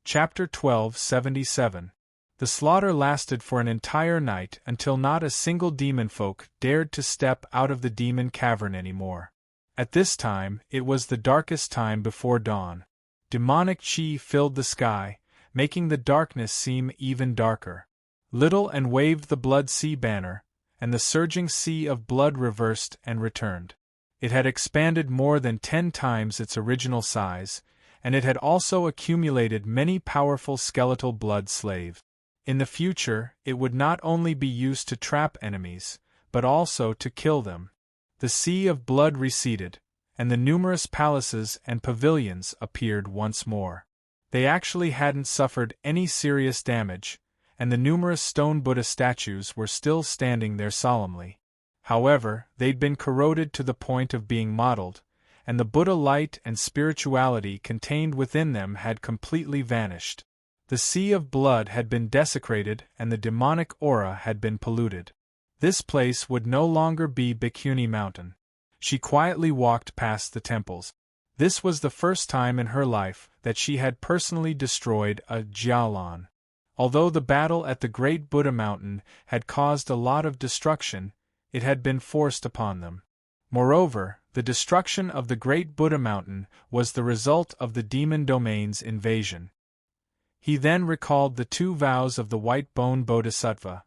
Chapter 1277. The slaughter lasted for an entire night until not a single demon folk dared to step out of the demon cavern anymore. At this time, it was the darkest time before dawn. Demonic chi filled the sky, making the darkness seem even darker. Little and waved the blood sea banner, and the surging sea of blood reversed and returned. It had expanded more than 10 times its original size, and it had also accumulated many powerful skeletal blood slaves. In the future, it would not only be used to trap enemies, but also to kill them. The sea of blood receded, and the numerous palaces and pavilions appeared once more. They actually hadn't suffered any serious damage, and the numerous stone Buddha statues were still standing there solemnly. However, they'd been corroded to the point of being mottled, and the Buddha light and spirituality contained within them had completely vanished. The sea of blood had been desecrated and the demonic aura had been polluted. This place would no longer be Bhikkhuni Mountain. She quietly walked past the temples. This was the first time in her life that she had personally destroyed a Jialan. Although the battle at the Great Buddha Mountain had caused a lot of destruction, it had been forced upon them. Moreover, the destruction of the Great Buddha Mountain was the result of the demon domain's invasion. He then recalled the 2 vows of the White Bone Bodhisattva.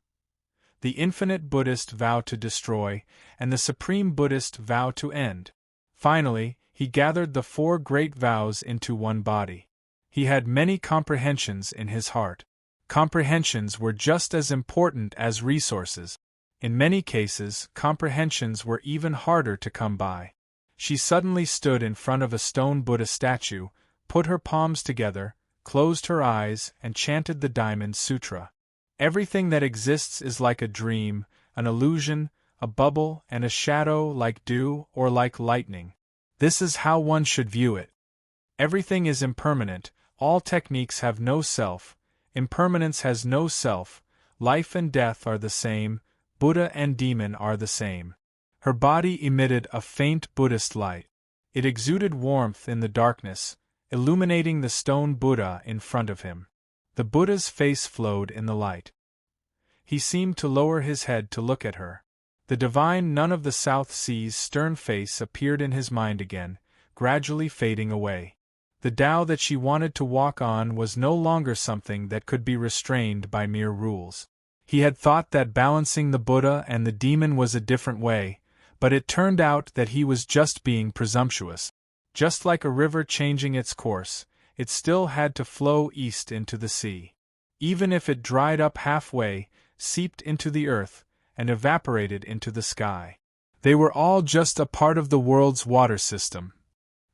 The infinite Buddhist vow to destroy, and the supreme Buddhist vow to end. Finally, he gathered the 4 great vows into one body. He had many comprehensions in his heart. Comprehensions were just as important as resources. In many cases, comprehensions were even harder to come by. She suddenly stood in front of a stone Buddha statue, put her palms together, closed her eyes, and chanted the Diamond Sutra. Everything that exists is like a dream, an illusion, a bubble, and a shadow, like dew or like lightning. This is how one should view it. Everything is impermanent, all techniques have no self, impermanence has no self, life and death are the same, Buddha and demon are the same. Her body emitted a faint Buddhist light. It exuded warmth in the darkness, illuminating the stone Buddha in front of him. The Buddha's face flowed in the light. He seemed to lower his head to look at her. The divine Nun of the South Sea's stern face appeared in his mind again, gradually fading away. The Tao that she wanted to walk on was no longer something that could be restrained by mere rules. He had thought that balancing the Buddha and the demon was a different way, but it turned out that he was just being presumptuous. Just like a river changing its course, it still had to flow east into the sea. Even if it dried up halfway, seeped into the earth, and evaporated into the sky. They were all just a part of the world's water system.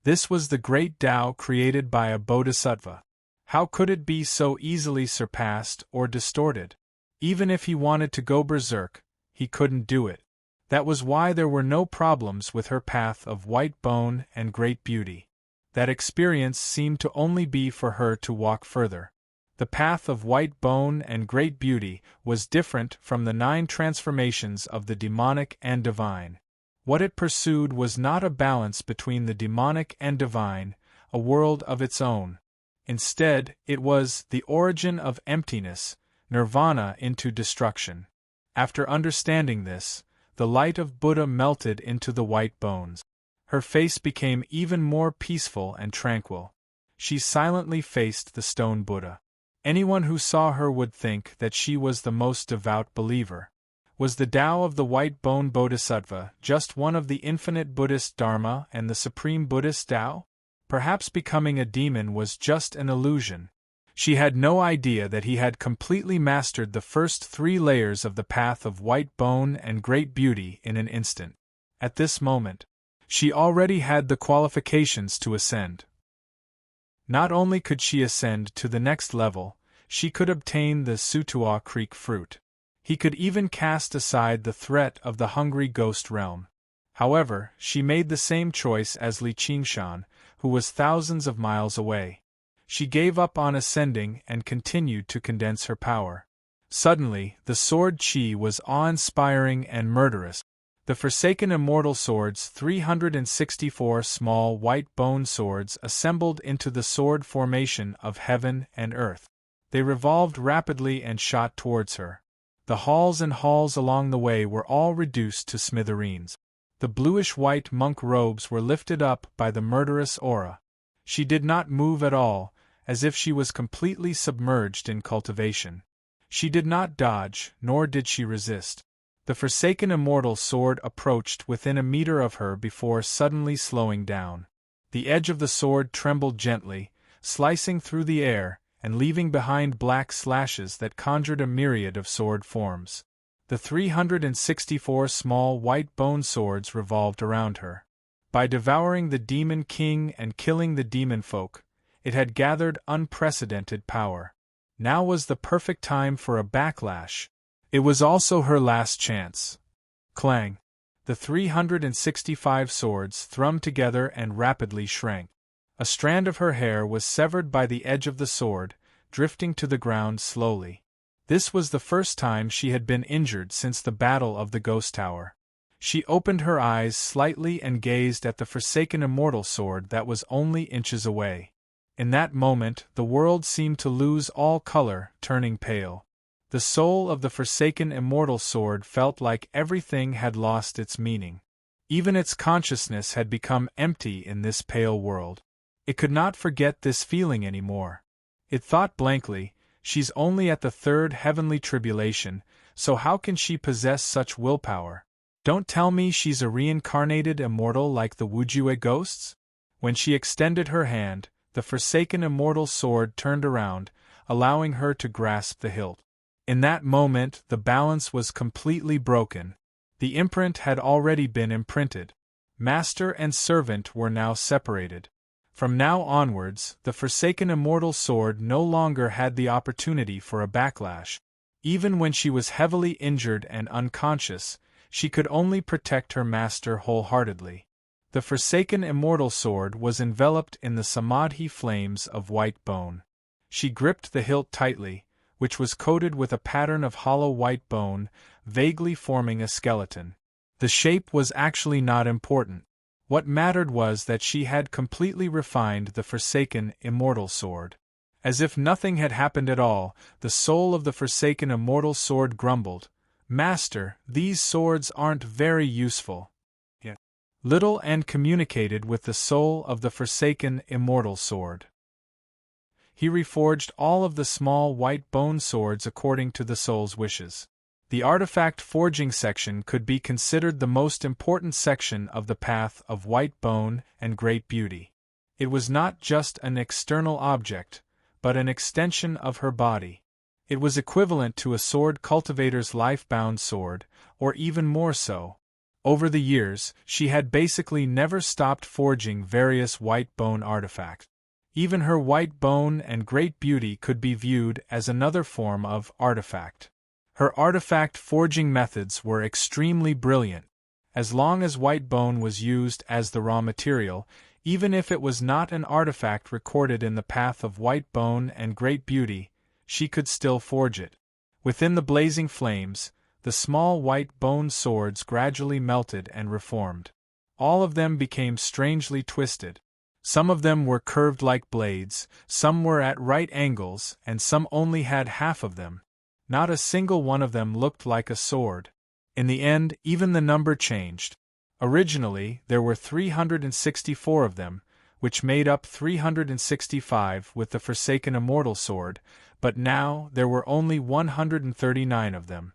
This was the great Tao created by a bodhisattva. How could it be so easily surpassed or distorted? Even if he wanted to go berserk, he couldn't do it. That was why there were no problems with her path of white bone and great beauty. That experience seemed to only be for her to walk further. The path of white bone and great beauty was different from the 9 transformations of the demonic and divine. What it pursued was not a balance between the demonic and divine, a world of its own. Instead, it was the origin of emptiness, nirvana into destruction. After understanding this, the light of Buddha melted into the white bones. Her face became even more peaceful and tranquil. She silently faced the stone Buddha. Anyone who saw her would think that she was the most devout believer. Was the Tao of the White Bone Bodhisattva just one of the infinite Buddhist Dharma and the supreme Buddhist Tao? Perhaps becoming a demon was just an illusion. She had no idea that he had completely mastered the first 3 layers of the path of white bone and great beauty in an instant. At this moment, she already had the qualifications to ascend. Not only could she ascend to the next level, she could obtain the Sutua Creek fruit. He could even cast aside the threat of the hungry ghost realm. However, she made the same choice as Li Qingshan, who was thousands of miles away. She gave up on ascending and continued to condense her power. Suddenly, the sword chi was awe-inspiring and murderous. The Forsaken Immortal Sword's 364 small white bone swords assembled into the sword formation of heaven and earth. They revolved rapidly and shot towards her. The halls and halls along the way were all reduced to smithereens. The bluish-white monk robes were lifted up by the murderous aura. She did not move at all, as if she was completely submerged in cultivation. She did not dodge, nor did she resist. The Forsaken Immortal Sword approached within a meter of her before suddenly slowing down. The edge of the sword trembled gently, slicing through the air, and leaving behind black slashes that conjured a myriad of sword forms. The 364 small white bone swords revolved around her. By devouring the Demon King and killing the demon folk, it had gathered unprecedented power. Now was the perfect time for a backlash. It was also her last chance. Clang! The 365 swords thrummed together and rapidly shrank. A strand of her hair was severed by the edge of the sword, drifting to the ground slowly. This was the first time she had been injured since the Battle of the Ghost Tower. She opened her eyes slightly and gazed at the Forsaken Immortal Sword that was only inches away. In that moment, the world seemed to lose all color, turning pale. The soul of the Forsaken Immortal Sword felt like everything had lost its meaning. Even its consciousness had become empty in this pale world. It could not forget this feeling anymore. It thought blankly, she's only at the third heavenly tribulation, so how can she possess such willpower? Don't tell me she's a reincarnated immortal like the Wujue ghosts? When she extended her hand, the Forsaken Immortal Sword turned around, allowing her to grasp the hilt. In that moment, the balance was completely broken. The imprint had already been imprinted. Master and servant were now separated. From now onwards, the Forsaken Immortal Sword no longer had the opportunity for a backlash. Even when she was heavily injured and unconscious, she could only protect her master wholeheartedly. The Forsaken Immortal Sword was enveloped in the samadhi flames of white bone. She gripped the hilt tightly, which was coated with a pattern of hollow white bone, vaguely forming a skeleton. The shape was actually not important. What mattered was that she had completely refined the Forsaken Immortal Sword. As if nothing had happened at all, the soul of the Forsaken Immortal Sword grumbled, "Master, these swords aren't very useful." Yet little and communicated with the soul of the Forsaken Immortal Sword. He reforged all of the small white bone swords according to the soul's wishes. The artifact forging section could be considered the most important section of the path of white bone and great beauty. It was not just an external object, but an extension of her body. It was equivalent to a sword cultivator's life-bound sword, or even more so. Over the years, she had basically never stopped forging various white bone artifacts. Even her white bone and great beauty could be viewed as another form of artifact. Her artifact forging methods were extremely brilliant. As long as white bone was used as the raw material, even if it was not an artifact recorded in the path of white bone and great beauty, she could still forge it. Within the blazing flames, the small white bone swords gradually melted and reformed. All of them became strangely twisted. Some of them were curved like blades, some were at right angles, and some only had half of them. Not a single one of them looked like a sword. In the end, even the number changed. Originally, there were 364 of them, which made up 365 with the Forsaken Immortal Sword, but now there were only 139 of them.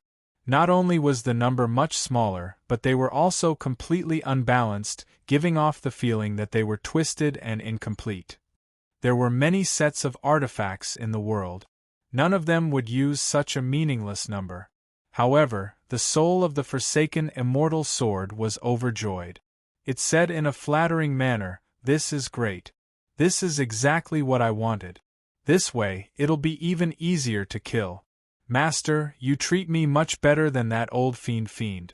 Not only was the number much smaller, but they were also completely unbalanced, giving off the feeling that they were twisted and incomplete. There were many sets of artifacts in the world. None of them would use such a meaningless number. However, the soul of the Forsaken Immortal Sword was overjoyed. It said in a flattering manner, "This is great. This is exactly what I wanted. This way, it'll be even easier to kill. Master, you treat me much better than that old fiend."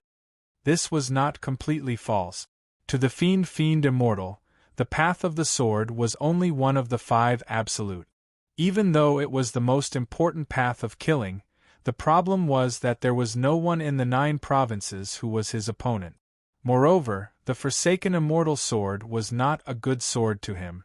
This was not completely false. To the fiend immortal, the path of the sword was only one of the 5 absolute. Even though it was the most important path of killing, the problem was that there was no one in the 9 provinces who was his opponent. Moreover, the forsaken immortal sword was not a good sword to him.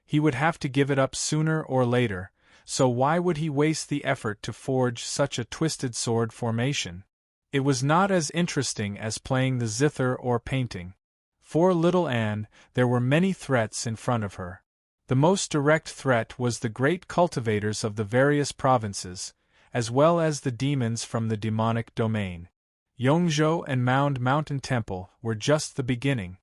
He would have to give it up sooner or later, so why would he waste the effort to forge such a twisted sword formation? It was not as interesting as playing the zither or painting. For little Anne, there were many threats in front of her. The most direct threat was the great cultivators of the various provinces, as well as the demons from the demonic domain. Yongzhou and Mountain Temple were just the beginning.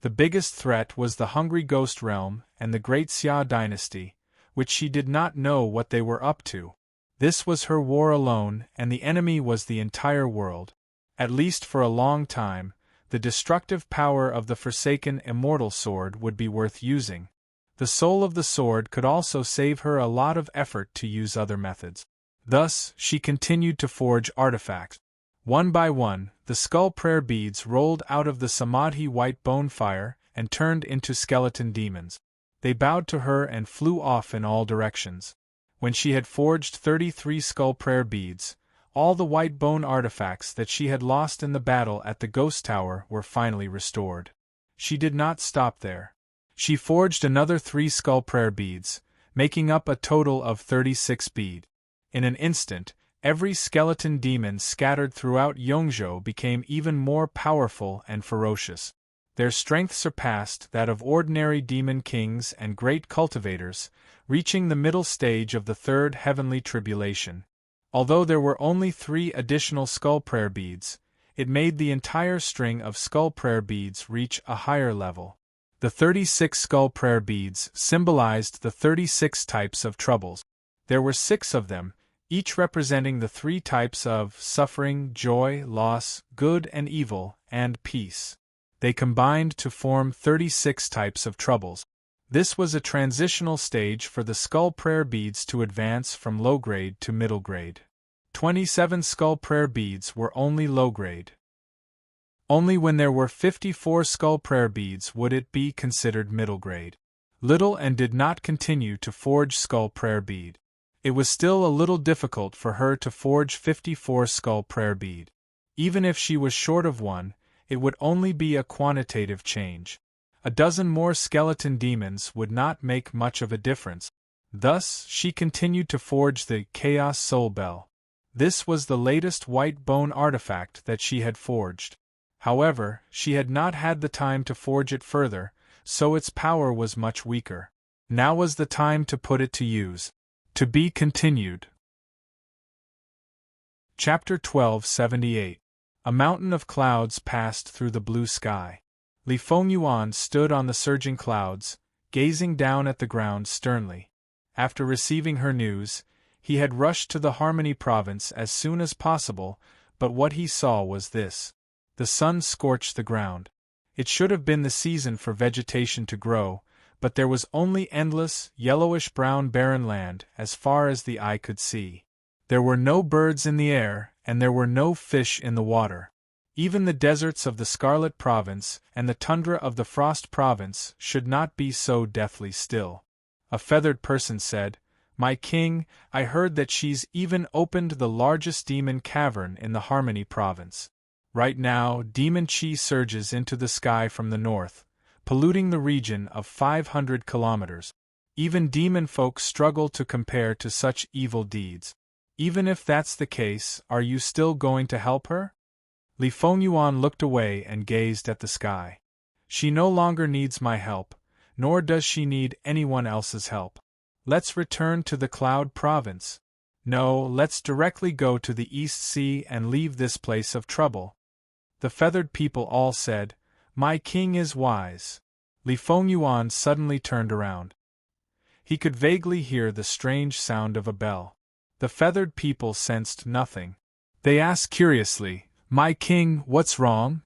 The biggest threat was the hungry ghost realm and the great Xia dynasty, which she did not know what they were up to. This was her war alone, and the enemy was the entire world. At least for a long time, the destructive power of the forsaken immortal sword would be worth using. The soul of the sword could also save her a lot of effort to use other methods. Thus, she continued to forge artifacts. One by one, the skull prayer beads rolled out of the samadhi white bone fire and turned into skeleton demons. They bowed to her and flew off in all directions. When she had forged 33 skull prayer beads, all the white bone artifacts that she had lost in the battle at the ghost tower were finally restored. She did not stop there. She forged another 3 skull prayer beads, making up a total of 36 beads. In an instant, every skeleton demon scattered throughout Yongzhou became even more powerful and ferocious. Their strength surpassed that of ordinary demon kings and great cultivators, reaching the middle stage of the third heavenly tribulation. Although there were only 3 additional skull prayer beads, it made the entire string of skull prayer beads reach a higher level. The 36 skull prayer beads symbolized the 36 types of troubles. There were 6 of them, each representing the 3 types of suffering, joy, loss, good and evil, and peace. They combined to form 36 types of troubles. This was a transitional stage for the skull prayer beads to advance from low grade to middle grade. 27 skull prayer beads were only low grade. Only when there were 54 skull prayer beads would it be considered middle grade. Little Anne did not continue to forge skull prayer bead. It was still a little difficult for her to forge 54 skull prayer bead. Even if she was short of one, it would only be a quantitative change. A dozen more skeleton demons would not make much of a difference. Thus, she continued to forge the Chaos Soul Bell. This was the latest white bone artifact that she had forged. However, she had not had the time to forge it further, so its power was much weaker. Now was the time to put it to use. To be continued. Chapter 1278. A mountain of clouds passed through the blue sky. Li Fengyuan stood on the surging clouds, gazing down at the ground sternly. After receiving her news, he had rushed to the Harmony province as soon as possible, but what he saw was this. The sun scorched the ground. It should have been the season for vegetation to grow, but there was only endless, yellowish-brown barren land as far as the eye could see. There were no birds in the air, and there were no fish in the water. Even the deserts of the Scarlet Province and the tundra of the Frost Province should not be so deathly still. A feathered person said, "My king, I heard that she's even opened the largest demon cavern in the Harmony Province. Right now, demon chi surges into the sky from the north, polluting the region of 500 kilometers. Even demon folk struggle to compare to such evil deeds. Even if that's the case, are you still going to help her?" Li Fengyuan looked away and gazed at the sky. "She no longer needs my help, nor does she need anyone else's help. Let's return to the Cloud Province. No, let's directly go to the East Sea and leave this place of trouble." The feathered people all said, "My king is wise." Li Fengyuan suddenly turned around. He could vaguely hear the strange sound of a bell. The feathered people sensed nothing. They asked curiously, "My king, what's wrong?"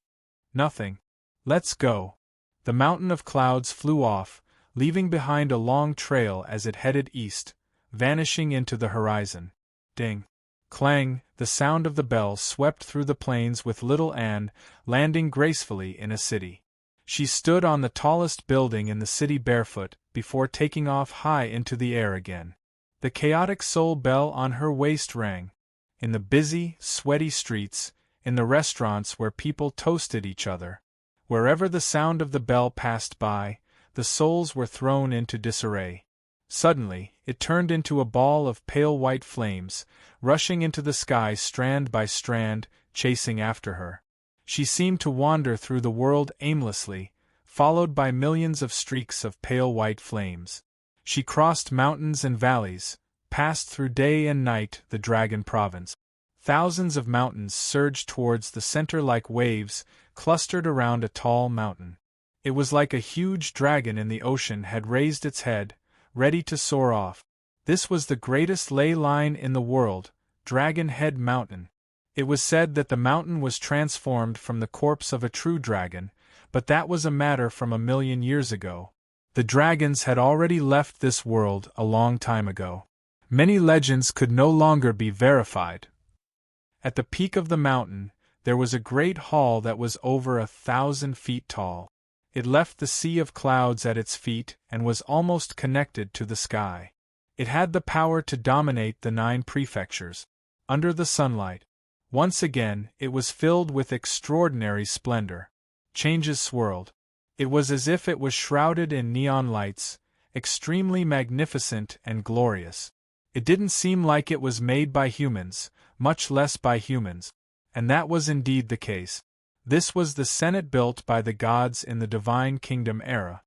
"Nothing. Let's go." The mountain of clouds flew off, leaving behind a long trail as it headed east, vanishing into the horizon. Ding! Clang! The sound of the bell swept through the plains with little Anne, landing gracefully in a city. She stood on the tallest building in the city barefoot, before taking off high into the air again. The chaotic soul bell on her waist rang. In the busy, sweaty streets, in the restaurants where people toasted each other. Wherever the sound of the bell passed by, the souls were thrown into disarray. Suddenly, it turned into a ball of pale white flames, rushing into the sky strand by strand, chasing after her. She seemed to wander through the world aimlessly, followed by millions of streaks of pale white flames. She crossed mountains and valleys, passed through day and night the Dragon Province. Thousands of mountains surged towards the center like waves, clustered around a tall mountain. It was like a huge dragon in the ocean had raised its head, ready to soar off. This was the greatest ley line in the world, Dragon Head Mountain. It was said that the mountain was transformed from the corpse of a true dragon, but that was a matter from 1,000,000 years ago. The dragons had already left this world a long time ago. Many legends could no longer be verified. At the peak of the mountain, there was a great hall that was over 1,000 feet tall. It left the sea of clouds at its feet and was almost connected to the sky. It had the power to dominate the 9 prefectures. Under the sunlight, once again, it was filled with extraordinary splendor. Changes swirled. It was as if it was shrouded in neon lights, extremely magnificent and glorious. It didn't seem like it was made by humans, much less by humans. And that was indeed the case. This was the Senate built by the gods in the Divine Kingdom era.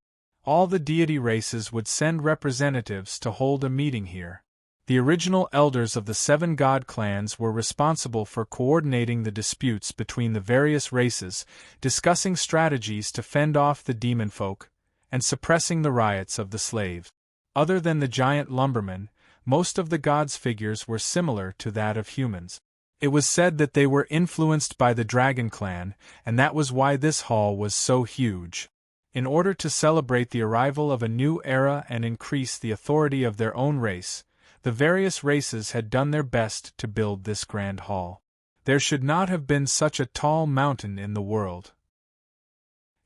All the deity races would send representatives to hold a meeting here. The original elders of the 7 god clans were responsible for coordinating the disputes between the various races, discussing strategies to fend off the demon folk, and suppressing the riots of the slaves. Other than the giant lumbermen, most of the gods' figures were similar to that of humans. It was said that they were influenced by the Dragon Clan, and that was why this hall was so huge. In order to celebrate the arrival of a new era and increase the authority of their own race, the various races had done their best to build this grand hall. There should not have been such a tall mountain in the world.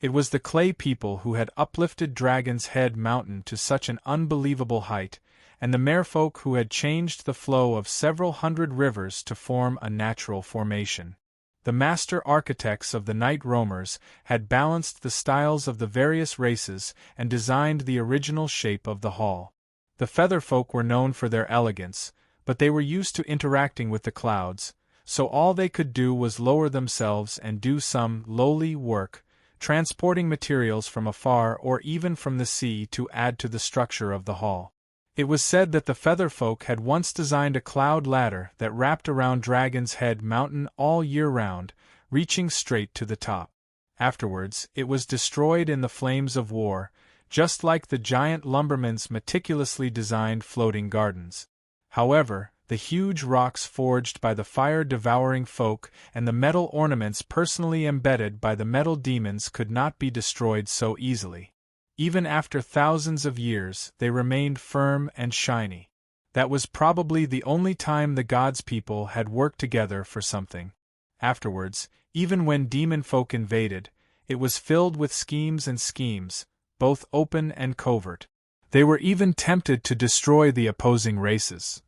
It was the clay people who had uplifted Dragon's Head Mountain to such an unbelievable height, and the merfolk who had changed the flow of several hundred rivers to form a natural formation. The master architects of the Night Roamers had balanced the styles of the various races and designed the original shape of the hall. The Featherfolk were known for their elegance, but they were used to interacting with the clouds, so all they could do was lower themselves and do some lowly work, transporting materials from afar or even from the sea to add to the structure of the hall. It was said that the Featherfolk had once designed a cloud ladder that wrapped around Dragon's Head Mountain all year round, reaching straight to the top. Afterwards, it was destroyed in the flames of war, just like the giant lumbermen's meticulously designed floating gardens. However, the huge rocks forged by the fire-devouring folk and the metal ornaments personally embedded by the metal demons could not be destroyed so easily. Even after thousands of years, they remained firm and shiny. That was probably the only time the gods' people had worked together for something. Afterwards, even when demon folk invaded, it was filled with schemes and schemes, both open and covert. They were even tempted to destroy the opposing races.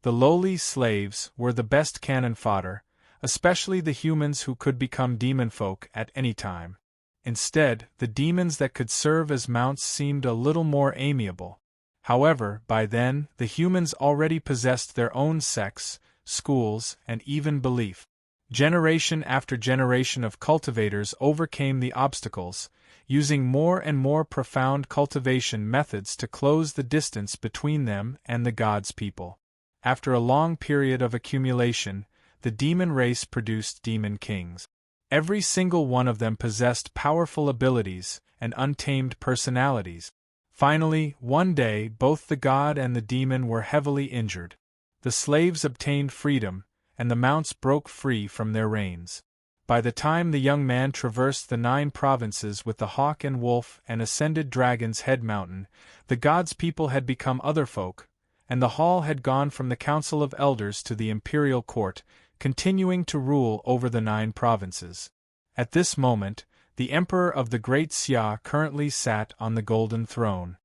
The lowly slaves were the best cannon fodder, especially the humans who could become demon folk at any time. Instead, the demons that could serve as mounts seemed a little more amiable. However, by then, the humans already possessed their own sects, schools, and even belief. Generation after generation of cultivators overcame the obstacles, using more and more profound cultivation methods to close the distance between them and the gods' people. After a long period of accumulation, the demon race produced demon kings. Every single one of them possessed powerful abilities and untamed personalities. Finally, one day, both the god and the demon were heavily injured. The slaves obtained freedom, and the mounts broke free from their reins. By the time the young man traversed the 9 provinces with the hawk and wolf and ascended Dragon's Head Mountain, the gods' people had become other folk, and the hall had gone from the Council of Elders to the imperial court, continuing to rule over the 9 provinces. At this moment, the emperor of the Great Xia currently sat on the golden throne.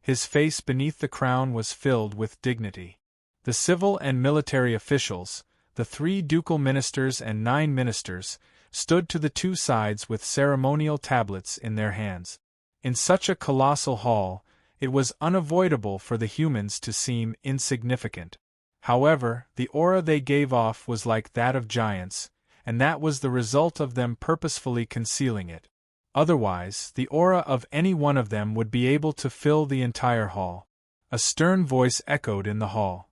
His face beneath the crown was filled with dignity. The civil and military officials, the 3 ducal ministers and 9 ministers, stood to the 2 sides with ceremonial tablets in their hands. In such a colossal hall, it was unavoidable for the humans to seem insignificant. However, the aura they gave off was like that of giants, and that was the result of them purposefully concealing it. Otherwise, the aura of any one of them would be able to fill the entire hall. A stern voice echoed in the hall.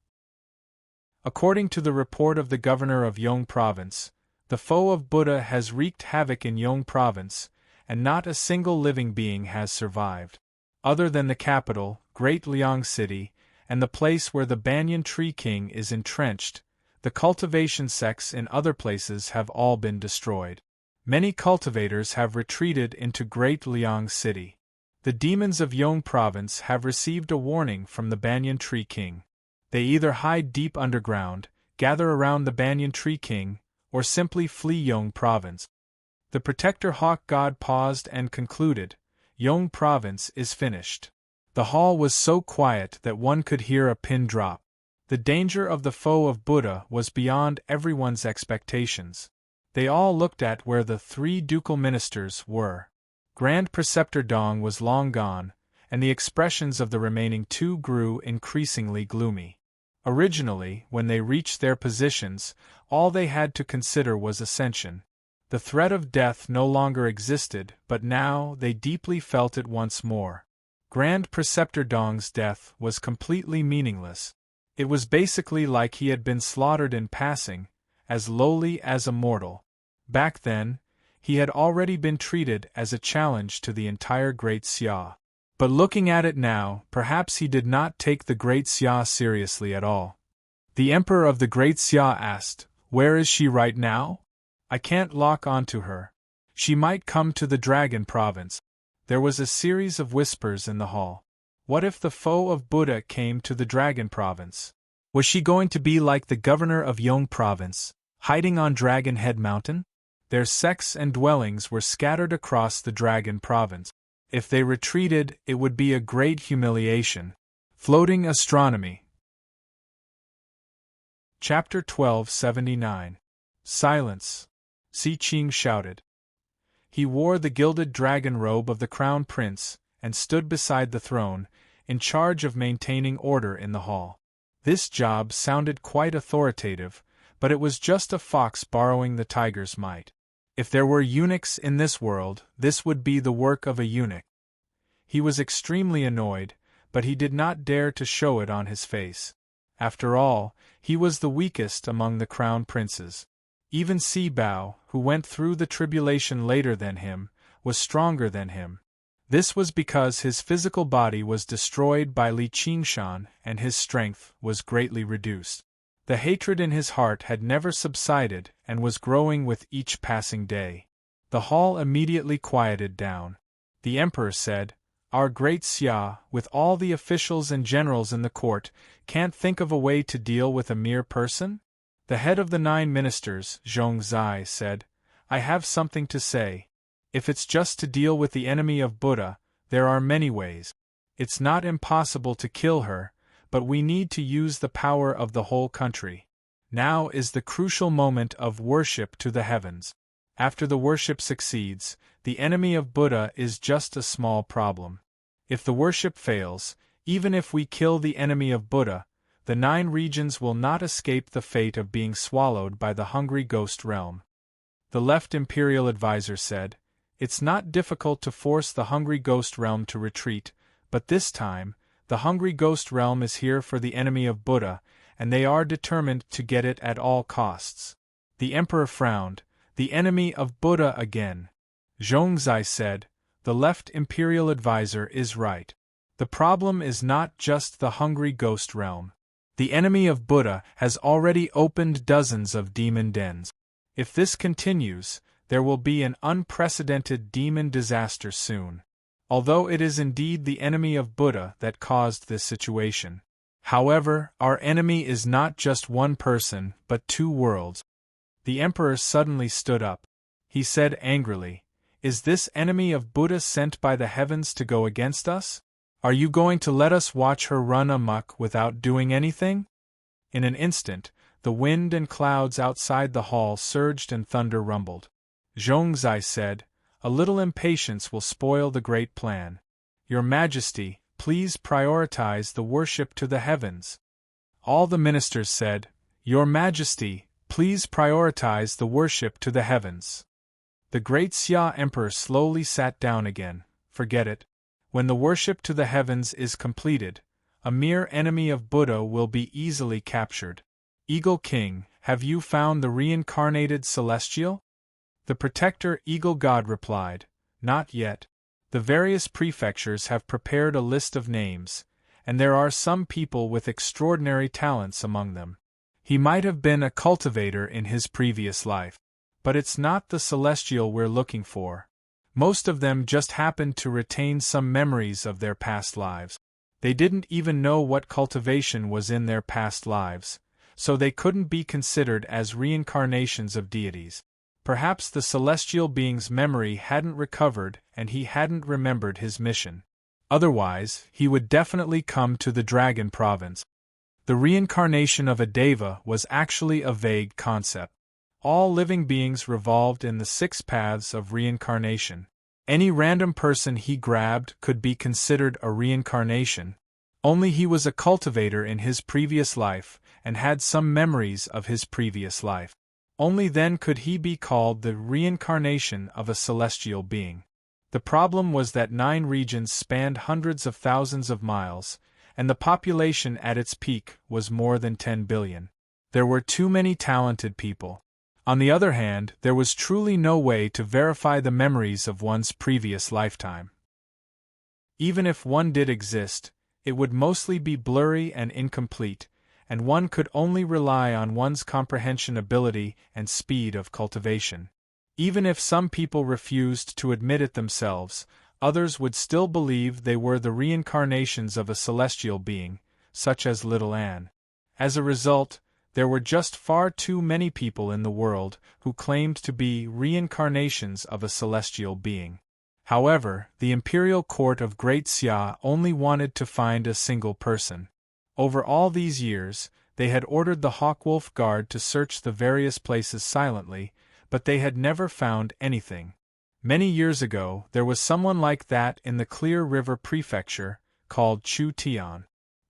According to the report of the governor of Yong Province, the foe of Buddha has wreaked havoc in Yong Province, and not a single living being has survived. Other than the capital, Great Liang City, and the place where the Banyan Tree King is entrenched, the cultivation sects in other places have all been destroyed. Many cultivators have retreated into Great Liang City. The demons of Yong Province have received a warning from the Banyan Tree King. They either hide deep underground, gather around the Banyan Tree King, or simply flee Yong Province. The protector hawk god paused and concluded, Yong Province is finished. The hall was so quiet that one could hear a pin drop. The danger of the foe of Buddha was beyond everyone's expectations. They all looked at where the 3 ducal ministers were. Grand Preceptor Dong was long gone, and the expressions of the remaining 2 grew increasingly gloomy. Originally, when they reached their positions, all they had to consider was ascension. The threat of death no longer existed, but now they deeply felt it once more. Grand Preceptor Dong's death was completely meaningless. It was basically like he had been slaughtered in passing, as lowly as a mortal. Back then, he had already been treated as a challenge to the entire Great Xia. But looking at it now, perhaps he did not take the Great Xia seriously at all. The Emperor of the Great Xia asked, "Where is she right now? I can't lock onto her. She might come to the Dragon Province." There was a series of whispers in the hall. What if the foe of Buddha came to the Dragon Province? Was she going to be like the governor of Yong Province, hiding on Dragon Head Mountain? Their sects and dwellings were scattered across the Dragon Province. If they retreated, it would be a great humiliation. Floating Astronomy. Chapter 1279. Silence. Si Qing shouted. He wore the gilded dragon robe of the crown prince, and stood beside the throne, in charge of maintaining order in the hall. This job sounded quite authoritative, but it was just a fox borrowing the tiger's might. If there were eunuchs in this world, this would be the work of a eunuch. He was extremely annoyed, but he did not dare to show it on his face. After all, he was the weakest among the crown princes. Even Si Bao, who went through the tribulation later than him, was stronger than him. This was because his physical body was destroyed by Li Qingshan and his strength was greatly reduced. The hatred in his heart had never subsided and was growing with each passing day. The hall immediately quieted down. The emperor said, "Our great Xia, with all the officials and generals in the court, can't think of a way to deal with a mere person?" The head of the 9 ministers, Zhong Zai, said, "I have something to say. If it's just to deal with the enemy of Buddha, there are many ways. It's not impossible to kill her, but we need to use the power of the whole country. Now is the crucial moment of worship to the heavens. After the worship succeeds, the enemy of Buddha is just a small problem. If the worship fails, even if we kill the enemy of Buddha, the 9 regions will not escape the fate of being swallowed by the hungry ghost realm." The left imperial advisor said, "It's not difficult to force the hungry ghost realm to retreat, but this time, the hungry ghost realm is here for the enemy of Buddha, and they are determined to get it at all costs." The emperor frowned. "The enemy of Buddha again." Zhongzai said, "The left imperial advisor is right. The problem is not just the hungry ghost realm. The enemy of Buddha has already opened dozens of demon dens. If this continues, there will be an unprecedented demon disaster soon. Although it is indeed the enemy of Buddha that caused this situation. However, our enemy is not just one person, but 2 worlds." The emperor suddenly stood up. He said angrily, "Is this enemy of Buddha sent by the heavens to go against us? Are you going to let us watch her run amok without doing anything?" In an instant, The wind and clouds outside the hall surged and thunder rumbled. Zhongzai said, "A little impatience will spoil the great plan. Your Majesty, please prioritize the worship to the heavens." All the ministers said, "Your Majesty, please prioritize the worship to the heavens." The great Xia Emperor slowly sat down again. Forget it. When the worship to the heavens is completed, a mere enemy of Buddha will be easily captured. Eagle King, have you found the reincarnated celestial? The protector Eagle God replied, "Not yet. The various prefectures have prepared a list of names, and there are some people with extraordinary talents among them. He might have been a cultivator in his previous life. But it's not the celestial we're looking for. Most of them just happened to retain some memories of their past lives. They didn't even know what cultivation was in their past lives, so they couldn't be considered as reincarnations of deities. Perhaps the celestial being's memory hadn't recovered and he hadn't remembered his mission. Otherwise, he would definitely come to the Dragon Province. The reincarnation of a deva was actually a vague concept. All living beings revolved in the 6 paths of reincarnation. Any random person he grabbed could be considered a reincarnation. Only he was a cultivator in his previous life and had some memories of his previous life. Only then could he be called the reincarnation of a celestial being. The problem was that 9 regions spanned hundreds of thousands of miles, and the population at its peak was more than 10 billion. There were too many talented people. On the other hand, there was truly no way to verify the memories of one's previous lifetime. Even if one did exist, it would mostly be blurry and incomplete, and one could only rely on one's comprehension ability and speed of cultivation. Even if some people refused to admit it themselves, others would still believe they were the reincarnations of a celestial being, such as Little Anne. As a result, there were just far too many people in the world who claimed to be reincarnations of a celestial being. However, the imperial court of Great Xia only wanted to find a single person. Over all these years, they had ordered the Hawkwolf Guard to search the various places silently, but they had never found anything. Many years ago, there was someone like that in the Clear River Prefecture, called Chu Tian.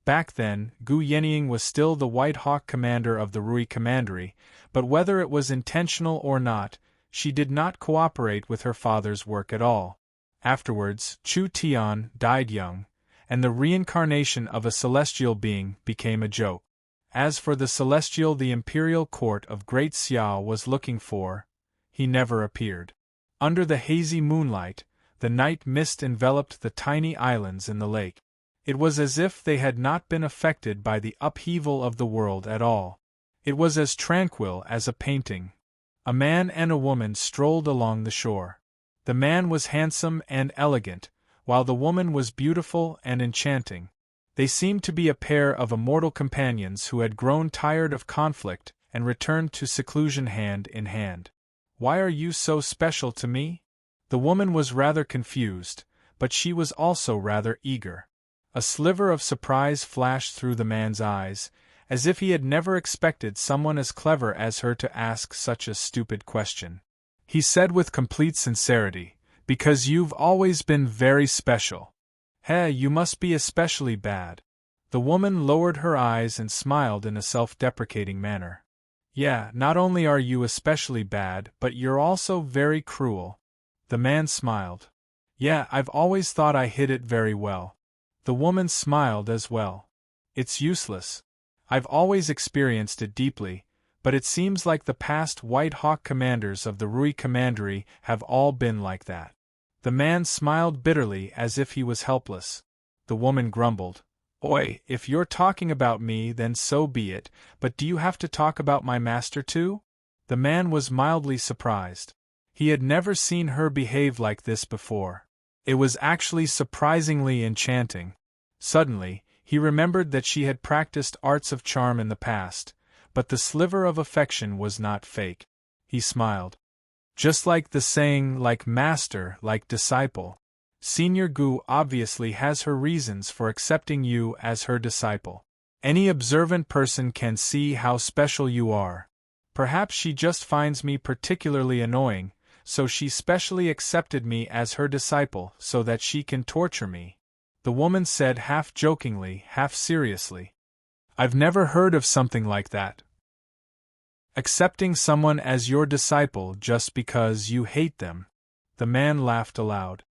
Back then, Gu Yenying was still the White Hawk commander of the Rui Commandery, but whether it was intentional or not, she did not cooperate with her father's work at all. Afterwards, Chu Tian died young, and the reincarnation of a celestial being became a joke. As for the celestial the imperial court of Great Xia was looking for, he never appeared. Under the hazy moonlight, the night mist enveloped the tiny islands in the lake. It was as if they had not been affected by the upheaval of the world at all. It was as tranquil as a painting. A man and a woman strolled along the shore. The man was handsome and elegant, while the woman was beautiful and enchanting. They seemed to be a pair of immortal companions who had grown tired of conflict and returned to seclusion hand in hand. "Why are you so special to me?" The woman was rather confused, but she was also rather eager. A sliver of surprise flashed through the man's eyes, as if he had never expected someone as clever as her to ask such a stupid question. He said with complete sincerity, "Because you've always been very special." "Hey, you must be especially bad." The woman lowered her eyes and smiled in a self-deprecating manner. "Yeah, not only are you especially bad, but you're also very cruel." The man smiled. "Yeah, I've always thought I hid it very well." The woman smiled as well. "It's useless. I've always experienced it deeply, but it seems like the past White Hawk commanders of the Rui Commandery have all been like that." The man smiled bitterly as if he was helpless. The woman grumbled, "Oi, if you're talking about me then so be it, but do you have to talk about my master too?" The man was mildly surprised. He had never seen her behave like this before. It was actually surprisingly enchanting. Suddenly, he remembered that she had practiced arts of charm in the past, but the sliver of affection was not fake. He smiled. "Just like the saying, like master, like disciple. Senior Gu obviously has her reasons for accepting you as her disciple." Any observant person can see how special you are. Perhaps she just finds me particularly annoying, so she specially accepted me as her disciple so that she can torture me," the woman said half jokingly, half seriously. "I've never heard of something like that. Accepting someone as your disciple just because you hate them." The man laughed aloud.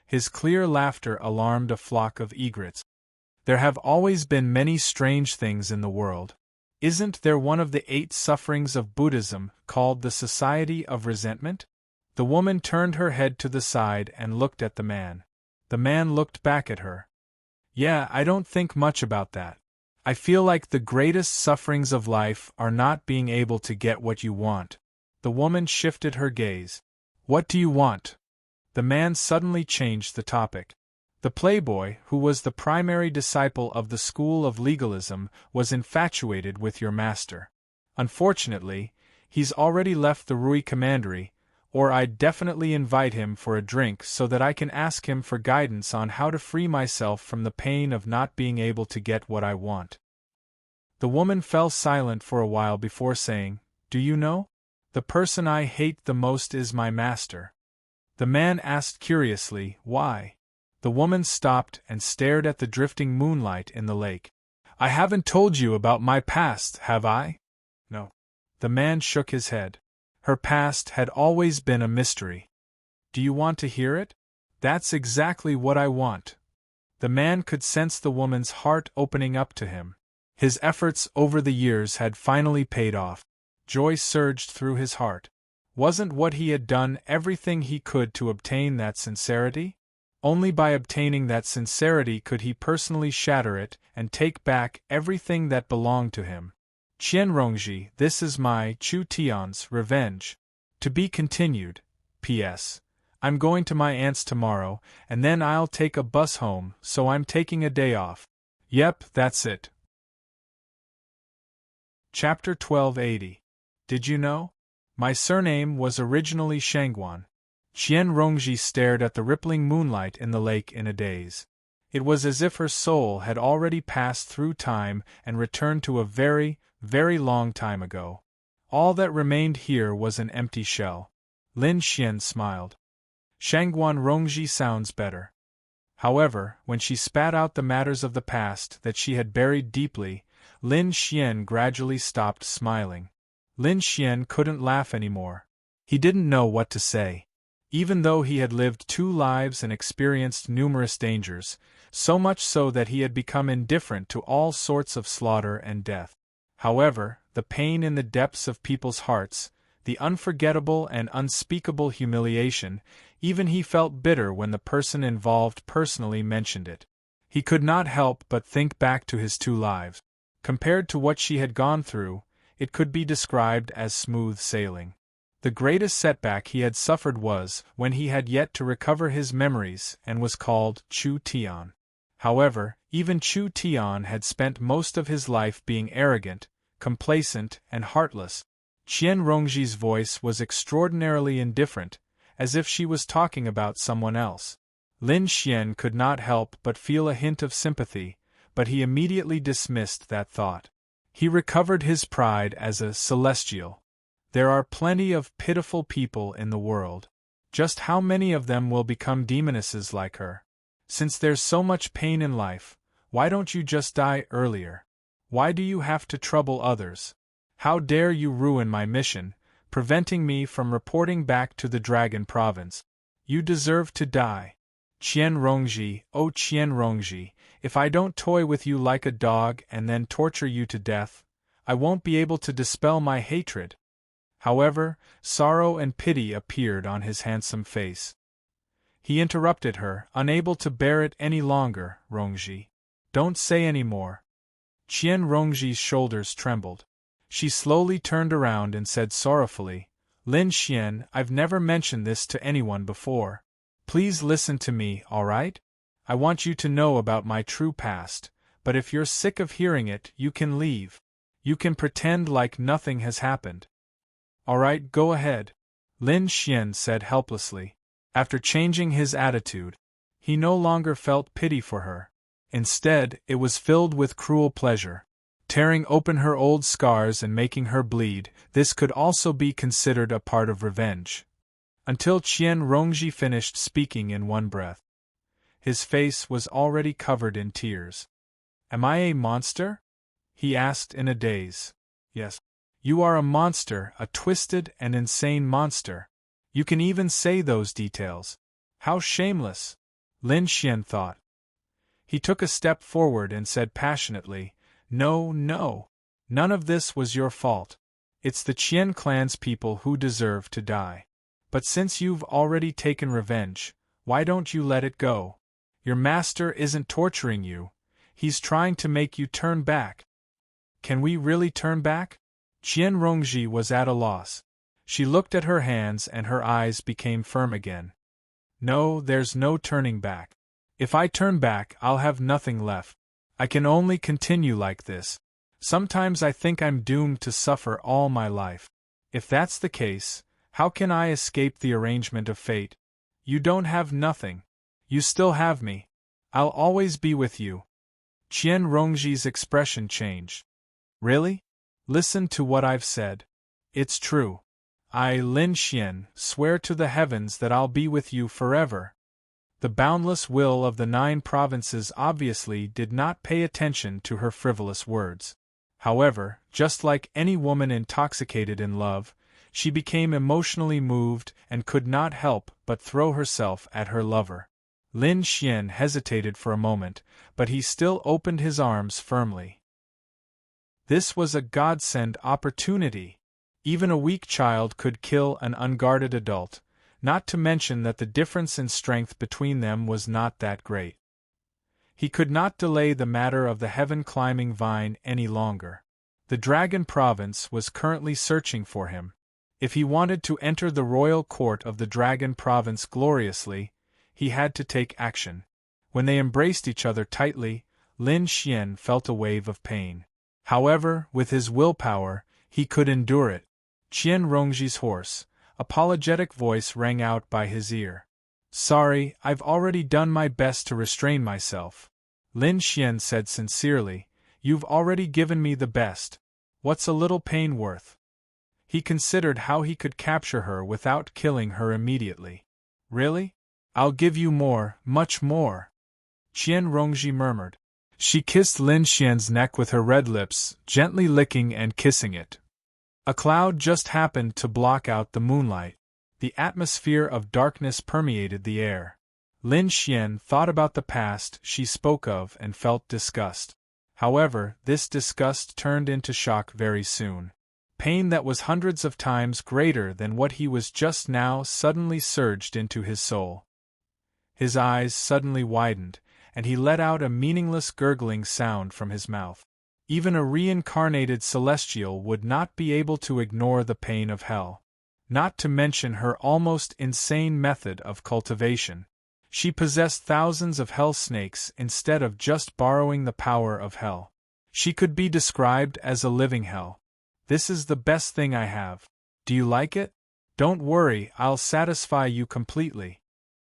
His clear laughter alarmed a flock of egrets. "There have always been many strange things in the world. Isn't there one of the 8 sufferings of Buddhism called the Society of Resentment?" The woman turned her head to the side and looked at the man. The man looked back at her. "Yeah, I don't think much about that. I feel like the greatest sufferings of life are not being able to get what you want." The woman shifted her gaze. "What do you want?" The man suddenly changed the topic. The playboy, who was the primary disciple of the school of legalism, was infatuated with your master. Unfortunately, he's already left the Rui Commandery, or I'd definitely invite him for a drink so that I can ask him for guidance on how to free myself from the pain of not being able to get what I want. The woman fell silent for a while before saying, "Do you know? The person I hate the most is my master." The man asked curiously, "Why?" The woman stopped and stared at the drifting moonlight in the lake. "I haven't told you about my past, have I?" "No." The man shook his head. Her past had always been a mystery. "Do you want to hear it?" "That's exactly what I want." The man could sense the woman's heart opening up to him. His efforts over the years had finally paid off. Joy surged through his heart. Wasn't what he had done everything he could to obtain that sincerity? Only by obtaining that sincerity could he personally shatter it and take back everything that belonged to him. Qianrongji, this is my Chu Tian's revenge. To be continued. P.S. I'm going to my aunt's tomorrow, and then I'll take a bus home, so I'm taking a day off. Yep, that's it. Chapter 1280. Did you know? My surname was originally Shangguan. Qianrongji stared at the rippling moonlight in the lake in a daze. It was as if her soul had already passed through time and returned to a very, very long time ago. All that remained here was an empty shell. Lin Xian smiled. Shangguan Rongji sounds better. However, when she spat out the matters of the past that she had buried deeply, Lin Xian gradually stopped smiling. Lin Xian couldn't laugh anymore. He didn't know what to say. Even though he had lived 2 lives and experienced numerous dangers, so much so that he had become indifferent to all sorts of slaughter and death. However, the pain in the depths of people's hearts, the unforgettable and unspeakable humiliation, even he felt bitter when the person involved personally mentioned it. He could not help but think back to his 2 lives. Compared to what she had gone through, it could be described as smooth sailing. The greatest setback he had suffered was when he had yet to recover his memories and was called Chu Tian. However, even Chu Tian had spent most of his life being arrogant, complacent, and heartless. Qianrongji's voice was extraordinarily indifferent, as if she was talking about someone else. Lin Xian could not help but feel a hint of sympathy, but he immediately dismissed that thought. He recovered his pride as a celestial. There are plenty of pitiful people in the world. Just how many of them will become demonesses like her? Since there's so much pain in life, why don't you just die earlier? Why do you have to trouble others? How dare you ruin my mission, preventing me from reporting back to the Dragon Province? You deserve to die. Qianrongji, oh Qianrongji, if I don't toy with you like a dog and then torture you to death, I won't be able to dispel my hatred. However, sorrow and pity appeared on his handsome face. He interrupted her, unable to bear it any longer. Rongji, don't say any more. Qianrongji's shoulders trembled. She slowly turned around and said sorrowfully, Lin Xian, I've never mentioned this to anyone before. Please listen to me, all right? I want you to know about my true past, but if you're sick of hearing it, you can leave. You can pretend like nothing has happened. All right, go ahead, Lin Xian said helplessly. After changing his attitude, he no longer felt pity for her. Instead, it was filled with cruel pleasure. Tearing open her old scars and making her bleed, this could also be considered a part of revenge. Until Qian Rongji finished speaking in one breath. His face was already covered in tears. "Am I a monster?" he asked in a daze. "Yes. You are a monster, a twisted and insane monster. You can even say those details. How shameless!" Lin Xian thought. He took a step forward and said passionately, "No, no. None of this was your fault. It's the Qian clan's people who deserve to die. But since you've already taken revenge, why don't you let it go? Your master isn't torturing you. He's trying to make you turn back." "Can we really turn back?" Qian Rongji was at a loss. She looked at her hands and her eyes became firm again. "No, there's no turning back. If I turn back, I'll have nothing left. I can only continue like this. Sometimes I think I'm doomed to suffer all my life. If that's the case, how can I escape the arrangement of fate? You don't have nothing. You still have me. I'll always be with you." Qian Rongji's expression changed. "Really? Listen to what I've said. It's true. I, Lin Xian, swear to the heavens that I'll be with you forever." The boundless will of the 9 provinces obviously did not pay attention to her frivolous words. However, just like any woman intoxicated in love, she became emotionally moved and could not help but throw herself at her lover. Lin Xian hesitated for a moment, but he still opened his arms firmly. This was a godsend opportunity. Even a weak child could kill an unguarded adult, not to mention that the difference in strength between them was not that great. He could not delay the matter of the heaven-climbing vine any longer. The Dragon Province was currently searching for him. If he wanted to enter the royal court of the Dragon Province gloriously, he had to take action. When they embraced each other tightly, Lin Xian felt a wave of pain. However, with his willpower, he could endure it. Qian Rongji's hoarse, apologetic voice rang out by his ear. "Sorry, I've already done my best to restrain myself." Lin Xian said sincerely, "You've already given me the best. What's a little pain worth?" He considered how he could capture her without killing her immediately. "Really? I'll give you more, much more," Qian Rongji murmured. She kissed Lin Xian's neck with her red lips, gently licking and kissing it. A cloud just happened to block out the moonlight. The atmosphere of darkness permeated the air. Lin Xian thought about the past she spoke of and felt disgust. However, this disgust turned into shock very soon. Pain that was hundreds of times greater than what he was just now suddenly surged into his soul. His eyes suddenly widened, and he let out a meaningless gurgling sound from his mouth. Even a reincarnated celestial would not be able to ignore the pain of hell. Not to mention her almost insane method of cultivation. She possessed thousands of hell snakes instead of just borrowing the power of hell. She could be described as a living hell. "This is the best thing I have. Do you like it? Don't worry, I'll satisfy you completely."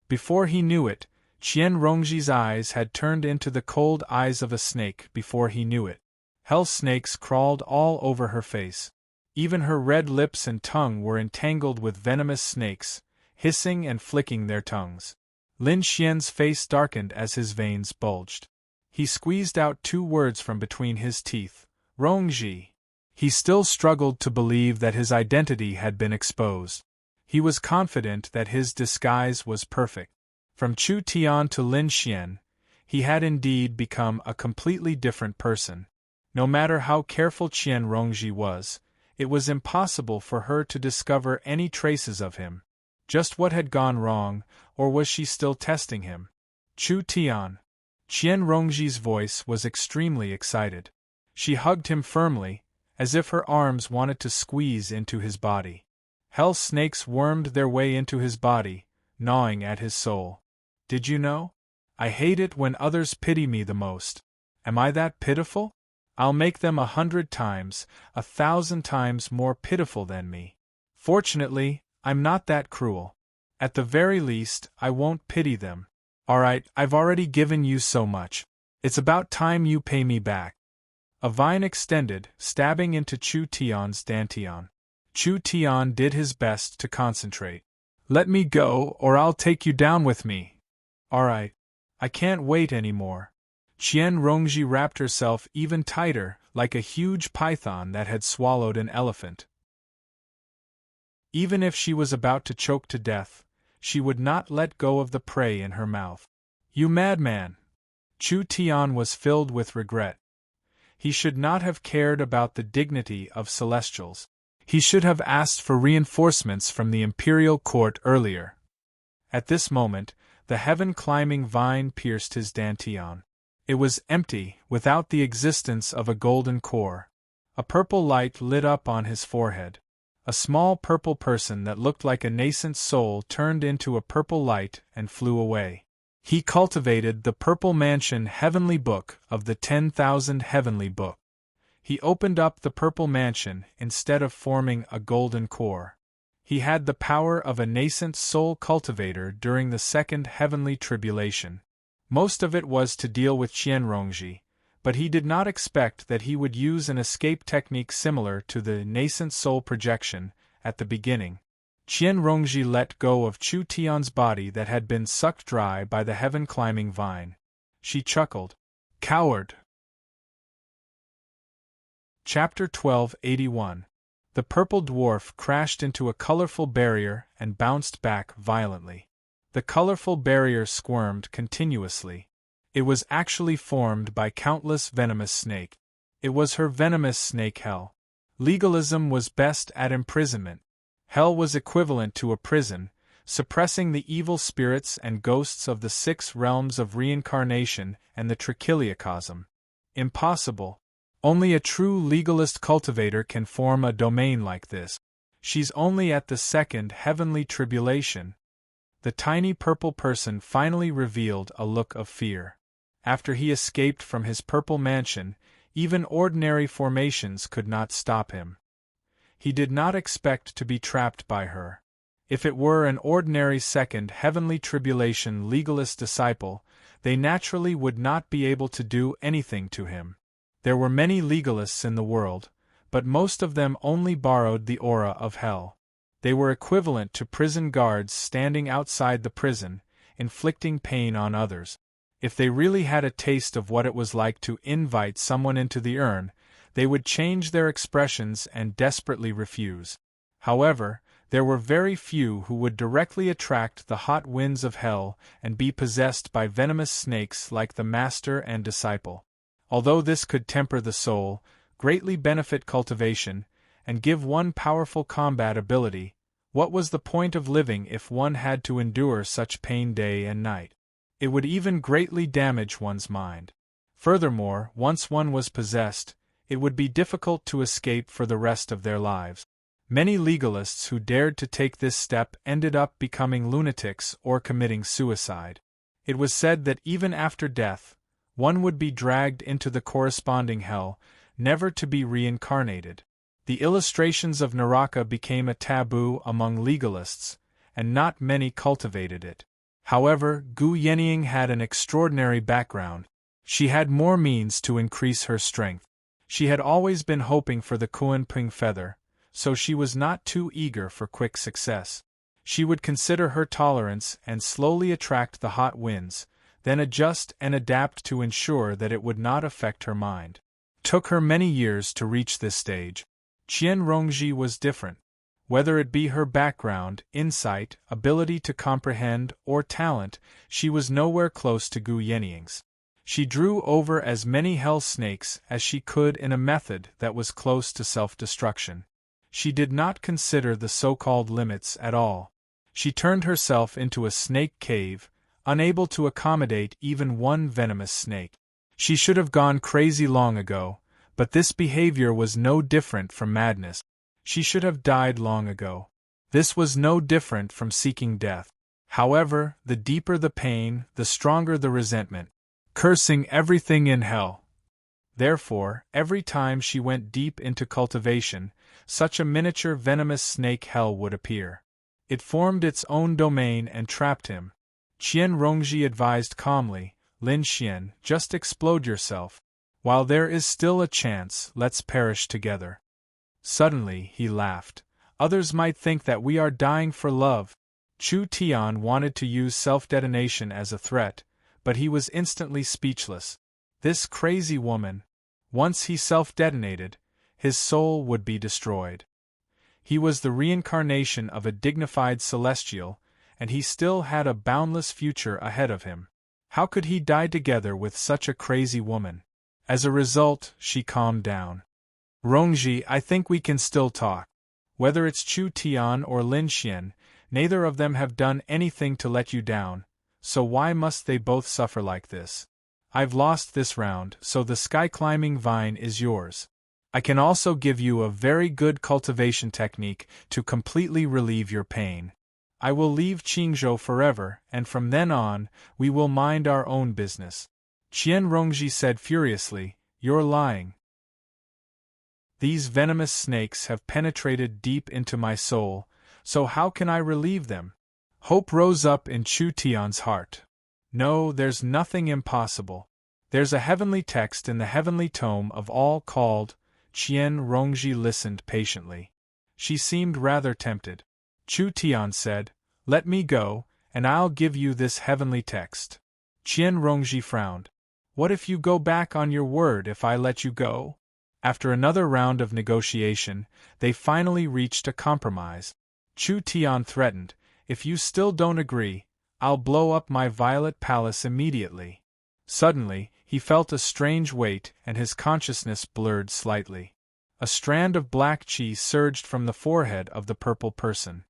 Before he knew it, Qian Rongji's eyes had turned into the cold eyes of a snake before he knew it. Hell snakes crawled all over her face. Even her red lips and tongue were entangled with venomous snakes, hissing and flicking their tongues. Lin Xian's face darkened as his veins bulged. He squeezed out 2 words from between his teeth, "Rongji." He still struggled to believe that his identity had been exposed. He was confident that his disguise was perfect. From Chu Tian to Lin Xian, he had indeed become a completely different person. No matter how careful Qian Rongji was, it was impossible for her to discover any traces of him. Just what had gone wrong, or was she still testing him? Chu Tian. Qian Rongji's voice was extremely excited. She hugged him firmly, as if her arms wanted to squeeze into his body. Hell snakes wormed their way into his body, gnawing at his soul. "Did you know? I hate it when others pity me the most. Am I that pitiful? I'll make them 100 times, 1,000 times more pitiful than me. Fortunately, I'm not that cruel. At the very least, I won't pity them. Alright, I've already given you so much. It's about time you pay me back. A vine extended, stabbing into Chu Tian's dantian. Chu Tian did his best to concentrate. Let me go, or I'll take you down with me. Alright. I can't wait anymore. Qian Rongji wrapped herself even tighter, like a huge python that had swallowed an elephant. Even if she was about to choke to death, she would not let go of the prey in her mouth. You madman! Chu Tian was filled with regret. He should not have cared about the dignity of Celestials. He should have asked for reinforcements from the imperial court earlier. At this moment, the heaven-climbing vine pierced his dantian. It was empty, without the existence of a golden core. A purple light lit up on his forehead. A small purple person that looked like a nascent soul turned into a purple light and flew away. He cultivated the Purple Mansion Heavenly Book of the 10,000 Heavenly Book. He opened up the Purple Mansion instead of forming a golden core. He had the power of a nascent soul cultivator during the second heavenly tribulation. Most of it was to deal with Qianrongji, but he did not expect that he would use an escape technique similar to the nascent soul projection at the beginning. Qianrongji let go of Chu Tian's body that had been sucked dry by the heaven-climbing vine. She chuckled. Coward! Chapter 1281. The purple dwarf crashed into a colorful barrier and bounced back violently. The colorful barrier squirmed continuously. It was actually formed by countless venomous snakes. It was her venomous snake hell. Legalism was best at imprisonment. Hell was equivalent to a prison, suppressing the evil spirits and ghosts of the 6 realms of reincarnation and the trichiliocosm. Impossible. Only a true legalist cultivator can form a domain like this. She's only at the second heavenly tribulation. The tiny purple person finally revealed a look of fear. After he escaped from his purple mansion, even ordinary formations could not stop him. He did not expect to be trapped by her. If it were an ordinary second heavenly tribulation legalist disciple, they naturally would not be able to do anything to him. There were many legalists in the world, but most of them only borrowed the aura of hell. They were equivalent to prison guards standing outside the prison, inflicting pain on others. If they really had a taste of what it was like to invite someone into the urn, they would change their expressions and desperately refuse. However, there were very few who would directly attract the hot winds of hell and be possessed by venomous snakes like the master and disciple. Although this could temper the soul, greatly benefit cultivation, and give one powerful combat ability, what was the point of living if one had to endure such pain day and night? It would even greatly damage one's mind. Furthermore, once one was possessed, it would be difficult to escape for the rest of their lives. Many legalists who dared to take this step ended up becoming lunatics or committing suicide. It was said that even after death, one would be dragged into the corresponding hell, never to be reincarnated. The illustrations of Naraka became a taboo among legalists, and not many cultivated it. However, Gu Yenying had an extraordinary background. She had more means to increase her strength. She had always been hoping for the Kuan-Ping feather, so she was not too eager for quick success. She would consider her tolerance and slowly attract the hot winds, then adjust and adapt to ensure that it would not affect her mind. It took her many years to reach this stage. Qianrongji was different. Whether it be her background, insight, ability to comprehend, or talent, she was nowhere close to Gu Yenying's. She drew over as many hell snakes as she could in a method that was close to self-destruction. She did not consider the so-called limits at all. She turned herself into a snake cave, unable to accommodate even one venomous snake. She should have gone crazy long ago, but this behavior was no different from madness. She should have died long ago. This was no different from seeking death. However, the deeper the pain, the stronger the resentment, cursing everything in hell. Therefore, every time she went deep into cultivation, such a miniature venomous snake hell would appear. It formed its own domain and trapped him. Qianrongji advised calmly, Lin Xian, just explode yourself. While there is still a chance, let's perish together. Suddenly, he laughed. Others might think that we are dying for love. Chu Tian wanted to use self-detonation as a threat, but he was instantly speechless. This crazy woman. Once he self-detonated, his soul would be destroyed. He was the reincarnation of a dignified celestial, and he still had a boundless future ahead of him. How could he die together with such a crazy woman? As a result, she calmed down. Rongji, I think we can still talk. Whether it's Chu Tian or Lin Xian, neither of them have done anything to let you down, so why must they both suffer like this? I've lost this round, so the sky-climbing vine is yours. I can also give you a very good cultivation technique to completely relieve your pain. I will leave Qingzhou forever, and from then on, we will mind our own business. Qian Rongji said furiously, You're lying. These venomous snakes have penetrated deep into my soul, so how can I relieve them? Hope rose up in Chu Tian's heart. No, there's nothing impossible. There's a heavenly text in the heavenly tome of all called. Qian Rongji listened patiently. She seemed rather tempted. Chu Tian said, Let me go, and I'll give you this heavenly text. Qian Rongji frowned. What if you go back on your word if I let you go? After another round of negotiation, they finally reached a compromise. Chu Tian threatened, If you still don't agree, I'll blow up my violet palace immediately. Suddenly, he felt a strange weight and his consciousness blurred slightly. A strand of black chi surged from the forehead of the purple person.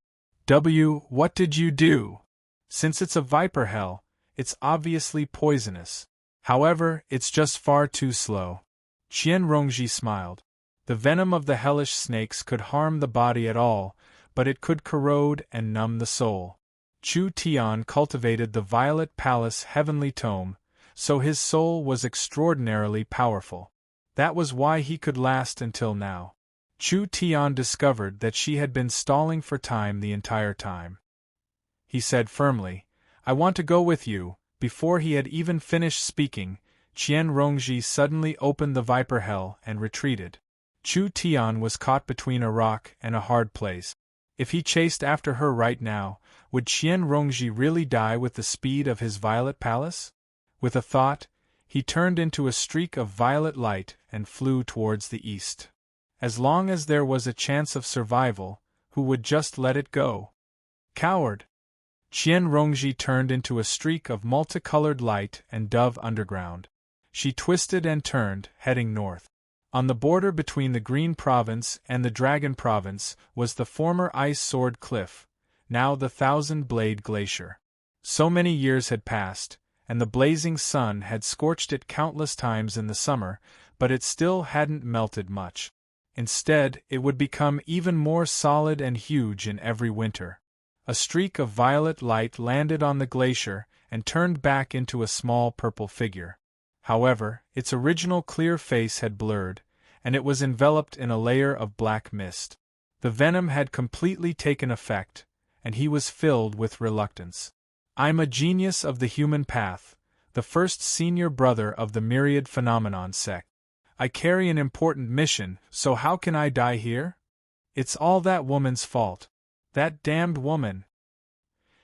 What did you do? Since it's a viper hell, it's obviously poisonous. However, it's just far too slow. Qian Rongji smiled. The venom of the hellish snakes could harm the body at all, but it could corrode and numb the soul. Chu Tian cultivated the Violet Palace heavenly tome, so his soul was extraordinarily powerful. That was why he could last until now. Chu Tian discovered that she had been stalling for time the entire time. He said firmly, I want to go with you. Before he had even finished speaking, Qian Rongji suddenly opened the viper hell and retreated. Chu Tian was caught between a rock and a hard place. If he chased after her right now, would Qian Rongji really die with the speed of his Violet Palace? With a thought, he turned into a streak of violet light and flew towards the east. As long as there was a chance of survival, who would just let it go? Coward! Qian Rongji turned into a streak of multicolored light and dove underground. She twisted and turned, heading north. On the border between the Green Province and the Dragon Province was the former Ice Sword Cliff, now the Thousand-Blade Glacier. So many years had passed, and the blazing sun had scorched it countless times in the summer, but it still hadn't melted much. Instead, it would become even more solid and huge in every winter. A streak of violet light landed on the glacier and turned back into a small purple figure. However, its original clear face had blurred, and it was enveloped in a layer of black mist. The venom had completely taken effect, and he was filled with reluctance. I'm a genius of the human path, the first senior brother of the Myriad Phenomenon sect. I carry an important mission, so how can I die here? It's all that woman's fault. That damned woman.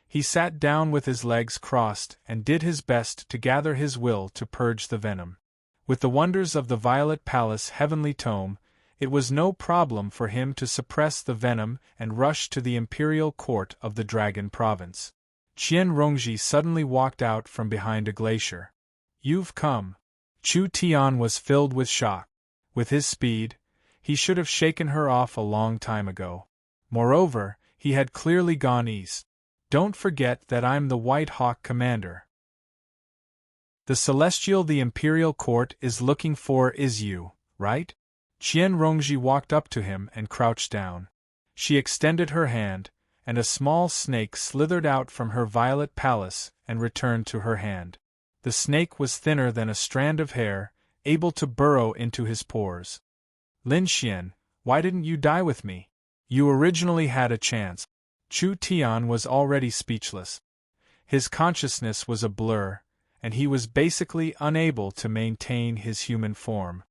He sat down with his legs crossed and did his best to gather his will to purge the venom. With the wonders of the Violet Palace heavenly tome, it was no problem for him to suppress the venom and rush to the imperial court of the Dragon Province. Qian Rongji suddenly walked out from behind a glacier. You've come. Chu Tian was filled with shock. With his speed, he should have shaken her off a long time ago. Moreover, he had clearly gone east. Don't forget that I'm the White Hawk commander. The celestial the Imperial Court is looking for is you, right? Qian Rongji walked up to him and crouched down. She extended her hand, and a small snake slithered out from her Violet Palace and returned to her hand. The snake was thinner than a strand of hair, able to burrow into his pores. Lin Xian, why didn't you die with me? You originally had a chance. Chu Tian was already speechless. His consciousness was a blur, and he was basically unable to maintain his human form.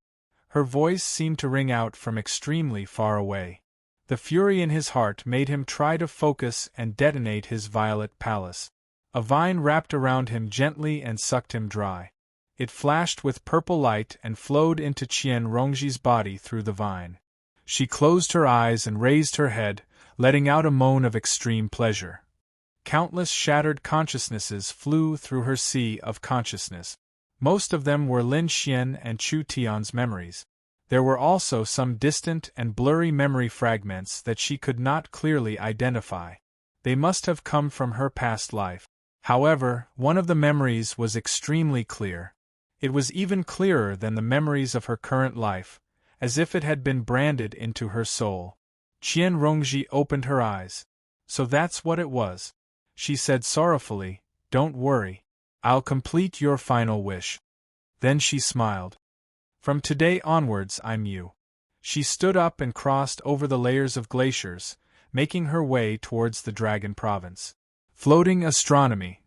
Her voice seemed to ring out from extremely far away. The fury in his heart made him try to focus and detonate his violet palace. A vine wrapped around him gently and sucked him dry. It flashed with purple light and flowed into Qian Rongji's body through the vine. She closed her eyes and raised her head, letting out a moan of extreme pleasure. Countless shattered consciousnesses flew through her sea of consciousness. Most of them were Lin Xian and Chu Tian's memories. There were also some distant and blurry memory fragments that she could not clearly identify. They must have come from her past life. However, one of the memories was extremely clear. It was even clearer than the memories of her current life, as if it had been branded into her soul. Qian Rongji opened her eyes. So that's what it was. She said sorrowfully, "Don't worry. I'll complete your final wish." Then she smiled. "From today onwards I'm you." She stood up and crossed over the layers of glaciers, making her way towards the Dragon Province. Floating Astronomy.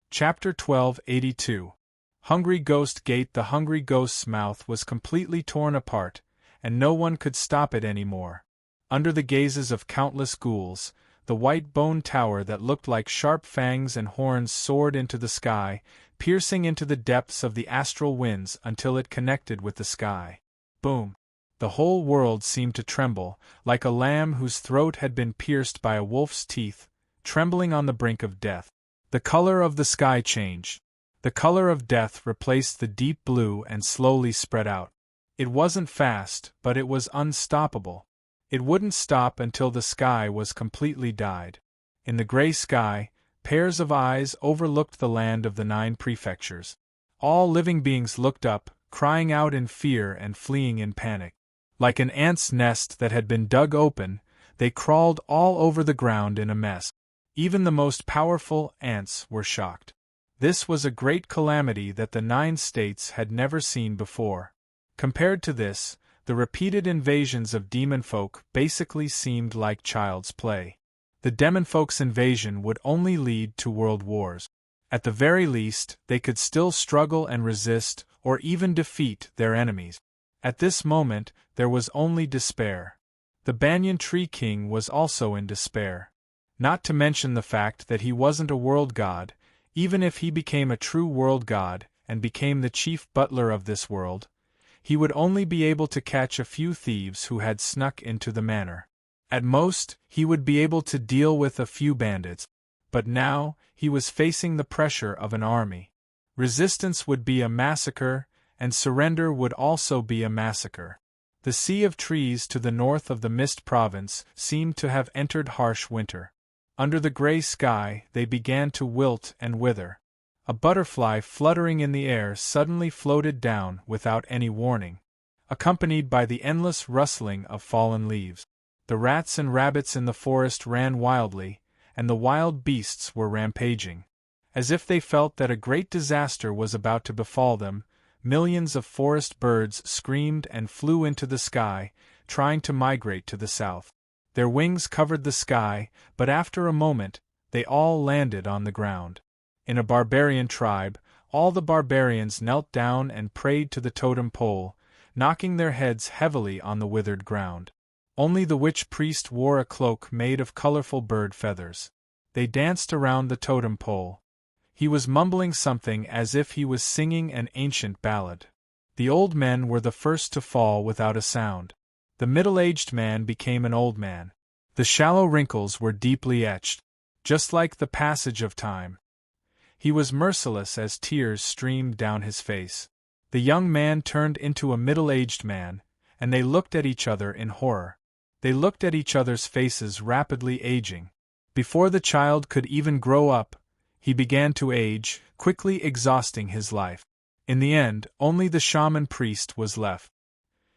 Chapter 1282. Hungry Ghost Gate. The hungry ghost's mouth was completely torn apart, and no one could stop it any more. Under the gazes of countless ghouls, the white bone tower that looked like sharp fangs and horns soared into the sky, piercing into the depths of the astral winds until it connected with the sky. Boom! The whole world seemed to tremble, like a lamb whose throat had been pierced by a wolf's teeth, trembling on the brink of death. The color of the sky changed. The color of death replaced the deep blue and slowly spread out. It wasn't fast, but it was unstoppable. It wouldn't stop until the sky was completely dyed. In the gray sky, pairs of eyes overlooked the land of the 9 prefectures. All living beings looked up, crying out in fear and fleeing in panic. Like an ant's nest that had been dug open, they crawled all over the ground in a mess. Even the most powerful ants were shocked. This was a great calamity that the 9 states had never seen before. Compared to this, the repeated invasions of demon folk basically seemed like child's play. The demon folk's invasion would only lead to world wars. At the very least, they could still struggle and resist, or even defeat their enemies. At this moment, there was only despair. The Banyan Tree King was also in despair. Not to mention the fact that he wasn't a world god. Even if he became a true world god, and became the chief butler of this world, he would only be able to catch a few thieves who had snuck into the manor. At most, he would be able to deal with a few bandits. But now, he was facing the pressure of an army. Resistance would be a massacre, and surrender would also be a massacre. The sea of trees to the north of the Mist Province seemed to have entered harsh winter. Under the gray sky, they began to wilt and wither. A butterfly fluttering in the air suddenly floated down without any warning, accompanied by the endless rustling of fallen leaves. The rats and rabbits in the forest ran wildly, and the wild beasts were rampaging. As if they felt that a great disaster was about to befall them, millions of forest birds screamed and flew into the sky, trying to migrate to the south. Their wings covered the sky, but after a moment, they all landed on the ground. In a barbarian tribe, all the barbarians knelt down and prayed to the totem pole, knocking their heads heavily on the withered ground. Only the witch priest wore a cloak made of colorful bird feathers. They danced around the totem pole. He was mumbling something as if he was singing an ancient ballad. The old men were the first to fall without a sound. The middle-aged man became an old man. The shallow wrinkles were deeply etched, just like the passage of time. He was merciless as tears streamed down his face. The young man turned into a middle-aged man, and they looked at each other in horror. They looked at each other's faces rapidly aging. Before the child could even grow up, he began to age, quickly exhausting his life. In the end, only the shaman priest was left.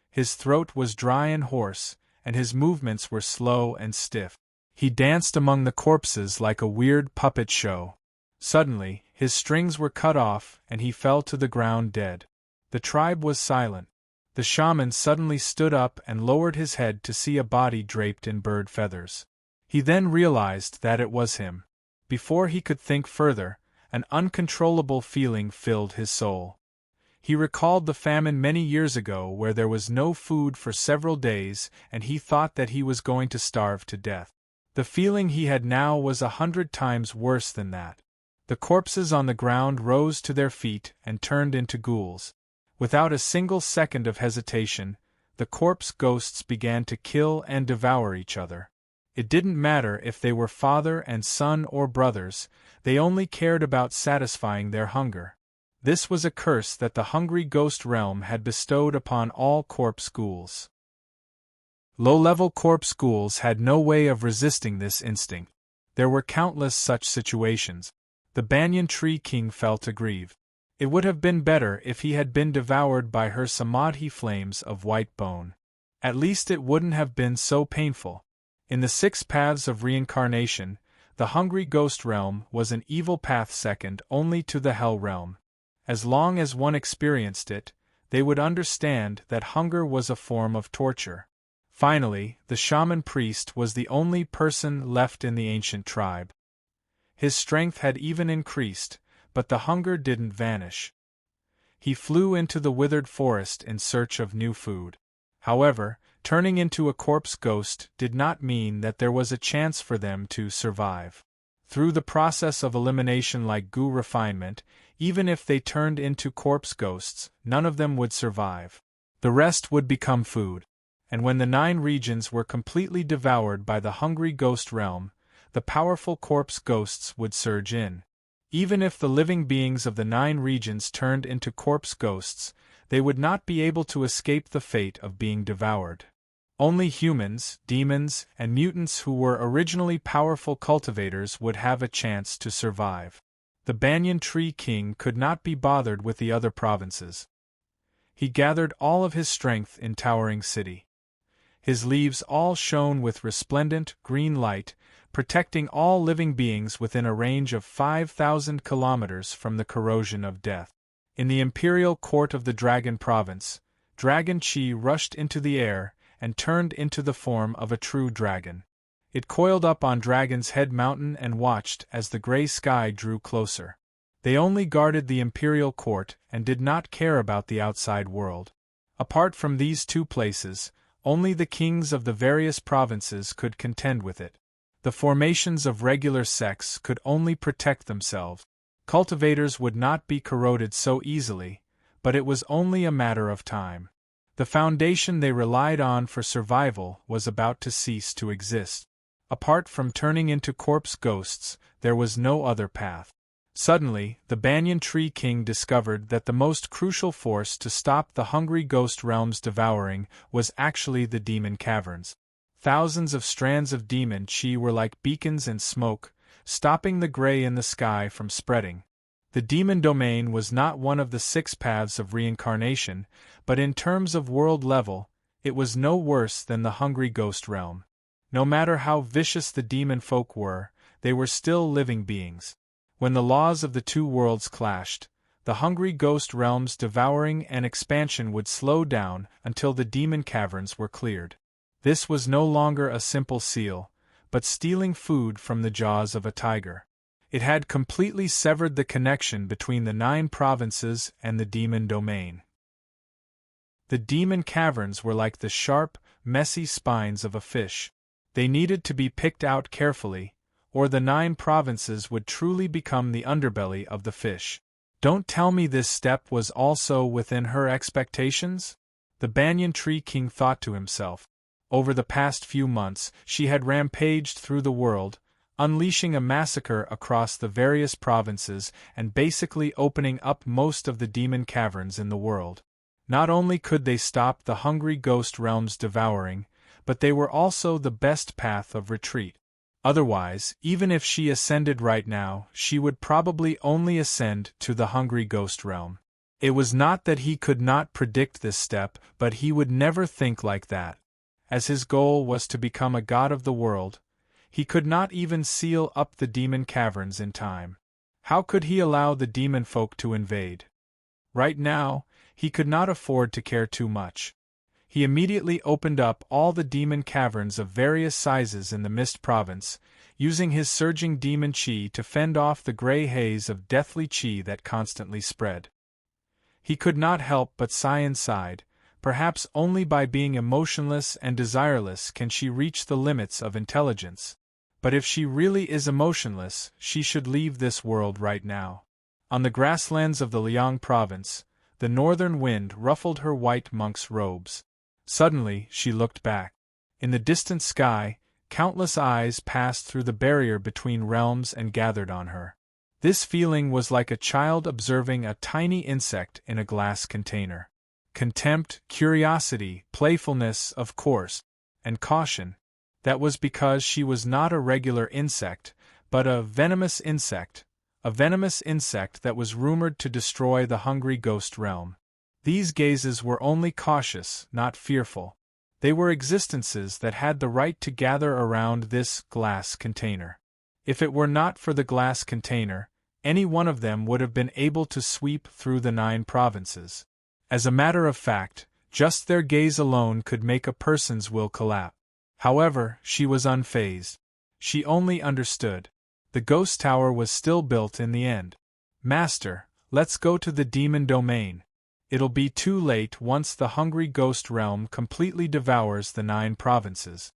His throat was dry and hoarse, and his movements were slow and stiff. He danced among the corpses like a weird puppet show. Suddenly, his strings were cut off, and he fell to the ground dead. The tribe was silent. The shaman suddenly stood up and lowered his head to see a body draped in bird feathers. He then realized that it was him. Before he could think further, an uncontrollable feeling filled his soul. He recalled the famine many years ago where there was no food for several days and he thought that he was going to starve to death. The feeling he had now was 100 times worse than that. The corpses on the ground rose to their feet and turned into ghouls. Without a single second of hesitation, the corpse ghosts began to kill and devour each other. It didn't matter if they were father and son or brothers, they only cared about satisfying their hunger. This was a curse that the hungry ghost realm had bestowed upon all corpse ghouls. Low-level corpse ghouls had no way of resisting this instinct. There were countless such situations. The banyan tree king felt aggrieved. It would have been better if he had been devoured by her samadhi flames of white bone. At least it wouldn't have been so painful. In the 6 paths of reincarnation, the hungry ghost realm was an evil path second only to the hell realm. As long as one experienced it, they would understand that hunger was a form of torture. Finally, the shaman priest was the only person left in the ancient tribe. His strength had even increased, but the hunger didn't vanish. He flew into the withered forest in search of new food. However, turning into a corpse ghost did not mean that there was a chance for them to survive. Through the process of elimination like goo refinement, even if they turned into corpse ghosts, none of them would survive. The rest would become food. And when the 9 regions were completely devoured by the hungry ghost realm, the powerful corpse ghosts would surge in. Even if the living beings of the 9 regions turned into corpse ghosts, they would not be able to escape the fate of being devoured. Only humans, demons, and mutants who were originally powerful cultivators would have a chance to survive. The banyan tree king could not be bothered with the other provinces. He gathered all of his strength in Towering City. His leaves all shone with resplendent, green light, protecting all living beings within a range of 5,000 kilometers from the corrosion of death. In the imperial court of the Dragon Province, Dragon Chi rushed into the air and turned into the form of a true dragon. It coiled up on Dragon's Head Mountain and watched as the gray sky drew closer. They only guarded the imperial court and did not care about the outside world. Apart from these 2 places, only the kings of the various provinces could contend with it. The formations of regular sects could only protect themselves. Cultivators would not be corroded so easily, but it was only a matter of time. The foundation they relied on for survival was about to cease to exist. Apart from turning into corpse ghosts, there was no other path. Suddenly, the banyan tree king discovered that the most crucial force to stop the hungry ghost realm's devouring was actually the demon caverns. Thousands of strands of demon chi were like beacons in smoke, stopping the gray in the sky from spreading. The demon domain was not one of the 6 paths of reincarnation, but in terms of world level, it was no worse than the hungry ghost realm. No matter how vicious the demon folk were, they were still living beings. When the laws of the 2 worlds clashed, the hungry ghost realm's devouring and expansion would slow down until the demon caverns were cleared. This was no longer a simple seal, but stealing food from the jaws of a tiger. It had completely severed the connection between the 9 provinces and the demon domain. The demon caverns were like the sharp, messy spines of a fish. They needed to be picked out carefully, or the 9 provinces would truly become the underbelly of the fish. Don't tell me this step was also within her expectations? The banyan tree king thought to himself. Over the past few months, she had rampaged through the world, unleashing a massacre across the various provinces and basically opening up most of the demon caverns in the world. Not only could they stop the hungry ghost realm's devouring, but they were also the best path of retreat. Otherwise, even if she ascended right now, she would probably only ascend to the hungry ghost realm. It was not that he could not predict this step, but he would never think like that. As his goal was to become a god of the world, he could not even seal up the demon caverns in time. How could he allow the demon folk to invade? Right now, he could not afford to care too much. He immediately opened up all the demon caverns of various sizes in the Mist Province, using his surging demon chi to fend off the gray haze of deathly chi that constantly spread. He could not help but sigh inside. Perhaps only by being emotionless and desireless can she reach the limits of intelligence. But if she really is emotionless, she should leave this world right now. On the grasslands of the Liang province, the northern wind ruffled her white monk's robes. Suddenly, she looked back. In the distant sky, countless eyes passed through the barrier between realms and gathered on her. This feeling was like a child observing a tiny insect in a glass container. Contempt, curiosity, playfulness, of course, and caution. That was because she was not a regular insect, but a venomous insect that was rumored to destroy the hungry ghost realm. These gazes were only cautious, not fearful. They were existences that had the right to gather around this glass container. If it were not for the glass container, any one of them would have been able to sweep through the 9 provinces. As a matter of fact, just their gaze alone could make a person's will collapse. However, she was unfazed. She only understood. The ghost tower was still built in the end. Master, let's go to the demon domain. It'll be too late once the hungry ghost realm completely devours the 9 provinces.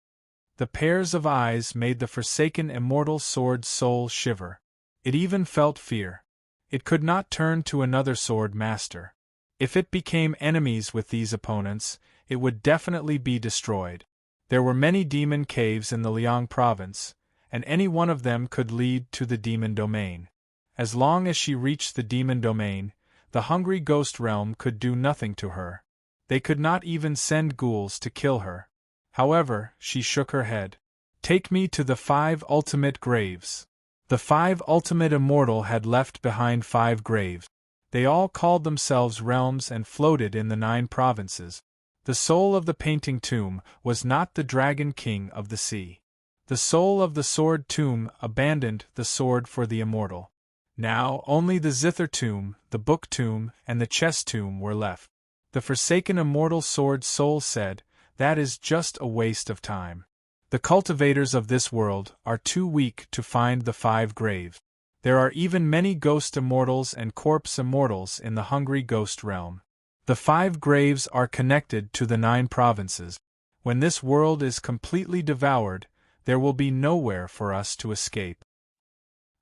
The pairs of eyes made the forsaken immortal sword soul shiver. It even felt fear. It could not turn to another sword master. If it became enemies with these opponents, it would definitely be destroyed. There were many demon caves in the Liang province, and any one of them could lead to the demon domain. As long as she reached the demon domain, the hungry ghost realm could do nothing to her. They could not even send ghouls to kill her. However, she shook her head. Take me to the 5 ultimate graves. The 5 ultimate immortal had left behind 5 graves. They all called themselves realms and floated in the 9 provinces. The soul of the painting tomb was not the dragon king of the sea. The soul of the sword tomb abandoned the sword for the immortal. Now only the zither tomb, the book tomb, and the chess tomb were left. The forsaken immortal sword soul said, "That is just a waste of time. The cultivators of this world are too weak to find the 5 graves. There are even many ghost immortals and corpse immortals in the hungry ghost realm. The 5 graves are connected to the 9 provinces. When this world is completely devoured, there will be nowhere for us to escape.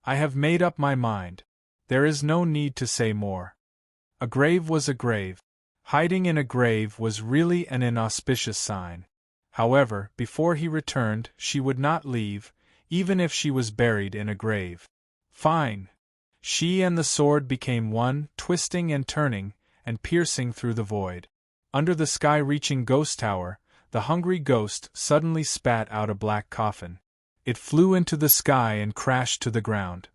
I have made up my mind. There is no need to say more." A grave was a grave. Hiding in a grave was really an inauspicious sign. However, before he returned, she would not leave, even if she was buried in a grave. Fine. She and the sword became one, twisting and turning, and piercing through the void. Under the sky-reaching ghost tower, the hungry ghost suddenly spat out a black coffin. It flew into the sky and crashed to the ground.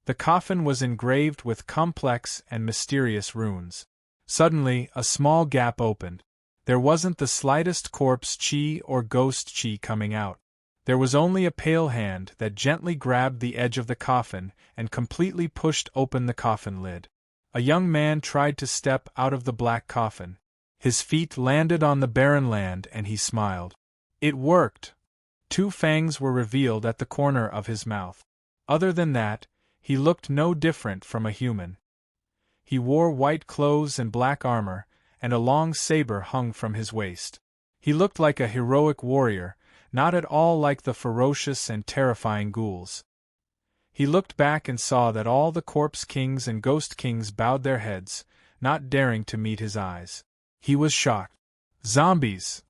The coffin was engraved with complex and mysterious runes. Suddenly, a small gap opened. There wasn't the slightest corpse chi or ghost chi coming out. There was only a pale hand that gently grabbed the edge of the coffin and completely pushed open the coffin lid. A young man tried to step out of the black coffin. His feet landed on the barren land and he smiled. It worked! 2 fangs were revealed at the corner of his mouth. Other than that, he looked no different from a human. He wore white clothes and black armor, and a long saber hung from his waist. He looked like a heroic warrior, not at all like the ferocious and terrifying ghouls. He looked back and saw that all the corpse kings and ghost kings bowed their heads, not daring to meet his eyes. He was shocked. Zombies!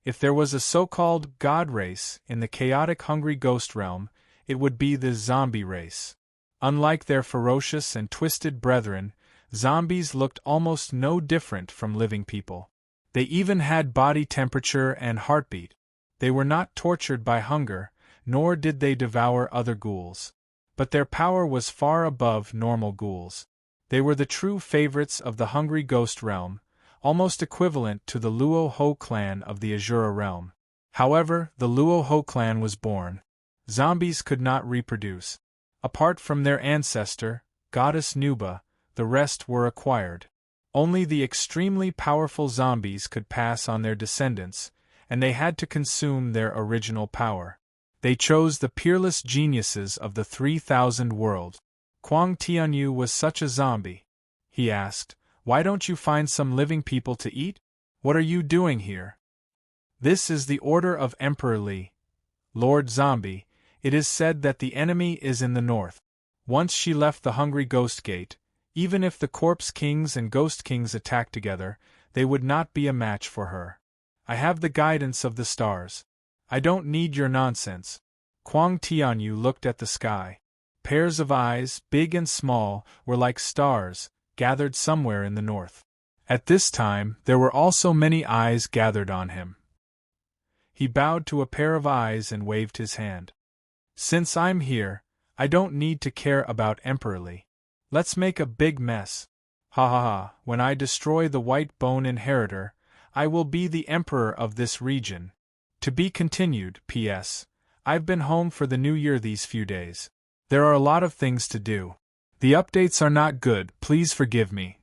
If there was a so-called god race in the chaotic hungry ghost realm, it would be the zombie race. Unlike their ferocious and twisted brethren, zombies looked almost no different from living people. They even had body temperature and heartbeat. They were not tortured by hunger, nor did they devour other ghouls. But their power was far above normal ghouls. They were the true favorites of the hungry ghost realm, almost equivalent to the Luo Ho clan of the Azura realm. However, the Luo Ho clan was born. Zombies could not reproduce. Apart from their ancestor, goddess Nuba, the rest were acquired. Only the extremely powerful zombies could pass on their descendants, and they had to consume their original power. They chose the peerless geniuses of the 3,000 worlds. Kwang Tianyu was such a zombie. He asked, "Why don't you find some living people to eat? What are you doing here?" "This is the order of Emperor Li. Lord Zombie, it is said that the enemy is in the north." Once she left the Hungry Ghost Gate, even if the Corpse Kings and Ghost Kings attacked together, they would not be a match for her. "I have the guidance of the stars. I don't need your nonsense." Kwang Tianyu looked at the sky. Pairs of eyes, big and small, were like stars, gathered somewhere in the north. At this time, there were also many eyes gathered on him. He bowed to a pair of eyes and waved his hand. "Since I'm here, I don't need to care about Emperor Li. Let's make a big mess. Ha ha ha, when I destroy the White Bone Inheritor, I will be the Emperor of this region. To be continued. P.S. I've been home for the New Year these few days. There are a lot of things to do. The updates are not good, please forgive me."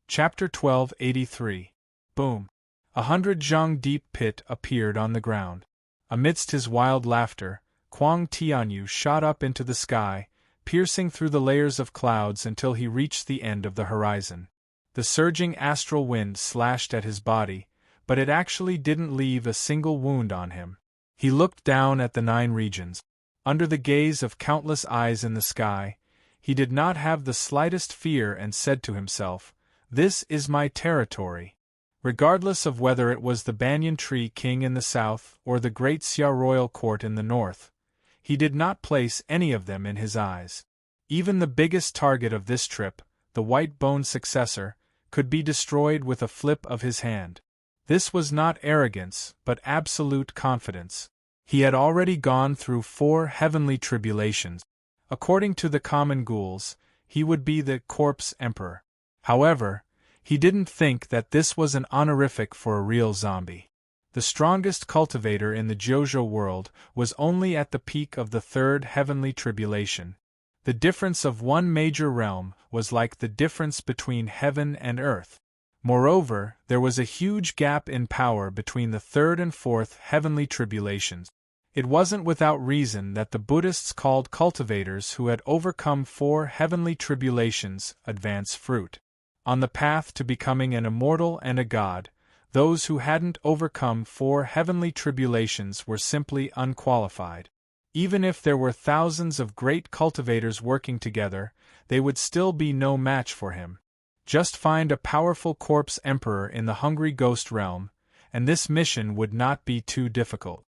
Chapter 1283. Boom. 100 zhang deep pit appeared on the ground. Amidst his wild laughter, Kwang Tianyu shot up into the sky, piercing through the layers of clouds until he reached the end of the horizon. The surging astral wind slashed at his body, but it actually didn't leave a single wound on him. He looked down at the 9 regions. Under the gaze of countless eyes in the sky, he did not have the slightest fear and said to himself, "This is my territory." Regardless of whether it was the Banyan Tree King in the south or the Great Xia Royal Court in the north, he did not place any of them in his eyes. Even the biggest target of this trip, the White Bone Successor, could be destroyed with a flip of his hand. This was not arrogance, but absolute confidence. He had already gone through 4 heavenly tribulations. According to the common ghouls, he would be the Corpse Emperor. However, he didn't think that this was an honorific for a real zombie. The strongest cultivator in the Jojo world was only at the peak of the 3rd heavenly tribulation. The difference of one major realm was like the difference between heaven and earth. Moreover, there was a huge gap in power between the 3rd and 4th heavenly tribulations. It wasn't without reason that the Buddhists called cultivators who had overcome 4 heavenly tribulations advanced fruit. On the path to becoming an immortal and a god, those who hadn't overcome 4 heavenly tribulations were simply unqualified. Even if there were thousands of great cultivators working together, they would still be no match for him. Just find a powerful corpse emperor in the Hungry Ghost realm, and this mission would not be too difficult.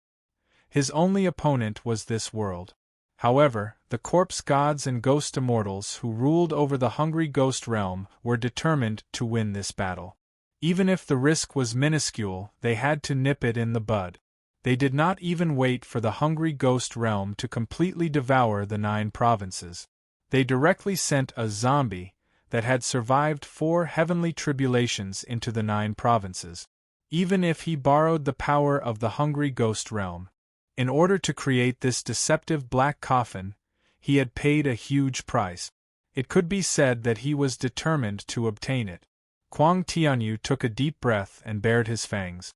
His only opponent was this world. However, the corpse gods and ghost immortals who ruled over the Hungry Ghost realm were determined to win this battle. Even if the risk was minuscule, they had to nip it in the bud. They did not even wait for the Hungry Ghost realm to completely devour the 9 provinces. They directly sent a zombie that had survived 4 heavenly tribulations into the 9 provinces. Even if he borrowed the power of the Hungry Ghost realm, in order to create this deceptive black coffin, he had paid a huge price. It could be said that he was determined to obtain it. Kwang Tianyu took a deep breath and bared his fangs.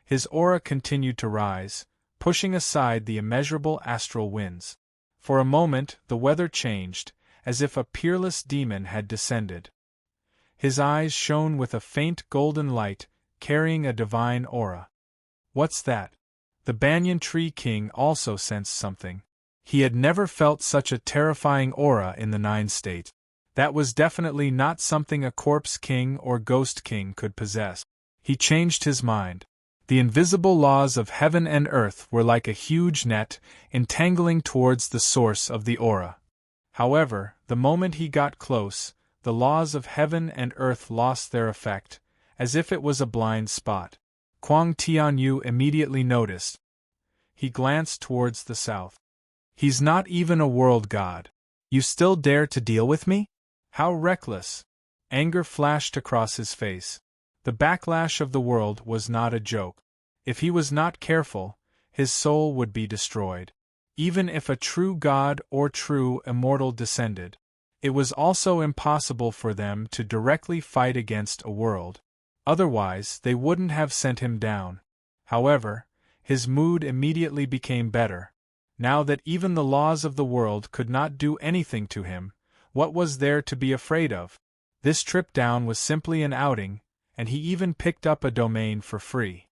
His aura continued to rise, pushing aside the immeasurable astral winds. For a moment the weather changed, as if a peerless demon had descended. His eyes shone with a faint golden light, carrying a divine aura. "What's that?" The Banyan Tree King also sensed something. He had never felt such a terrifying aura in the 9 states. That was definitely not something a Corpse King or Ghost King could possess. He changed his mind. The invisible laws of heaven and earth were like a huge net, entangling towards the source of the aura. However, the moment he got close, the laws of heaven and earth lost their effect, as if it was a blind spot. Kwang Tianyu immediately noticed. He glanced towards the south. "He's not even a world god. You still dare to deal with me? How reckless!" Anger flashed across his face. The backlash of the world was not a joke. If he was not careful, his soul would be destroyed. Even if a true god or true immortal descended, it was also impossible for them to directly fight against a world. Otherwise, they wouldn't have sent him down. However, His mood immediately became better. Now that even the laws of the world could not do anything to him, what was there to be afraid of? This trip down was simply an outing, and he even picked up a domain for free.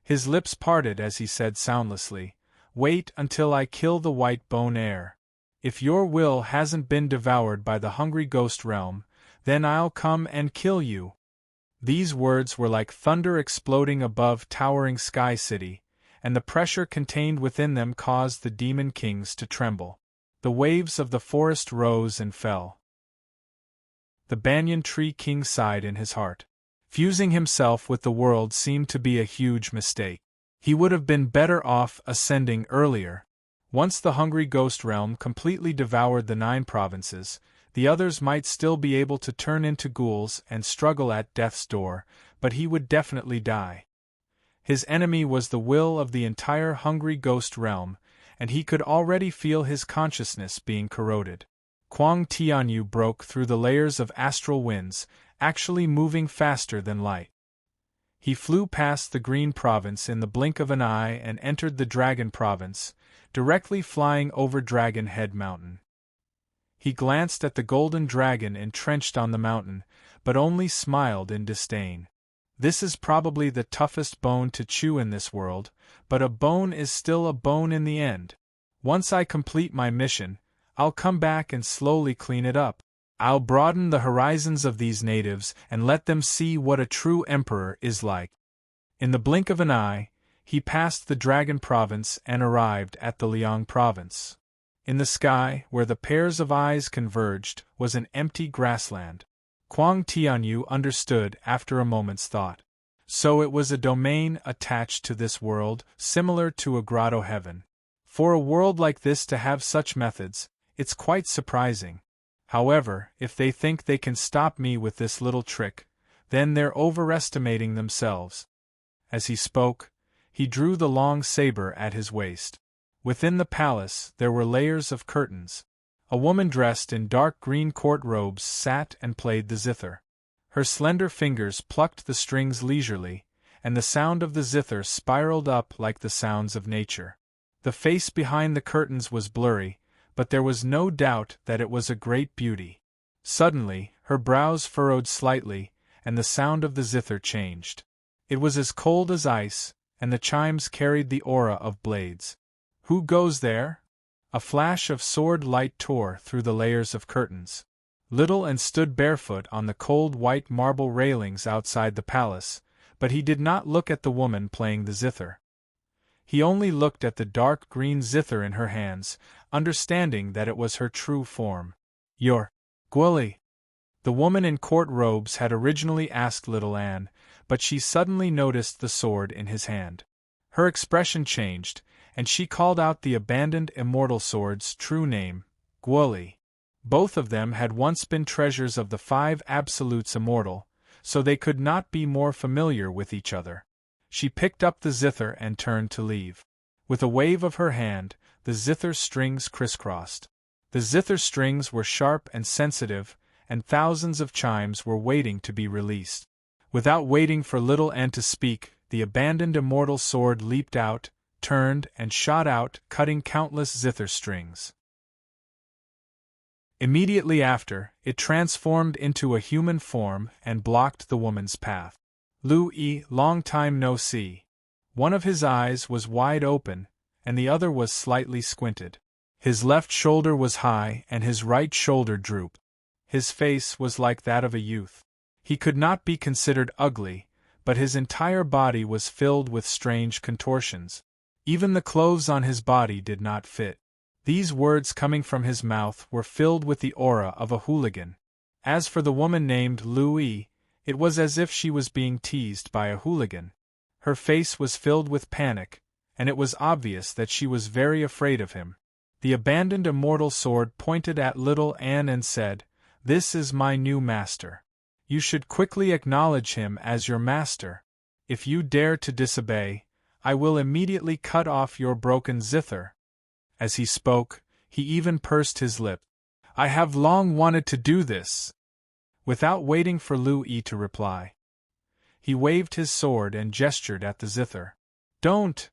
His lips parted as he said soundlessly, "Wait until I kill the white bone heir. If your will hasn't been devoured by the hungry ghost realm, then I'll come and kill you." These words were like thunder exploding above towering Sky City, and the pressure contained within them caused the demon kings to tremble. The waves of the forest rose and fell. The banyan tree king sighed in his heart. Fusing himself with the world seemed to be a huge mistake. He would have been better off ascending earlier. Once the hungry ghost realm completely devoured the 9 provinces, the others might still be able to turn into ghouls and struggle at death's door, but he would definitely die. His enemy was the will of the entire hungry ghost realm, and he could already feel his consciousness being corroded. Kwang Tianyu broke through the layers of astral winds, actually moving faster than light. He flew past the Green Province in the blink of an eye and entered the Dragon Province, directly flying over Dragon Head Mountain. He glanced at the golden dragon entrenched on the mountain, but only smiled in disdain. This is probably the toughest bone to chew in this world, but a bone is still a bone in the end. Once I complete my mission, I'll come back and slowly clean it up. I'll broaden the horizons of these natives and let them see what a true emperor is like. In the blink of an eye, he passed the Dragon Province and arrived at the Liang Province. In the sky, where the pairs of eyes converged, was an empty grassland. Kwang Tianyu understood after a moment's thought. So it was a domain attached to this world, similar to a grotto heaven. For a world like this to have such methods, it's quite surprising. However, if they think they can stop me with this little trick, then they're overestimating themselves. As he spoke, he drew the long saber at his waist. Within the palace, there were layers of curtains. A woman dressed in dark green court robes sat and played the zither. Her slender fingers plucked the strings leisurely, and the sound of the zither spiraled up like the sounds of nature. The face behind the curtains was blurry, but there was no doubt that it was a great beauty. Suddenly, her brows furrowed slightly, and the sound of the zither changed. It was as cold as ice, and the chimes carried the aura of blades. "Who goes there?" A flash of sword light tore through the layers of curtains. Little and stood barefoot on the cold white marble railings outside the palace, but he did not look at the woman playing the zither. He only looked at the dark green zither in her hands, understanding that it was her true form. "You're Gwilly." The woman in court robes had originally asked little Anne, but she suddenly noticed the sword in his hand. Her expression changed, and she called out the abandoned immortal sword's true name, Gwilly. Both of them had once been treasures of the 5 absolutes immortal, so they could not be more familiar with each other. She picked up the zither and turned to leave. With a wave of her hand, the zither strings crisscrossed. The zither strings were sharp and sensitive, and thousands of chimes were waiting to be released. Without waiting for little Anne to speak, the abandoned immortal sword leaped out, turned, and shot out, cutting countless zither strings. Immediately after, it transformed into a human form and blocked the woman's path. "Lu-yi, long time no see." One of his eyes was wide open, and the other was slightly squinted. His left shoulder was high and his right shoulder drooped. His face was like that of a youth. He could not be considered ugly, but his entire body was filled with strange contortions. Even the clothes on his body did not fit. These words coming from his mouth were filled with the aura of a hooligan. As for the woman named Lu-yi, it was as if she was being teased by a hooligan. Her face was filled with panic, and it was obvious that she was very afraid of him. The abandoned immortal sword pointed at little Anne and said, "This is my new master. You should quickly acknowledge him as your master. If you dare to disobey, I will immediately cut off your broken zither." As he spoke, he even pursed his lip. "I have long wanted to do this." Without waiting for Lu-yi to reply, he waved his sword and gestured at the zither. "Don't!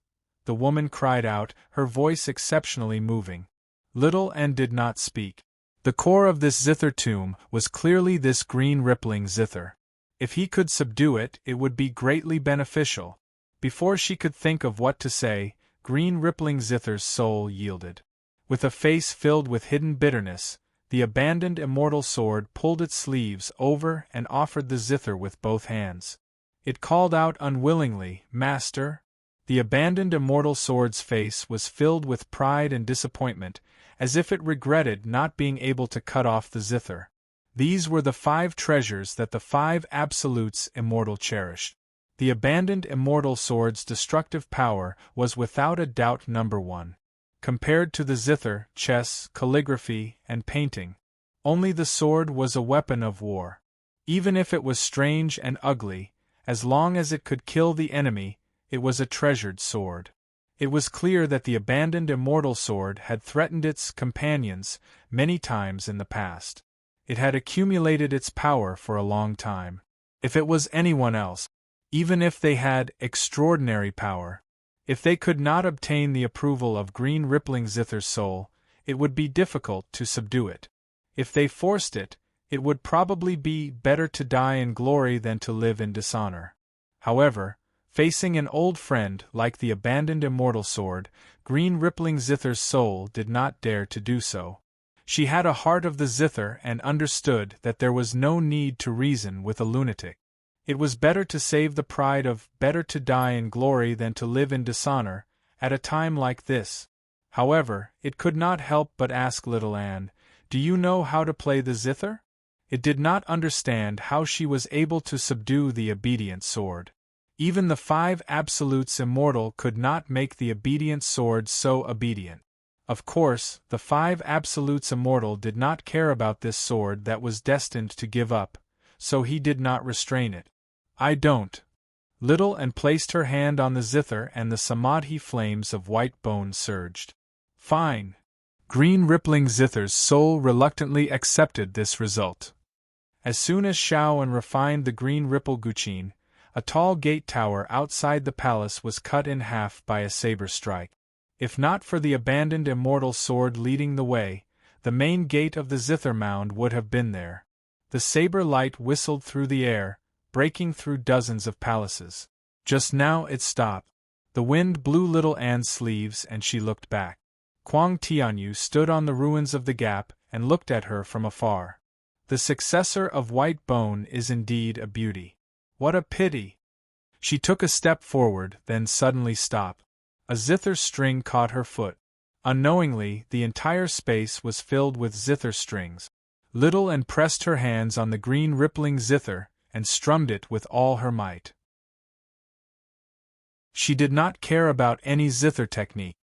the woman cried out, her voice exceptionally moving. Little Anne did not speak. The core of this zither tomb was clearly this green rippling zither. If he could subdue it, it would be greatly beneficial. Before she could think of what to say, green rippling zither's soul yielded. With a face filled with hidden bitterness, the abandoned immortal sword pulled its sleeves over and offered the zither with both hands. It called out unwillingly, "Master?" The abandoned immortal sword's face was filled with pride and disappointment, as if it regretted not being able to cut off the zither. These were the 5 treasures that the 5 absolutes immortal cherished. The abandoned immortal sword's destructive power was without a doubt number 1. Compared to the zither, chess, calligraphy, and painting, only the sword was a weapon of war. Even if it was strange and ugly, as long as it could kill the enemy, it was a treasured sword. It was clear that the abandoned immortal sword had threatened its companions many times in the past. It had accumulated its power for a long time. If it was anyone else, even if they had extraordinary power, if they could not obtain the approval of green rippling zither's soul, it would be difficult to subdue it. If they forced it, it would probably be better to die in glory than to live in dishonor. However, facing an old friend like the abandoned immortal sword, green rippling zither's soul did not dare to do so. She had a heart of the zither and understood that there was no need to reason with a lunatic. It was better to save the pride of better to die in glory than to live in dishonor, at a time like this. However, it could not help but ask little Anne, "Do you know how to play the zither?" It did not understand how she was able to subdue the obedient sword. Even the 5 absolutes immortal could not make the obedient sword so obedient. Of course, the 5 absolutes immortal did not care about this sword that was destined to give up, so he did not restrain it. "I don't." Little Anne placed her hand on the zither and the samadhi flames of white bone surged. "Fine." Green rippling zither's soul reluctantly accepted this result. As soon as Shaoan refined the green ripple guqin, a tall gate tower outside the palace was cut in half by a saber strike. If not for the abandoned immortal sword leading the way, the main gate of the zither mound would have been there. The saber light whistled through the air, breaking through dozens of palaces. Just now it stopped. The wind blew little Anne's sleeves and she looked back. Kwang Tianyu stood on the ruins of the gap and looked at her from afar. The successor of White Bone is indeed a beauty. What a pity! She took a step forward, then suddenly stopped. A zither string caught her foot. Unknowingly, the entire space was filled with zither strings. Little Anne pressed her hands on the green rippling zither and strummed it with all her might. She did not care about any zither technique.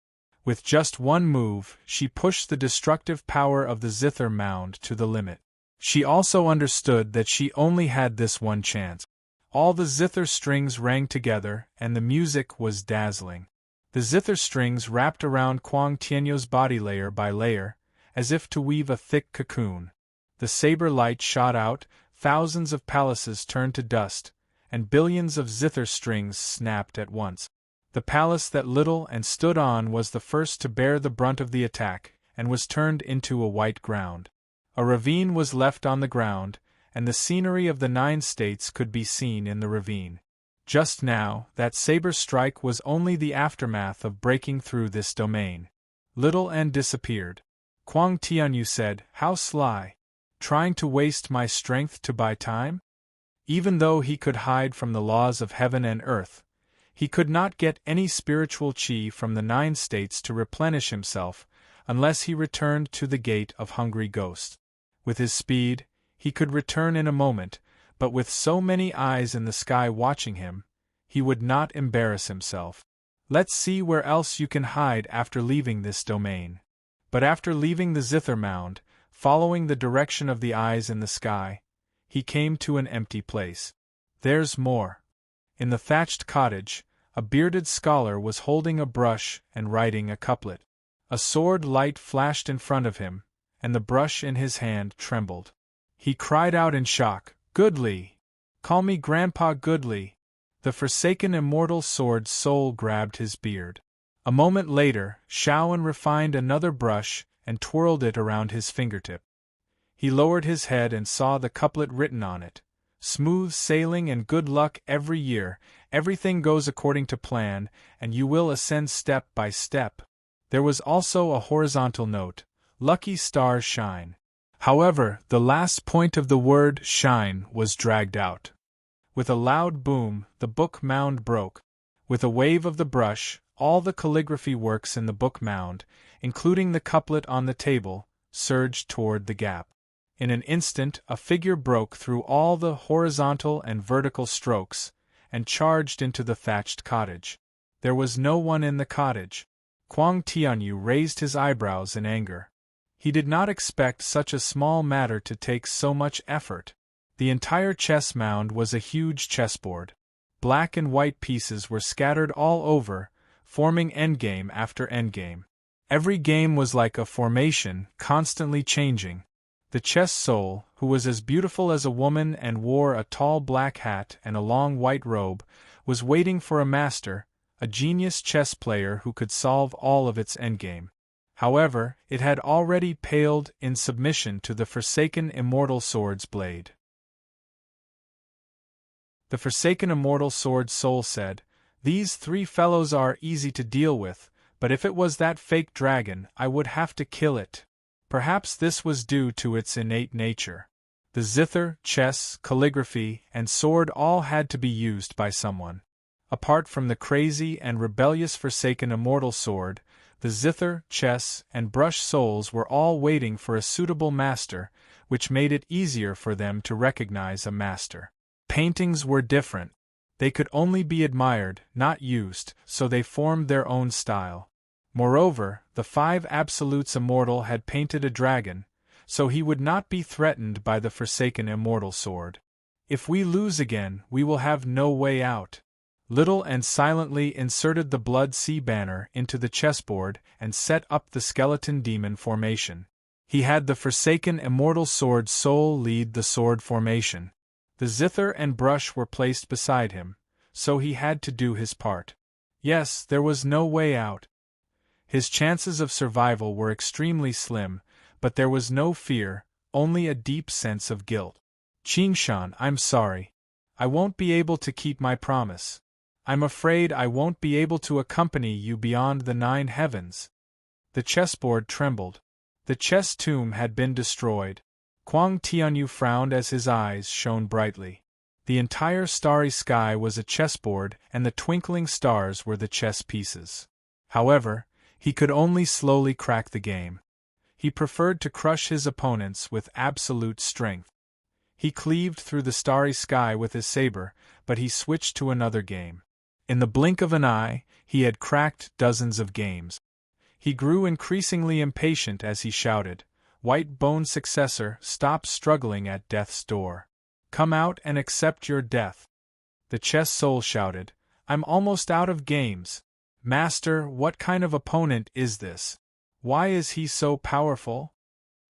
With just one move, she pushed the destructive power of the zither mound to the limit. She also understood that she only had this one chance. All the zither strings rang together, and the music was dazzling. The zither strings wrapped around Kwang Tianyu's body layer by layer, as if to weave a thick cocoon. The saber light shot out, thousands of palaces turned to dust, and billions of zither strings snapped at once. The palace that Little Anne stood on was the first to bear the brunt of the attack, and was turned into a white ground. A ravine was left on the ground, and the scenery of the 9 states could be seen in the ravine. Just now, that saber strike was only the aftermath of breaking through this domain. Little Anne disappeared. Kwang Tianyu said, "How sly! Trying to waste my strength to buy time?" Even though he could hide from the laws of heaven and earth, he could not get any spiritual chi from the 9 states to replenish himself, unless he returned to the gate of hungry ghosts. With his speed, he could return in a moment, but with so many eyes in the sky watching him, he would not embarrass himself. "Let's see where else you can hide after leaving this domain." But after leaving the zither mound, following the direction of the eyes in the sky, he came to an empty place. There's more. In the thatched cottage, a bearded scholar was holding a brush and writing a couplet. A sword light flashed in front of him, and the brush in his hand trembled. He cried out in shock, "Goodly! Call me Grandpa Goodly!" The forsaken immortal sword's soul grabbed his beard. A moment later, Shaoan refined another brush and twirled it around his fingertip. He lowered his head and saw the couplet written on it. Smooth sailing and good luck every year, everything goes according to plan, and you will ascend step by step. There was also a horizontal note, lucky stars shine. However, the last point of the word shine was dragged out. With a loud boom, the book mound broke. With a wave of the brush, all the calligraphy works in the book mound, including the couplet on the table, surged toward the gap. In an instant, a figure broke through all the horizontal and vertical strokes, and charged into the thatched cottage. There was no one in the cottage. Kwang Tianyu raised his eyebrows in anger. He did not expect such a small matter to take so much effort. The entire chess mound was a huge chessboard. Black and white pieces were scattered all over, forming endgame after endgame. Every game was like a formation, constantly changing. The chess soul, who was as beautiful as a woman and wore a tall black hat and a long white robe, was waiting for a master, a genius chess player who could solve all of its endgame. However, it had already paled in submission to the forsaken immortal sword's blade. The forsaken immortal sword's soul said, "These three fellows are easy to deal with, but if it was that fake dragon, I would have to kill it." Perhaps this was due to its innate nature. The zither, chess, calligraphy, and sword all had to be used by someone. Apart from the crazy and rebellious forsaken immortal sword, the zither, chess, and brush souls were all waiting for a suitable master, which made it easier for them to recognize a master. Paintings were different. They could only be admired, not used, so they formed their own style. Moreover, the five absolutes immortal had painted a dragon, so he would not be threatened by the forsaken immortal sword. If we lose again, we will have no way out. Little and silently inserted the blood sea banner into the chessboard and set up the skeleton demon formation. He had the forsaken immortal sword soul lead the sword formation. The zither and brush were placed beside him, so he had to do his part. Yes, there was no way out. His chances of survival were extremely slim, but there was no fear, only a deep sense of guilt. "Qingshan, I'm sorry. I won't be able to keep my promise. I'm afraid I won't be able to accompany you beyond the 9 heavens." The chessboard trembled. The chess tomb had been destroyed. Kwang Tianyu frowned as his eyes shone brightly. The entire starry sky was a chessboard and the twinkling stars were the chess pieces. However, he could only slowly crack the game. He preferred to crush his opponents with absolute strength. He cleaved through the starry sky with his saber, but he switched to another game. In the blink of an eye, he had cracked dozens of games. He grew increasingly impatient as he shouted, "White Bone successor, stop struggling at death's door. Come out and accept your death." The chess soul shouted, "I'm almost out of games. Master, what kind of opponent is this? Why is he so powerful?"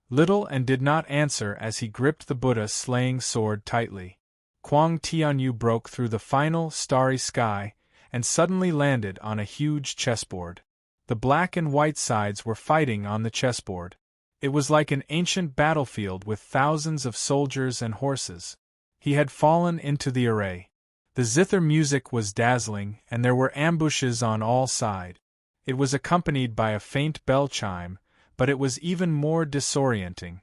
Little and did not answer as he gripped the Buddha-slaying sword tightly. Kwang Tianyu broke through the final starry sky and suddenly landed on a huge chessboard. The black and white sides were fighting on the chessboard. It was like an ancient battlefield with thousands of soldiers and horses. He had fallen into the array. The zither music was dazzling, and there were ambushes on all sides. It was accompanied by a faint bell chime, but it was even more disorienting.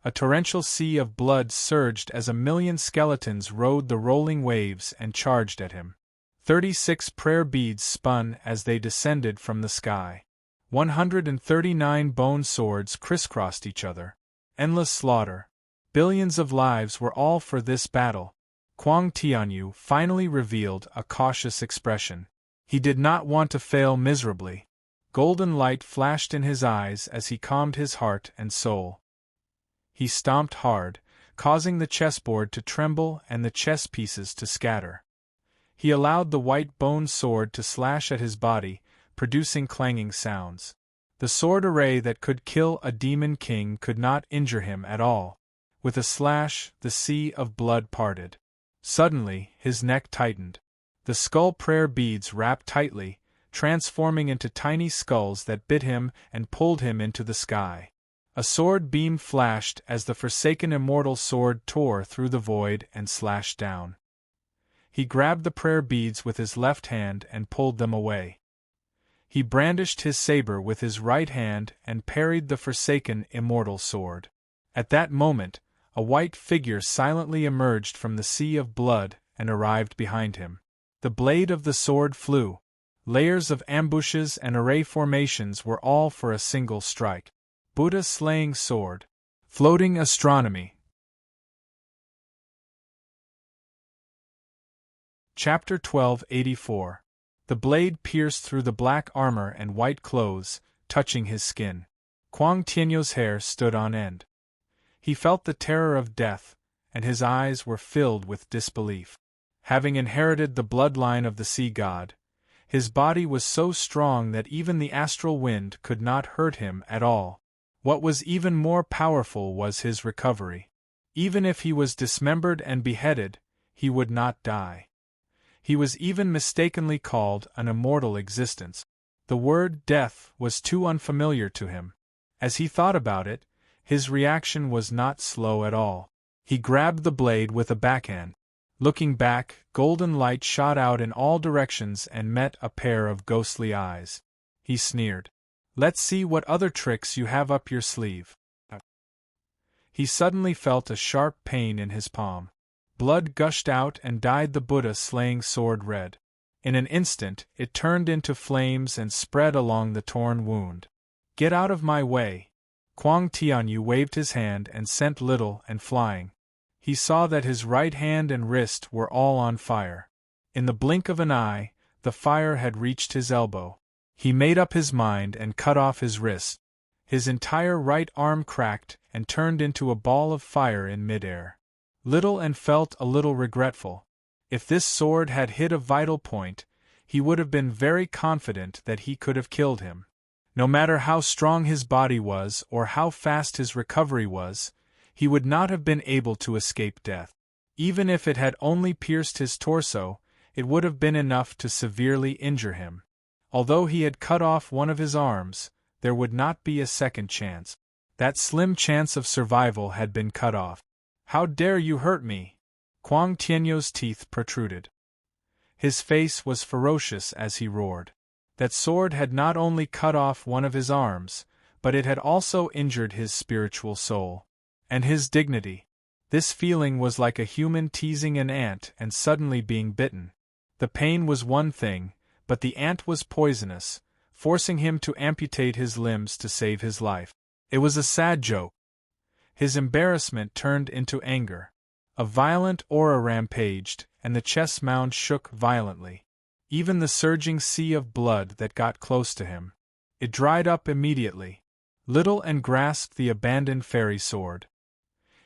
A torrential sea of blood surged as 1,000,000 skeletons rode the rolling waves and charged at him. 36 prayer beads spun as they descended from the sky. 139 bone swords crisscrossed each other. Endless slaughter. Billions of lives were all for this battle. Kwang Tianyu finally revealed a cautious expression. He did not want to fail miserably. Golden light flashed in his eyes as he calmed his heart and soul. He stomped hard, causing the chessboard to tremble and the chess pieces to scatter. He allowed the white bone sword to slash at his body, producing clanging sounds. The sword array that could kill a demon king could not injure him at all. With a slash, the sea of blood parted. Suddenly, his neck tightened. The skull prayer beads wrapped tightly, transforming into tiny skulls that bit him and pulled him into the sky. A sword beam flashed as the forsaken immortal sword tore through the void and slashed down. He grabbed the prayer beads with his left hand and pulled them away. He brandished his saber with his right hand and parried the forsaken immortal sword. At that moment, a white figure silently emerged from the sea of blood and arrived behind him. The blade of the sword flew. Layers of ambushes and array formations were all for a single strike. Buddha slaying sword. Floating astronomy. Chapter 1284. The blade pierced through the black armor and white clothes, touching his skin. Kuang Tianyo's hair stood on end. He felt the terror of death, and his eyes were filled with disbelief. Having inherited the bloodline of the sea god, his body was so strong that even the astral wind could not hurt him at all. What was even more powerful was his recovery. Even if he was dismembered and beheaded, he would not die. He was even mistakenly called an immortal existence. The word death was too unfamiliar to him. As he thought about it, his reaction was not slow at all. He grabbed the blade with a backhand. Looking back, golden light shot out in all directions and met a pair of ghostly eyes. He sneered. "Let's see what other tricks you have up your sleeve." He suddenly felt a sharp pain in his palm. Blood gushed out and dyed the Buddha-slaying sword red. In an instant, it turned into flames and spread along the torn wound. "Get out of my way!" Kuang Tianyu waved his hand and sent Little and flying. He saw that his right hand and wrist were all on fire. In the blink of an eye, the fire had reached his elbow. He made up his mind and cut off his wrist. His entire right arm cracked and turned into a ball of fire in midair. Little and felt a little regretful. If this sword had hit a vital point, he would have been very confident that he could have killed him. No matter how strong his body was or how fast his recovery was, he would not have been able to escape death. Even if it had only pierced his torso, it would have been enough to severely injure him. Although he had cut off one of his arms, there would not be a second chance. That slim chance of survival had been cut off. "How dare you hurt me?" Kuang Tianyo's teeth protruded. His face was ferocious as he roared. That sword had not only cut off one of his arms, but it had also injured his spiritual soul. And his dignity. This feeling was like a human teasing an ant and suddenly being bitten. The pain was one thing, but the ant was poisonous, forcing him to amputate his limbs to save his life. It was a sad joke. His embarrassment turned into anger. A violent aura rampaged, and the chess mound shook violently. Even the surging sea of blood that got close to him. It dried up immediately. Little and grasped the abandoned fairy sword.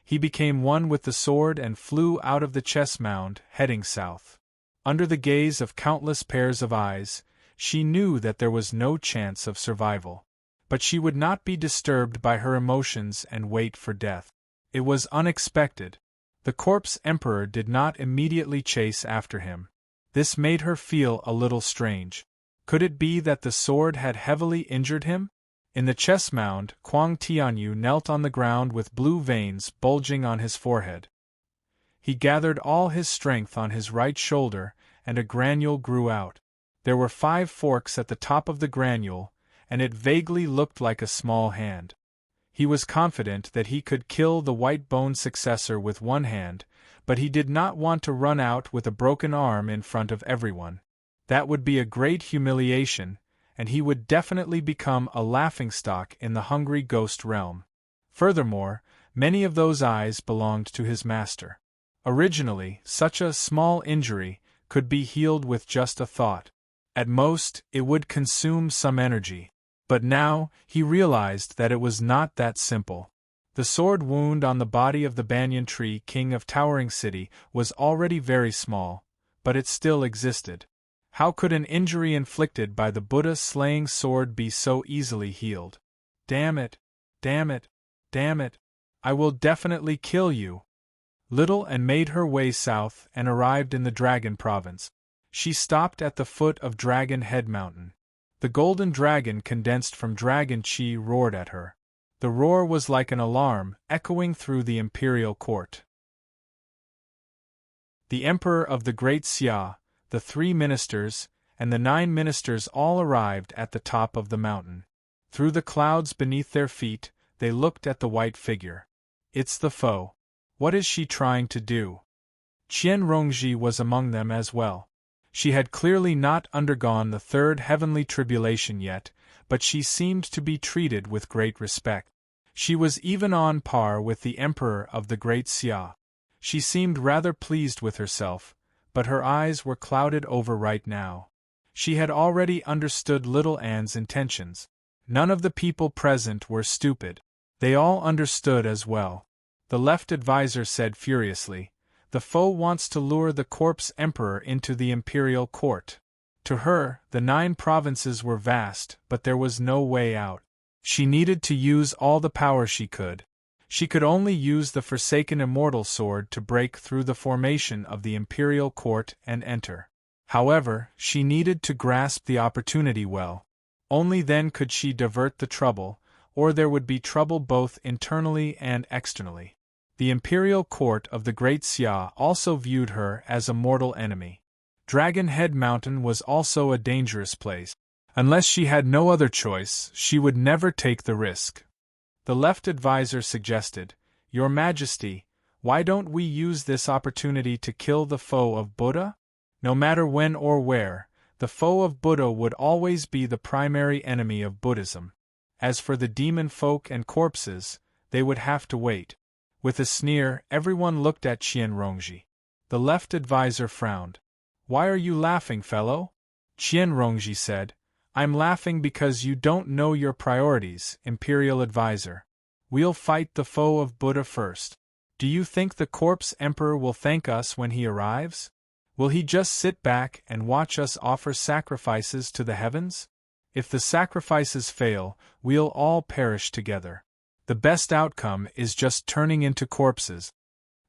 He became one with the sword and flew out of the chess mound, heading south. Under the gaze of countless pairs of eyes, she knew that there was no chance of survival. But she would not be disturbed by her emotions and wait for death. It was unexpected. The corpse emperor did not immediately chase after him. This made her feel a little strange. Could it be that the sword had heavily injured him? In the chess mound, Kuang Tianyu knelt on the ground with blue veins bulging on his forehead. He gathered all his strength on his right shoulder, and a granule grew out. There were 5 forks at the top of the granule, and it vaguely looked like a small hand. He was confident that he could kill the white-boned successor with one hand, but he did not want to run out with a broken arm in front of everyone. That would be a great humiliation, and he would definitely become a laughingstock in the hungry ghost realm. Furthermore, many of those eyes belonged to his master. Originally, such a small injury could be healed with just a thought. At most, it would consume some energy. But now, he realized that it was not that simple. The sword wound on the body of the banyan tree king of Towering City was already very small, but it still existed. How could an injury inflicted by the Buddha-slaying sword be so easily healed? "Damn it! Damn it! Damn it! I will definitely kill you!" Little and made her way south and arrived in the Dragon Province. She stopped at the foot of Dragon Head Mountain. The golden dragon condensed from Dragon Chi roared at her. The roar was like an alarm, echoing through the imperial court. The emperor of the Great Xia, the 3 ministers, and the 9 ministers all arrived at the top of the mountain. Through the clouds beneath their feet, they looked at the white figure. It's the foe. What is she trying to do? Qian Rongji was among them as well. She had clearly not undergone the 3rd heavenly tribulation yet, but she seemed to be treated with great respect. She was even on par with the emperor of the Great Xia. She seemed rather pleased with herself, but her eyes were clouded over right now. She had already understood Little Anne's intentions. None of the people present were stupid. They all understood as well. The left advisor said furiously, "The foe wants to lure the corpse emperor into the imperial court." To her, the 9 provinces were vast, but there was no way out. She needed to use all the power she could. She could only use the forsaken immortal sword to break through the formation of the imperial court and enter. However, she needed to grasp the opportunity well. Only then could she divert the trouble, or there would be trouble both internally and externally. The imperial court of the Great Xia also viewed her as a mortal enemy. Dragon Head Mountain was also a dangerous place. Unless she had no other choice, she would never take the risk. The left advisor suggested, "Your Majesty, why don't we use this opportunity to kill the foe of Buddha? No matter when or where, the foe of Buddha would always be the primary enemy of Buddhism. As for the demon folk and corpses, they would have to wait." With a sneer, everyone looked at Qian Rongji. The left advisor frowned. "Why are you laughing, fellow?" Qian Rongji said, "I'm laughing because you don't know your priorities, Imperial Advisor. We'll fight the foe of Buddha first. Do you think the corpse emperor will thank us when he arrives? Will he just sit back and watch us offer sacrifices to the heavens? If the sacrifices fail, we'll all perish together. The best outcome is just turning into corpses."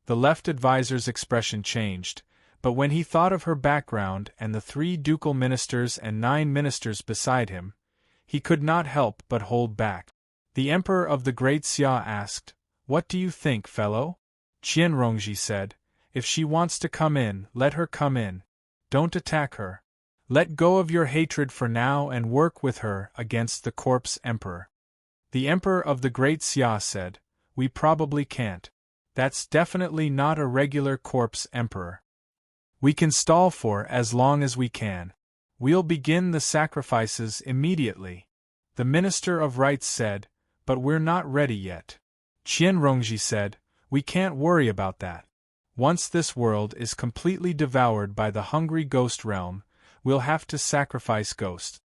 The left advisor's expression changed, but when he thought of her background and the 3 ducal ministers and 9 ministers beside him, he could not help but hold back. The emperor of the Great Xia asked, "What do you think, fellow?" Qian Rongji said, "If she wants to come in, let her come in. Don't attack her. Let go of your hatred for now and work with her against the corpse emperor." The emperor of the Great Xia said, "We probably can't. That's definitely not a regular corpse emperor. We can stall for as long as we can. We'll begin the sacrifices immediately." The Minister of Rites said, "But we're not ready yet." Qian Rongji said, "We can't worry about that. Once this world is completely devoured by the hungry ghost realm, we'll have to sacrifice ghosts."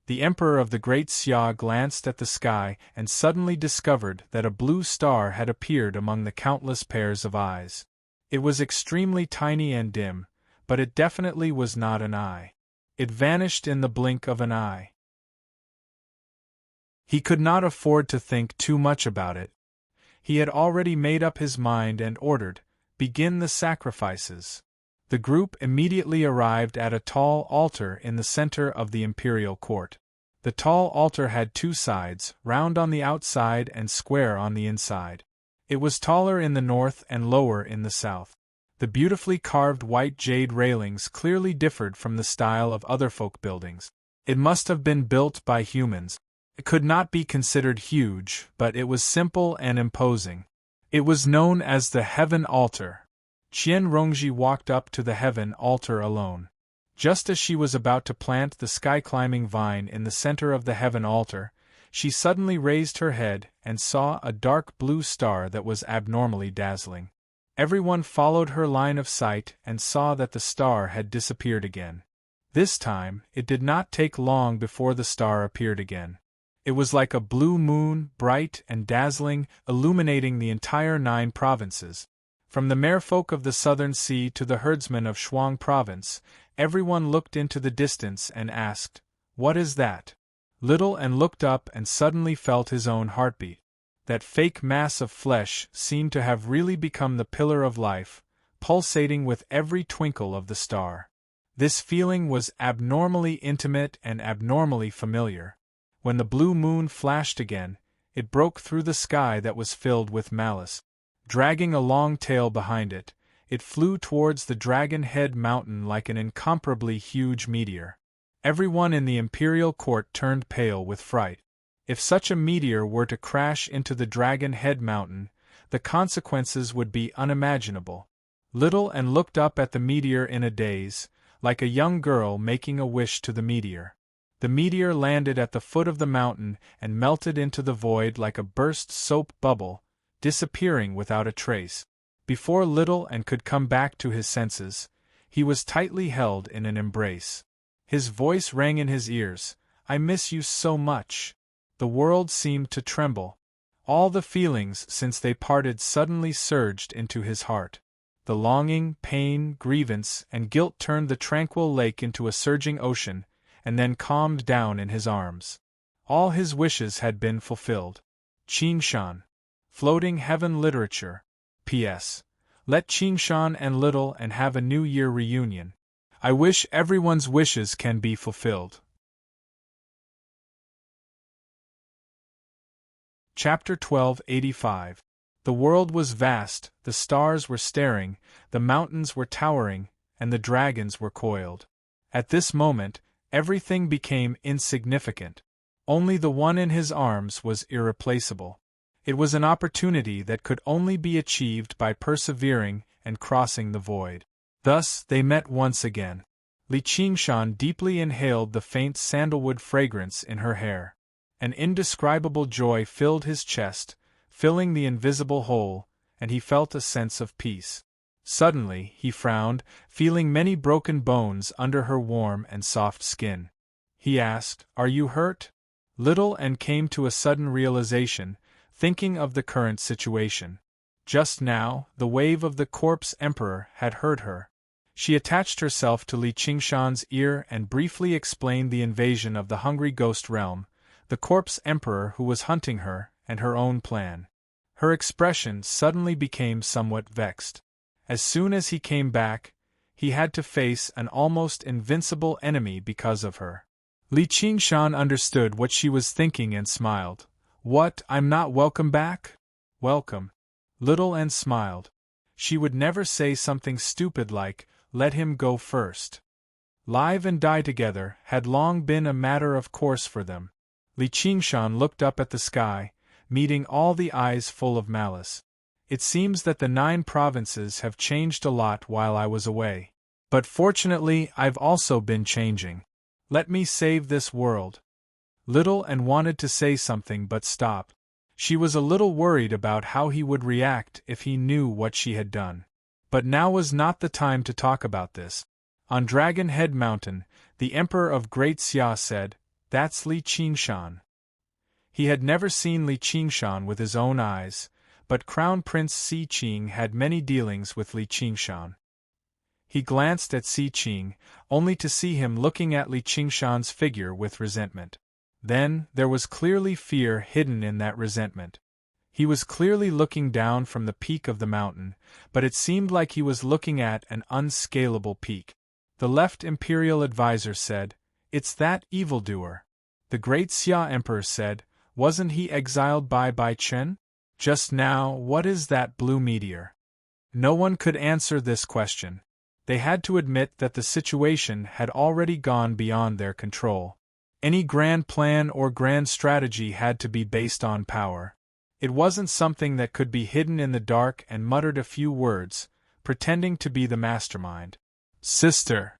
The emperor of the Great Xia glanced at the sky and suddenly discovered that a blue star had appeared among the countless pairs of eyes. It was extremely tiny and dim, but it definitely was not an eye. It vanished in the blink of an eye. He could not afford to think too much about it. He had already made up his mind and ordered, "Begin the sacrifices." The group immediately arrived at a tall altar in the center of the imperial court. The tall altar had 2 sides, round on the outside and square on the inside. It was taller in the north and lower in the south. The beautifully carved white jade railings clearly differed from the style of other folk buildings. It must have been built by humans. It could not be considered huge, but it was simple and imposing. It was known as the Heaven Altar. Qian Rongji walked up to the Heaven Altar alone. Just as she was about to plant the sky-climbing vine in the center of the Heaven Altar, she suddenly raised her head and saw a dark blue star that was abnormally dazzling. Everyone followed her line of sight and saw that the star had disappeared again. This time, it did not take long before the star appeared again. It was like a blue moon, bright and dazzling, illuminating the entire 9 provinces. From the merfolk of the Southern Sea to the herdsmen of Shuang Province, everyone looked into the distance and asked, "What is that?" Little An looked up and suddenly felt his own heartbeat. That fake mass of flesh seemed to have really become the pillar of life, pulsating with every twinkle of the star. This feeling was abnormally intimate and abnormally familiar. When the blue moon flashed again, it broke through the sky that was filled with malice. Dragging a long tail behind it, it flew towards the Dragon Head Mountain like an incomparably huge meteor. Everyone in the imperial court turned pale with fright. If such a meteor were to crash into the Dragon Head Mountain, the consequences would be unimaginable. Little Anne looked up at the meteor in a daze, like a young girl making a wish to the meteor. The meteor landed at the foot of the mountain and melted into the void like a burst soap bubble, disappearing without a trace. Before Little Anne could come back to his senses, he was tightly held in an embrace. His voice rang in his ears, "I miss you so much." The world seemed to tremble. All the feelings since they parted suddenly surged into his heart. The longing, pain, grievance, and guilt turned the tranquil lake into a surging ocean, and then calmed down in his arms. All his wishes had been fulfilled. Qingshan. Floating Heaven Literature. P.S. Let Qingshan and Little Anne have a New Year reunion. I wish everyone's wishes can be fulfilled. Chapter 1285. The world was vast, the stars were staring, the mountains were towering, and the dragons were coiled. At this moment, everything became insignificant. Only the one in his arms was irreplaceable. It was an opportunity that could only be achieved by persevering and crossing the void. Thus they met once again. Li Qingshan deeply inhaled the faint sandalwood fragrance in her hair. An indescribable joy filled his chest, filling the invisible hole, and he felt a sense of peace. Suddenly, he frowned, feeling many broken bones under her warm and soft skin. He asked, "Are you hurt?" Little Anne came to a sudden realization, thinking of the current situation. Just now, the wave of the corpse emperor had hurt her. She attached herself to Li Qingshan's ear and briefly explained the invasion of the hungry ghost realm, the corpse emperor who was hunting her, and her own plan. Her expression suddenly became somewhat vexed. As soon as he came back, he had to face an almost invincible enemy because of her. Li Qingshan understood what she was thinking and smiled. "What, I'm not welcome back?" "Welcome." Little Anne smiled. She would never say something stupid like, "Let him go first." Live and die together had long been a matter of course for them. Li Qingshan looked up at the sky, meeting all the eyes full of malice. "It seems that the 9 provinces have changed a lot while I was away. But fortunately I've also been changing. Let me save this world." Little Anne wanted to say something but stopped. She was a little worried about how he would react if he knew what she had done. But now was not the time to talk about this. On Dragon Head Mountain, the Emperor of Great Xia said, "That's Li Qingshan." He had never seen Li Qingshan with his own eyes, but Crown Prince Si Qing had many dealings with Li Qingshan. He glanced at Si Qing, only to see him looking at Li Qingshan's figure with resentment. Then, there was clearly fear hidden in that resentment. He was clearly looking down from the peak of the mountain, but it seemed like he was looking at an unscalable peak. The left imperial advisor said, "It's that evildoer." The great Xia Emperor said, "Wasn't he exiled by Bai Chen? Just now, what is that blue meteor?" No one could answer this question. They had to admit that the situation had already gone beyond their control. Any grand plan or grand strategy had to be based on power. It wasn't something that could be hidden in the dark and muttered a few words, pretending to be the mastermind. "Sister!"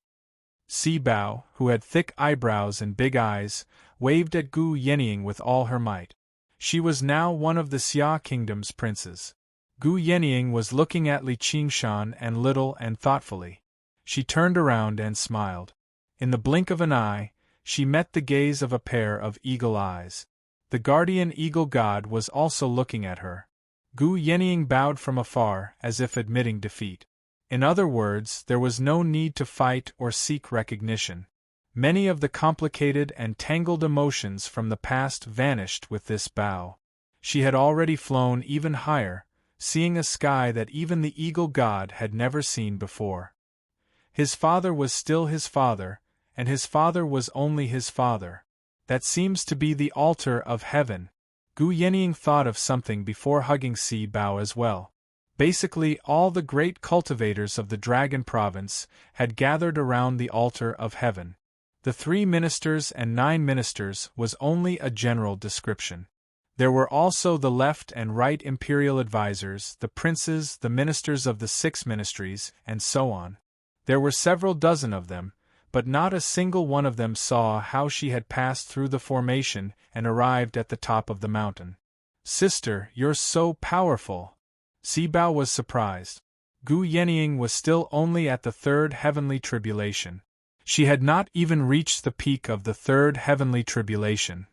Si Bao, who had thick eyebrows and big eyes, waved at Gu Yenying with all her might. She was now one of the Xia Kingdom's princes. Gu Yenying was looking at Li Qingshan and Little Anne thoughtfully. She turned around and smiled. In the blink of an eye, she met the gaze of a pair of eagle eyes. The guardian eagle god was also looking at her. Gu Yenying bowed from afar, as if admitting defeat. In other words, there was no need to fight or seek recognition. Many of the complicated and tangled emotions from the past vanished with this bow. She had already flown even higher, seeing a sky that even the eagle god had never seen before. His father was still his father, and his father was only his father. That seems to be the altar of heaven. Gu Yenying thought of something before hugging Si Bao as well. Basically, all the great cultivators of the Dragon Province had gathered around the altar of heaven. The 3 ministers and 9 ministers was only a general description. There were also the left and right imperial advisors, the princes, the ministers of the 6 ministries, and so on. There were several dozen of them, but not a single one of them saw how she had passed through the formation and arrived at the top of the mountain. "Sister, you're so powerful!" Si Bao was surprised. Gu Yenying was still only at the 3rd heavenly tribulation. She had not even reached the peak of the 3rd heavenly tribulation.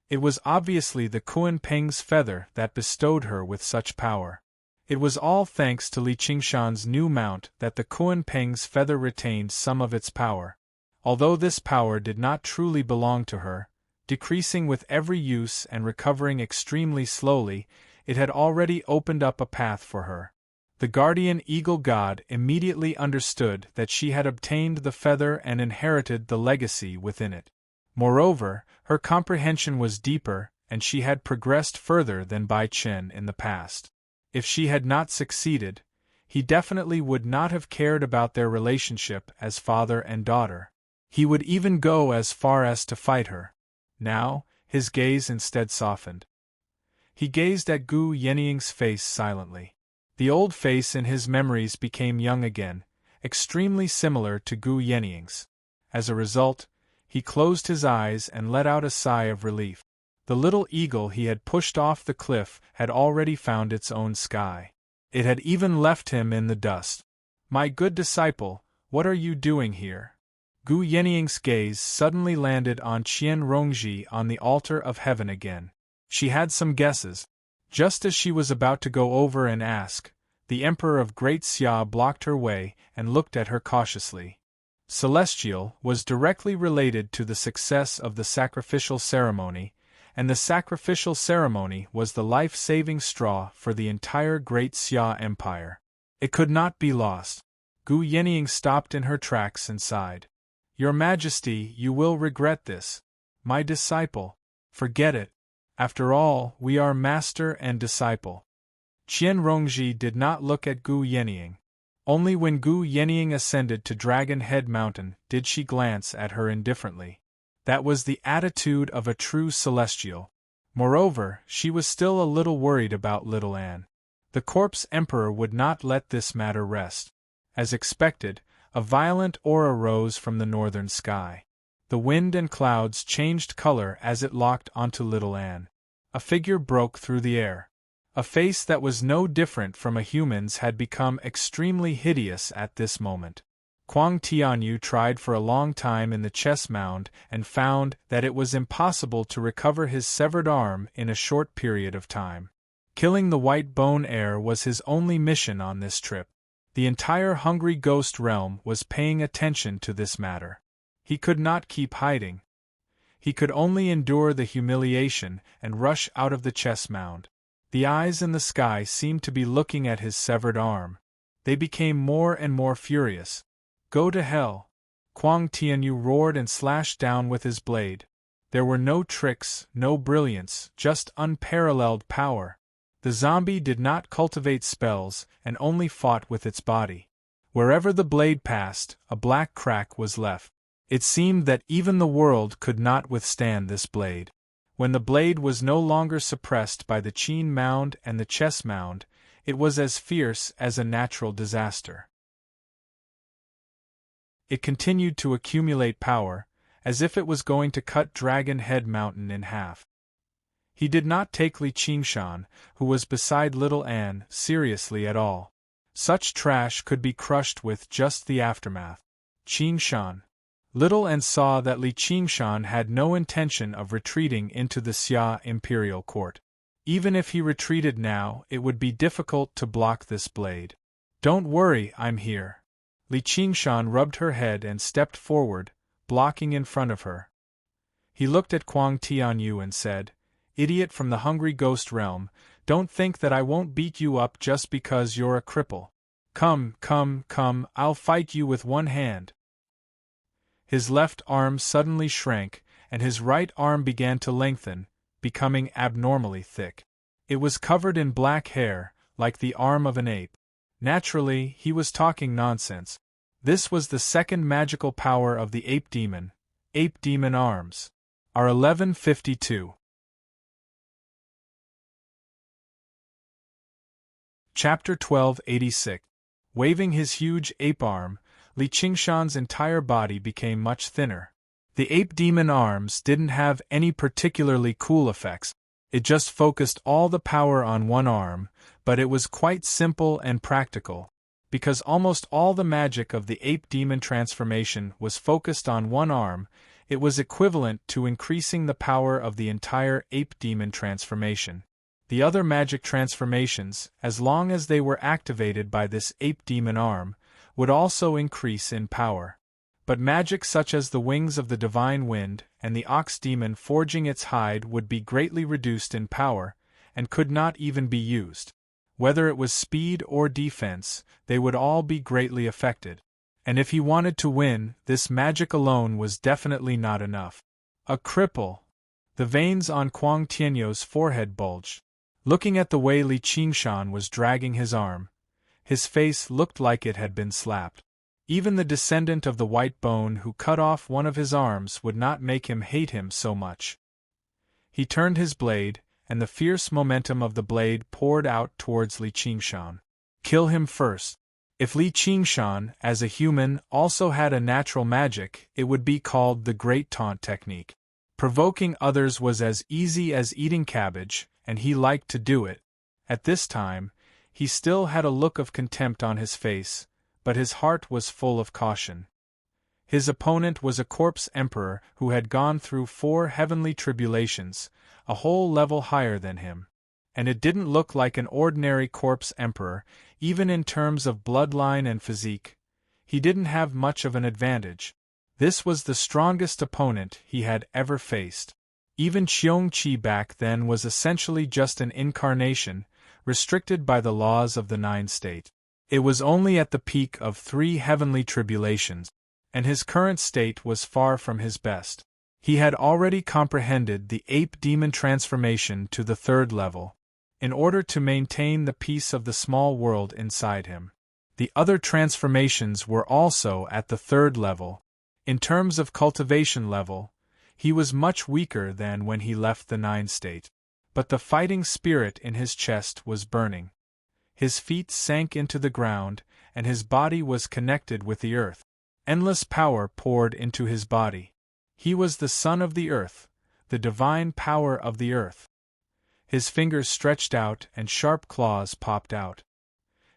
It was obviously the Kuan Peng's feather that bestowed her with such power. It was all thanks to Li Qingshan's new mount that the Kuan Peng's feather retained some of its power. Although this power did not truly belong to her, decreasing with every use and recovering extremely slowly, it had already opened up a path for her. The guardian eagle god immediately understood that she had obtained the feather and inherited the legacy within it. Moreover, her comprehension was deeper, and she had progressed further than Bai Chen in the past. If she had not succeeded, he definitely would not have cared about their relationship as father and daughter. He would even go as far as to fight her. Now, his gaze instead softened. He gazed at Gu Yenying's face silently. The old face in his memories became young again, extremely similar to Gu Yenying's. As a result, he closed his eyes and let out a sigh of relief. The little eagle he had pushed off the cliff had already found its own sky. It had even left him in the dust. "My good disciple, what are you doing here?" Gu Yenying's gaze suddenly landed on Qian Rongji on the altar of heaven again. She had some guesses. Just as she was about to go over and ask, the Emperor of Great Xia blocked her way and looked at her cautiously. Celestial was directly related to the success of the sacrificial ceremony, and the sacrificial ceremony was the life-saving straw for the entire Great Xia Empire. It could not be lost. Gu Yenying stopped in her tracks and sighed. "Your Majesty, you will regret this. My disciple. Forget it. After all, we are master and disciple." Qian Rongji did not look at Gu Yenying. Only when Gu Yenying ascended to Dragon Head Mountain did she glance at her indifferently. That was the attitude of a true celestial. Moreover, she was still a little worried about little Anne. The corpse emperor would not let this matter rest. As expected, a violent aura rose from the northern sky. The wind and clouds changed color as it locked onto little Anne. A figure broke through the air. A face that was no different from a human's had become extremely hideous at this moment. Kuang Tianyu tried for a long time in the chess mound and found that it was impossible to recover his severed arm in a short period of time. Killing the white bone heir was his only mission on this trip. The entire Hungry Ghost realm was paying attention to this matter. He could not keep hiding. He could only endure the humiliation and rush out of the chess mound. The eyes in the sky seemed to be looking at his severed arm. They became more and more furious. "Go to hell!" Kuang Tianyu roared and slashed down with his blade. There were no tricks, no brilliance, just unparalleled power. The zombie did not cultivate spells and only fought with its body. Wherever the blade passed, a black crack was left. It seemed that even the world could not withstand this blade. When the blade was no longer suppressed by the Qin mound and the chess mound, it was as fierce as a natural disaster. It continued to accumulate power, as if it was going to cut Dragon Head Mountain in half. He did not take Li Qingshan, who was beside little Anne, seriously at all. Such trash could be crushed with just the aftermath. Qingshan. Little Anne saw that Li Qingshan had no intention of retreating into the Xia imperial court. Even if he retreated now, it would be difficult to block this blade. "Don't worry, I'm here." Li Qingshan rubbed her head and stepped forward, blocking in front of her. He looked at Kuang Tianyu and said, "Idiot from the Hungry Ghost realm, don't think that I won't beat you up just because you're a cripple. Come, come, come, I'll fight you with one hand. His left arm suddenly shrank, and his right arm began to lengthen, becoming abnormally thick. It was covered in black hair, like the arm of an ape. Naturally, he was talking nonsense. This was the second magical power of the ape demon arms. R 1152. Chapter 1286. Waving his huge ape arm, Li Qingshan's entire body became much thinner. The ape demon arms didn't have any particularly cool effects. It just focused all the power on one arm, but it was quite simple and practical. Because almost all the magic of the ape demon transformation was focused on one arm, it was equivalent to increasing the power of the entire ape demon transformation. The other magic transformations, as long as they were activated by this ape demon arm, would also increase in power. But magic such as the wings of the divine wind and the ox demon forging its hide would be greatly reduced in power, and could not even be used. Whether it was speed or defense, they would all be greatly affected. And if he wanted to win, this magic alone was definitely not enough. A cripple. The veins on Kuang Tianyou's forehead bulged. Looking at the way Li Qingshan was dragging his arm, his face looked like it had been slapped. Even the descendant of the white bone who cut off one of his arms would not make him hate him so much. He turned his blade, and the fierce momentum of the blade poured out towards Li Qingshan. Kill him first. If Li Qingshan, as a human, also had a natural magic, it would be called the Great Taunt Technique. Provoking others was as easy as eating cabbage, and he liked to do it. At this time, he still had a look of contempt on his face, but his heart was full of caution. His opponent was a corpse emperor who had gone through 4 heavenly tribulations, a whole level higher than him. And it didn't look like an ordinary corpse emperor, even in terms of bloodline and physique. He didn't have much of an advantage. This was the strongest opponent he had ever faced. Even Qiongqi back then was essentially just an incarnation, restricted by the laws of the 9 state. It was only at the peak of 3 heavenly tribulations, and his current state was far from his best. He had already comprehended the ape demon transformation to the 3rd level, in order to maintain the peace of the small world inside him. The other transformations were also at the 3rd level. In terms of cultivation level, he was much weaker than when he left the 9 state. But the fighting spirit in his chest was burning. His feet sank into the ground, and his body was connected with the earth. Endless power poured into his body. He was the son of the earth, the divine power of the earth. His fingers stretched out and sharp claws popped out.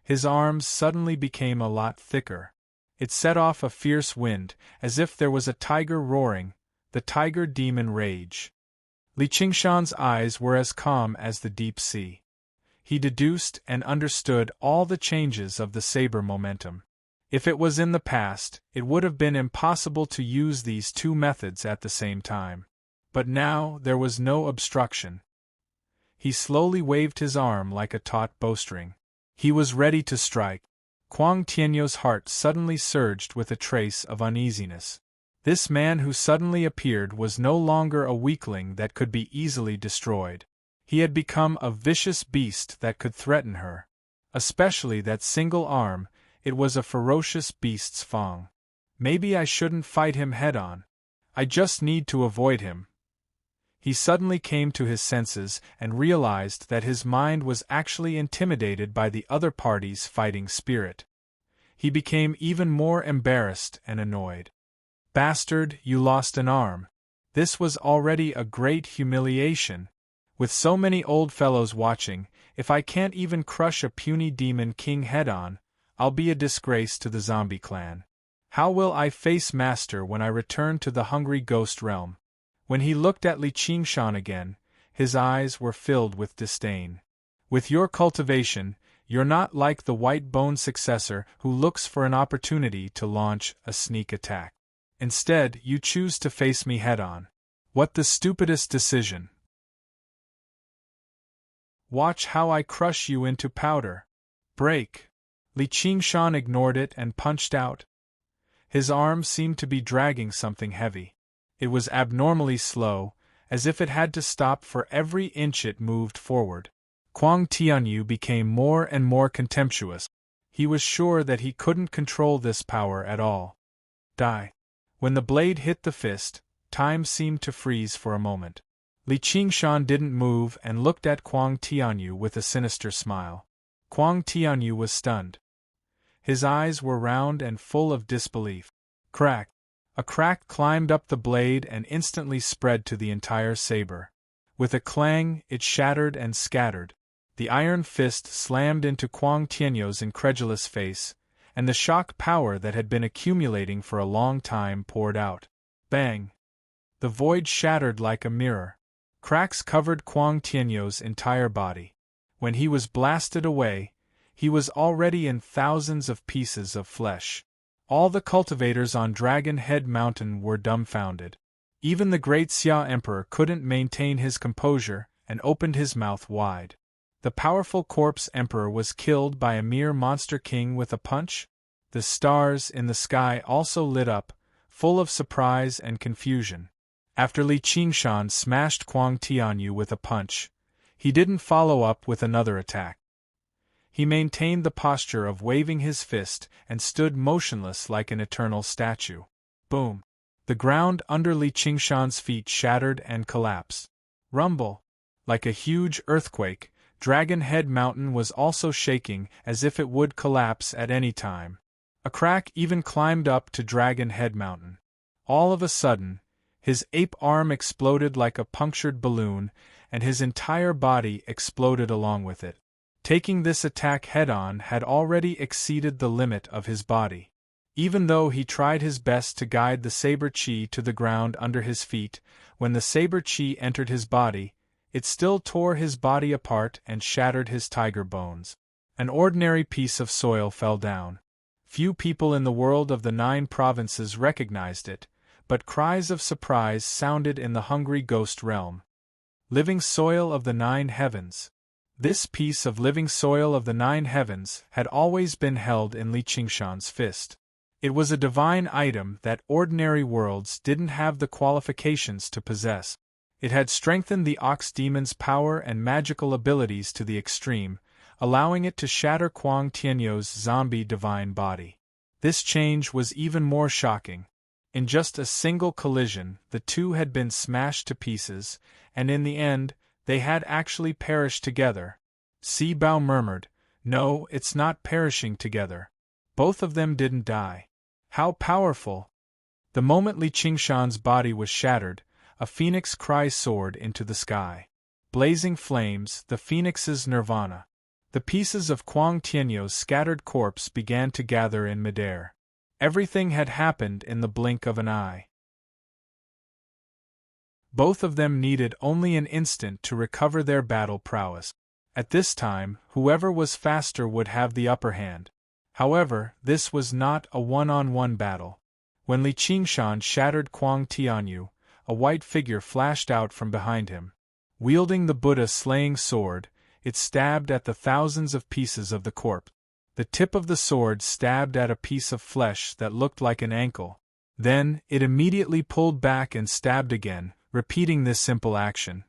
His arms suddenly became a lot thicker. It set off a fierce wind, as if there was a tiger roaring, the tiger demon rage. Li Qingshan's eyes were as calm as the deep sea. He deduced and understood all the changes of the saber momentum. If it was in the past, it would have been impossible to use these 2 methods at the same time. But now there was no obstruction. He slowly waved his arm like a taut bowstring. He was ready to strike. Kuang Tianyou's heart suddenly surged with a trace of uneasiness. This man who suddenly appeared was no longer a weakling that could be easily destroyed. He had become a vicious beast that could threaten her. Especially that single arm, it was a ferocious beast's fang. Maybe I shouldn't fight him head-on. I just need to avoid him. He suddenly came to his senses and realized that his mind was actually intimidated by the other party's fighting spirit. He became even more embarrassed and annoyed. Bastard, you lost an arm. This was already a great humiliation. With so many old fellows watching, if I can't even crush a puny demon king head-on, I'll be a disgrace to the zombie clan. How will I face Master when I return to the hungry ghost realm? When he looked at Li Qingshan again, his eyes were filled with disdain. With your cultivation, you're not like the white bone successor who looks for an opportunity to launch a sneak attack. Instead, you choose to face me head-on. What the stupidest decision! Watch how I crush you into powder. Break! Li Qingshan ignored it and punched out. His arm seemed to be dragging something heavy. It was abnormally slow, as if it had to stop for every inch it moved forward. Kuang Tianyu became more and more contemptuous. He was sure that he couldn't control this power at all. Die. When the blade hit the fist, time seemed to freeze for a moment. Li Qingshan didn't move and looked at Kuang Tianyu with a sinister smile. Kuang Tianyu was stunned. His eyes were round and full of disbelief. Crack! A crack climbed up the blade and instantly spread to the entire saber. With a clang, it shattered and scattered. The iron fist slammed into Kuang Tianyu's incredulous face, and the shock power that had been accumulating for a long time poured out. Bang! The void shattered like a mirror. Cracks covered Kuang Tianyu's entire body. When he was blasted away, he was already in thousands of pieces of flesh. All the cultivators on Dragon Head Mountain were dumbfounded. Even the great Xia Emperor couldn't maintain his composure and opened his mouth wide. The powerful corpse emperor was killed by a mere monster king with a punch? The stars in the sky also lit up, full of surprise and confusion. After Li Qingshan smashed Kuang Tianyu with a punch, he didn't follow up with another attack. He maintained the posture of waving his fist and stood motionless like an eternal statue. Boom! The ground under Li Qingshan's feet shattered and collapsed. Rumble! Like a huge earthquake, Dragon Head Mountain was also shaking as if it would collapse at any time. A crack even climbed up to Dragon Head Mountain. All of a sudden, his ape arm exploded like a punctured balloon, and his entire body exploded along with it. Taking this attack head-on had already exceeded the limit of his body. Even though he tried his best to guide the saber chi to the ground under his feet, when the saber chi entered his body, it still tore his body apart and shattered his tiger bones. An ordinary piece of soil fell down. Few people in the world of the 9 provinces recognized it, but cries of surprise sounded in the hungry ghost realm. Living soil of the 9 heavens. This piece of living soil of the 9 heavens had always been held in Li Qingshan's fist. It was a divine item that ordinary worlds didn't have the qualifications to possess. It had strengthened the ox demon's power and magical abilities to the extreme, allowing it to shatter Kuang Tianyu's zombie divine body. This change was even more shocking. In just a single collision, the two had been smashed to pieces, and in the end, they had actually perished together. Si Bao murmured, "No, it's not perishing together. Both of them didn't die. How powerful!" The moment Li Qingshan's body was shattered, a phoenix cry soared into the sky. Blazing flames, the phoenix's nirvana. The pieces of Kuang Tianyu's scattered corpse began to gather in midair. Everything had happened in the blink of an eye. Both of them needed only an instant to recover their battle prowess. At this time, whoever was faster would have the upper hand. However, this was not a one-on-one battle. When Li Qingshan shattered Kuang Tianyu, a white figure flashed out from behind him. Wielding the Buddha-slaying sword, it stabbed at the thousands of pieces of the corpse. The tip of the sword stabbed at a piece of flesh that looked like an ankle. Then, it immediately pulled back and stabbed again, repeating this simple action.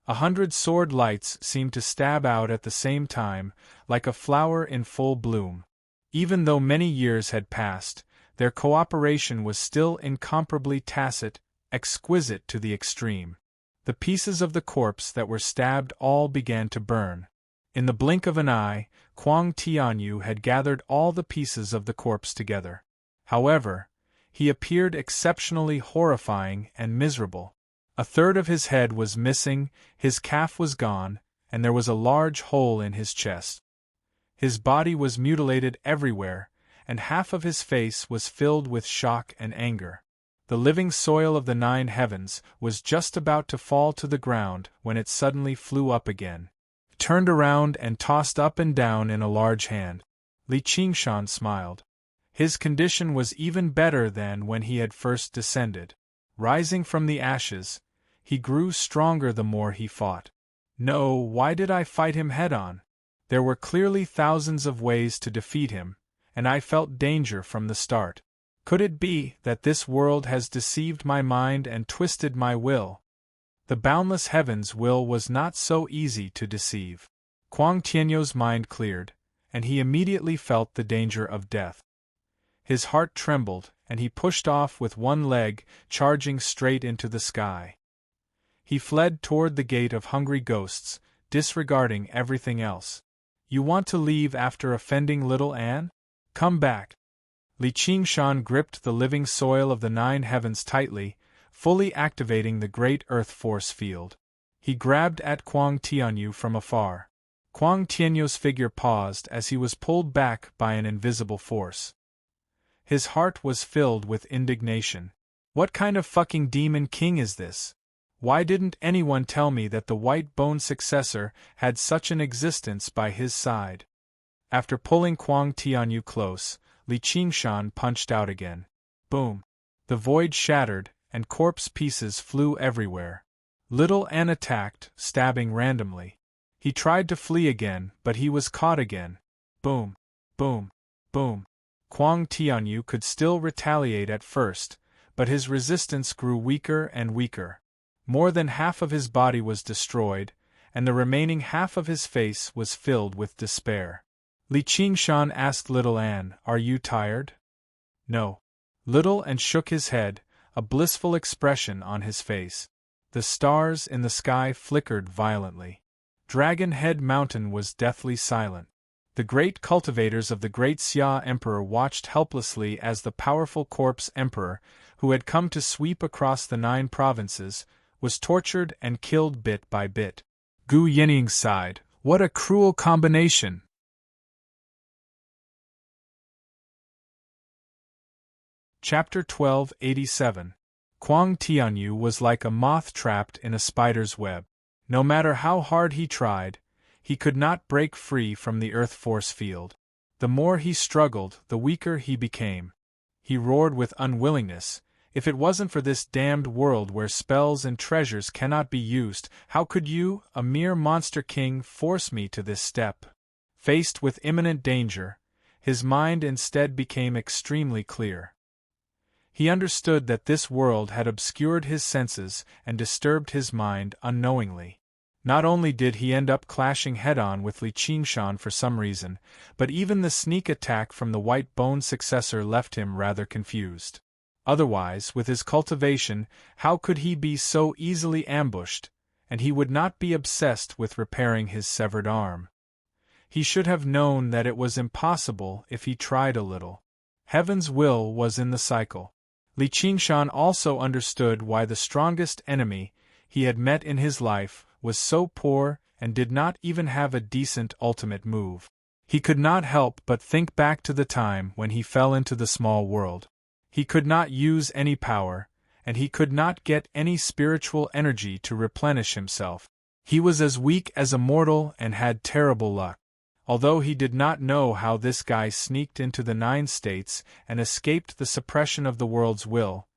100 sword lights seemed to stab out at the same time, like a flower in full bloom. Even though many years had passed, their cooperation was still incomparably tacit, exquisite to the extreme. The pieces of the corpse that were stabbed all began to burn. In the blink of an eye, Kuang Tianyu had gathered all the pieces of the corpse together. However, he appeared exceptionally horrifying and miserable. A third of his head was missing, his calf was gone, and there was a large hole in his chest. His body was mutilated everywhere, and half of his face was filled with shock and anger. The living soil of the 9 heavens was just about to fall to the ground when it suddenly flew up again. It turned around and tossed up and down in a large hand. Li Qingshan smiled. His condition was even better than when he had first descended. Rising from the ashes, he grew stronger the more he fought. No, why did I fight him head-on? There were clearly thousands of ways to defeat him, and I felt danger from the start. Could it be that this world has deceived my mind and twisted my will? The boundless heaven's will was not so easy to deceive. Kuang Tianyu's mind cleared, and he immediately felt the danger of death. His heart trembled, and he pushed off with one leg, charging straight into the sky. He fled toward the gate of hungry ghosts, disregarding everything else. You want to leave after offending little Anne? Come back. Li Qingshan gripped the living soil of the nine heavens tightly, fully activating the great earth force field. He grabbed at Kuang Tianyu from afar. Kuang Tianyu's figure paused as he was pulled back by an invisible force. His heart was filled with indignation. What kind of fucking demon king is this? Why didn't anyone tell me that the white-boned successor had such an existence by his side? After pulling Kuang Tianyu close, Li Qingshan punched out again. Boom! The void shattered, and corpse pieces flew everywhere. Little Anne attacked, stabbing randomly. He tried to flee again, but he was caught again. Boom! Boom! Boom! Kuang Tianyu could still retaliate at first, but his resistance grew weaker and weaker. More than half of his body was destroyed, and the remaining half of his face was filled with despair. Li Qingshan asked Little Anne, "Are you tired?" "No." Little Anne shook his head, a blissful expression on his face. The stars in the sky flickered violently. Dragon Head Mountain was deathly silent. The great cultivators of the great Xia Emperor watched helplessly as the powerful corpse emperor, who had come to sweep across the 9 provinces, was tortured and killed bit by bit. Gu Yining sighed, "What a cruel combination!" Chapter 1287. Kuang Tianyu was like a moth trapped in a spider's web. No matter how hard he tried, he could not break free from the earth force field. The more he struggled, the weaker he became. He roared with unwillingness, "If it wasn't for this damned world where spells and treasures cannot be used, how could you, a mere monster king, force me to this step?" Faced with imminent danger, his mind instead became extremely clear. He understood that this world had obscured his senses and disturbed his mind unknowingly. Not only did he end up clashing head-on with Li Qingshan for some reason, but even the sneak attack from the white-boned successor left him rather confused. Otherwise, with his cultivation, how could he be so easily ambushed, and he would not be obsessed with repairing his severed arm? He should have known that it was impossible if he tried a little. Heaven's will was in the cycle. Li Qingshan also understood why the strongest enemy he had met in his life was so poor and did not even have a decent ultimate move. He could not help but think back to the time when he fell into the small world. He could not use any power, and he could not get any spiritual energy to replenish himself. He was as weak as a mortal and had terrible luck. Although he did not know how this guy sneaked into the 9 states and escaped the suppression of the world's will,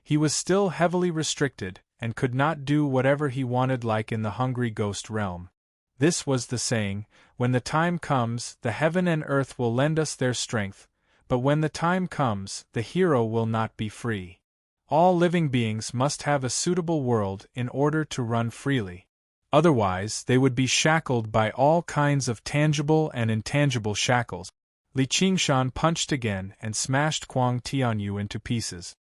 he was still heavily restricted and could not do whatever he wanted like in the hungry ghost realm. This was the saying, "When the time comes, the heaven and earth will lend us their strength, but when the time comes, the hero will not be free." All living beings must have a suitable world in order to run freely. Otherwise, they would be shackled by all kinds of tangible and intangible shackles. Li Qingshan punched again and smashed Kuang Tianyu into pieces.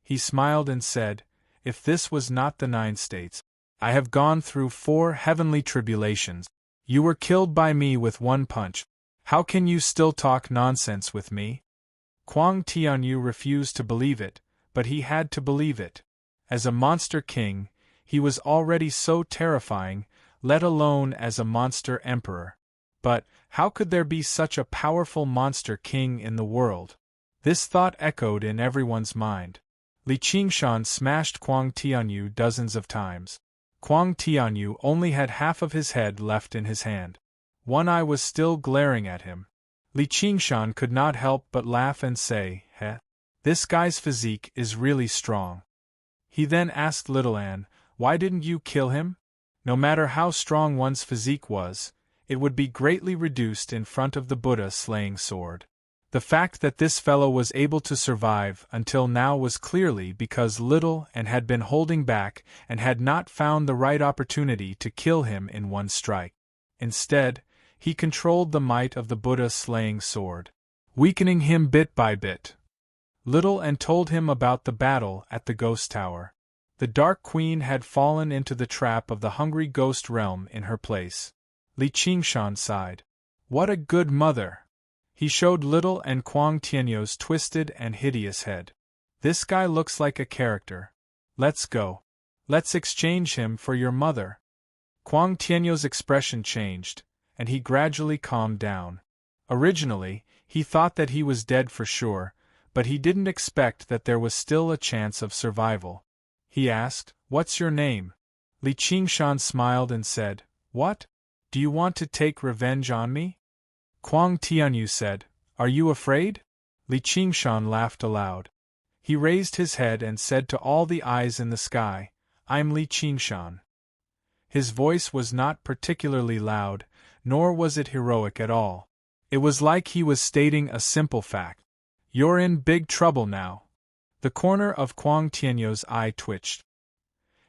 He smiled and said, "If this was not the 9 states, I have gone through 4 heavenly tribulations. You were killed by me with 1 punch. How can you still talk nonsense with me?" Kuang Tianyu refused to believe it, but he had to believe it. As a monster king, he was already so terrifying, let alone as a monster emperor. But, how could there be such a powerful monster king in the world? This thought echoed in everyone's mind. Li Qingshan smashed Kuang Tianyu dozens of times. Kuang Tianyu only had half of his head left in his hand. One eye was still glaring at him. Li Qingshan could not help but laugh and say, "Heh? This guy's physique is really strong." He then asked Little Anne, "Why didn't you kill him?" No matter how strong one's physique was, it would be greatly reduced in front of the Buddha slaying sword. The fact that this fellow was able to survive until now was clearly because Little Ann had been holding back and had not found the right opportunity to kill him in one strike. Instead, he controlled the might of the Buddha slaying sword, weakening him bit by bit. Little Ann told him about the battle at the ghost tower. The Dark Queen had fallen into the trap of the hungry ghost realm in her place. Li Qingshan sighed. What a good mother! He showed Little Ann Kuang Tianyou's twisted and hideous head. This guy looks like a character. Let's go. Let's exchange him for your mother. Kuang Tianyou's expression changed, and he gradually calmed down. Originally, he thought that he was dead for sure, but he didn't expect that there was still a chance of survival. He asked, What's your name? Li Qingshan smiled and said, What? Do you want to take revenge on me? Kuang Tianyou said, Are you afraid? Li Qingshan laughed aloud. He raised his head and said to all the eyes in the sky, I'm Li Qingshan. His voice was not particularly loud, nor was it heroic at all. It was like he was stating a simple fact. You're in big trouble now. The corner of Kuang Tianyou's eye twitched.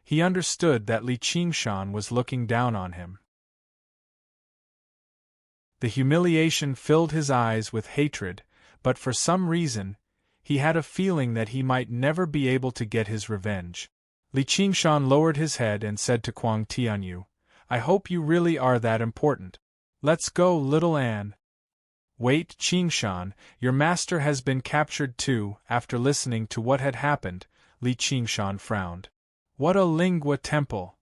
He understood that Li Qingshan was looking down on him. The humiliation filled his eyes with hatred, but for some reason, he had a feeling that he might never be able to get his revenge. Li Qingshan lowered his head and said to Kuang Tianyou, I hope you really are that important. Let's go, Little Ann. Wait, Qingshan, your master has been captured too. After listening to what had happened, Li Qingshan frowned. What a lingua temple!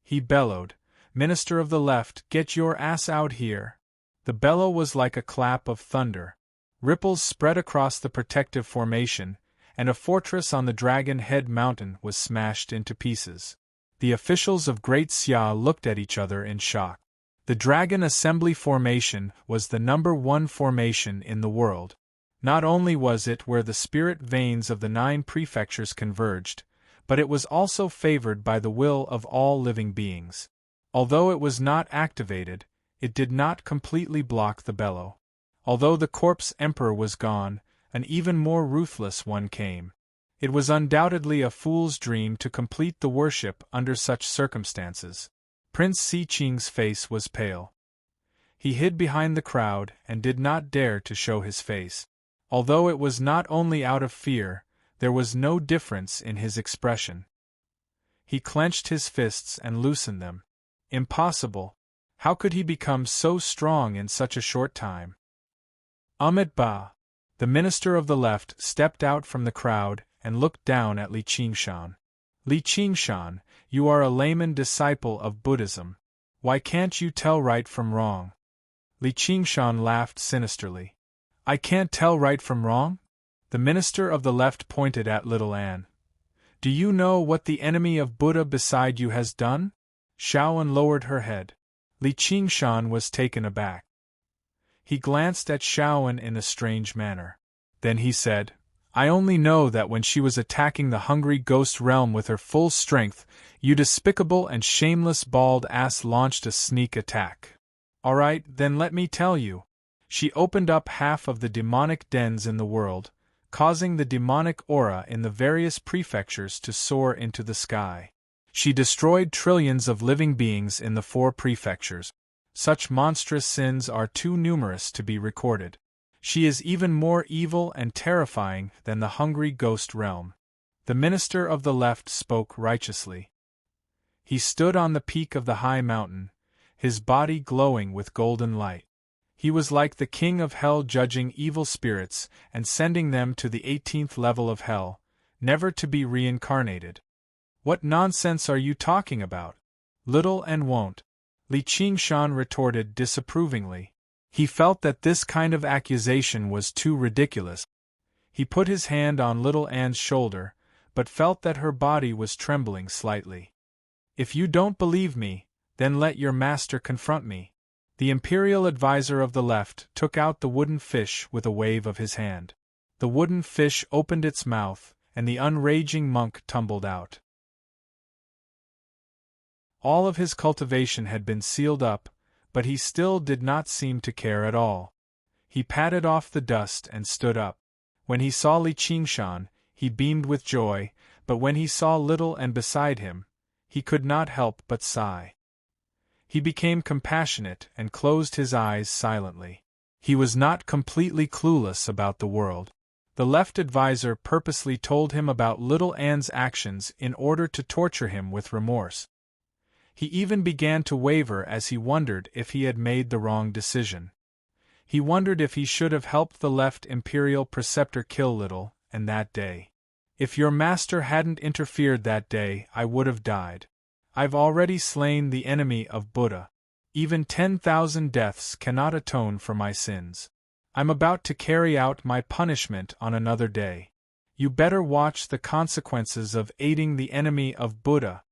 He bellowed, Minister of the Left, get your ass out here. The bellow was like a clap of thunder. Ripples spread across the protective formation, and a fortress on the Dragon Head Mountain was smashed into pieces. The officials of Great Xia looked at each other in shock. The Dragon Assembly Formation was the #1 formation in the world. Not only was it where the spirit veins of the 9 prefectures converged, but it was also favored by the will of all living beings. Although it was not activated, it did not completely block the bellow. Although the corpse emperor was gone, an even more ruthless one came. It was undoubtedly a fool's dream to complete the worship under such circumstances. Prince Siqing's face was pale. He hid behind the crowd and did not dare to show his face. Although it was not only out of fear, there was no difference in his expression. He clenched his fists and loosened them. Impossible! How could he become so strong in such a short time? Amit Ba, the Minister of the Left, stepped out from the crowd and looked down at Li Qingshan. Li Qingshan, you are a layman disciple of Buddhism. Why can't you tell right from wrong? Li Qingshan laughed sinisterly. I can't tell right from wrong? The Minister of the Left pointed at Little Ann. Do you know what the enemy of Buddha beside you has done? Shaoan lowered her head. Li Qingshan was taken aback. He glanced at Shaoan in a strange manner. Then he said, I only know that when she was attacking the hungry ghost realm with her full strength, you despicable and shameless bald ass launched a sneak attack. Alright, then let me tell you. She opened up half of the demonic dens in the world, causing the demonic aura in the various prefectures to soar into the sky. She destroyed trillions of living beings in the 4 prefectures. Such monstrous sins are too numerous to be recorded. She is even more evil and terrifying than the hungry ghost realm. The Minister of the Left spoke righteously. He stood on the peak of the high mountain, his body glowing with golden light. He was like the king of hell, judging evil spirits and sending them to the 18th level of hell, never to be reincarnated. What nonsense are you talking about? Little and won't. Li Qingshan retorted disapprovingly. He felt that this kind of accusation was too ridiculous. He put his hand on Little Ann's shoulder, but felt that her body was trembling slightly. If you don't believe me, then let your master confront me. The imperial advisor of the left took out the wooden fish with a wave of his hand. The wooden fish opened its mouth, and the unraging monk tumbled out. All of his cultivation had been sealed up, but he still did not seem to care at all. He patted off the dust and stood up. When he saw Li Qingshan, he beamed with joy, but when he saw Little and beside him, he could not help but sigh. He became compassionate and closed his eyes silently. He was not completely clueless about the world. The left advisor purposely told him about Little Anne's actions in order to torture him with remorse. He even began to waver as he wondered if he had made the wrong decision. He wondered if he should have helped the left imperial preceptor kill Little, and that day. If your master hadn't interfered that day, I would have died. I've already slain the enemy of Buddha. Even 10,000 deaths cannot atone for my sins. I'm about to carry out my punishment on another day. You better watch the consequences of aiding the enemy of Buddha.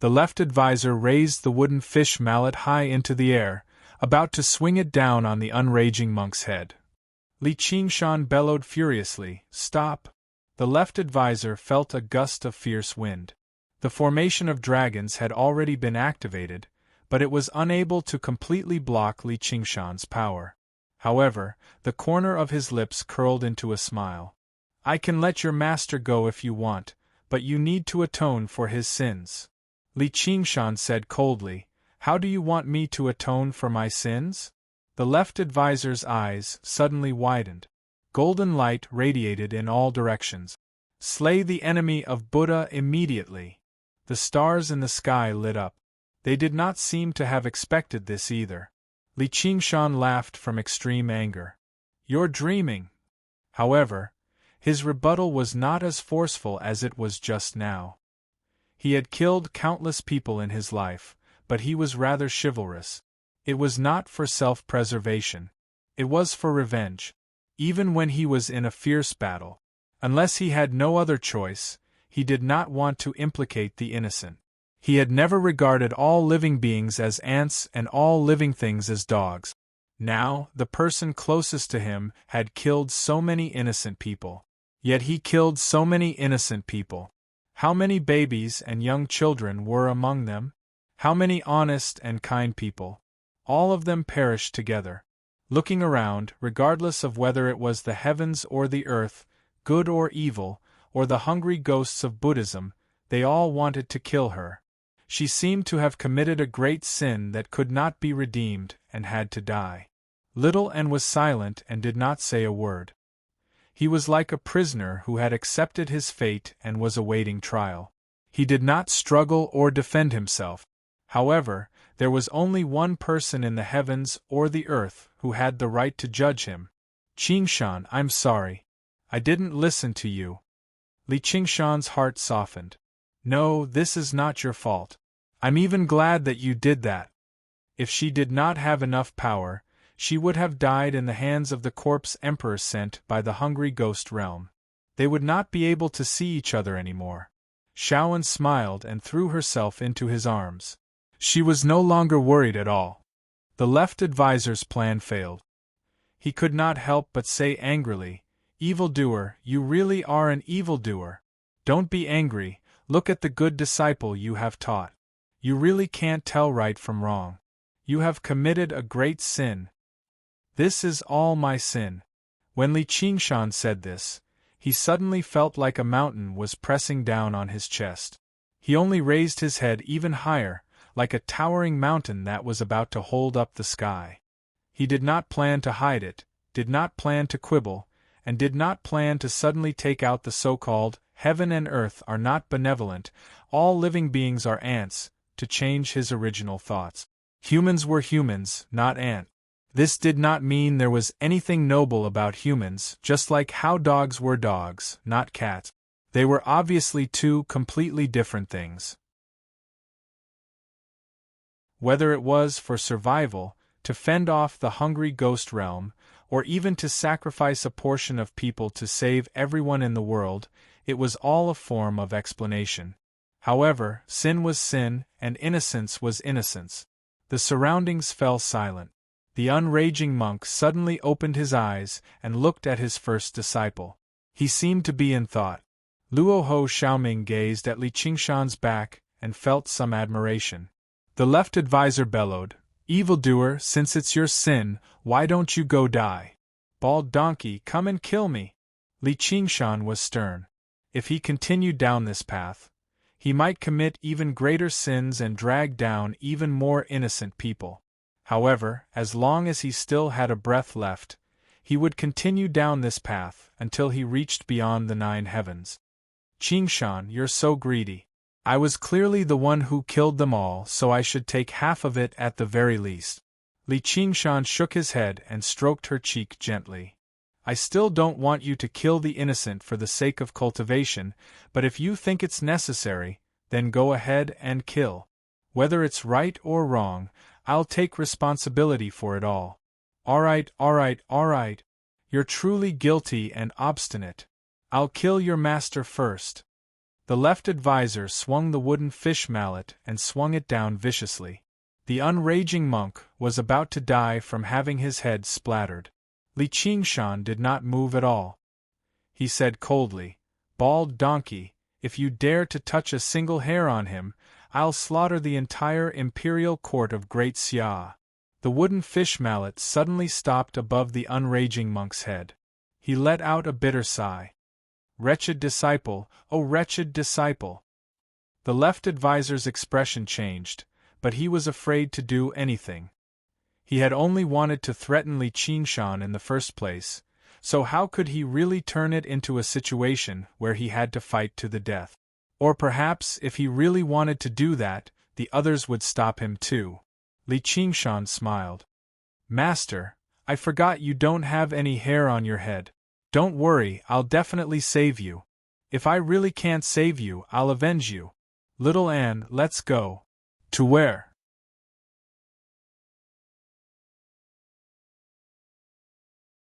The left advisor raised the wooden fish mallet high into the air, about to swing it down on the unraging monk's head. Li Qingshan bellowed furiously, "Stop!" The left advisor felt a gust of fierce wind. The formation of dragons had already been activated, but it was unable to completely block Li Qingshan's power. However, the corner of his lips curled into a smile. "I can let your master go if you want, but you need to atone for his sins." Li Qingshan said coldly, "How do you want me to atone for my sins?" The left advisor's eyes suddenly widened. Golden light radiated in all directions. "Slay the enemy of Buddha immediately." The stars in the sky lit up. They did not seem to have expected this either. Li Qingshan laughed from extreme anger. "You're dreaming." However, his rebuttal was not as forceful as it was just now. He had killed countless people in his life, but he was rather chivalrous. It was not for self-preservation. It was for revenge. Even when he was in a fierce battle, unless he had no other choice, he did not want to implicate the innocent. He had never regarded all living beings as ants and all living things as dogs. Now, the person closest to him had killed so many innocent people. Yet he killed so many innocent people. How many babies and young children were among them? How many honest and kind people? All of them perished together. Looking around, regardless of whether it was the heavens or the earth, good or evil, or the hungry ghosts of Buddhism, they all wanted to kill her. She seemed to have committed a great sin that could not be redeemed and had to die. Little Anne was silent and did not say a word. He was like a prisoner who had accepted his fate and was awaiting trial. He did not struggle or defend himself. However, there was only one person in the heavens or the earth who had the right to judge him. "Qingshan, I'm sorry. I didn't listen to you." Li Qingshan's heart softened. "No, this is not your fault. I'm even glad that you did that." If she did not have enough power, she would have died in the hands of the corpse emperor sent by the hungry ghost realm. They would not be able to see each other anymore. Shaoan smiled and threw herself into his arms. She was no longer worried at all. The left advisor's plan failed. He could not help but say angrily, "Evildoer, you really are an evildoer. Don't be angry, look at the good disciple you have taught. You really can't tell right from wrong. You have committed a great sin." "This is all my sin." When Li Qingshan said this, he suddenly felt like a mountain was pressing down on his chest. He only raised his head even higher, like a towering mountain that was about to hold up the sky. He did not plan to hide it, did not plan to quibble, and did not plan to suddenly take out the so-called "heaven and earth are not benevolent, all living beings are ants," to change his original thoughts. Humans were humans, not ants. This did not mean there was anything noble about humans, just like how dogs were dogs, not cats. They were obviously two completely different things. Whether it was for survival, to fend off the hungry ghost realm, or even to sacrifice a portion of people to save everyone in the world, it was all a form of explanation. However, sin was sin, and innocence was innocence. The surroundings fell silent. The unraging monk suddenly opened his eyes and looked at his first disciple. He seemed to be in thought. Luoho Xiaoming gazed at Li Qingshan's back and felt some admiration. The left advisor bellowed, Evildoer, since it's your sin, why don't you go die? Bald donkey, come and kill me. Li Qingshan was stern. If he continued down this path, he might commit even greater sins and drag down even more innocent people. However, as long as he still had a breath left, he would continue down this path until he reached beyond the 9 heavens. Qingshan, you're so greedy. I was clearly the one who killed them all, so I should take half of it at the very least. Li Qingshan shook his head and stroked her cheek gently. I still don't want you to kill the innocent for the sake of cultivation, but if you think it's necessary, then go ahead and kill. Whether it's right or wrong, I'll take responsibility for it all. Alright. You're truly guilty and obstinate. I'll kill your master first. The left advisor swung the wooden fish mallet and swung it down viciously. The unraging monk was about to die from having his head splattered. Li Qingshan did not move at all. He said coldly, Bald donkey, if you dare to touch a single hair on him, I'll slaughter the entire imperial court of Great Xia. The wooden fish mallet suddenly stopped above the unraging monk's head. He let out a bitter sigh. Wretched disciple, oh wretched disciple! The left advisor's expression changed, but he was afraid to do anything. He had only wanted to threaten Li Qingshan in the first place, so how could he really turn it into a situation where he had to fight to the death? Or perhaps if he really wanted to do that, the others would stop him too. Li Qingshan smiled. Master, I forgot you don't have any hair on your head. Don't worry, I'll definitely save you. If I really can't save you, I'll avenge you. Little Anne, let's go. To where?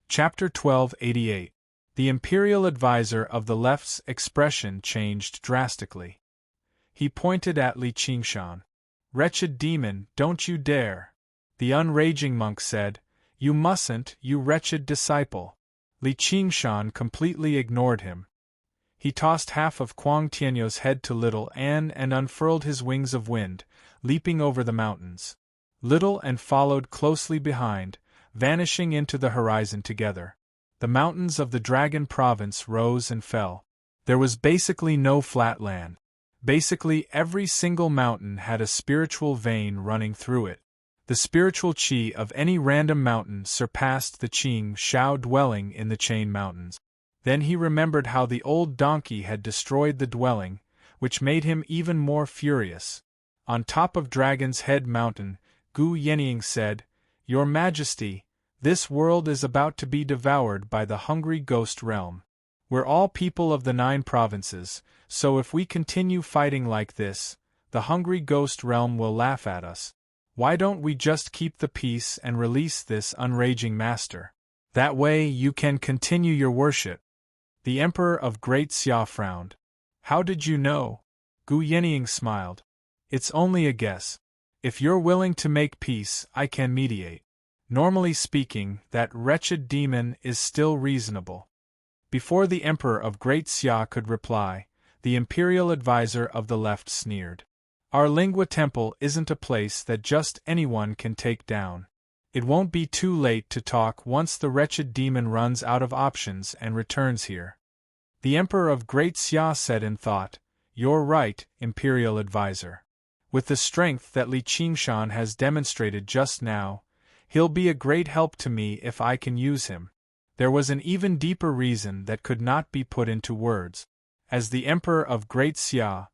Chapter 1288. The imperial advisor of the left's expression changed drastically. He pointed at Li Qingshan. Wretched demon, don't you dare. The unraging monk said, You mustn't, you wretched disciple. Li Qingshan completely ignored him. He tossed half of Kuang Tianyou's head to Little Anne and unfurled his wings of wind, leaping over the mountains. Little Anne followed closely behind, vanishing into the horizon together. The mountains of the Dragon Province rose and fell. There was basically no flat land. Basically every single mountain had a spiritual vein running through it. The spiritual qi of any random mountain surpassed the Qing Shao dwelling in the Chain Mountains. Then he remembered how the old donkey had destroyed the dwelling, which made him even more furious. On top of Dragon's Head Mountain, Gu Yenying said, Your Majesty, this world is about to be devoured by the hungry ghost realm. We're all people of the 9 provinces, so if we continue fighting like this, the hungry ghost realm will laugh at us. Why don't we just keep the peace and release this unraging master? That way you can continue your worship. The Emperor of Great Xia frowned. How did you know? Gu Yenying smiled. It's only a guess. If you're willing to make peace, I can mediate. Normally speaking, that wretched demon is still reasonable. Before the Emperor of Great Xia could reply, the imperial advisor of the left sneered. Our Lingua Temple isn't a place that just anyone can take down. It won't be too late to talk once the wretched demon runs out of options and returns here. The Emperor of Great Xia said in thought, You're right, imperial advisor. With the strength that Li Qingshan has demonstrated just now, he'll be a great help to me if I can use him. There was an even deeper reason that could not be put into words. As the Emperor of Great Xia,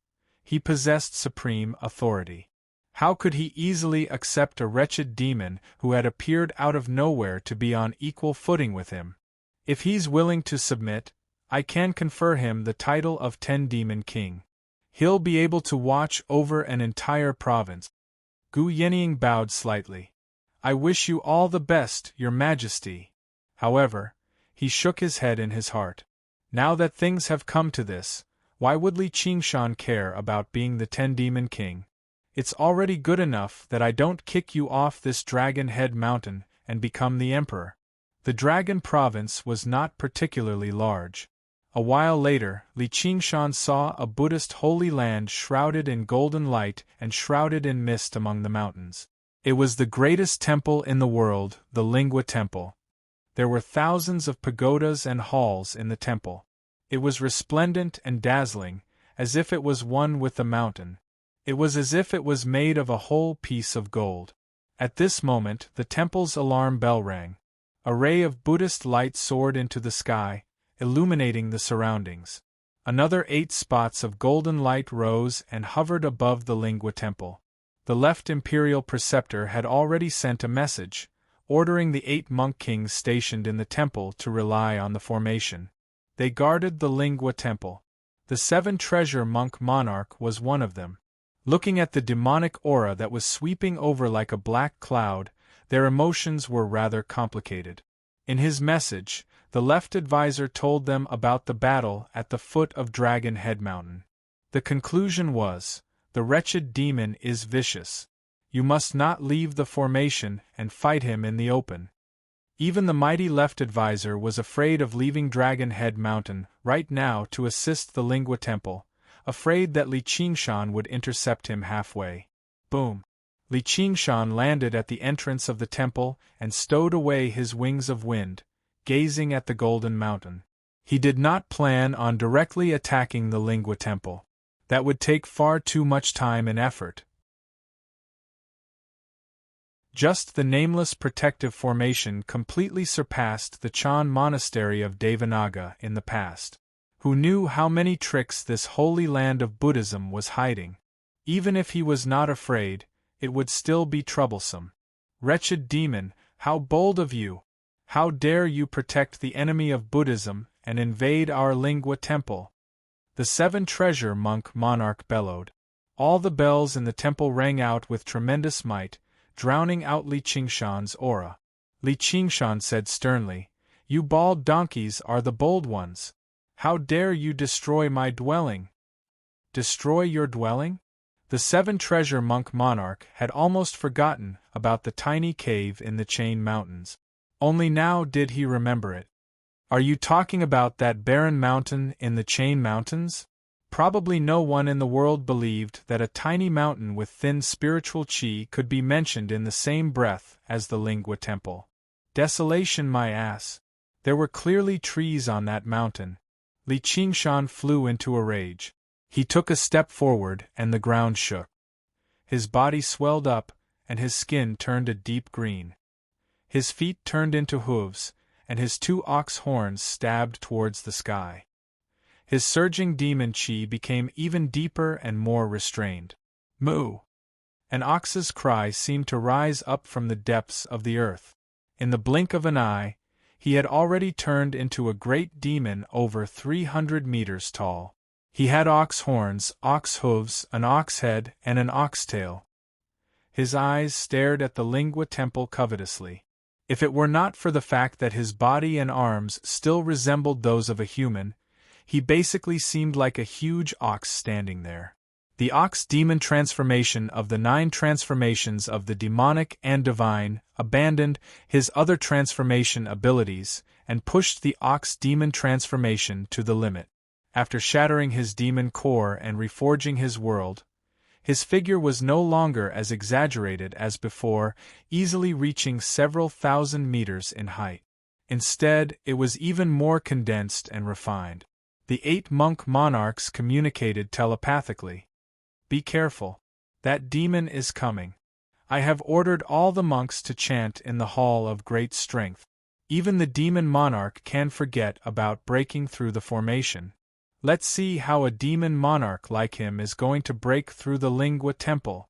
he possessed supreme authority. How could he easily accept a wretched demon who had appeared out of nowhere to be on equal footing with him? If he's willing to submit, I can confer him the title of 10-Demon King. He'll be able to watch over an entire province. Gu Yenying bowed slightly. I wish you all the best, Your Majesty. However, he shook his head in his heart. Now that things have come to this, why would Li Qingshan care about being the 10-Demon King? It's already good enough that I don't kick you off this Dragon Head Mountain and become the Emperor. The Dragon Province was not particularly large. A while later, Li Qingshan saw a Buddhist holy land shrouded in golden light and shrouded in mist among the mountains. It was the greatest temple in the world, the Lingua Temple. There were thousands of pagodas and halls in the temple. It was resplendent and dazzling, as if it was one with the mountain. It was as if it was made of a whole piece of gold. At this moment, the temple's alarm bell rang. A ray of Buddhist light soared into the sky, illuminating the surroundings. Another 8 spots of golden light rose and hovered above the Lingua Temple. The left imperial preceptor had already sent a message, ordering the 8 monk kings stationed in the temple to rely on the formation. They guarded the Lingua Temple. The 7 treasure monk monarch was one of them. Looking at the demonic aura that was sweeping over like a black cloud, their emotions were rather complicated. In his message, the left advisor told them about the battle at the foot of Dragon Head Mountain. The conclusion was, "The wretched demon is vicious. You must not leave the formation and fight him in the open." Even the mighty left advisor was afraid of leaving Dragon Head Mountain right now to assist the Lingua Temple, afraid that Li Qingshan would intercept him halfway. Boom! Li Qingshan landed at the entrance of the temple and stowed away his wings of wind, gazing at the Golden Mountain. He did not plan on directly attacking the Lingua Temple. That would take far too much time and effort. Just the nameless protective formation completely surpassed the Chan monastery of Devanaga in the past. Who knew how many tricks this holy land of Buddhism was hiding? Even if he was not afraid, it would still be troublesome. Wretched demon, how bold of you! How dare you protect the enemy of Buddhism and invade our Lingua Temple? The 7 treasure monk monarch bellowed. All the bells in the temple rang out with tremendous might, drowning out Li Qingshan's aura. Li Qingshan said sternly, "You bald donkeys are the bold ones. How dare you destroy my dwelling?" Destroy your dwelling? The 7 treasure monk monarch had almost forgotten about the tiny cave in the Chain Mountains. Only now did he remember it. Are you talking about that barren mountain in the Chain Mountains? Probably no one in the world believed that a tiny mountain with thin spiritual chi could be mentioned in the same breath as the Lingua Temple. Desolation, my ass! There were clearly trees on that mountain. Li Qingshan flew into a rage. He took a step forward and the ground shook. His body swelled up, and his skin turned a deep green. His feet turned into hooves, and his 2 ox horns stabbed towards the sky. His surging demon chi became even deeper and more restrained. Moo! An ox's cry seemed to rise up from the depths of the earth. In the blink of an eye, he had already turned into a great demon over 300 meters tall. He had ox horns, ox hooves, an ox head, and an ox tail. His eyes stared at the Lingua Temple covetously. If it were not for the fact that his body and arms still resembled those of a human, he basically seemed like a huge ox standing there. The ox-demon transformation of the 9 transformations of the demonic and divine abandoned his other transformation abilities and pushed the ox-demon transformation to the limit. After shattering his demon core and reforging his world, his figure was no longer as exaggerated as before, easily reaching several thousand meters in height. Instead, it was even more condensed and refined. The 8 monk monarchs communicated telepathically. "Be careful. That demon is coming. I have ordered all the monks to chant in the Hall of Great Strength. Even the demon monarch can forget about breaking through the formation. Let's see how a demon monarch like him is going to break through the Lingua Temple."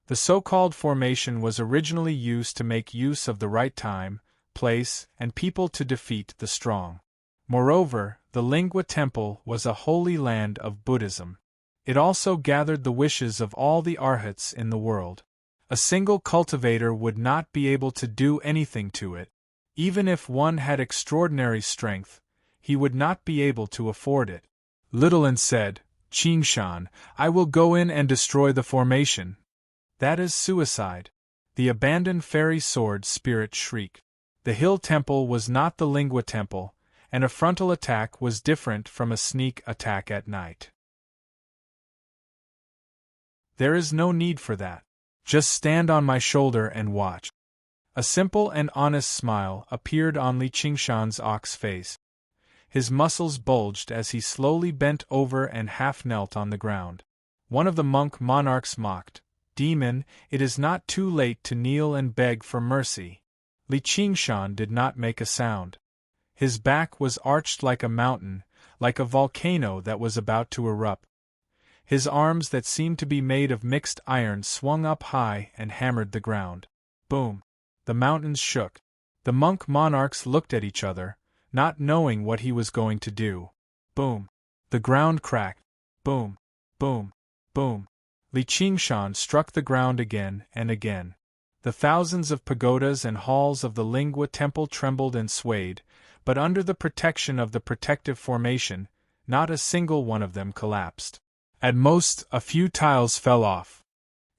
The so-called formation was originally used to make use of the right time, place, and people to defeat the strong. Moreover, the Lingua Temple was a holy land of Buddhism. It also gathered the wishes of all the arhats in the world. A single cultivator would not be able to do anything to it. Even if one had extraordinary strength, he would not be able to afford it. Littlein said, "Qingshan, I will go in and destroy the formation." "That is suicide." The abandoned fairy sword spirit shrieked. The hill temple was not the Lingua Temple, and a frontal attack was different from a sneak attack at night. There is no need for that. Just stand on my shoulder and watch. A simple and honest smile appeared on Li Qingshan's ox face. His muscles bulged as he slowly bent over and half-knelt on the ground. One of the monk monarchs mocked, "Demon, it is not too late to kneel and beg for mercy." Li Qingshan did not make a sound. His back was arched like a mountain, like a volcano that was about to erupt. His arms that seemed to be made of mixed iron swung up high and hammered the ground. Boom! The mountains shook. The monk monarchs looked at each other, not knowing what he was going to do. Boom! The ground cracked. Boom! Boom! Boom! Li Qingshan struck the ground again and again. The thousands of pagodas and halls of the Lingua Temple trembled and swayed, but under the protection of the protective formation, not a single one of them collapsed. At most, a few tiles fell off.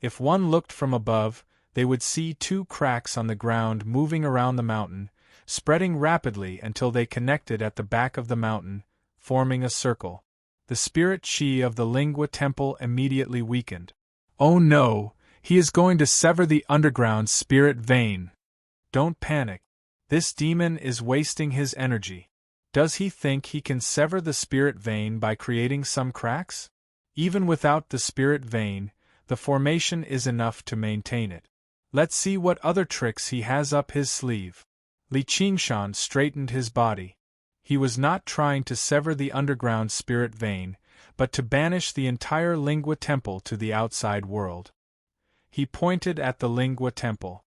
If one looked from above, they would see 2 cracks on the ground moving around the mountain, spreading rapidly until they connected at the back of the mountain, forming a circle. The spirit chi of the Lingua Temple immediately weakened. "Oh no, he is going to sever the underground spirit vein." "Don't panic. This demon is wasting his energy. Does he think he can sever the spirit vein by creating some cracks? Even without the spirit vein, the formation is enough to maintain it. Let's see what other tricks he has up his sleeve." Li Qingshan straightened his body. He was not trying to sever the underground spirit vein, but to banish the entire Lingua Temple to the outside world. He pointed at the Lingua Temple.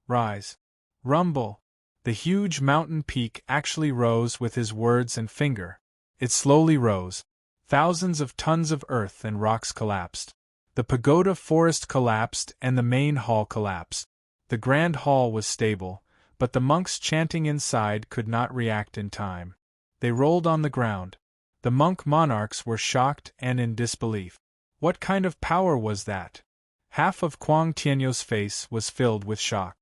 "Rise. Rumble." The huge mountain peak actually rose with his words and finger. It slowly rose. Thousands of tons of earth and rocks collapsed. The pagoda forest collapsed and the main hall collapsed. The grand hall was stable, but the monks chanting inside could not react in time. They rolled on the ground. The monk monarchs were shocked and in disbelief. What kind of power was that? Half of Kuang Tianyo's face was filled with shock.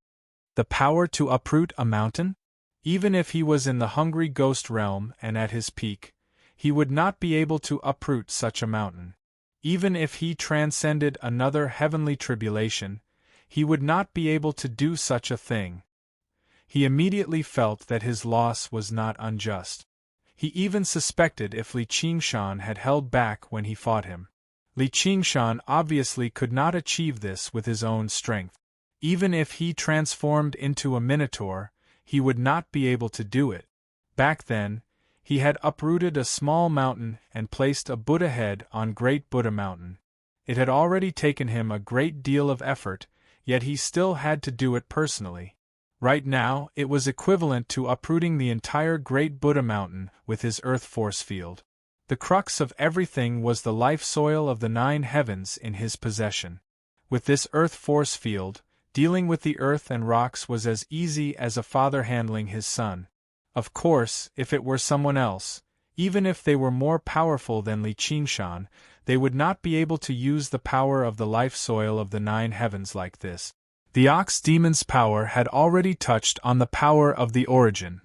The power to uproot a mountain? Even if he was in the hungry ghost realm and at his peak, he would not be able to uproot such a mountain. Even if he transcended another heavenly tribulation, he would not be able to do such a thing. He immediately felt that his loss was not unjust. He even suspected if Li Qingshan had held back when he fought him. Li Qingshan obviously could not achieve this with his own strength. Even if he transformed into a minotaur, he would not be able to do it. Back then, he had uprooted a small mountain and placed a Buddha head on Great Buddha Mountain. It had already taken him a great deal of effort, yet he still had to do it personally. Right now, it was equivalent to uprooting the entire Great Buddha Mountain with his earth force field. The crux of everything was the life soil of the 9 heavens in his possession. With this earth force field, dealing with the earth and rocks was as easy as a father handling his son. Of course, if it were someone else, even if they were more powerful than Li Qingshan, they would not be able to use the power of the life soil of the 9 heavens like this. The ox demon's power had already touched on the power of the origin.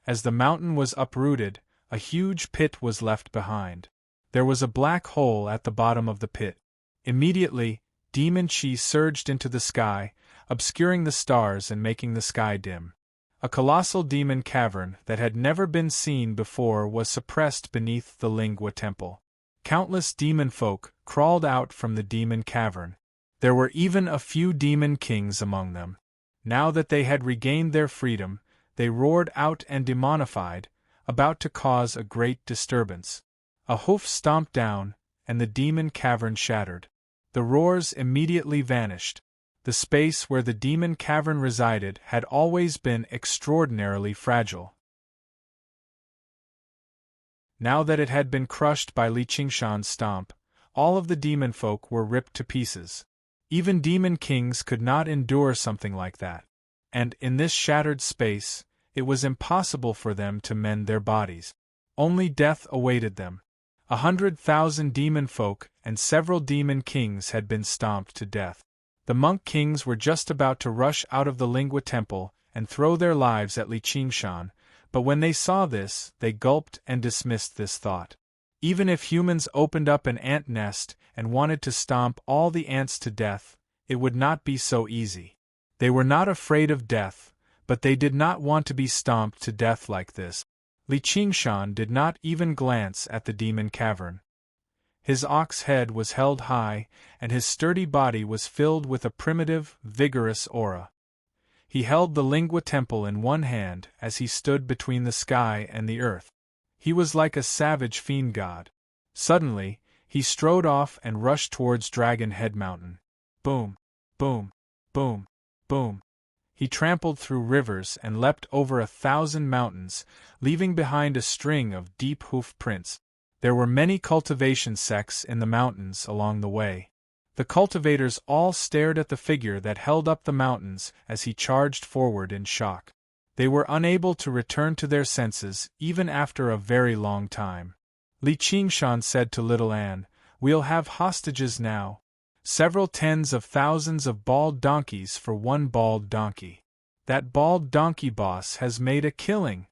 As the mountain was uprooted, a huge pit was left behind. There was a black hole at the bottom of the pit. Immediately, demon chi surged into the sky, obscuring the stars and making the sky dim. A colossal demon cavern that had never been seen before was suppressed beneath the Lingua Temple. Countless demon folk crawled out from the demon cavern. There were even a few demon kings among them. Now that they had regained their freedom, they roared out and demonified, about to cause a great disturbance. A hoof stomped down, and the demon cavern shattered. The roars immediately vanished. The space where the demon cavern resided had always been extraordinarily fragile. Now that it had been crushed by Li Qingshan's stomp, all of the demon folk were ripped to pieces. Even demon kings could not endure something like that. And in this shattered space, it was impossible for them to mend their bodies. Only death awaited them. 100,000 demon folk and several demon kings had been stomped to death. The monk kings were just about to rush out of the Lingua Temple and throw their lives at Li Qingshan, but when they saw this, they gulped and dismissed this thought. Even if humans opened up an ant nest and wanted to stomp all the ants to death, it would not be so easy. They were not afraid of death, but they did not want to be stomped to death like this. Li Qingshan did not even glance at the demon cavern. His ox head was held high, and his sturdy body was filled with a primitive, vigorous aura. He held the Lingua Temple in one hand as he stood between the sky and the earth. He was like a savage fiend god. Suddenly, he strode off and rushed towards Dragon Head Mountain. Boom, boom, boom, boom. He trampled through rivers and leapt over 1,000 mountains, leaving behind a string of deep hoof prints. There were many cultivation sects in the mountains along the way. The cultivators all stared at the figure that held up the mountains as he charged forward in shock. They were unable to return to their senses even after a very long time. Li Qingshan said to Little Anne, "We'll have hostages now. Several tens of thousands of bald donkeys for one bald donkey. That bald donkey boss has made a killing."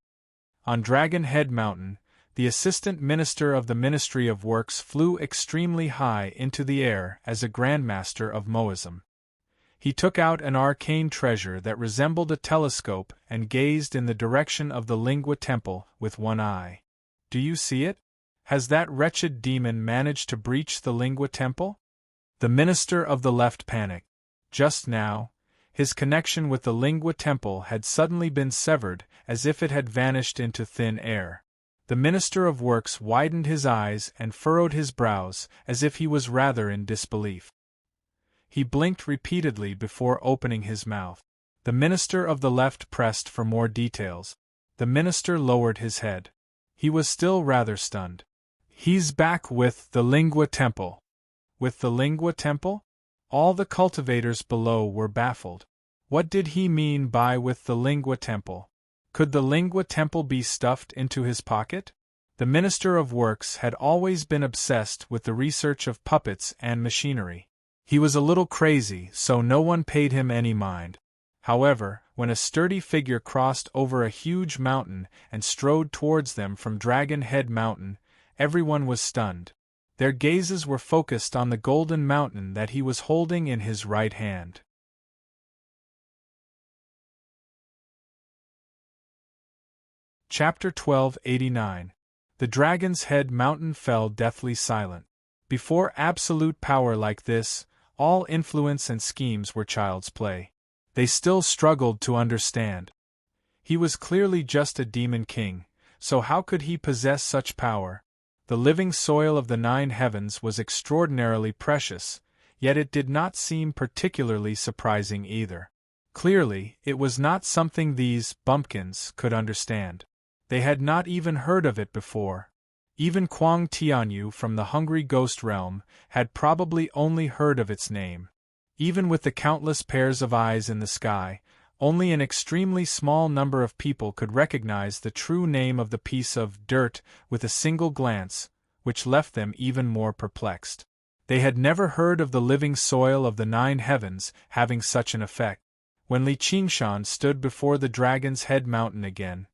On Dragon Head Mountain, the assistant minister of the Ministry of Works flew extremely high into the air as a grandmaster of Moism. He took out an arcane treasure that resembled a telescope and gazed in the direction of the Lingua Temple with one eye. "Do you see it? Has that wretched demon managed to breach the Lingua Temple?" The minister of the left panicked. Just now, his connection with the Lingua Temple had suddenly been severed as if it had vanished into thin air. The Minister of Works widened his eyes and furrowed his brows as if he was rather in disbelief. He blinked repeatedly before opening his mouth. The Minister of the Left pressed for more details. The Minister lowered his head. He was still rather stunned. "He's back with the Lingua Temple." With the Lingua Temple? All the cultivators below were baffled. What did he mean by with the Lingua Temple? Could the Lingua Temple be stuffed into his pocket? The Minister of Works had always been obsessed with the research of puppets and machinery. He was a little crazy, so no one paid him any mind. However, when a sturdy figure crossed over a huge mountain and strode towards them from Dragon Head Mountain, everyone was stunned. Their gazes were focused on the golden mountain that he was holding in his right hand. Chapter 1289. The Dragon's Head Mountain fell deathly silent. Before absolute power like this, all influence and schemes were child's play. They still struggled to understand. He was clearly just a demon king, so how could he possess such power? The living soil of the 9 heavens was extraordinarily precious, yet it did not seem particularly surprising either. Clearly, it was not something these bumpkins could understand. They had not even heard of it before. Even Kuang Tianyu from the Hungry Ghost Realm had probably only heard of its name. Even with the countless pairs of eyes in the sky, only an extremely small number of people could recognize the true name of the piece of dirt with a single glance, which left them even more perplexed. They had never heard of the living soil of the 9 heavens having such an effect. When Li Qingshan stood before the Dragon's Head Mountain again,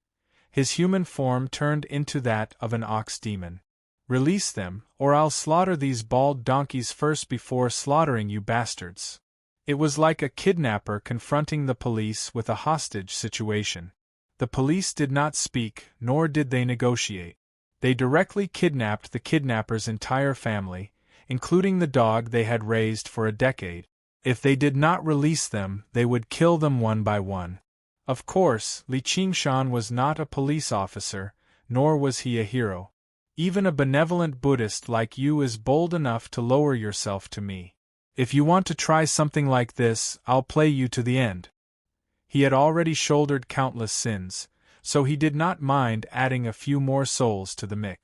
his human form turned into that of an ox demon. "Release them, or I'll slaughter these bald donkeys first before slaughtering you bastards." It was like a kidnapper confronting the police with a hostage situation. The police did not speak, nor did they negotiate. They directly kidnapped the kidnapper's entire family, including the dog they had raised for a decade. If they did not release them, they would kill them one by one. Of course, Li Qingshan was not a police officer, nor was he a hero. Even a benevolent Buddhist like you is bold enough to lower yourself to me. If you want to try something like this, I'll play you to the end. He had already shouldered countless sins, so he did not mind adding a few more souls to the mix.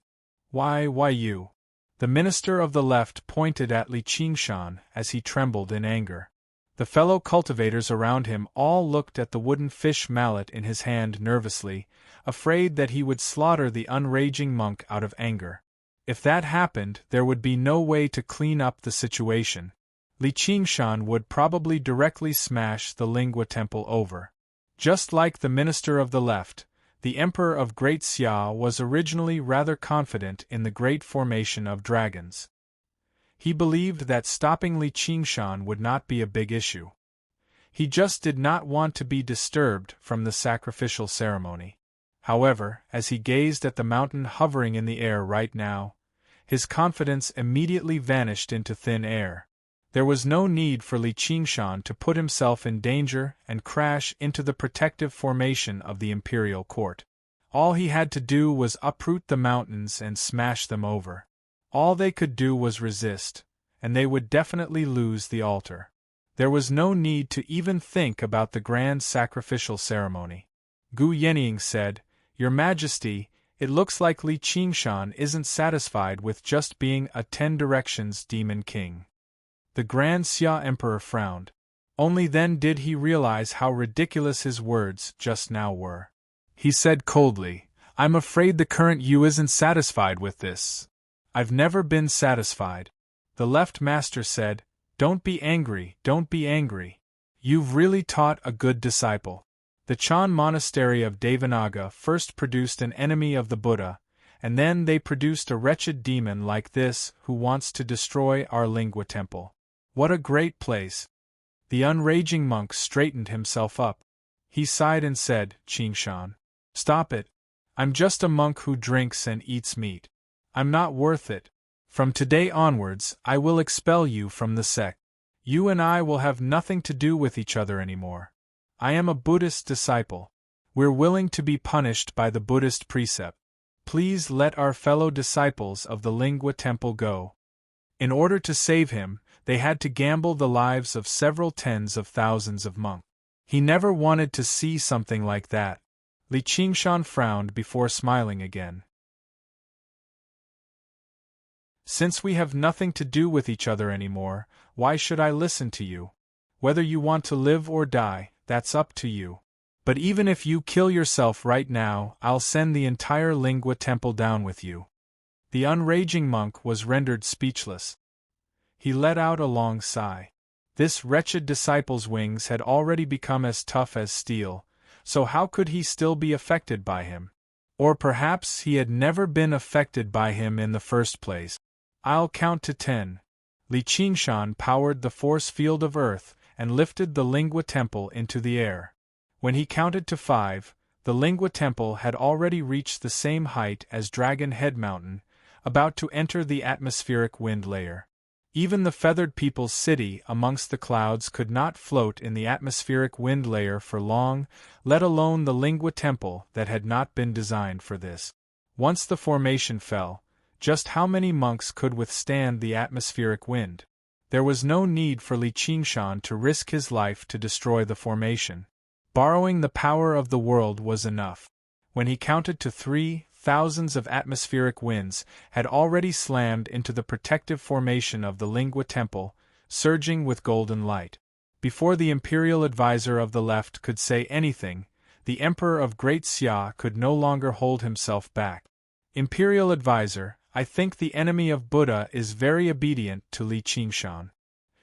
Why you? The minister of the left pointed at Li Qingshan as he trembled in anger. The fellow cultivators around him all looked at the wooden fish mallet in his hand nervously, afraid that he would slaughter the unraging monk out of anger. If that happened, there would be no way to clean up the situation. Li Qingshan would probably directly smash the Lingua Temple over. Just like the minister of the left, the emperor of Great Xia was originally rather confident in the great formation of dragons. He believed that stopping Li Qingshan would not be a big issue. He just did not want to be disturbed from the sacrificial ceremony. However, as he gazed at the mountain hovering in the air right now, his confidence immediately vanished into thin air. There was no need for Li Qingshan to put himself in danger and crash into the protective formation of the imperial court. All he had to do was uproot the mountains and smash them over. All they could do was resist, and they would definitely lose the altar. There was no need to even think about the grand sacrificial ceremony. Gu Yenying said, "Your Majesty, it looks like Li Qingshan isn't satisfied with just being a 10 Directions Demon King." The Grand Xia Emperor frowned. Only then did he realize how ridiculous his words just now were. He said coldly, "I'm afraid the current Yu isn't satisfied with this." "I've never been satisfied." The left master said, "Don't be angry, don't be angry. You've really taught a good disciple." The Chan monastery of Devanaga first produced an enemy of the Buddha, and then they produced a wretched demon like this who wants to destroy our Lingua temple. What a great place! The unraging monk straightened himself up. He sighed and said, "Qingshan, stop it. I'm just a monk who drinks and eats meat. I'm not worth it. From today onwards, I will expel you from the sect. You and I will have nothing to do with each other anymore. I am a Buddhist disciple. We're willing to be punished by the Buddhist precept. Please let our fellow disciples of the Lingua temple go." In order to save him, they had to gamble the lives of several tens of thousands of monks. He never wanted to see something like that. Li Qingshan frowned before smiling again. "Since we have nothing to do with each other anymore, why should I listen to you? Whether you want to live or die, that's up to you. But even if you kill yourself right now, I'll send the entire Lingua temple down with you." The unraging monk was rendered speechless. He let out a long sigh. This wretched disciple's wings had already become as tough as steel, so how could he still be affected by him? Or perhaps he had never been affected by him in the first place. "I'll count to 10. Li Qingshan powered the force field of earth and lifted the Lingua temple into the air. When he counted to 5, the Lingua temple had already reached the same height as Dragon Head Mountain, about to enter the atmospheric wind layer. Even the feathered people's city amongst the clouds could not float in the atmospheric wind layer for long, let alone the Lingua temple that had not been designed for this. Once the formation fell, just how many monks could withstand the atmospheric wind? There was no need for Li Qingshan to risk his life to destroy the formation. Borrowing the power of the world was enough. When he counted to 3, thousands of atmospheric winds had already slammed into the protective formation of the Lingua temple, surging with golden light. Before the imperial advisor of the left could say anything, the emperor of Great Xia could no longer hold himself back. "Imperial advisor, I think the enemy of Buddha is very obedient to Li Qingshan.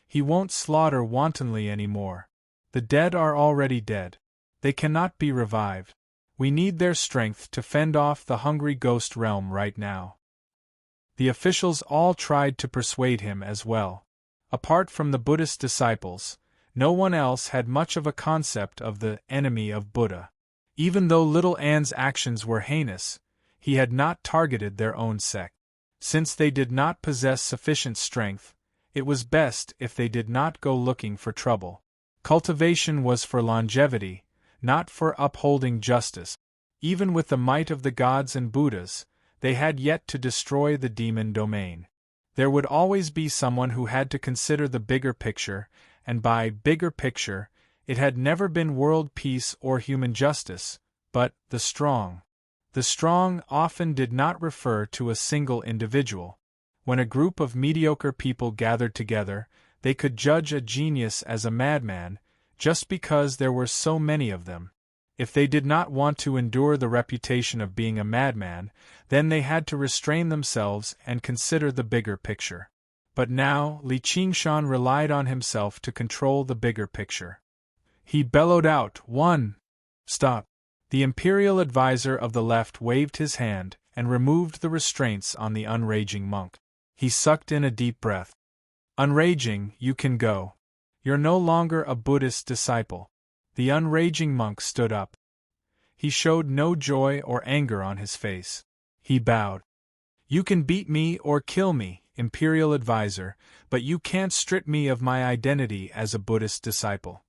He won't slaughter wantonly anymore. The dead are already dead. They cannot be revived. We need their strength to fend off the hungry ghost realm right now." The officials all tried to persuade him as well. Apart from the Buddhist disciples, no one else had much of a concept of the enemy of Buddha. Even though Little An's actions were heinous, he had not targeted their own sect. Since they did not possess sufficient strength, it was best if they did not go looking for trouble. Cultivation was for longevity, not for upholding justice. Even with the might of the gods and Buddhas, they had yet to destroy the demon domain. There would always be someone who had to consider the bigger picture, and by bigger picture, it had never been world peace or human justice, but the strong. The strong often did not refer to a single individual. When a group of mediocre people gathered together, they could judge a genius as a madman, just because there were so many of them. If they did not want to endure the reputation of being a madman, then they had to restrain themselves and consider the bigger picture. But now, Li Qingshan relied on himself to control the bigger picture. He bellowed out, "One! Stop!" The imperial advisor of the left waved his hand and removed the restraints on the unraging monk. He sucked in a deep breath. Unraging, you can go. You're no longer a Buddhist disciple. The unraging monk stood up. He showed no joy or anger on his face. He bowed. You can beat me or kill me, Imperial Advisor, but you can't strip me of my identity as a Buddhist disciple.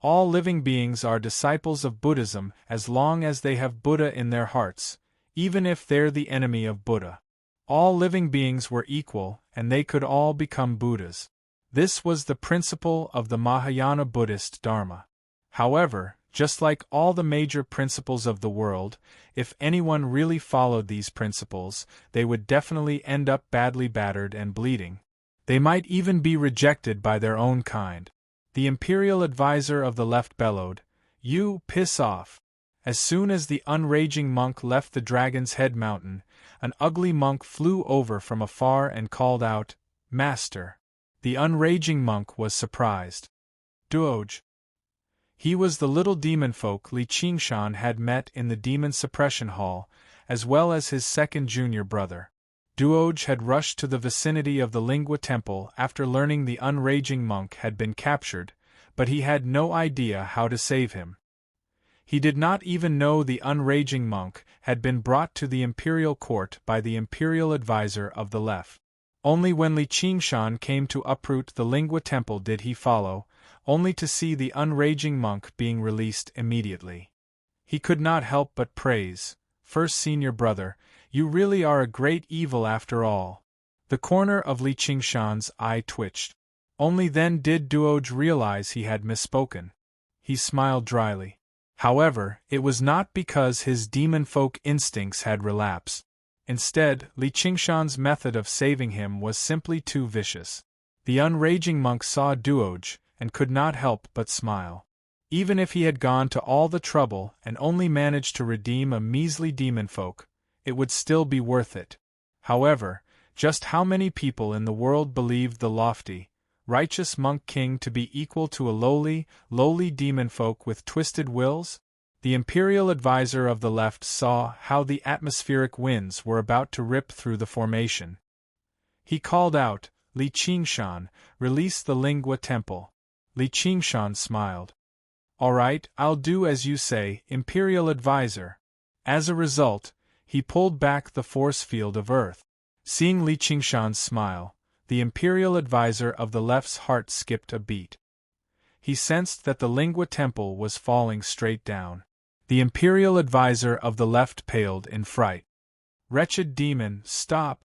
All living beings are disciples of Buddhism as long as they have Buddha in their hearts, even if they're the enemy of Buddha. All living beings were equal, and they could all become Buddhas. This was the principle of the Mahayana Buddhist Dharma. However, just like all the major principles of the world, if anyone really followed these principles, they would definitely end up badly battered and bleeding. They might even be rejected by their own kind. The Imperial Advisor of the left bellowed, "You piss off." As soon as the unraging monk left the Dragon's Head mountain, an ugly monk flew over from afar and called out, "Master." The unraging monk was surprised. Duoj. He was the little demon folk Li Qingshan had met in the Demon Suppression Hall, as well as his second junior brother. Duoj had rushed to the vicinity of the Lingua Temple after learning the unraging monk had been captured, but he had no idea how to save him. He did not even know the unraging monk had been brought to the imperial court by the Imperial Advisor of the left. Only when Li Qingshan came to uproot the Lingua Temple did he follow, only to see the unraging monk being released immediately. He could not help but praise, "First senior brother, you really are a great evil after all." The corner of Li Qingshan's eye twitched. Only then did Duoj realize he had misspoken. He smiled dryly. However, it was not because his demon folk instincts had relapsed. Instead, Li Qingshan's method of saving him was simply too vicious. The unraging monk saw Duoj, and could not help but smile. Even if he had gone to all the trouble and only managed to redeem a measly demon folk, it would still be worth it. However, just how many people in the world believed the lofty, righteous monk king to be equal to a lowly demon folk with twisted wills? The Imperial Advisor of the left saw how the atmospheric winds were about to rip through the formation. He called out, "Li Qingshan, release the Lingua Temple." Li Qingshan smiled. "All right, I'll do as you say, Imperial Advisor." As a result, he pulled back the force field of Earth. Seeing Li Qingshan's smile, the Imperial Advisor of the left's heart skipped a beat. He sensed that the Lingua Temple was falling straight down. The Imperial Advisor of the left paled in fright. "Wretched demon, stop!"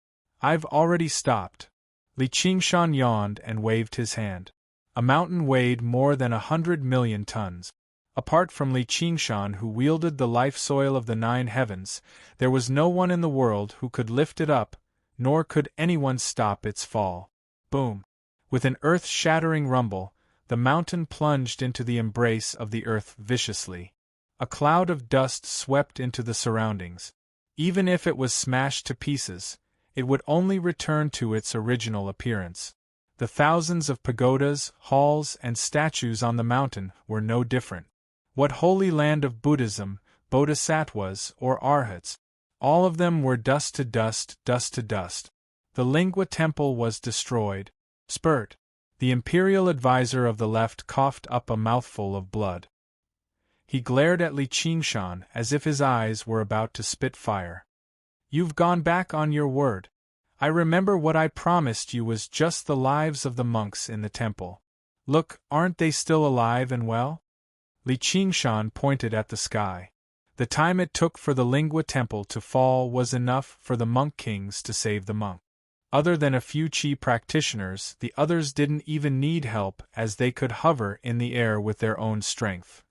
"I've already stopped." Li Qingshan yawned and waved his hand. A mountain weighed more than 100 million tons. Apart from Li Qingshan, who wielded the life soil of the 9 heavens, there was no one in the world who could lift it up, nor could anyone stop its fall. Boom! With an earth-shattering rumble, the mountain plunged into the embrace of the earth viciously. A cloud of dust swept into the surroundings. Even if it was smashed to pieces, it would only return to its original appearance. The thousands of pagodas, halls, and statues on the mountain were no different. What holy land of Buddhism, bodhisattvas, or arhats? All of them were dust to dust, dust to dust. The Lingua Temple was destroyed. Spurt! The Imperial Advisor of the left coughed up a mouthful of blood. He glared at Li Qingshan as if his eyes were about to spit fire. "You've gone back on your word. I remember what I promised you was just the lives of the monks in the temple. Look, aren't they still alive and well?" Li Qingshan pointed at the sky. The time it took for the Lingua Temple to fall was enough for the monk kings to save the monk. Other than a few Qi practitioners, the others didn't even need help as they could hover in the air with their own strength.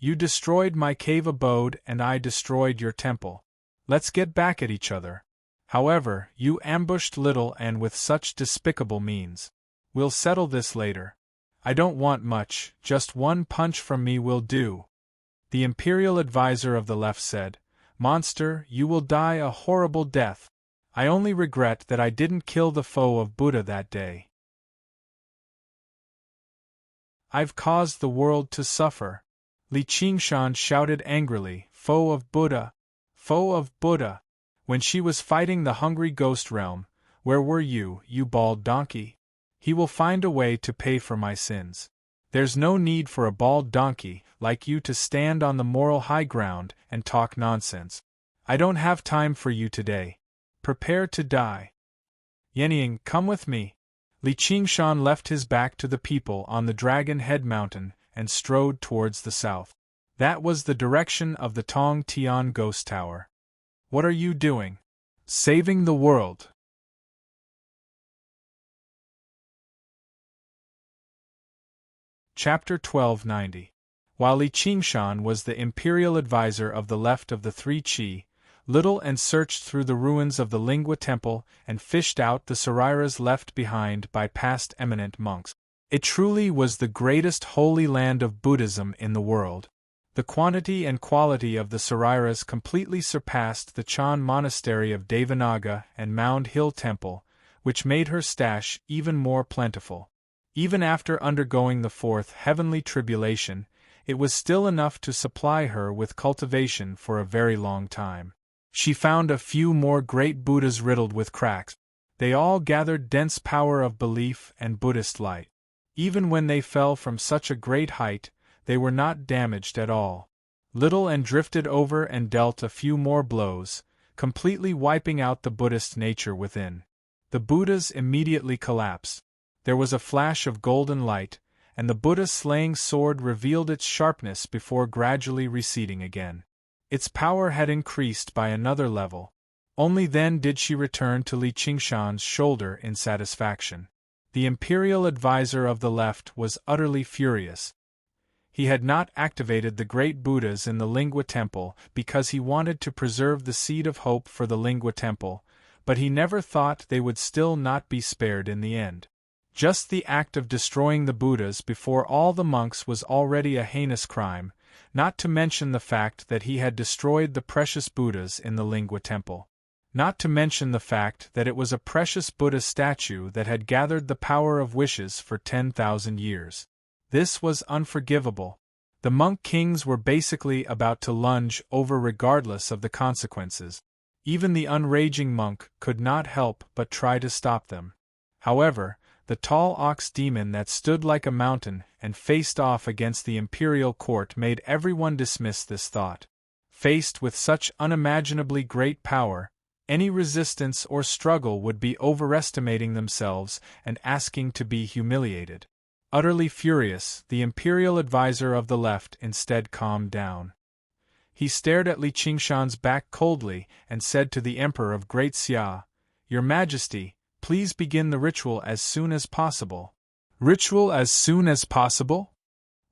"You destroyed my cave abode and I destroyed your temple. Let's get back at each other. However, you ambushed little and with such despicable means. We'll settle this later. I don't want much, just one punch from me will do." The Imperial Advisor of the left said, "Monster, you will die a horrible death. I only regret that I didn't kill the foe of Buddha that day. I've caused the world to suffer." Li Qingshan shouted angrily, "Foe of Buddha! Foe of Buddha!" When she was fighting the hungry ghost realm, Where were you, you bald donkey? He will find a way to pay for my sins. There's no need for a bald donkey like you to stand on the moral high ground and talk nonsense. I don't have time for you today. Prepare to die. Yenying, come with me. Li Qingshan left his back to the people on the Dragon Head Mountain and strode towards the south. That was the direction of the Tong Tian Ghost Tower. What are you doing? Saving the world. Chapter 1290. While Li Qingshan was the imperial advisor of the left of the three Qi, Little and searched through the ruins of the Lingua Temple and fished out the sariras left behind by past eminent monks. It truly was the greatest holy land of Buddhism in the world. The quantity and quality of the sariras completely surpassed the Chan Monastery of Devanaga and Mound Hill Temple, which made her stash even more plentiful. Even after undergoing the fourth heavenly tribulation, it was still enough to supply her with cultivation for a very long time. She found a few more great Buddhas riddled with cracks. They all gathered dense power of belief and Buddhist light. Even when they fell from such a great height, they were not damaged at all. Little and drifted over and dealt a few more blows, completely wiping out the Buddhist nature within. The Buddhas immediately collapsed. There was a flash of golden light, and the Buddha-slaying sword revealed its sharpness before gradually receding again. Its power had increased by another level. Only then did she return to Li Qingshan's shoulder in satisfaction. The imperial advisor of the left was utterly furious. He had not activated the great Buddhas in the Lingua Temple because he wanted to preserve the seed of hope for the Lingua Temple, but he never thought they would still not be spared in the end. Just the act of destroying the Buddhas before all the monks was already a heinous crime, not to mention the fact that he had destroyed the precious Buddhas in the Lingua Temple. Not to mention the fact that it was a precious Buddha statue that had gathered the power of wishes for 10,000 years. This was unforgivable. The monk kings were basically about to lunge over regardless of the consequences. Even the unraging monk could not help but try to stop them. However, the tall ox demon that stood like a mountain and faced off against the imperial court made everyone dismiss this thought. Faced with such unimaginably great power, any resistance or struggle would be overestimating themselves and asking to be humiliated. Utterly furious, the imperial advisor of the left instead calmed down. He stared at Li Qingshan's back coldly and said to the Emperor of Great Xia, "Your Majesty, please begin the ritual as soon as possible." "Ritual as soon as possible?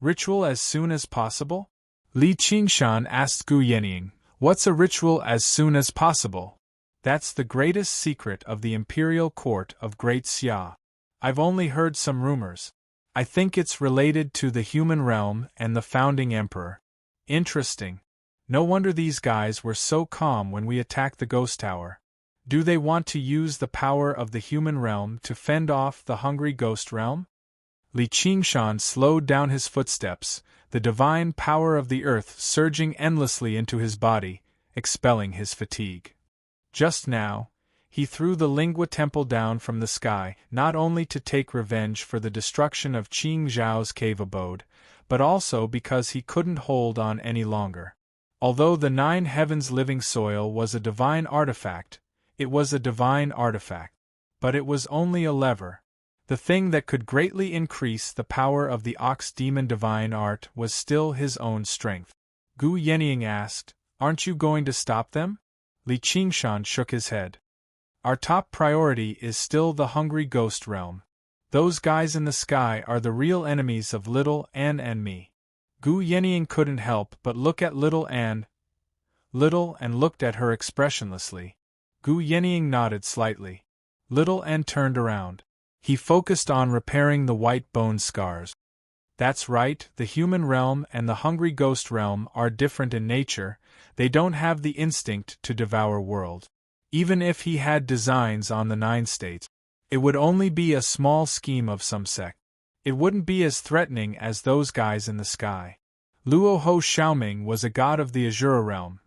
Ritual as soon as possible?" Li Qingshan asked Gu Yenying, "What's a ritual as soon as possible?" "That's the greatest secret of the imperial court of Great Xia. I've only heard some rumors. I think it's related to the human realm and the founding emperor." "Interesting. No wonder these guys were so calm when we attacked the ghost tower. Do they want to use the power of the human realm to fend off the hungry ghost realm?" Li Qingshan slowed down his footsteps, the divine power of the earth surging endlessly into his body, expelling his fatigue. Just now, he threw the Lingua Temple down from the sky, not only to take revenge for the destruction of Qing Zhao's cave abode, but also because he couldn't hold on any longer. Although the Nine Heavens living soil was a divine artifact, it was a divine artifact. But it was only a lever. The thing that could greatly increase the power of the ox demon divine art was still his own strength. Gu Yenying asked, "Aren't you going to stop them?" Li Qingshan shook his head. "Our top priority is still the hungry ghost realm. Those guys in the sky are the real enemies of Little Anne and me." Gu Yenying couldn't help but look at Little Anne. Little Anne looked at her expressionlessly. Gu Yenying nodded slightly. Little Anne turned around. He focused on repairing the white bone scars. "That's right, the human realm and the hungry ghost realm are different in nature. They don't have the instinct to devour world. Even if he had designs on the 9 states, it would only be a small scheme of some sect. It wouldn't be as threatening as those guys in the sky." Luo Ho Xiaoming was a god of the Azura realm.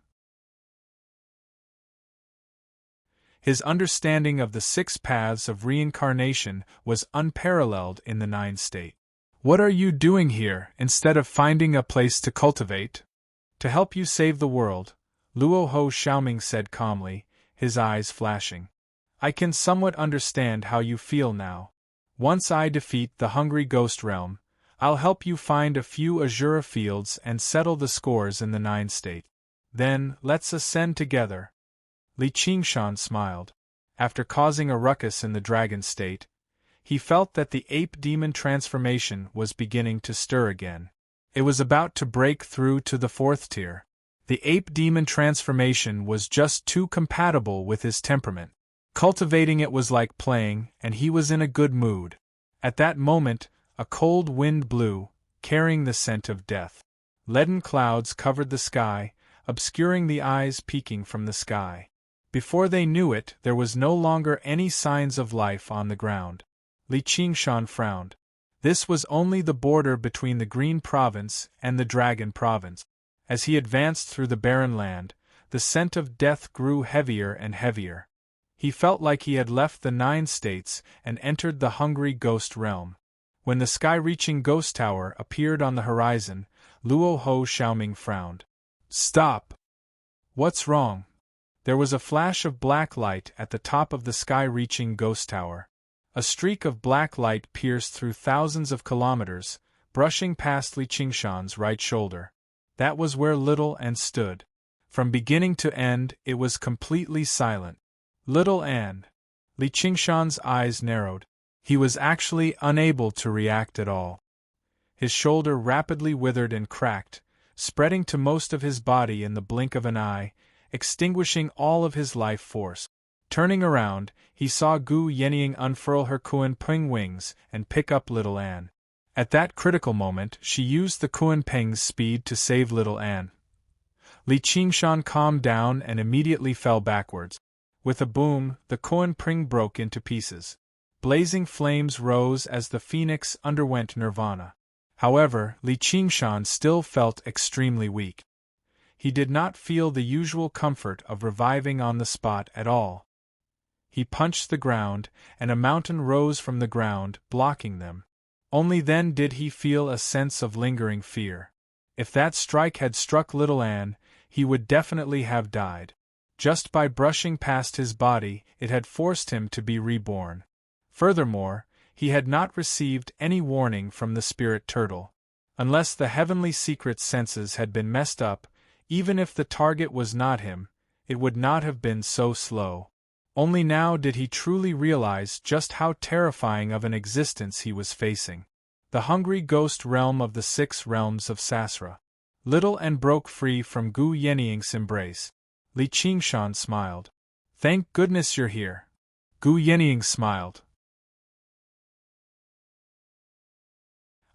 His understanding of the 6 paths of reincarnation was unparalleled in the 9 state. "What are you doing here, instead of finding a place to cultivate?" "To help you save the world," Luo Ho Xiaoming said calmly, his eyes flashing. "I can somewhat understand how you feel now. Once I defeat the hungry ghost realm, I'll help you find a few Azura fields and settle the scores in the 9 state. Then, let's ascend together." Li Qingshan smiled. After causing a ruckus in the dragon state, he felt that the ape-demon transformation was beginning to stir again. It was about to break through to the 4th tier. The ape-demon transformation was just too compatible with his temperament. Cultivating it was like playing, and he was in a good mood. At that moment, a cold wind blew, carrying the scent of death. Leaden clouds covered the sky, obscuring the eyes peeking from the sky. Before they knew it, there was no longer any signs of life on the ground. Li Qingshan frowned. This was only the border between the Green Province and the Dragon Province. As he advanced through the barren land, the scent of death grew heavier and heavier. He felt like he had left the 9 states and entered the hungry ghost realm. When the sky-reaching ghost tower appeared on the horizon, Luo Ho Xiaoming frowned. "Stop! What's wrong?" There was a flash of black light at the top of the sky-reaching ghost tower. A streak of black light pierced through thousands of kilometers, brushing past Li Qingshan's right shoulder. That was where Little Anne stood. From beginning to end, it was completely silent. Little Anne. Li Qingshan's eyes narrowed. He was actually unable to react at all. His shoulder rapidly withered and cracked, spreading to most of his body in the blink of an eye, extinguishing all of his life force. Turning around, he saw Gu Yenying unfurl her Kuan Peng wings and pick up Little Anne. At that critical moment, she used the Kuan Peng's speed to save Little Anne. Li Qingshan calmed down and immediately fell backwards. With a boom, the Kuan Peng broke into pieces. Blazing flames rose as the phoenix underwent nirvana. However, Li Qingshan still felt extremely weak. He did not feel the usual comfort of reviving on the spot at all. He punched the ground, and a mountain rose from the ground, blocking them. Only then did he feel a sense of lingering fear. If that strike had struck Little Anne, he would definitely have died. Just by brushing past his body, it had forced him to be reborn. Furthermore, he had not received any warning from the spirit turtle. Unless the heavenly secret senses had been messed up, even if the target was not him, it would not have been so slow. Only now did he truly realize just how terrifying of an existence he was facing. The hungry ghost realm of the 6 realms of Sasra. Little Anne broke free from Gu Yenying's embrace. Li Qingshan smiled. "Thank goodness you're here." Gu Yenying smiled.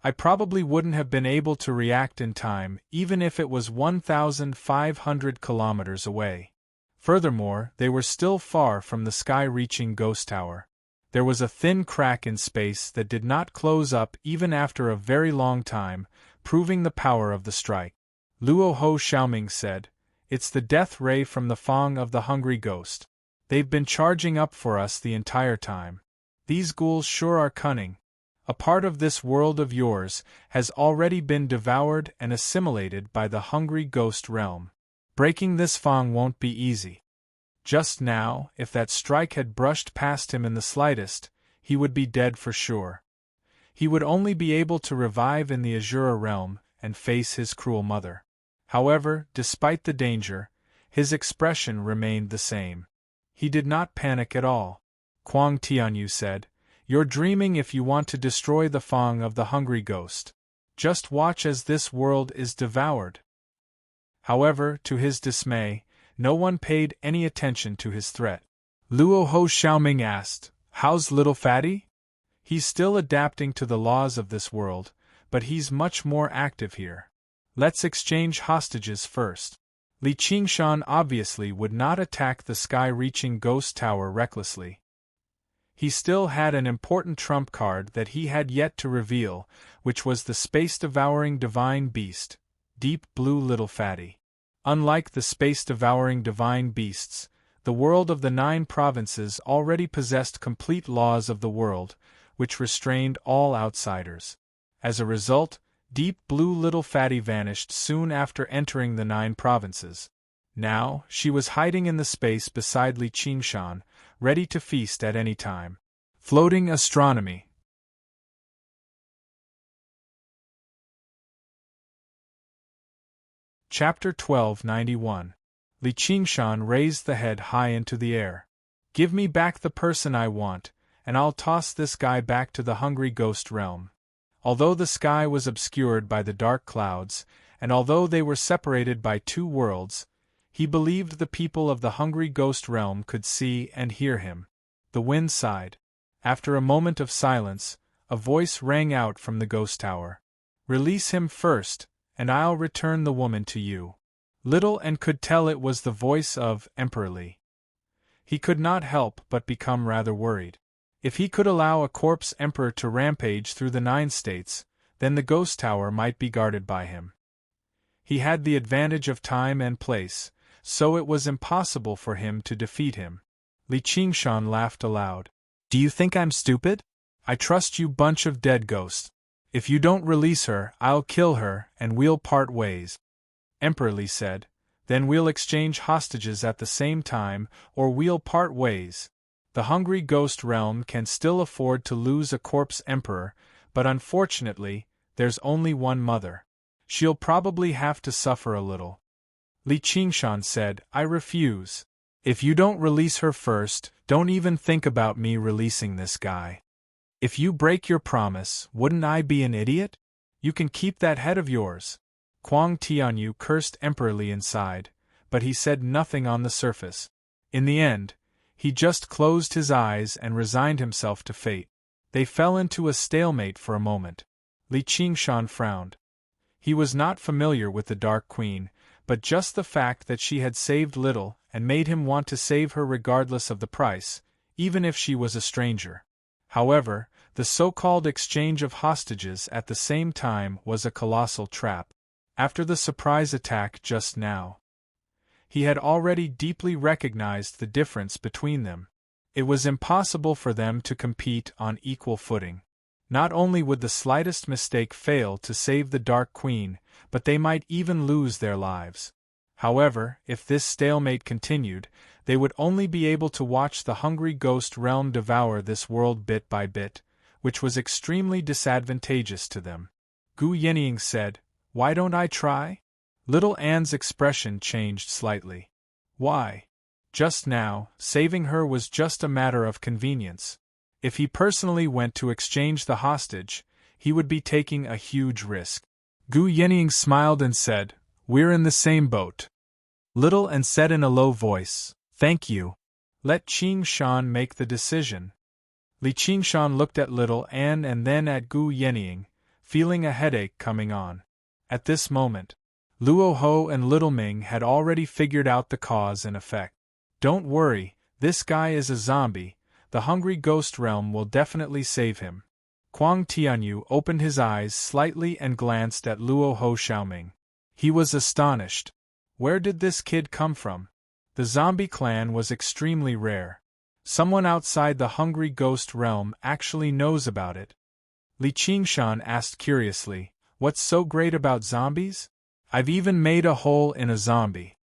"I probably wouldn't have been able to react in time even if it was 1,500 kilometers away. Furthermore, they were still far from the sky-reaching ghost tower. There was a thin crack in space that did not close up even after a very long time, proving the power of the strike. Luo Ho Xiaoming said, "It's the death ray from the fang of the hungry ghost. They've been charging up for us the entire time. These ghouls sure are cunning. A part of this world of yours has already been devoured and assimilated by the hungry ghost realm. Breaking this fang won't be easy." Just now, if that strike had brushed past him in the slightest, he would be dead for sure. He would only be able to revive in the Azura realm and face his cruel mother. However, despite the danger, his expression remained the same. He did not panic at all. Kuang Tianyu said, "You're dreaming if you want to destroy the fang of the hungry ghost. Just watch as this world is devoured." However, to his dismay, no one paid any attention to his threat. Luo Ho Xiaoming asked, "How's little Fatty?" "He's still adapting to the laws of this world, but he's much more active here. Let's exchange hostages first." Li Qingshan obviously would not attack the sky-reaching ghost tower recklessly. He still had an important trump card that he had yet to reveal, which was the space-devouring divine beast, Deep Blue Little Fatty. Unlike the space-devouring divine beasts, The world of the 9 provinces already possessed complete laws of the world, which restrained all outsiders. As a result, Deep Blue Little Fatty vanished soon after entering the 9 provinces. Now, she was hiding in the space beside Li Qingshan, ready to feast at any time. Floating Astronomy. Chapter 1291. Li Qingshan raised the head high into the air. Give me back the person I want, and I'll toss this guy back to the hungry ghost realm. Although the sky was obscured by the dark clouds, and although they were separated by 2 worlds, he believed the people of the hungry ghost realm could see and hear him. The wind sighed. After a moment of silence, a voice rang out from the ghost tower. Release him first, and I'll return the woman to you. Little and could tell it was the voice of Emperor Li. He could not help but become rather worried. If he could allow a corpse emperor to rampage through the 9 states, then the ghost tower might be guarded by him. He had the advantage of time and place, so it was impossible for him to defeat him. Li Qingshan laughed aloud. Do you think I'm stupid? I trust you, bunch of dead ghosts. If you don't release her, I'll kill her, and we'll part ways. Emperor Li said, then we'll exchange hostages at the same time, or we'll part ways. The hungry ghost realm can still afford to lose a corpse emperor, but unfortunately, there's only one mother. She'll probably have to suffer a little. Li Qingshan said, I refuse. If you don't release her first, don't even think about me releasing this guy. If you break your promise, wouldn't I be an idiot? You can keep that head of yours. Kuang Tianyu cursed Emperor Li inside, but he said nothing on the surface. In the end, he just closed his eyes and resigned himself to fate. They fell into a stalemate for a moment. Li Qingshan frowned. He was not familiar with the Dark Queen, but just the fact that she had saved Little and made him want to save her regardless of the price, even if she was a stranger. However, the so-called exchange of hostages at the same time was a colossal trap. After the surprise attack just now, he had already deeply recognized the difference between them. It was impossible for them to compete on equal footing. Not only would the slightest mistake fail to save the Dark Queen, but they might even lose their lives. However, if this stalemate continued, they would only be able to watch the hungry ghost realm devour this world bit by bit, which was extremely disadvantageous to them. Gu Yenying said, Why don't I try? Little Anne's expression changed slightly. Why? Just now, saving her was just a matter of convenience. If he personally went to exchange the hostage, he would be taking a huge risk. Gu Yenying smiled and said, We're in the same boat. Little Anne said in a low voice, Thank you. Let Qingshan make the decision. Li Qingshan looked at Little Anne and then at Gu Yenying, feeling a headache coming on. At this moment, Luo Ho and Little Ming had already figured out the cause and effect. Don't worry, this guy is a zombie. The hungry ghost realm will definitely save him. Kuang Tianyu opened his eyes slightly and glanced at Luo Ho Xiaoming. He was astonished. Where did this kid come from? The zombie clan was extremely rare. Someone outside the hungry ghost realm actually knows about it. Li Qingshan asked curiously, What's so great about zombies? I've even made a hole in a zombie.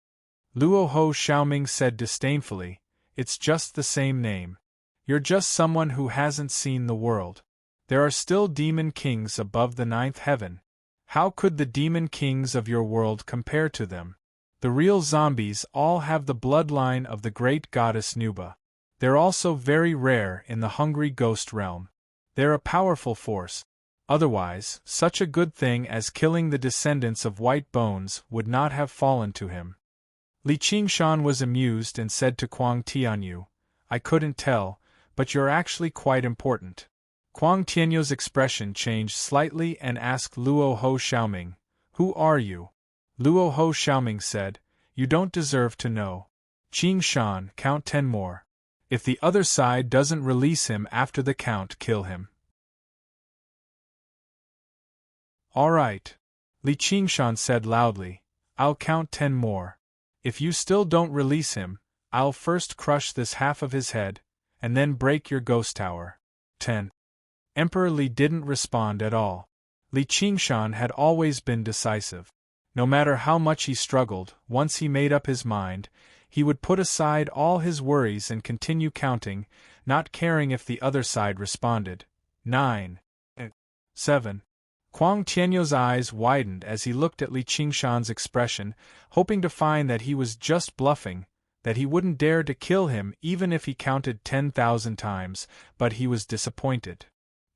Luo Ho Xiaoming said disdainfully, It's just the same name. You're just someone who hasn't seen the world. There are still demon kings above the 9th heaven. How could the demon kings of your world compare to them? The real zombies all have the bloodline of the great goddess Nuba. They're also very rare in the hungry ghost realm. They're a powerful force. Otherwise, such a good thing as killing the descendants of White Bones would not have fallen to him. Li Qingshan was amused and said to Kuang Tianyu, I couldn't tell, but you're actually quite important. Kuang Tianyu's expression changed slightly and asked Luo Ho Xiaoming, Who are you? Luo Ho Xiaoming said, You don't deserve to know. Qingshan, count 10 more. If the other side doesn't release him after the count, kill him. All right. Li Qingshan said loudly, I'll count 10 more. If you still don't release him, I'll first crush this half of his head, and then break your ghost tower. 10. Emperor Li didn't respond at all. Li Qingshan had always been decisive. No matter how much he struggled, once he made up his mind, he would put aside all his worries and continue counting, not caring if the other side responded. 9. 7. Kuang Tianyou's eyes widened as he looked at Li Qingshan's expression, hoping to find that he was just bluffing, that he wouldn't dare to kill him even if he counted 10,000 times, but he was disappointed.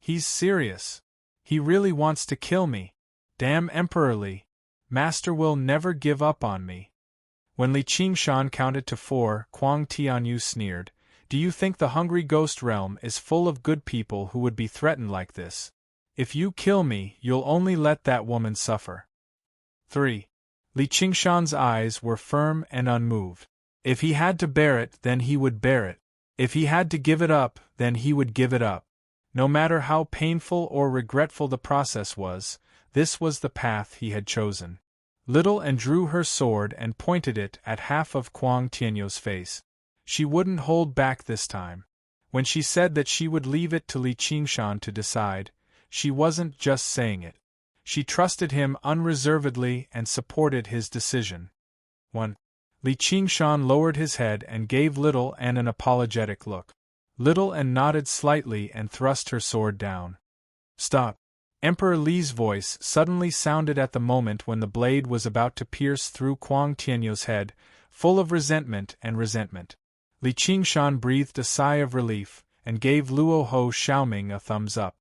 He's serious. He really wants to kill me. Damn Emperor Li. Master will never give up on me. When Li Qingshan counted to 4, Kuang Tianyou sneered, "Do you think the hungry ghost realm is full of good people who would be threatened like this? If you kill me, you'll only let that woman suffer." 3. Li Qingshan's eyes were firm and unmoved. If he had to bear it, then he would bear it. If he had to give it up, then he would give it up. No matter how painful or regretful the process was, this was the path he had chosen. Little An drew her sword and pointed it at half of Kuang Tianyou's face. She wouldn't hold back this time. When she said that she would leave it to Li Qingshan to decide, she wasn't just saying it. She trusted him unreservedly and supported his decision. 1. Li Qingshan lowered his head and gave Little An an apologetic look. Little An nodded slightly and thrust her sword down. "Stop." Emperor Li's voice suddenly sounded at the moment when the blade was about to pierce through Kuang Tianyou's head, full of resentment and resentment. Li Qingshan breathed a sigh of relief, and gave Luo Ho Xiaoming a thumbs up.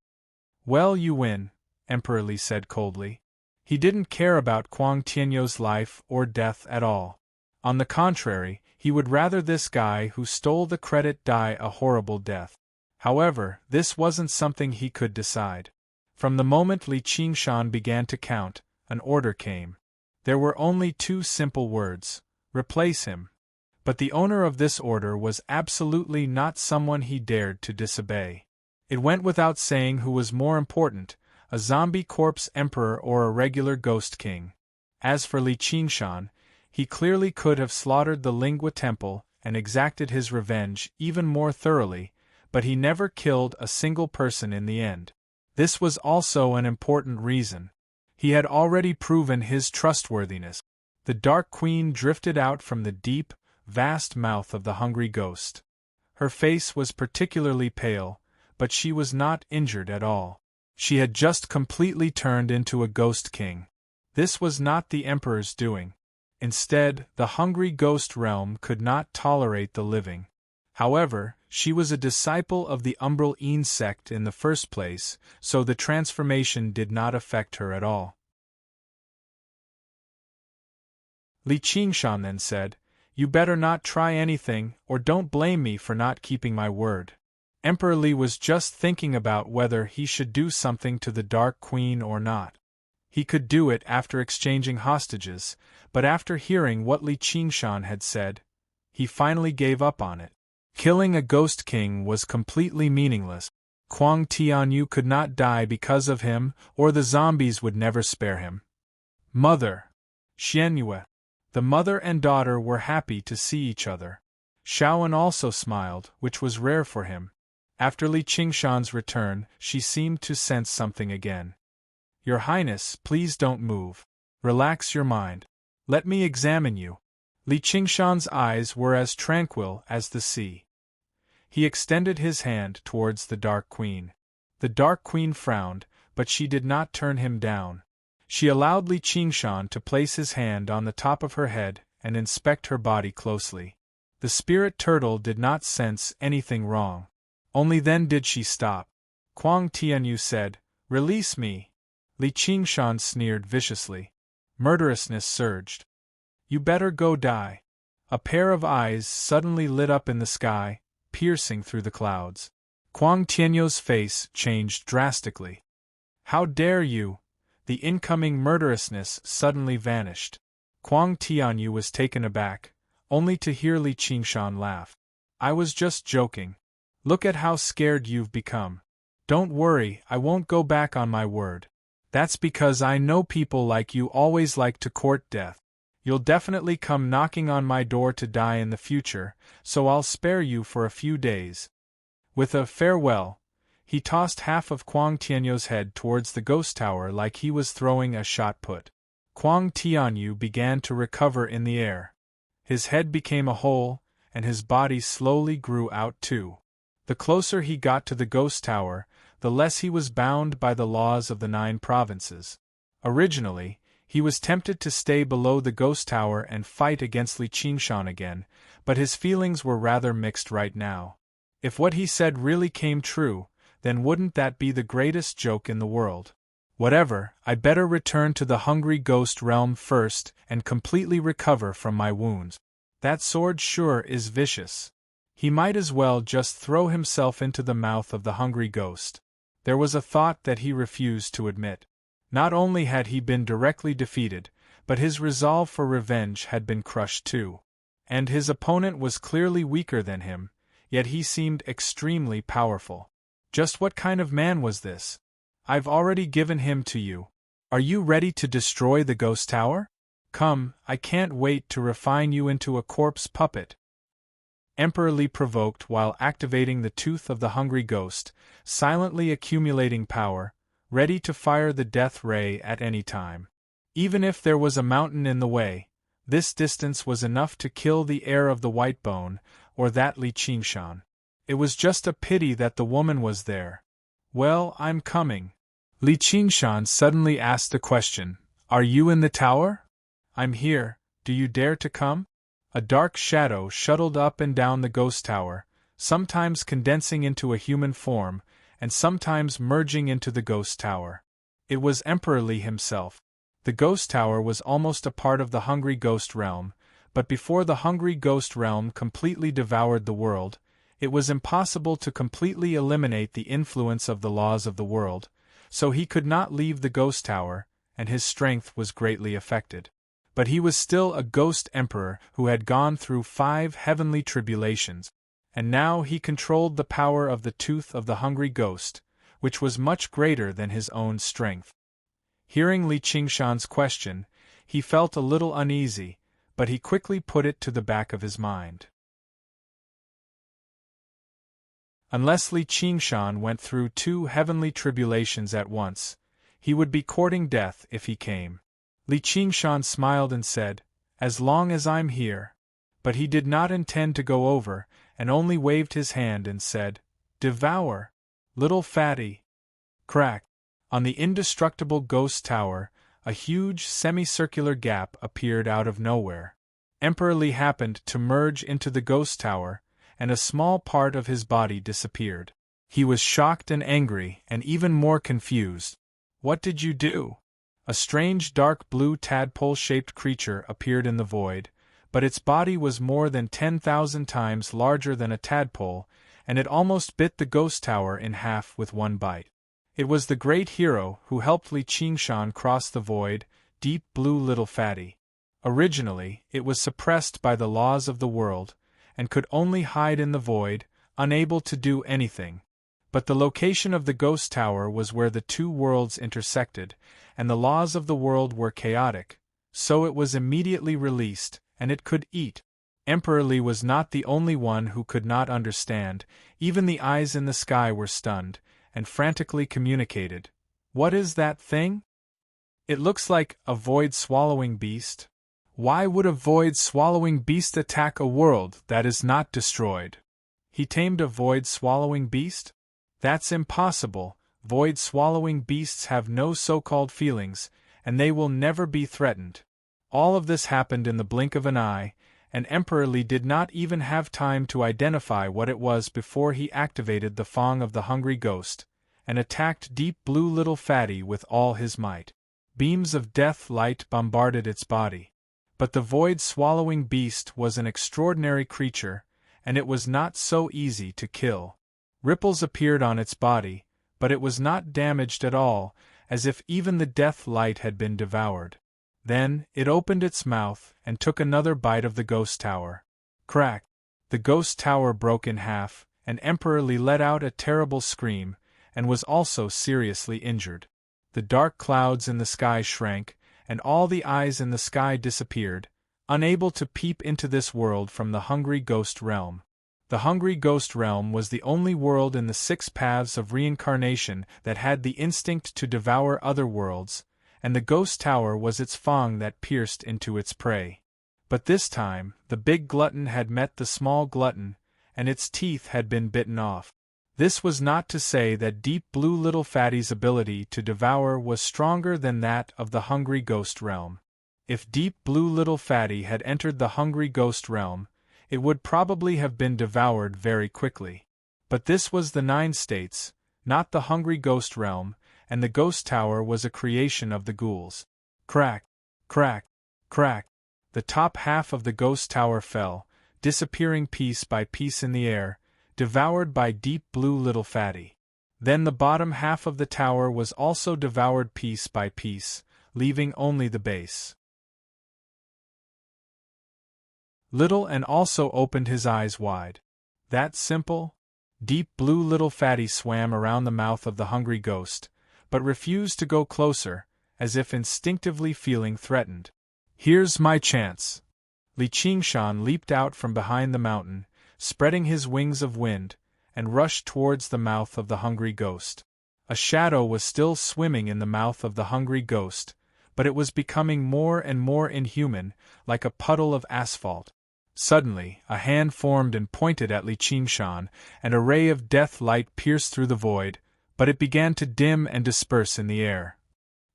"Well, you win," Emperor Li said coldly. He didn't care about Kuang Tianyou's life or death at all. On the contrary, he would rather this guy who stole the credit die a horrible death. However, this wasn't something he could decide. From the moment Li Qingshan began to count, an order came. There were only 2 simple words: replace him. But the owner of this order was absolutely not someone he dared to disobey. It went without saying who was more important, a zombie corpse emperor or a regular ghost king. As for Li Qingshan, he clearly could have slaughtered the Lingua Temple and exacted his revenge even more thoroughly, but he never killed a single person in the end. This was also an important reason. He had already proven his trustworthiness. The Dark Queen drifted out from the deep, vast mouth of the hungry ghost. Her face was particularly pale, but she was not injured at all. She had just completely turned into a ghost king. This was not the emperor's doing. Instead, the hungry ghost realm could not tolerate the living. However, she was a disciple of the Umbral Een sect in the first place, so the transformation did not affect her at all. Li Qingshan then said, "You better not try anything, or don't blame me for not keeping my word." Emperor Li was just thinking about whether he should do something to the Dark Queen or not. He could do it after exchanging hostages, but after hearing what Li Qingshan had said, he finally gave up on it. Killing a ghost king was completely meaningless. Kuang Tianyou could not die because of him, or the zombies would never spare him. Mother! Xianyue! The mother and daughter were happy to see each other. Shaoan also smiled, which was rare for him. After Li Qingshan's return, she seemed to sense something again. "Your Highness, please don't move. Relax your mind. Let me examine you." Li Qingshan's eyes were as tranquil as the sea. He extended his hand towards the Dark Queen. The Dark Queen frowned, but she did not turn him down. She allowed Li Qingshan to place his hand on the top of her head and inspect her body closely. The spirit turtle did not sense anything wrong. Only then did she stop. Kuang Tianyou said, "Release me." Li Qingshan sneered viciously. Murderousness surged. "You better go die." A pair of eyes suddenly lit up in the sky, piercing through the clouds. Kuang Tianyou's face changed drastically. "How dare you!" The incoming murderousness suddenly vanished. Kuang Tianyou was taken aback, only to hear Li Qingshan laugh. "I was just joking. Look at how scared you've become. Don't worry, I won't go back on my word. That's because I know people like you always like to court death. You'll definitely come knocking on my door to die in the future, so I'll spare you for a few days. With a farewell, he tossed half of Kuang Tianyu's head towards the ghost tower like he was throwing a shot put. Kuang Tianyu began to recover in the air. His head became a hole, and his body slowly grew out too. The closer he got to the ghost tower, the less he was bound by the laws of the 9 provinces. Originally, he was tempted to stay below the ghost tower and fight against Li Qingshan again, but his feelings were rather mixed right now. If what he said really came true, then wouldn't that be the greatest joke in the world? Whatever, I'd better return to the hungry ghost realm first and completely recover from my wounds. That sword sure is vicious. He might as well just throw himself into the mouth of the hungry ghost. There was a thought that he refused to admit. Not only had he been directly defeated, but his resolve for revenge had been crushed too. And his opponent was clearly weaker than him, yet he seemed extremely powerful. Just what kind of man was this? I've already given him to you. Are you ready to destroy the ghost tower? Come, I can't wait to refine you into a corpse puppet. Emperor Li provoked while activating the tooth of the hungry ghost, silently accumulating power, ready to fire the death ray at any time. Even if there was a mountain in the way, this distance was enough to kill the heir of the white bone, or that Li Qingshan. It was just a pity that the woman was there. Well, I'm coming. Li Qingshan suddenly asked a question. Are you in the tower? I'm here, do you dare to come? A dark shadow shuttled up and down the ghost tower, sometimes condensing into a human form, and sometimes merging into the ghost tower. It was Emperor Li himself. The ghost tower was almost a part of the hungry ghost realm, but before the hungry ghost realm completely devoured the world, it was impossible to completely eliminate the influence of the laws of the world, so he could not leave the ghost tower, and his strength was greatly affected. But he was still a ghost emperor who had gone through 5 heavenly tribulations, and now he controlled the power of the tooth of the hungry ghost, which was much greater than his own strength. Hearing Li Qingshan's question, he felt a little uneasy, but he quickly put it to the back of his mind. Unless Li Qingshan went through 2 heavenly tribulations at once, he would be courting death if he came. Li Qingshan smiled and said, "As long as I'm here." But he did not intend to go over, and only waved his hand and said, "Devour, little fatty." Crack! On the indestructible ghost tower, a huge semicircular gap appeared out of nowhere. Emperor Li happened to merge into the ghost tower, and a small part of his body disappeared. He was shocked and angry and even more confused. What did you do? A strange dark blue tadpole-shaped creature appeared in the void, but its body was more than 10,000 times larger than a tadpole, and it almost bit the ghost tower in half with one bite. It was the great hero who helped Li Qingshan cross the void, Deep Blue Little Fatty. Originally, it was suppressed by the laws of the world, and could only hide in the void, unable to do anything. But the location of the ghost tower was where the 2 worlds intersected, and the laws of the world were chaotic, so it was immediately released, and it could eat. Emperor Li was not the only one who could not understand, even the eyes in the sky were stunned, and frantically communicated. What is that thing? It looks like a void-swallowing beast. Why would a void-swallowing beast attack a world that is not destroyed? He tamed a void-swallowing beast? That's impossible. Void-swallowing beasts have no so-called feelings, and they will never be threatened. All of this happened in the blink of an eye, and Emperor Li did not even have time to identify what it was before he activated the Fang of the Hungry Ghost, and attacked Deep Blue Little Fatty with all his might. Beams of death light bombarded its body. But the void-swallowing beast was an extraordinary creature, and it was not so easy to kill. Ripples appeared on its body, but it was not damaged at all, as if even the death light had been devoured. Then, it opened its mouth and took another bite of the ghost tower. Crack! The ghost tower broke in half, and Emperor Li let out a terrible scream, and was also seriously injured. The dark clouds in the sky shrank, and all the eyes in the sky disappeared, unable to peep into this world from the hungry ghost realm. The hungry ghost realm was the only world in the 6 paths of reincarnation that had the instinct to devour other worlds, and the ghost tower was its fang that pierced into its prey. But this time, the big glutton had met the small glutton, and its teeth had been bitten off. This was not to say that Deep Blue Little Fatty's ability to devour was stronger than that of the hungry ghost realm. If Deep Blue Little Fatty had entered the hungry ghost realm, it would probably have been devoured very quickly. But this was the 9 states, not the hungry ghost realm, and the ghost tower was a creation of the ghouls. Crack, crack, crack. The top half of the ghost tower fell, disappearing piece by piece in the air, devoured by Deep Blue Little Fatty. Then the bottom half of the tower was also devoured piece by piece, leaving only the base. Little and also opened his eyes wide. That simple? Deep Blue Little Fatty swam around the mouth of the hungry ghost, but refused to go closer, as if instinctively feeling threatened. Here's my chance. Li Qingshan leaped out from behind the mountain, spreading his wings of wind, and rushed towards the mouth of the hungry ghost. A shadow was still swimming in the mouth of the hungry ghost, but it was becoming more and more inhuman, like a puddle of asphalt. Suddenly, a hand formed and pointed at Li Qingshan, and a ray of death light pierced through the void, but it began to dim and disperse in the air.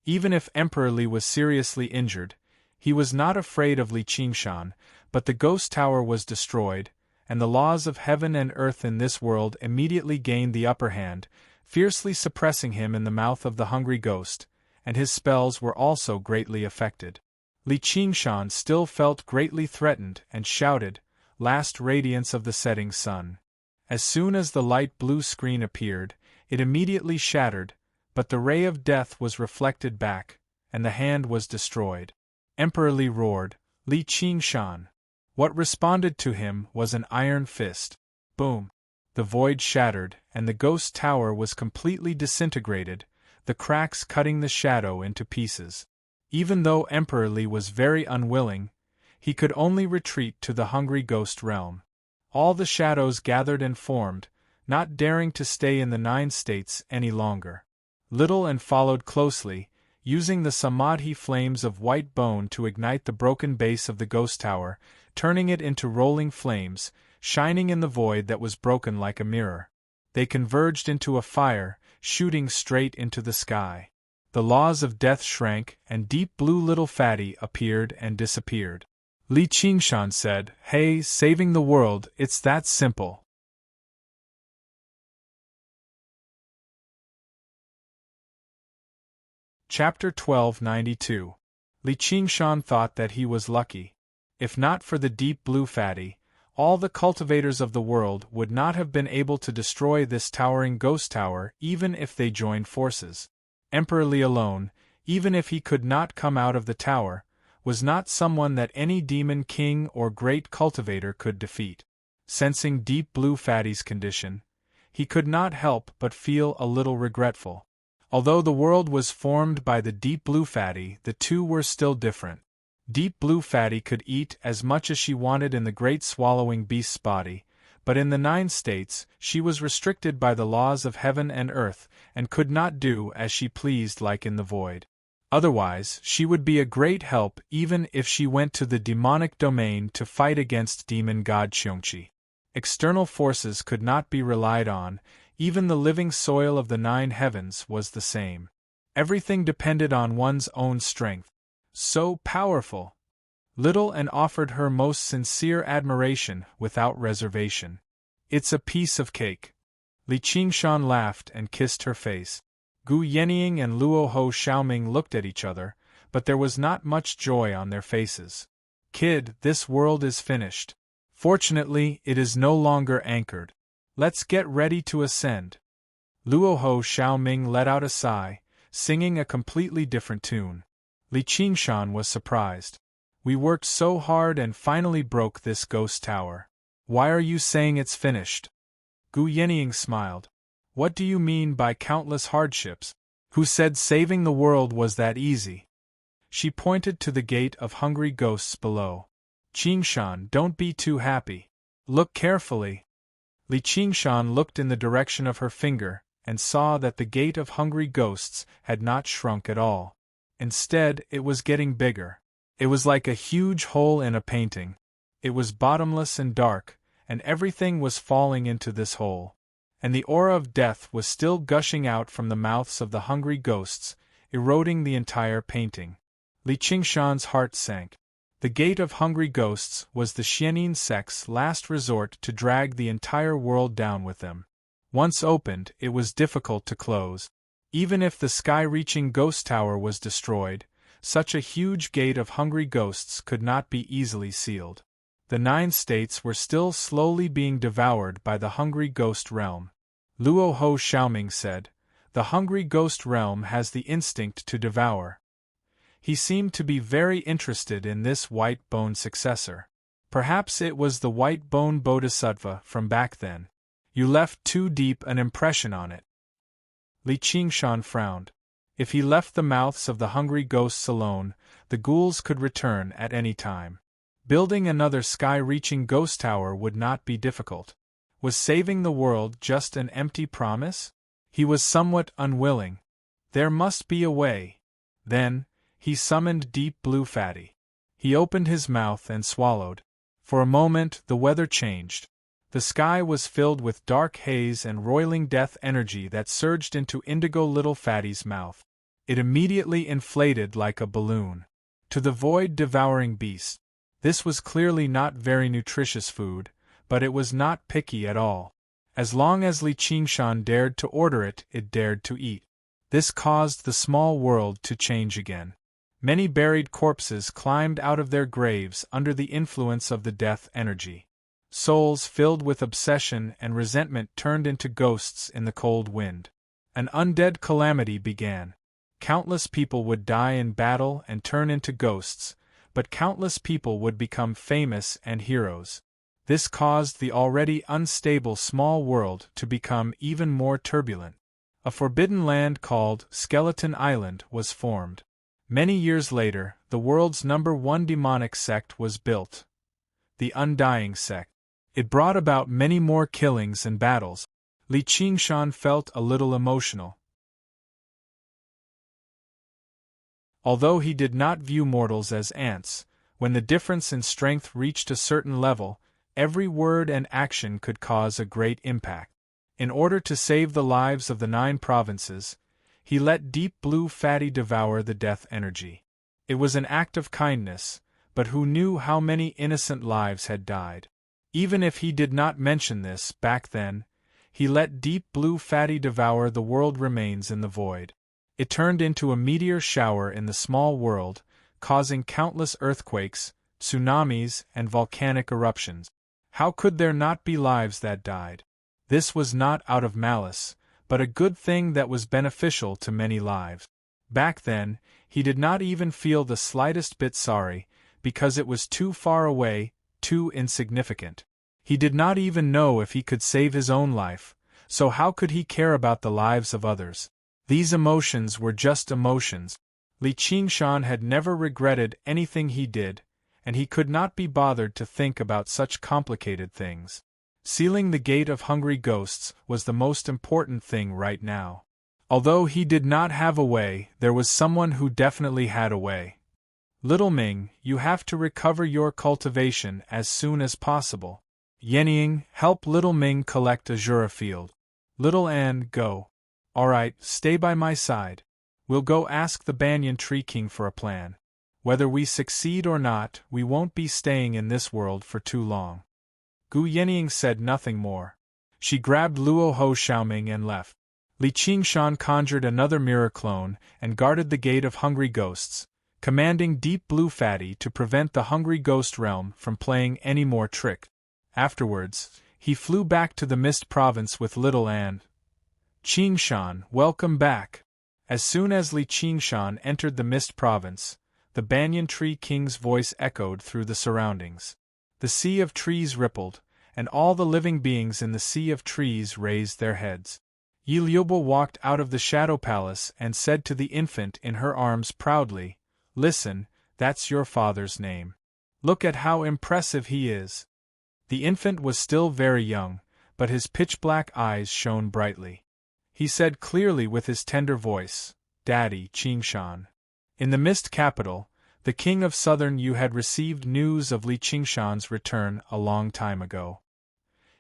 Even if Emperor Li was seriously injured, he was not afraid of Li Qingshan, but the ghost tower was destroyed, and the laws of heaven and earth in this world immediately gained the upper hand, fiercely suppressing him in the mouth of the hungry ghost, and his spells were also greatly affected. Li Qingshan still felt greatly threatened and shouted, "Last radiance of the setting sun." As soon as the light blue screen appeared, it immediately shattered, but the ray of death was reflected back, and the hand was destroyed. Emperor Li roared, "Li Qingshan!" What responded to him was an iron fist. Boom! The void shattered, and the ghost tower was completely disintegrated, the cracks cutting the shadow into pieces. Even though Emperor Li was very unwilling, he could only retreat to the hungry ghost realm. All the shadows gathered and formed, not daring to stay in the 9 states any longer. Little and followed closely, using the samadhi flames of white bone to ignite the broken base of the ghost tower, turning it into rolling flames, shining in the void that was broken like a mirror. They converged into a fire, shooting straight into the sky. The laws of death shrank, and Deep Blue Little Fatty appeared and disappeared. Li Qingshan said, "Hey, saving the world, it's that simple." Chapter 1292. Li Qingshan thought that he was lucky. If not for the Deep Blue Fatty, all the cultivators of the world would not have been able to destroy this towering ghost tower even if they joined forces. Emperor Li alone, even if he could not come out of the tower, was not someone that any demon king or great cultivator could defeat. Sensing Deep Blue Fatty's condition, he could not help but feel a little regretful. Although the world was formed by the Deep Blue Fatty, the two were still different. Deep Blue Fatty could eat as much as she wanted in the great swallowing beast's body, but in the 9 states, she was restricted by the laws of heaven and earth, and could not do as she pleased like in the void. Otherwise, she would be a great help even if she went to the demonic domain to fight against demon god Xiongqi. External forces could not be relied on, even the living soil of the 9 heavens was the same. Everything depended on one's own strength. So powerful! Little and offered her most sincere admiration without reservation. "It's a piece of cake." Li Qingshan laughed and kissed her face. Gu Yenying and Luo Ho Xiaoming looked at each other, but there was not much joy on their faces. "Kid, this world is finished. Fortunately, it is no longer anchored. Let's get ready to ascend." Luo Ho Xiaoming let out a sigh, singing a completely different tune. Li Qingshan was surprised. "We worked so hard and finally broke this ghost tower. Why are you saying it's finished?" Gu Yenying smiled. "What do you mean by countless hardships? Who said saving the world was that easy?" She pointed to the gate of hungry ghosts below. Qingshan, don't be too happy. Look carefully. Li Qingshan looked in the direction of her finger, and saw that the gate of hungry ghosts had not shrunk at all. Instead, it was getting bigger. It was like a huge hole in a painting. It was bottomless and dark, and everything was falling into this hole. And the aura of death was still gushing out from the mouths of the hungry ghosts, eroding the entire painting. Li Qingshan's heart sank. The gate of hungry ghosts was the Xianyin sect's last resort to drag the entire world down with them. Once opened, it was difficult to close. Even if the sky-reaching ghost tower was destroyed, such a huge gate of hungry ghosts could not be easily sealed. The 9 states were still slowly being devoured by the hungry ghost realm. Luo Ho Xiaoming said, "The hungry ghost realm has the instinct to devour." He seemed to be very interested in this white-bone successor. Perhaps it was the white-bone bodhisattva from back then. You left too deep an impression on it. Li Qingshan frowned. If he left the mouths of the hungry ghosts alone, the ghouls could return at any time. Building another sky-reaching ghost tower would not be difficult. Was saving the world just an empty promise? He was somewhat unwilling. There must be a way. Then, he summoned Deep Blue Fatty. He opened his mouth and swallowed. For a moment, the weather changed. The sky was filled with dark haze and roiling death energy that surged into Indigo Little Fatty's mouth. It immediately inflated like a balloon. To the void-devouring beast, this was clearly not very nutritious food, but it was not picky at all. As long as Li Qingshan dared to order it, it dared to eat. This caused the small world to change again. Many buried corpses climbed out of their graves under the influence of the death energy. Souls filled with obsession and resentment turned into ghosts in the cold wind. An undead calamity began. Countless people would die in battle and turn into ghosts, but countless people would become famous and heroes. This caused the already unstable small world to become even more turbulent. A forbidden land called Skeleton Island was formed. Many years later, the world's #1 demonic sect was built. The Undying Sect. It brought about many more killings and battles. Li Qingshan felt a little emotional. Although he did not view mortals as ants, when the difference in strength reached a certain level, every word and action could cause a great impact. In order to save the lives of the 9 provinces, he let Deep Blue Fatty devour the death energy. It was an act of kindness, but who knew how many innocent lives had died? Even if he did not mention this back then, he let Deep Blue Fatty devour the world remains in the void. It turned into a meteor shower in the small world, causing countless earthquakes, tsunamis, and volcanic eruptions. How could there not be lives that died? This was not out of malice, but a good thing that was beneficial to many lives. Back then, he did not even feel the slightest bit sorry, because it was too far away, too insignificant. He did not even know if he could save his own life, so how could he care about the lives of others? These emotions were just emotions. Li Qingshan had never regretted anything he did, and he could not be bothered to think about such complicated things. Sealing the gate of hungry ghosts was the most important thing right now. Although he did not have a way, there was someone who definitely had a way. Little Ming, you have to recover your cultivation as soon as possible. Yenying, help Little Ming collect Azura Field. Little Anne, go. Alright, stay by my side. We'll go ask the Banyan Tree King for a plan. Whether we succeed or not, we won't be staying in this world for too long. Gu Yenying said nothing more. She grabbed Luo Ho Xiaoming and left. Li Qingshan conjured another mirror clone and guarded the gate of hungry ghosts, commanding Deep Blue Fatty to prevent the hungry ghost realm from playing any more tricks. Afterwards, he flew back to the Mist Province with Little Anne. Qingshan, welcome back. As soon as Li Qingshan entered the Mist Province, the Banyan Tree King's voice echoed through the surroundings. The sea of trees rippled, and all the living beings in the sea of trees raised their heads. Yi Liubo walked out of the Shadow Palace and said to the infant in her arms proudly, "Listen, that's your father's name. Look at how impressive he is. The infant was still very young, but his pitch-black eyes shone brightly. He said clearly with his tender voice, Daddy, Qingshan. In the Mist Capital, the king of Southern Yu had received news of Li Qingshan's return a long time ago.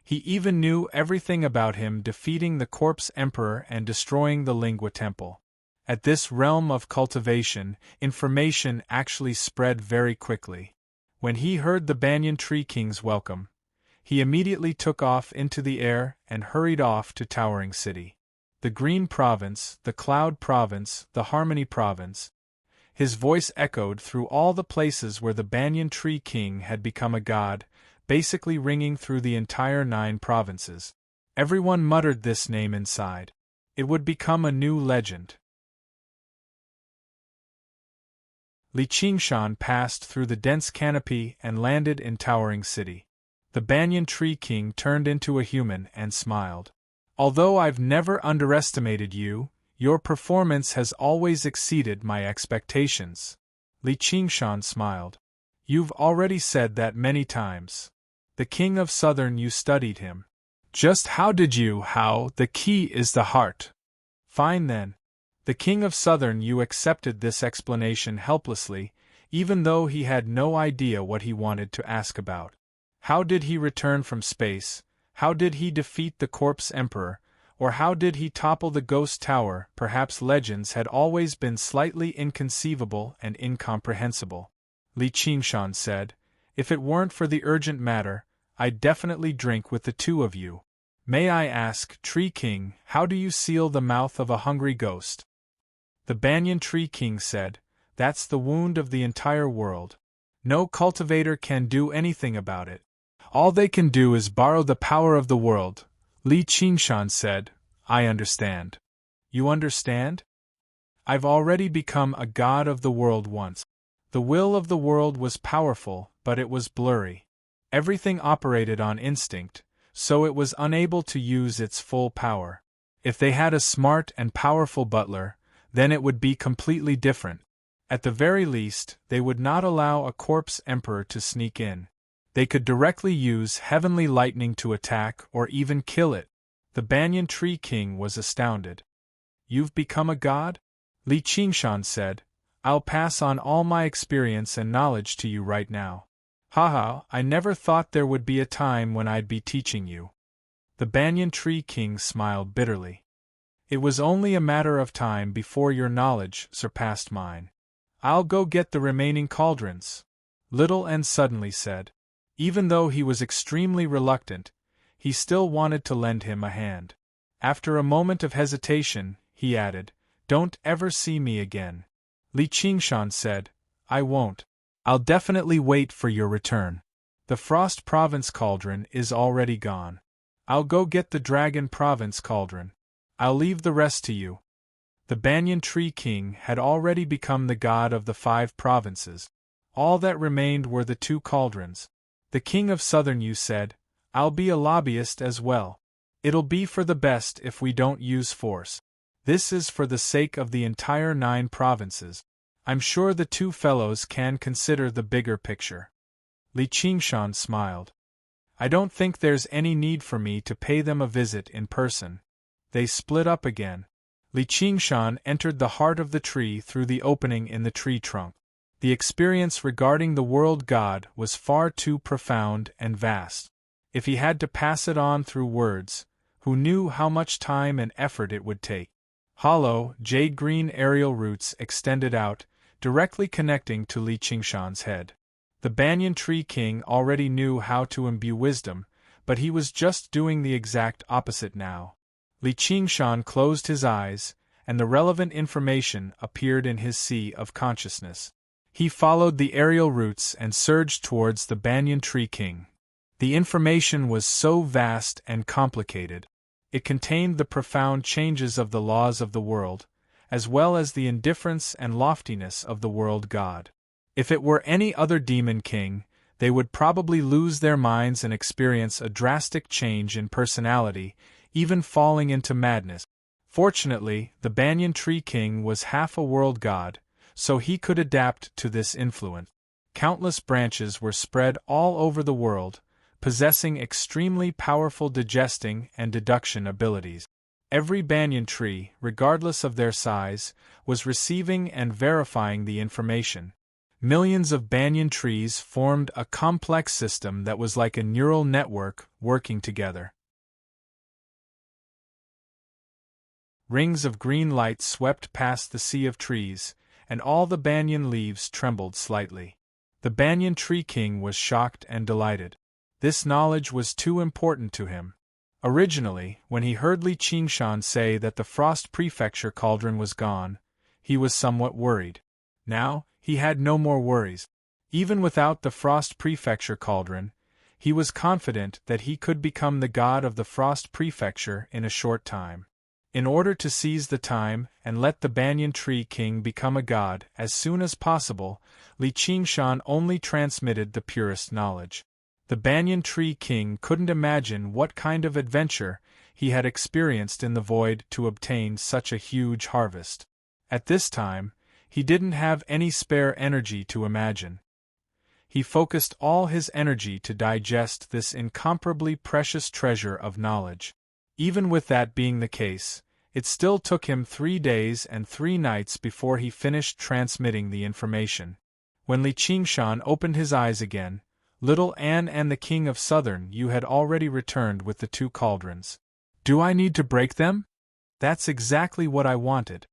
He even knew everything about him defeating the Corpse Emperor and destroying the Lingua Temple. At this realm of cultivation, information actually spread very quickly. When he heard the Banyan Tree King's welcome, he immediately took off into the air and hurried off to Towering City. The Green Province, the Cloud Province, the Harmony Province. His voice echoed through all the places where the Banyan Tree King had become a god, basically ringing through the entire 9 provinces. Everyone muttered this name inside. It would become a new legend. Li Qingshan passed through the dense canopy and landed in Towering City. The Banyan Tree King turned into a human and smiled. Although I've never underestimated you, your performance has always exceeded my expectations. Li Qingshan smiled. You've already said that many times. The king of Southern Yu studied him. Just how did you? How? The key is the heart. Fine then. The king of Southern Yu accepted this explanation helplessly, even though he had no idea what he wanted to ask about. How did he return from space? How did he defeat the Corpse Emperor? Or how did he topple the Ghost Tower? Perhaps legends had always been slightly inconceivable and incomprehensible. Li Qingshan said, If it weren't for the urgent matter, I'd definitely drink with the 2 of you. May I ask, Tree King, how do you seal the mouth of a hungry ghost? The Banyan Tree King said, That's the wound of the entire world. No cultivator can do anything about it. All they can do is borrow the power of the world. Li Qingshan said, I understand. You understand? I've already become a god of the world once. The will of the world was powerful, but it was blurry. Everything operated on instinct, so it was unable to use its full power. If they had a smart and powerful butler, then it would be completely different. At the very least, they would not allow a Corpse Emperor to sneak in. They could directly use heavenly lightning to attack or even kill it. The Banyan Tree King was astounded. You've become a god? Li Qingshan said, I'll pass on all my experience and knowledge to you right now. Haha, I never thought there would be a time when I'd be teaching you. The Banyan Tree King smiled bitterly. It was only a matter of time before your knowledge surpassed mine. I'll go get the remaining cauldrons, Little and suddenly said. Even though he was extremely reluctant, he still wanted to lend him a hand. After a moment of hesitation, he added, Don't ever see me again. Li Qingshan said, I won't. I'll definitely wait for your return. The Frost Province cauldron is already gone. I'll go get the Dragon Province cauldron. I'll leave the rest to you. The Banyan Tree King had already become the god of the 5 provinces. All that remained were the 2 cauldrons. The king of Southern Yu said, I'll be a lobbyist as well. It'll be for the best if we don't use force. This is for the sake of the entire 9 provinces. I'm sure the 2 fellows can consider the bigger picture. Li Qingshan smiled. I don't think there's any need for me to pay them a visit in person. They split up again. Li Qingshan entered the heart of the tree through the opening in the tree trunk. The experience regarding the world god was far too profound and vast. If he had to pass it on through words, who knew how much time and effort it would take? Hollow, jade-green aerial roots extended out, directly connecting to Li Qingshan's head. The Banyan Tree King already knew how to imbue wisdom, but he was just doing the exact opposite now. Li Qingshan closed his eyes, and the relevant information appeared in his sea of consciousness. He followed the aerial roots and surged towards the Banyan Tree King. The information was so vast and complicated. It contained the profound changes of the laws of the world, as well as the indifference and loftiness of the world god. If it were any other demon king, they would probably lose their minds and experience a drastic change in personality, even falling into madness. Fortunately, the Banyan Tree King was half a world god, so he could adapt to this influence. Countless branches were spread all over the world, possessing extremely powerful digesting and deduction abilities. Every banyan tree, regardless of their size, was receiving and verifying the information. Millions of banyan trees formed a complex system that was like a neural network working together. Rings of green light swept past the sea of trees, and all the banyan leaves trembled slightly. The banyan tree king was shocked and delighted. This knowledge was too important to him. Originally, when he heard Li Qingshan say that the Frost Prefecture cauldron was gone, he was somewhat worried. Now, he had no more worries. Even without the Frost Prefecture cauldron, he was confident that he could become the god of the Frost Prefecture in a short time. In order to seize the time and let the Banyan Tree King become a god as soon as possible, Li Qingshan only transmitted the purest knowledge. The Banyan Tree King couldn't imagine what kind of adventure he had experienced in the void to obtain such a huge harvest. At this time, he didn't have any spare energy to imagine. He focused all his energy to digest this incomparably precious treasure of knowledge. Even with that being the case, it still took him 3 days and 3 nights before he finished transmitting the information. When Li Qingshan opened his eyes again, little Anne and the King of Southern Yu had already returned with the 2 cauldrons. "Do I need to break them?" "That's exactly what I wanted."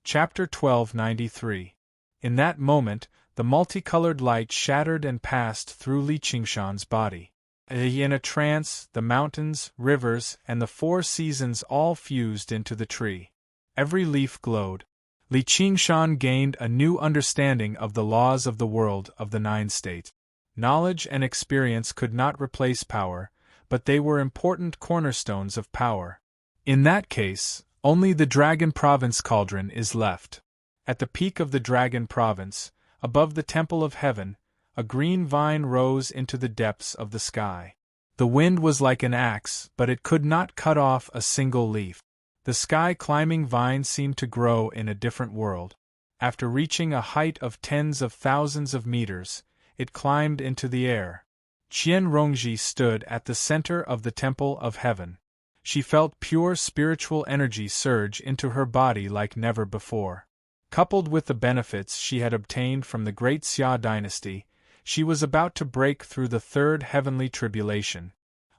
Chapter 1293. In that moment, the multicolored light shattered and passed through Li Qingshan's body. In a trance, the mountains, rivers, and the 4 seasons all fused into the tree. Every leaf glowed. Li Qingshan gained a new understanding of the laws of the world of the 9 states. Knowledge and experience could not replace power, but they were important cornerstones of power. In that case, only the Dragon Province cauldron is left. At the peak of the Dragon Province, above the Temple of Heaven, a green vine rose into the depths of the sky. The wind was like an axe, but it could not cut off a single leaf. The sky-climbing vine seemed to grow in a different world. After reaching a height of tens of thousands of meters, it climbed into the air. Qian Rongji stood at the center of the Temple of Heaven. She felt pure spiritual energy surge into her body like never before. Coupled with the benefits she had obtained from the Great Xia dynasty, she was about to break through the 3rd heavenly tribulation.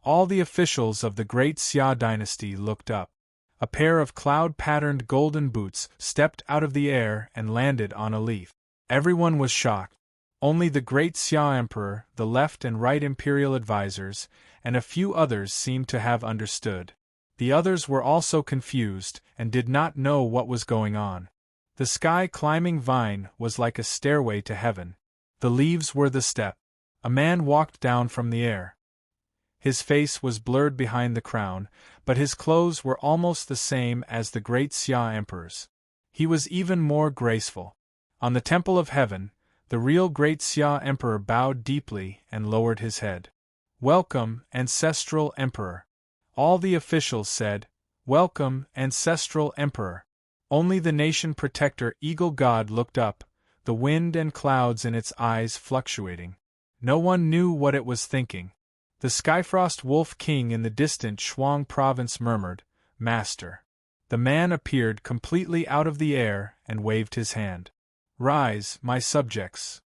All the officials of the Great Xia dynasty looked up. A pair of cloud-patterned golden boots stepped out of the air and landed on a leaf. Everyone was shocked. Only the Great Xia Emperor, the left and right imperial advisors, and a few others seemed to have understood. The others were also confused and did not know what was going on. The sky-climbing vine was like a stairway to heaven. The leaves were the step. A man walked down from the air. His face was blurred behind the crown, but his clothes were almost the same as the Great Xia Emperor's. He was even more graceful. On the Temple of Heaven, the real Great Xia Emperor bowed deeply and lowered his head. "Welcome, Ancestral Emperor." All the officials said, "Welcome, Ancestral Emperor." Only the nation protector Eagle God looked up, the wind and clouds in its eyes fluctuating. No one knew what it was thinking. The Skyfrost Wolf King in the distant Shuang province murmured, "Master." The man appeared completely out of the air and waved his hand. "Rise, my subjects."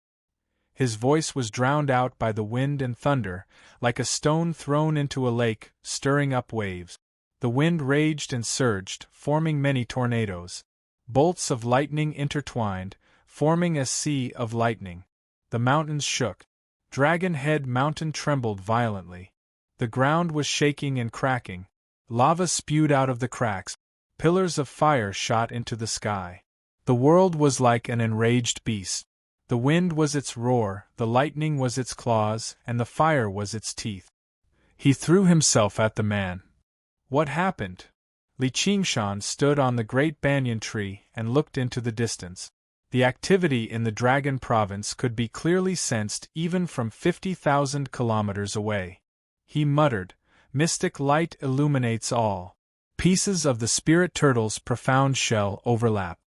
His voice was drowned out by the wind and thunder, like a stone thrown into a lake, stirring up waves. The wind raged and surged, forming many tornadoes. Bolts of lightning intertwined, forming a sea of lightning. The mountains shook. Dragon Head Mountain trembled violently. The ground was shaking and cracking. Lava spewed out of the cracks. Pillars of fire shot into the sky. The world was like an enraged beast. The wind was its roar, the lightning was its claws, and the fire was its teeth. He threw himself at the man. What happened? Li Qingshan stood on the great banyan tree and looked into the distance. The activity in the Dragon Province could be clearly sensed even from 50,000 kilometers away. He muttered, "Mystic light illuminates all. pieces of the spirit turtle's profound shell overlap.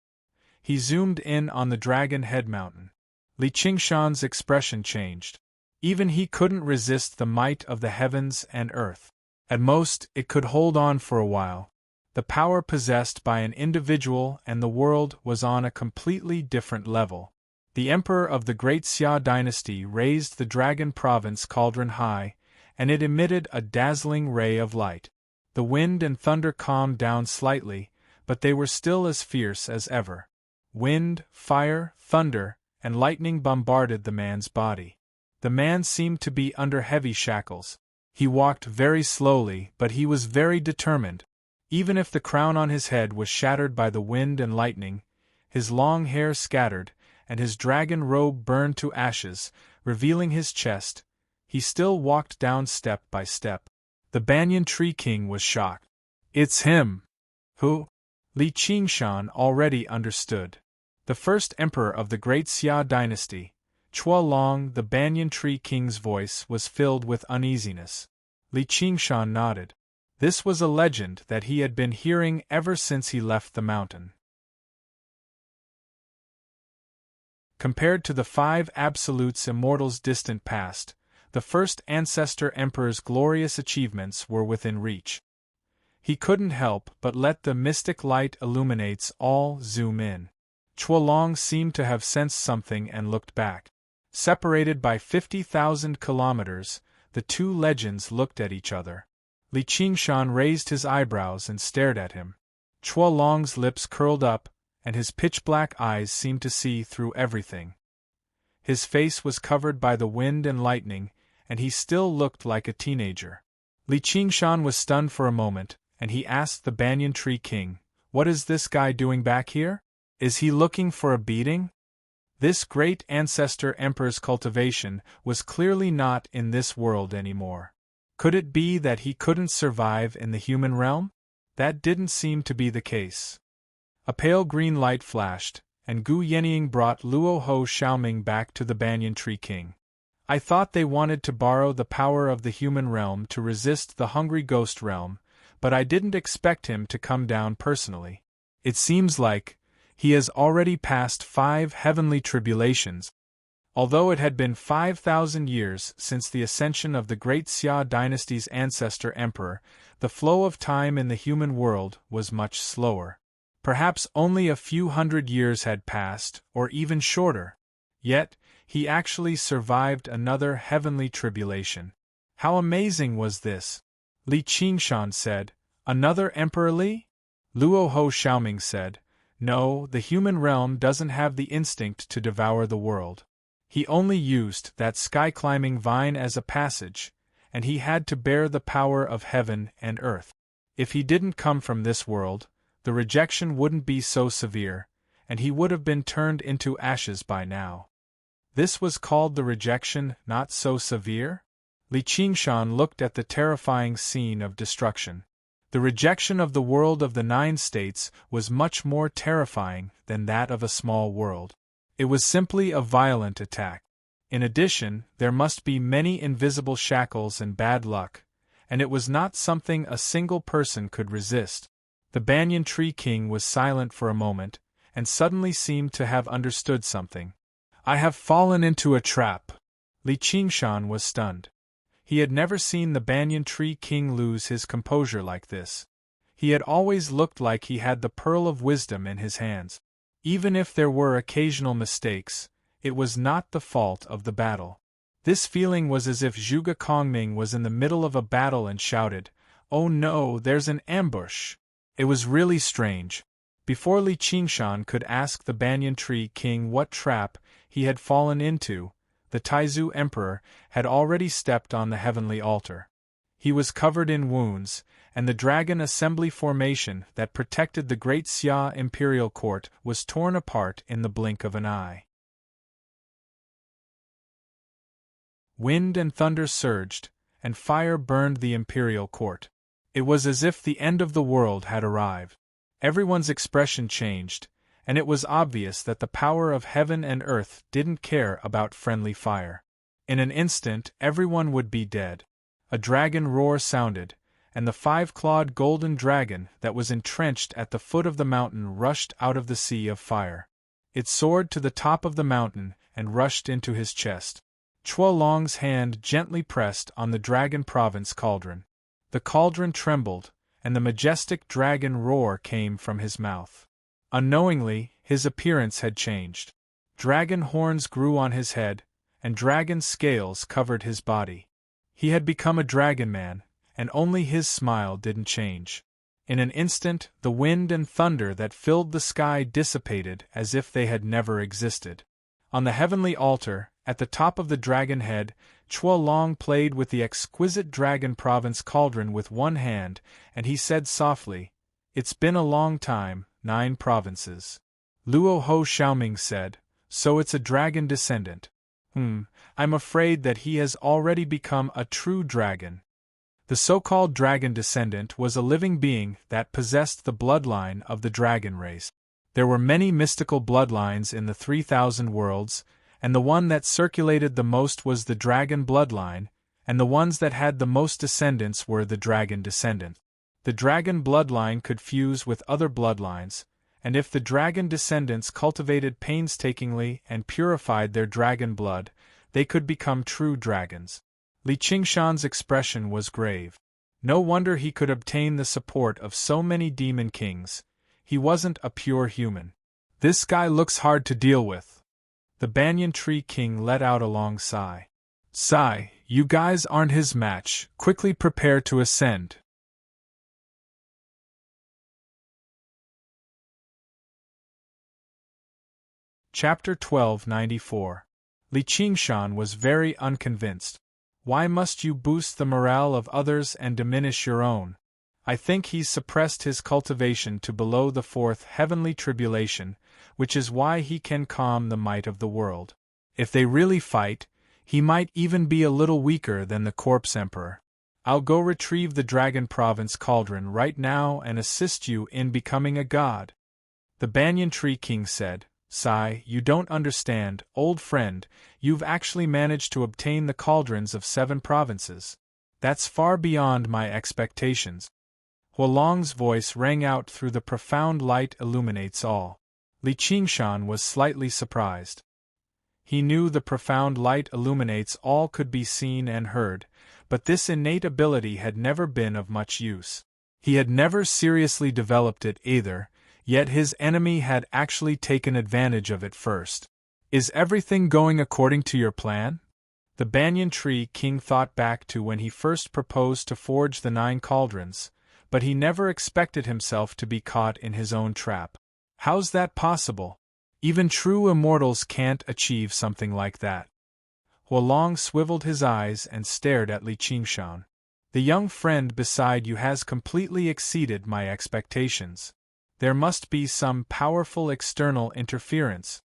He zoomed in on the dragon head mountain. Li Qingshan's expression changed. Even he couldn't resist the might of the heavens and earth. At most, it could hold on for a while. The power possessed by an individual and the world was on a completely different level. The emperor of the great Xia dynasty raised the dragon province cauldron high, and it emitted a dazzling ray of light. The wind and thunder calmed down slightly, but they were still as fierce as ever. Wind, fire, thunder, and lightning bombarded the man's body. The man seemed to be under heavy shackles. He walked very slowly, but he was very determined. Even if the crown on his head was shattered by the wind and lightning, his long hair scattered, and his dragon robe burned to ashes, revealing his chest, he still walked down step by step. The Banyan Tree King was shocked. "It's him!" "Who?" Li Qingshan already understood. The first emperor of the great Xia dynasty, Chua Long. The Banyan Tree King's voice was filled with uneasiness. Li Qingshan nodded. This was a legend that he had been hearing ever since he left the mountain. Compared to the 5 absolutes immortals' distant past, the first ancestor emperor's glorious achievements were within reach. He couldn't help but let the mystic light illuminates all zoom in. Chuolong seemed to have sensed something and looked back. Separated by 50,000 kilometers, the two legends looked at each other. Li Qingshan raised his eyebrows and stared at him. Chuolong's lips curled up, and his pitch-black eyes seemed to see through everything. His face was covered by the wind and lightning, and he still looked like a teenager. Li Qingshan was stunned for a moment, and he asked the Banyan Tree King, "What is this guy doing back here? Is he looking for a beating?" This great ancestor emperor's cultivation was clearly not in this world anymore. Could it be that he couldn't survive in the human realm? That didn't seem to be the case. A pale green light flashed, and Gu Yenying brought Luo Ho Xiaoming back to the Banyan Tree King. "I thought they wanted to borrow the power of the human realm to resist the hungry ghost realm, but I didn't expect him to come down personally. It seems like he has already passed 5 heavenly tribulations." Although it had been 5,000 years since the ascension of the great Xia dynasty's ancestor emperor, the flow of time in the human world was much slower. Perhaps only a few hundred years had passed, or even shorter. Yet, he actually survived another heavenly tribulation. How amazing was this? Li Qingshan said, "Another Emperor Li?" Luo Ho Xiaoming said, "No, the human realm doesn't have the instinct to devour the world. He only used that sky-climbing vine as a passage, and he had to bear the power of heaven and earth. If he didn't come from this world, the rejection wouldn't be so severe, and he would have been turned into ashes by now." This was called the rejection not so severe? Li Qingshan looked at the terrifying scene of destruction. The rejection of the world of the 9 states was much more terrifying than that of a small world. It was simply a violent attack. In addition, there must be many invisible shackles and bad luck, and it was not something a single person could resist. The Banyan Tree King was silent for a moment, and suddenly seemed to have understood something. "I have fallen into a trap." Li Qingshan was stunned. He had never seen the Banyan Tree King lose his composure like this. He had always looked like he had the pearl of wisdom in his hands. Even if there were occasional mistakes, it was not the fault of the battle. This feeling was as if Zhuge Kongming was in the middle of a battle and shouted, "Oh no, there's an ambush!" It was really strange. Before Li Qingshan could ask the Banyan Tree King what trap he had fallen into, the Taizu Emperor had already stepped on the heavenly altar. He was covered in wounds, and the dragon assembly formation that protected the great Xia imperial court was torn apart in the blink of an eye. Wind and thunder surged, and fire burned the imperial court. It was as if the end of the world had arrived. Everyone's expression changed, and it was obvious that the power of heaven and earth didn't care about friendly fire. In an instant, everyone would be dead. A dragon roar sounded, and the 5-clawed golden dragon that was entrenched at the foot of the mountain rushed out of the sea of fire. It soared to the top of the mountain and rushed into his chest. Chuolong's hand gently pressed on the dragon province cauldron. The cauldron trembled, and the majestic dragon roar came from his mouth. Unknowingly, his appearance had changed. Dragon horns grew on his head, and dragon scales covered his body. He had become a dragon man, and only his smile didn't change. In an instant, the wind and thunder that filled the sky dissipated as if they had never existed. On the heavenly altar, at the top of the dragon head, Chuolong played with the exquisite dragon province cauldron with one hand, and he said softly, "It's been a long time, 9 provinces." Luo Ho Xiaoming said, "So it's a dragon descendant. I'm afraid that he has already become a true dragon." The so-called dragon descendant was a living being that possessed the bloodline of the dragon race. There were many mystical bloodlines in the 3,000 worlds, and the one that circulated the most was the dragon bloodline, and the ones that had the most descendants were the dragon descendant. The dragon bloodline could fuse with other bloodlines, and if the dragon descendants cultivated painstakingly and purified their dragon blood, they could become true dragons. Li Qingshan's expression was grave. No wonder he could obtain the support of so many demon kings. He wasn't a pure human. "This guy looks hard to deal with." The banyan tree king let out a long sigh. "Sigh, you guys aren't his match. Quickly prepare to ascend." Chapter 1294. Li Qingshan was very unconvinced. "Why must you boost the morale of others and diminish your own? I think he's suppressed his cultivation to below the 4th heavenly tribulation, which is why he can calm the might of the world. If they really fight, he might even be a little weaker than the Corpse Emperor. I'll go retrieve the Dragon Province cauldron right now and assist you in becoming a god." The Banyan Tree King said, "Sai, you don't understand, old friend, you've actually managed to obtain the cauldrons of 7 provinces. That's far beyond my expectations." Huolong's voice rang out through the profound light illuminates all. Li Qingshan was slightly surprised. He knew the profound light illuminates all could be seen and heard, but this innate ability had never been of much use. He had never seriously developed it either, yet his enemy had actually taken advantage of it first. "Is everything going according to your plan?" The Banyan Tree King thought back to when he first proposed to forge the 9 cauldrons, but he never expected himself to be caught in his own trap. "How's that possible? Even true immortals can't achieve something like that." Huolong swiveled his eyes and stared at Li Qingshan. "The young friend beside you has completely exceeded my expectations. There must be some powerful external interference."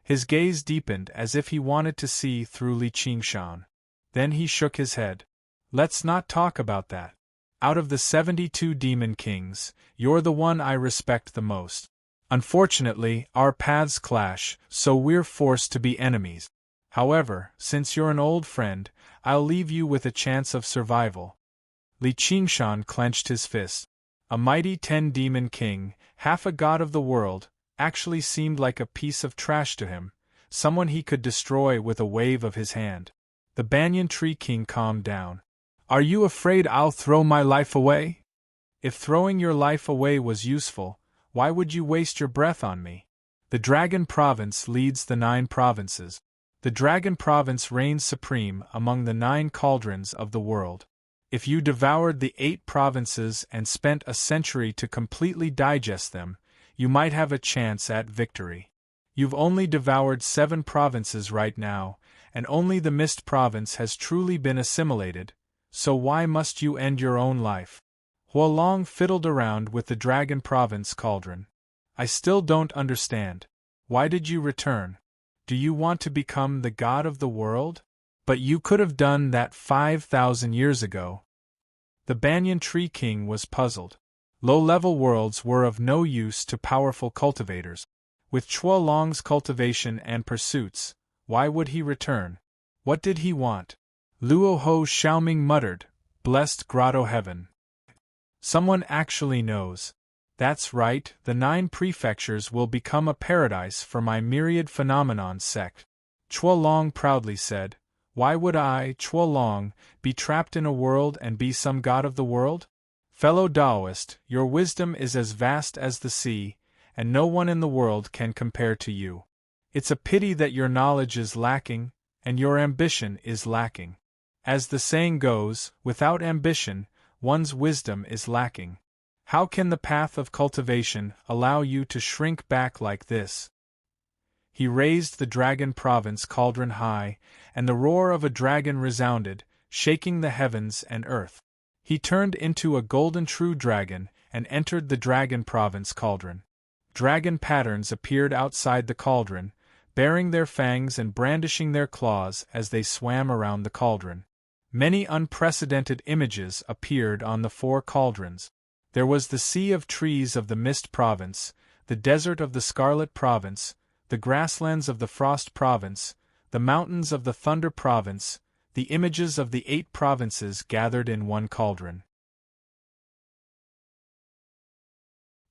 His gaze deepened as if he wanted to see through Li Qingshan. Then he shook his head. "Let's not talk about that. Out of the 72 demon kings, you're the one I respect the most. Unfortunately, our paths clash, so we're forced to be enemies. However, since you're an old friend, I'll leave you with a chance of survival." Li Qingshan clenched his fist. A mighty 10 demon king, half a god of the world, actually seemed like a piece of trash to him, someone he could destroy with a wave of his hand. The Banyan Tree King calmed down. "Are you afraid I'll throw my life away? If throwing your life away was useful, why would you waste your breath on me? The Dragon Province leads the 9 provinces. The Dragon Province reigns supreme among the 9 cauldrons of the world. If you devoured the 8 provinces and spent a century to completely digest them, you might have a chance at victory. You've only devoured 7 provinces right now, and only the Mist Province has truly been assimilated, so why must you end your own life?" Huolong fiddled around with the Dragon Province cauldron. "I still don't understand. Why did you return? Do you want to become the god of the world? But you could have done that 5,000 years ago." The Banyan Tree King was puzzled. Low-level worlds were of no use to powerful cultivators. With Chuolong's cultivation and pursuits, why would he return? What did he want? Luo Ho Xiaoming muttered, Blessed grotto heaven. Someone actually knows. That's right, the 9 prefectures will become a paradise for my myriad phenomenon sect. Chuolong proudly said. Why would I, Chuolong, be trapped in a world and be some god of the world? Fellow Taoist, your wisdom is as vast as the sea, and no one in the world can compare to you. It's a pity that your knowledge is lacking, and your ambition is lacking. As the saying goes, without ambition, one's wisdom is lacking. How can the path of cultivation allow you to shrink back like this? He raised the dragon province cauldron high, and the roar of a dragon resounded, shaking the heavens and earth. He turned into a golden true dragon and entered the dragon province cauldron. Dragon patterns appeared outside the cauldron, baring their fangs and brandishing their claws as they swam around the cauldron. Many unprecedented images appeared on the 4 cauldrons. There was the sea of trees of the Mist Province, the desert of the Scarlet Province, the grasslands of the Frost Province, the mountains of the Thunder Province, the images of the 8 provinces gathered in one cauldron.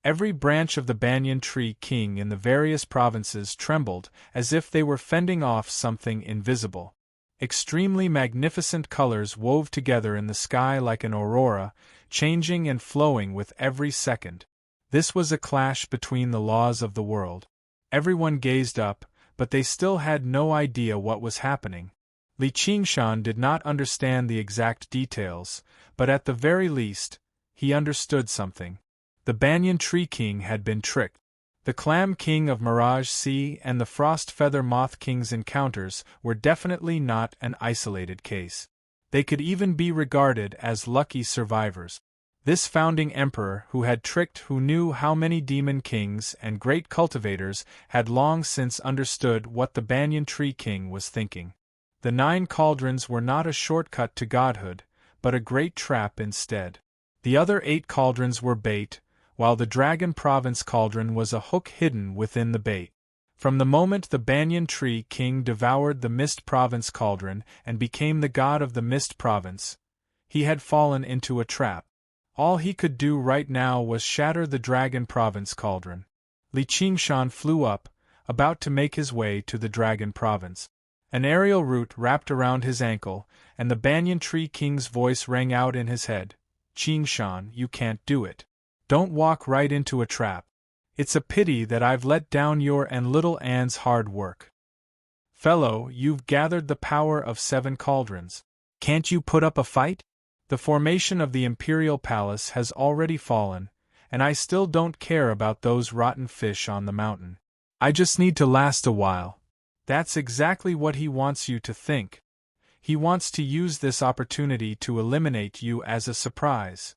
Every branch of the banyan tree king in the various provinces trembled as if they were fending off something invisible. Extremely magnificent colors wove together in the sky like an aurora, changing and flowing with every second. This was a clash between the laws of the world. Everyone gazed up, but they still had no idea what was happening. Li Qingshan did not understand the exact details, but at the very least, he understood something. The Banyan Tree King had been tricked. The Clam King of Mirage Sea and the Frost Feather Moth King's encounters were definitely not an isolated case. They could even be regarded as lucky survivors. This founding emperor who had tricked who knew how many demon kings and great cultivators had long since understood what the Banyan Tree King was thinking. The 9 cauldrons were not a shortcut to godhood, but a great trap instead. The other 8 cauldrons were bait, while the Dragon Province cauldron was a hook hidden within the bait. From the moment the Banyan Tree King devoured the Mist Province cauldron and became the god of the Mist Province, he had fallen into a trap. All he could do right now was shatter the Dragon Province cauldron. Li Qingshan flew up, about to make his way to the Dragon Province. An aerial root wrapped around his ankle, and the Banyan Tree King's voice rang out in his head. Qingshan, you can't do it. Don't walk right into a trap. It's a pity that I've let down your and little Anne's hard work. Fellow, you've gathered the power of 7 cauldrons. Can't you put up a fight? The formation of the Imperial Palace has already fallen, and I still don't care about those rotten fish on the mountain. I just need to last a while. That's exactly what he wants you to think. He wants to use this opportunity to eliminate you as a surprise.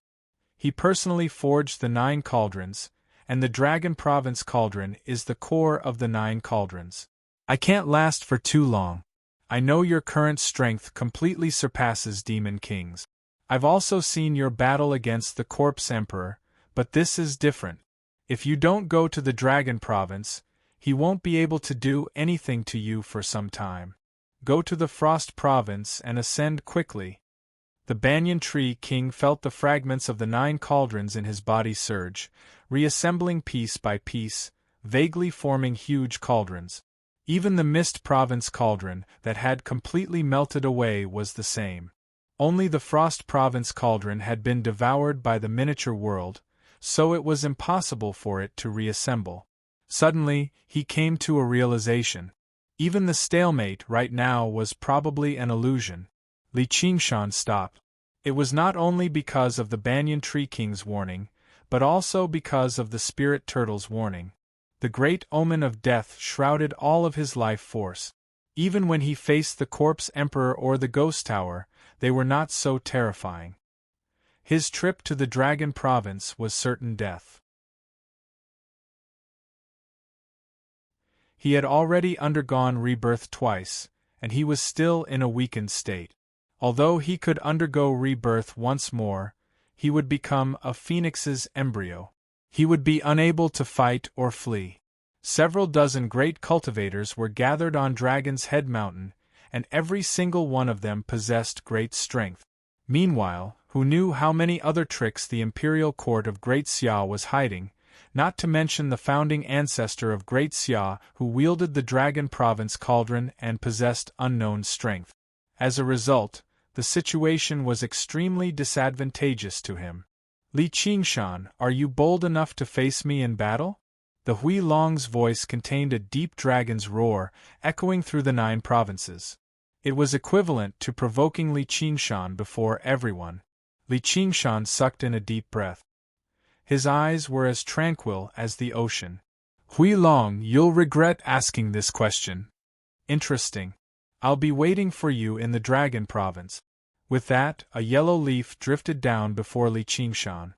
He personally forged the 9 cauldrons, and the Dragon Province cauldron is the core of the 9 cauldrons. I can't last for too long. I know your current strength completely surpasses Demon King's. I've also seen your battle against the Corpse Emperor, but this is different. If you don't go to the Dragon Province, he won't be able to do anything to you for some time. Go to the Frost Province and ascend quickly. The Banyan Tree King felt the fragments of the 9 cauldrons in his body surge, reassembling piece by piece, vaguely forming huge cauldrons. Even the Mist Province cauldron that had completely melted away was the same. Only the Frost Province cauldron had been devoured by the miniature world, so it was impossible for it to reassemble. Suddenly, he came to a realization. Even the stalemate right now was probably an illusion. Li Qingshan stopped. It was not only because of the Banyan Tree King's warning, but also because of the Spirit Turtle's warning. The great omen of death shrouded all of his life force. Even when he faced the Corpse Emperor or the Ghost Tower, they were not so terrifying. His trip to the Dragon Province was certain death. He had already undergone rebirth twice, and he was still in a weakened state. Although he could undergo rebirth once more, he would become a phoenix's embryo. He would be unable to fight or flee. Several dozen great cultivators were gathered on Dragon's Head Mountain, and every single one of them possessed great strength. Meanwhile, Who knew how many other tricks the imperial court of Great Xia was hiding, not to mention the founding ancestor of Great Xia who wielded the Dragon Province Cauldron and possessed unknown strength. As a result, the situation was extremely disadvantageous to him. Li Qingshan, are you bold enough to face me in battle? The Hui Long's voice contained a deep dragon's roar, echoing through the 9 provinces. It was equivalent to provoking Li Qingshan before everyone. Li Qingshan sucked in a deep breath. His eyes were as tranquil as the ocean. Hui Long, you'll regret asking this question. Interesting. I'll be waiting for you in the Dragon Province. With that, a yellow leaf drifted down before Li Qingshan.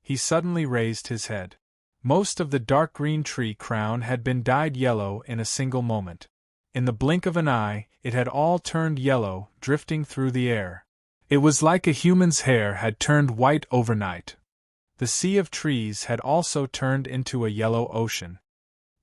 He suddenly raised his head. Most of the dark green tree crown had been dyed yellow in a single moment. In the blink of an eye, it had all turned yellow, drifting through the air. It was like a human's hair had turned white overnight. The sea of trees had also turned into a yellow ocean.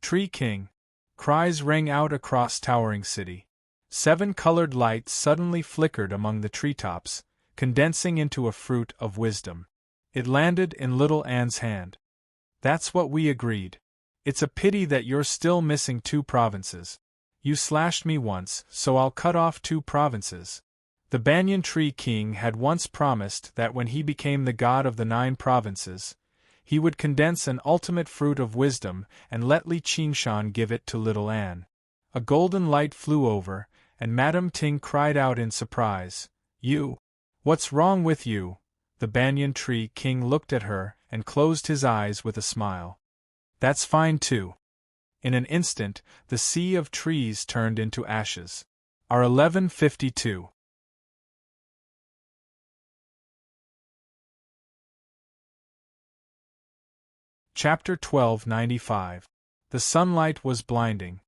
Tree King! Cries rang out across Towering City. 7 colored lights suddenly flickered among the treetops, condensing into a fruit of wisdom. It landed in little Anne's hand. That's what we agreed. It's a pity that you're still missing 2 provinces. You slashed me once, so I'll cut off 2 provinces. The Banyan Tree King had once promised that when he became the god of the 9 provinces, he would condense an ultimate fruit of wisdom and let Li Qingshan give it to little Anne. A golden light flew over, and Madame Ting cried out in surprise, "You! What's wrong with you?" The Banyan Tree King looked at her and closed his eyes with a smile. "That's fine too." In an instant, the sea of trees turned into ashes. Our 1152. Chapter 1295. The sunlight was blinding.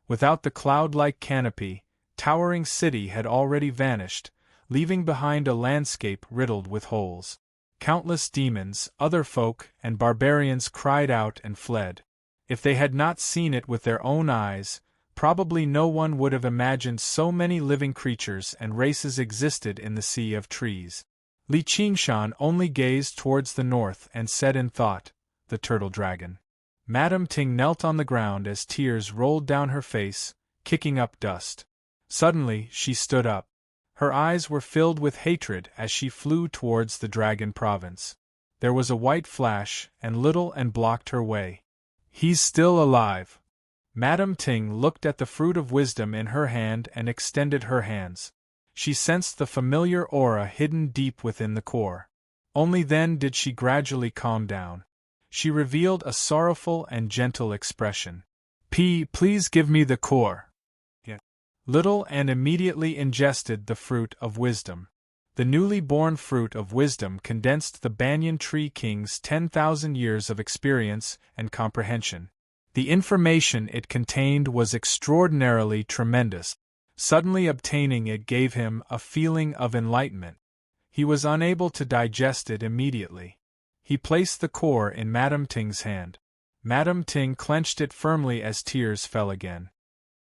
Without the cloud-like canopy, Towering City had already vanished, leaving behind a landscape riddled with holes. Countless demons, other folk, and barbarians cried out and fled. If they had not seen it with their own eyes, probably no one would have imagined so many living creatures and races existed in the sea of trees. Li Qingshan only gazed towards the north and said in thought, "The turtle dragon." Madame Ting knelt on the ground as tears rolled down her face, kicking up dust. Suddenly, she stood up. Her eyes were filled with hatred as she flew towards the Dragon Province. There was a white flash, and little Anne blocked her way. "He's still alive." Madame Ting looked at the fruit of wisdom in her hand and extended her hands. She sensed the familiar aura hidden deep within the core. Only then did she gradually calm down. She revealed a sorrowful and gentle expression. Please give me the core." Little Anne immediately ingested the fruit of wisdom. The newly born fruit of wisdom condensed the Banyan Tree King's 10,000 years of experience and comprehension. The information it contained was extraordinarily tremendous. Suddenly obtaining it gave him a feeling of enlightenment. He was unable to digest it immediately. He placed the core in Madame Ting's hand. Madame Ting clenched it firmly as tears fell again.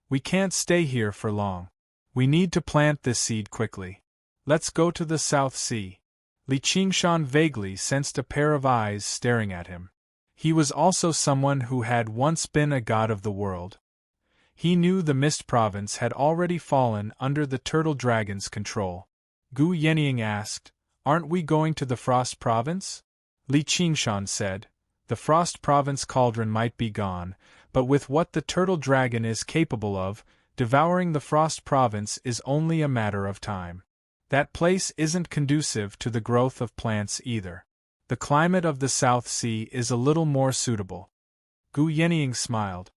"We can't stay here for long. We need to plant this seed quickly. Let's go to the South Sea." Li Qingshan vaguely sensed a pair of eyes staring at him. He was also someone who had once been a god of the world. He knew the Mist Province had already fallen under the Turtle Dragon's control. Gu Yenying asked, "Aren't we going to the Frost Province?" Li Qingshan said, "The Frost Province cauldron might be gone, but with what the Turtle Dragon is capable of, devouring the Frost Province is only a matter of time. That place isn't conducive to the growth of plants either. The climate of the South Sea is a little more suitable." Gu Yenying smiled.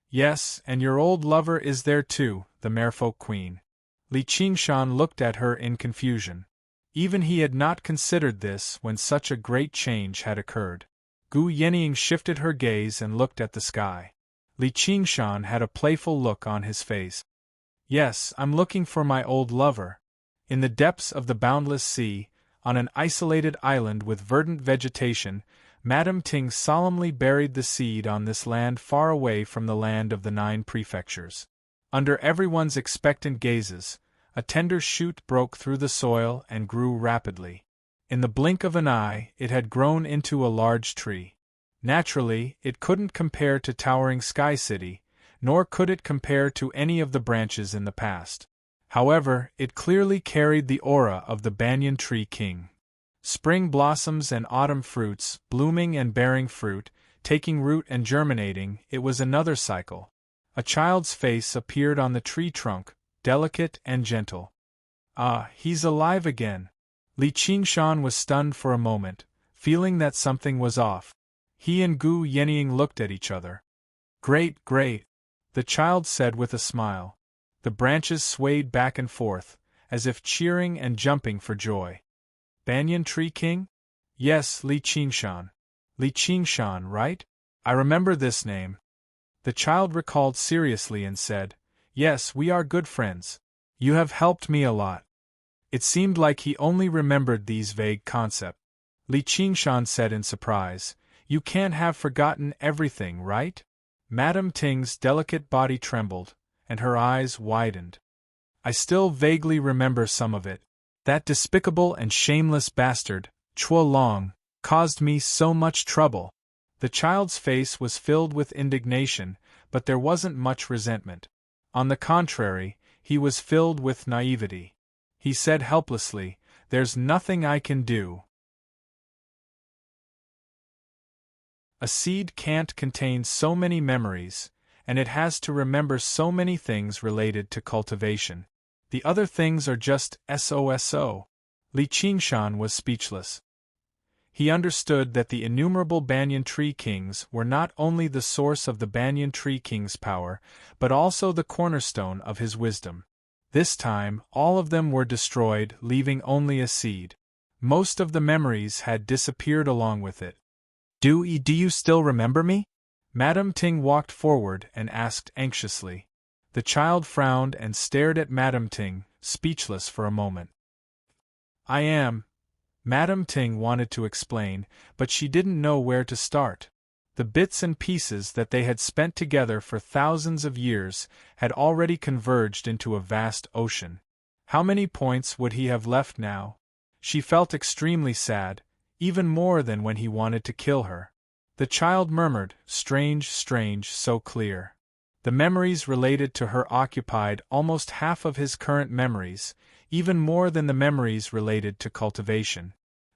"Yes, and your old lover is there too, the Merfolk Queen." Li Qingshan looked at her in confusion. Even he had not considered this when such a great change had occurred. Gu Yenying shifted her gaze and looked at the sky. Li Qingshan had a playful look on his face. "Yes, I'm looking for my old lover. In the depths of the boundless sea, on an isolated island with verdant vegetation, Madame Ting solemnly buried the seed on this land far away from the land of the 9 prefectures. Under everyone's expectant gazes, a tender shoot broke through the soil and grew rapidly. In the blink of an eye, it had grown into a large tree. Naturally, it couldn't compare to towering Sky City, nor could it compare to any of the branches in the past. However, it clearly carried the aura of the Banyan Tree King. Spring blossoms and autumn fruits, blooming and bearing fruit, taking root and germinating, it was another cycle. A child's face appeared on the tree trunk, delicate and gentle. Ah, he's alive again! Li Qingshan was stunned for a moment, feeling that something was off. He and Gu Yenying looked at each other. Great, great, the child said with a smile. The branches swayed back and forth, as if cheering and jumping for joy. Banyan Tree King? Yes, Li Qingshan. Li Qingshan, right? I remember this name. The child recalled seriously and said, Yes, we are good friends. You have helped me a lot. It seemed like he only remembered these vague concepts. Li Qingshan said in surprise, You can't have forgotten everything, right? Madame Ting's delicate body trembled, and her eyes widened. I still vaguely remember some of it. That despicable and shameless bastard, Chuo Long, caused me so much trouble. The child's face was filled with indignation, but there wasn't much resentment. On the contrary, he was filled with naivety. He said helplessly, There's nothing I can do. A seed can't contain so many memories, and it has to remember so many things related to cultivation. The other things are just SOSO. Li Qingshan was speechless. He understood that the innumerable Banyan Tree Kings were not only the source of the Banyan Tree King's power, but also the cornerstone of his wisdom. This time, all of them were destroyed, leaving only a seed. Most of the memories had disappeared along with it. Do you still remember me? Madame Ting walked forward and asked anxiously. The child frowned and stared at Madame Ting, speechless for a moment. I am. Madame Ting wanted to explain, but she didn't know where to start. The bits and pieces that they had spent together for thousands of years had already converged into a vast ocean. How many points would he have left now? She felt extremely sad, even more than when he wanted to kill her. The child murmured, Strange, strange, so clear. The memories related to her occupied almost half of his current memories, even more than the memories related to cultivation.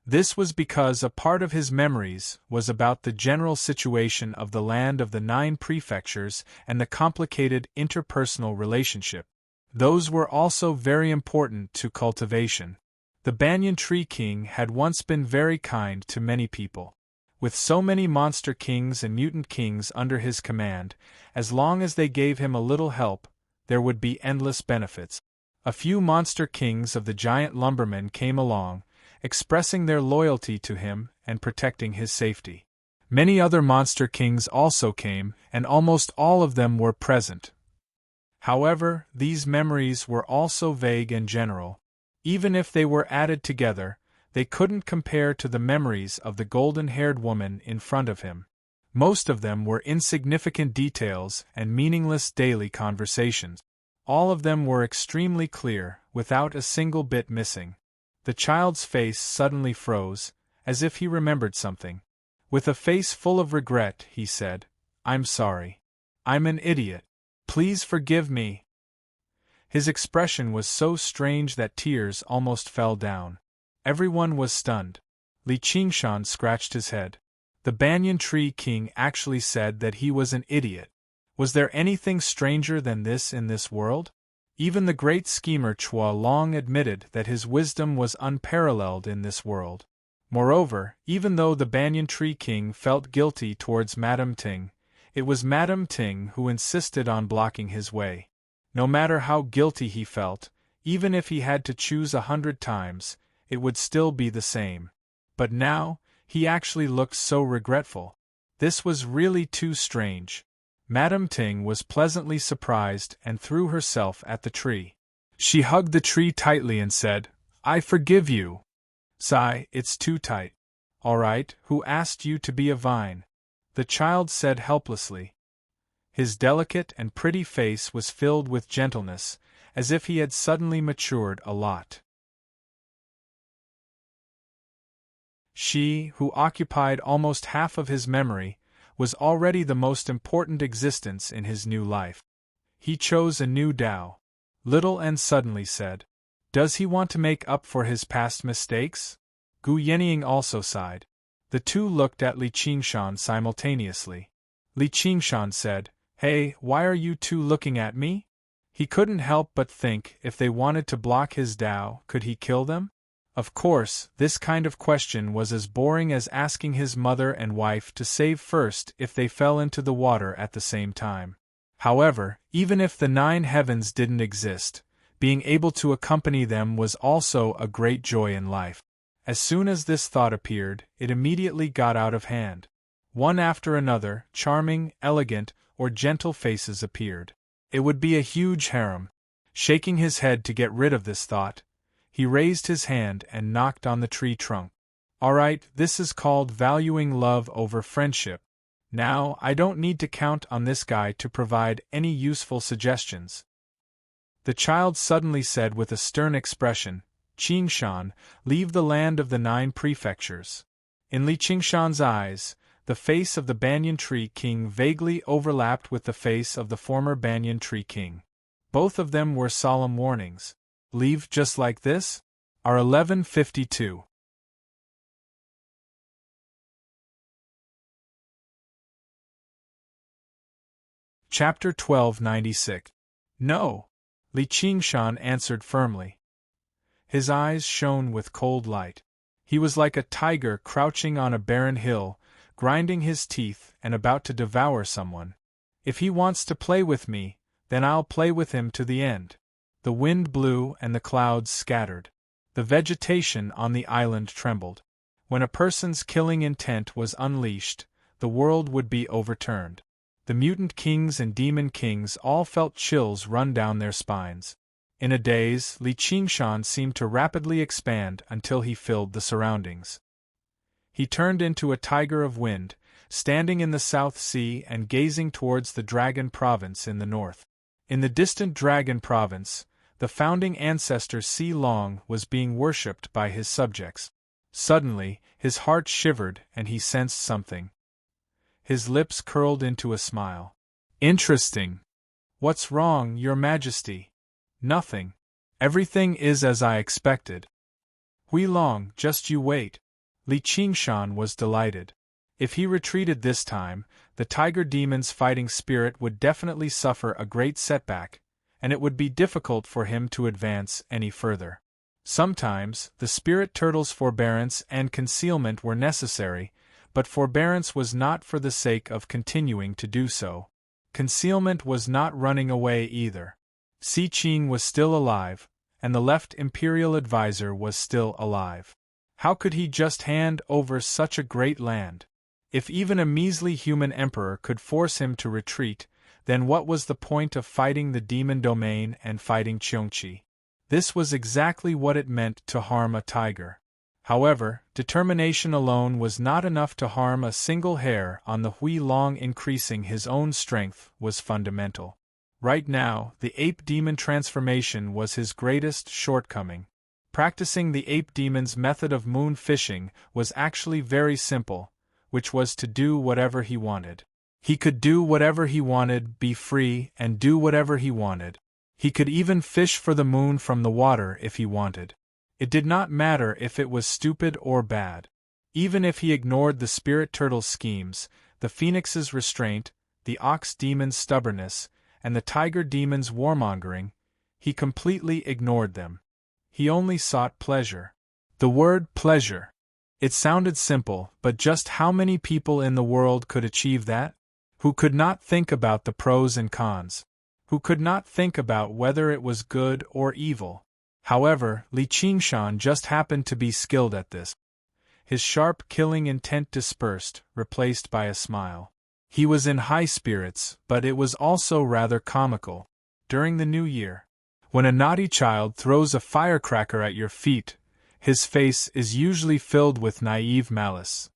This was because a part of his memories was about the general situation of the land of the 9 prefectures and the complicated interpersonal relationship. Those were also very important to cultivation. The Banyan Tree King had once been very kind to many people. With so many monster kings and mutant kings under his command, as long as they gave him a little help, there would be endless benefits. A few monster kings of the giant lumbermen came along, expressing their loyalty to him and protecting his safety. Many other monster kings also came, and almost all of them were present. However, these memories were also vague and general. Even if they were added together, they couldn't compare to the memories of the golden-haired woman in front of him. Most of them were insignificant details and meaningless daily conversations. All of them were extremely clear, without a single bit missing. The child's face suddenly froze, as if he remembered something. With a face full of regret, he said, I'm sorry. I'm an idiot. Please forgive me. His expression was so strange that tears almost fell down. Everyone was stunned. Li Qingshan scratched his head. The Banyan Tree King actually said that he was an idiot. Was there anything stranger than this in this world? Even the great schemer Chuo Long admitted that his wisdom was unparalleled in this world. Moreover, even though the Banyan Tree King felt guilty towards Madame Ting, it was Madame Ting who insisted on blocking his way. No matter how guilty he felt, even if he had to choose 100 times, it would still be the same. But now, he actually looked so regretful. This was really too strange. Madame Ting was pleasantly surprised and threw herself at the tree. She hugged the tree tightly and said, I forgive you. Sigh, it's too tight. All right, who asked you to be a vine? The child said helplessly. His delicate and pretty face was filled with gentleness, as if he had suddenly matured a lot. She, who occupied almost half of his memory, was already the most important existence in his new life. He chose a new Tao. Little and suddenly said, "Does he want to make up for his past mistakes?" Gu Yenying also sighed. The two looked at Li Qingshan simultaneously. Li Qingshan said, "Hey, why are you two looking at me?" He couldn't help but think, if they wanted to block his Tao, could he kill them? Of course, this kind of question was as boring as asking his mother and wife to save first if they fell into the water at the same time. However, even if the 9 heavens didn't exist, being able to accompany them was also a great joy in life. As soon as this thought appeared, it immediately got out of hand. One after another, charming, elegant, or gentle faces appeared. It would be a huge harem. Shaking his head to get rid of this thought, he raised his hand and knocked on the tree trunk. "Alright, this is called valuing love over friendship. Now, I don't need to count on this guy to provide any useful suggestions." The child suddenly said with a stern expression, "Qingshan, leave the land of the 9 prefectures." In Li Qingshan's eyes, the face of the Banyan Tree King vaguely overlapped with the face of the former Banyan Tree King. Both of them were solemn warnings. Leave just like this? Are 1152. Chapter 1296. No, Li Qingshan answered firmly. His eyes shone with cold light. He was like a tiger crouching on a barren hill, grinding his teeth and about to devour someone. If he wants to play with me, then I'll play with him to the end. The wind blew and the clouds scattered. The vegetation on the island trembled. When a person's killing intent was unleashed, the world would be overturned. The mutant kings and demon kings all felt chills run down their spines. In a daze, Li Qingshan seemed to rapidly expand until he filled the surroundings. He turned into a tiger of wind, standing in the South Sea and gazing towards the Dragon Province in the north. In the distant Dragon Province, the founding ancestor Si Long was being worshipped by his subjects. Suddenly, his heart shivered and he sensed something. His lips curled into a smile. "Interesting. What's wrong, Your Majesty?" "Nothing. Everything is as I expected." "Hui Long, just you wait." Li Qingshan was delighted. If he retreated this time, the tiger demon's fighting spirit would definitely suffer a great setback, and it would be difficult for him to advance any further. Sometimes, the spirit turtle's forbearance and concealment were necessary, but forbearance was not for the sake of continuing to do so. Concealment was not running away either. Si Qing was still alive, and the left imperial advisor was still alive. How could he just hand over such a great land? If even a measly human emperor could force him to retreat, then what was the point of fighting the demon domain and fighting Qiongqi? This was exactly what it meant to harm a tiger. However, determination alone was not enough to harm a single hair on the Hui Long. Increasing his own strength was fundamental. Right now, the ape demon transformation was his greatest shortcoming. Practicing the ape demon's method of moon fishing was actually very simple, which was to do whatever he wanted. He could do whatever he wanted, be free, and do whatever he wanted. He could even fish for the moon from the water if he wanted. It did not matter if it was stupid or bad. Even if he ignored the spirit turtle's schemes, the phoenix's restraint, the ox demon's stubbornness, and the tiger demon's warmongering, he completely ignored them. He only sought pleasure. The word pleasure. It sounded simple, but just how many people in the world could achieve that? Who could not think about the pros and cons? Who could not think about whether it was good or evil? However, Li Qingshan just happened to be skilled at this. His sharp killing intent dispersed, replaced by a smile. He was in high spirits, but it was also rather comical. During the new year, when a naughty child throws a firecracker at your feet, his face is usually filled with naive malice.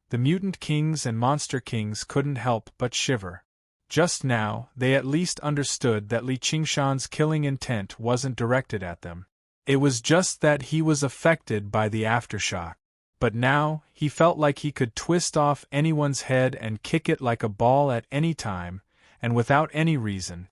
The mutant kings and monster kings couldn't help but shiver. Just now, they at least understood that Li Qingshan's killing intent wasn't directed at them. It was just that he was affected by the aftershock. But now, he felt like he could twist off anyone's head and kick it like a ball at any time, and without any reason.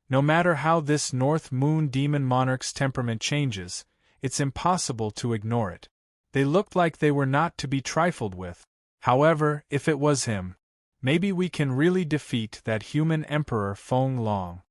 No matter how this North Moon demon monarch's temperament changes, it's impossible to ignore it. They looked like they were not to be trifled with. However, if it was him, maybe we can really defeat that human emperor Feng Long.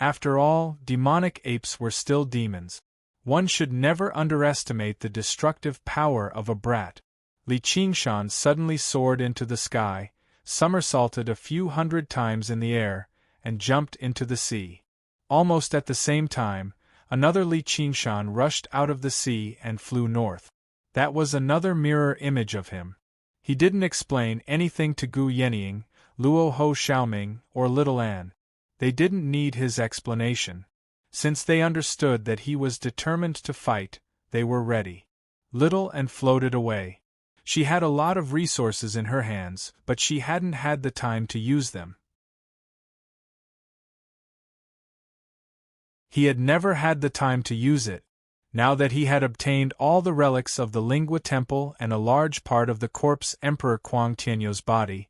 After all, demonic apes were still demons. One should never underestimate the destructive power of a brat. Li Qingshan suddenly soared into the sky, somersaulted a few hundred times in the air, and jumped into the sea. Almost at the same time, another Li Qingshan rushed out of the sea and flew north. That was another mirror image of him. He didn't explain anything to Gu Yenying, Luo Ho Xiaoming, or Little Anne. They didn't need his explanation. Since they understood that he was determined to fight, they were ready. Little Anne floated away. She had a lot of resources in her hands, but she hadn't had the time to use them. He had never had the time to use it. Now that he had obtained all the relics of the Lingua Temple and a large part of the corpse Emperor Kuang Tianyou's body,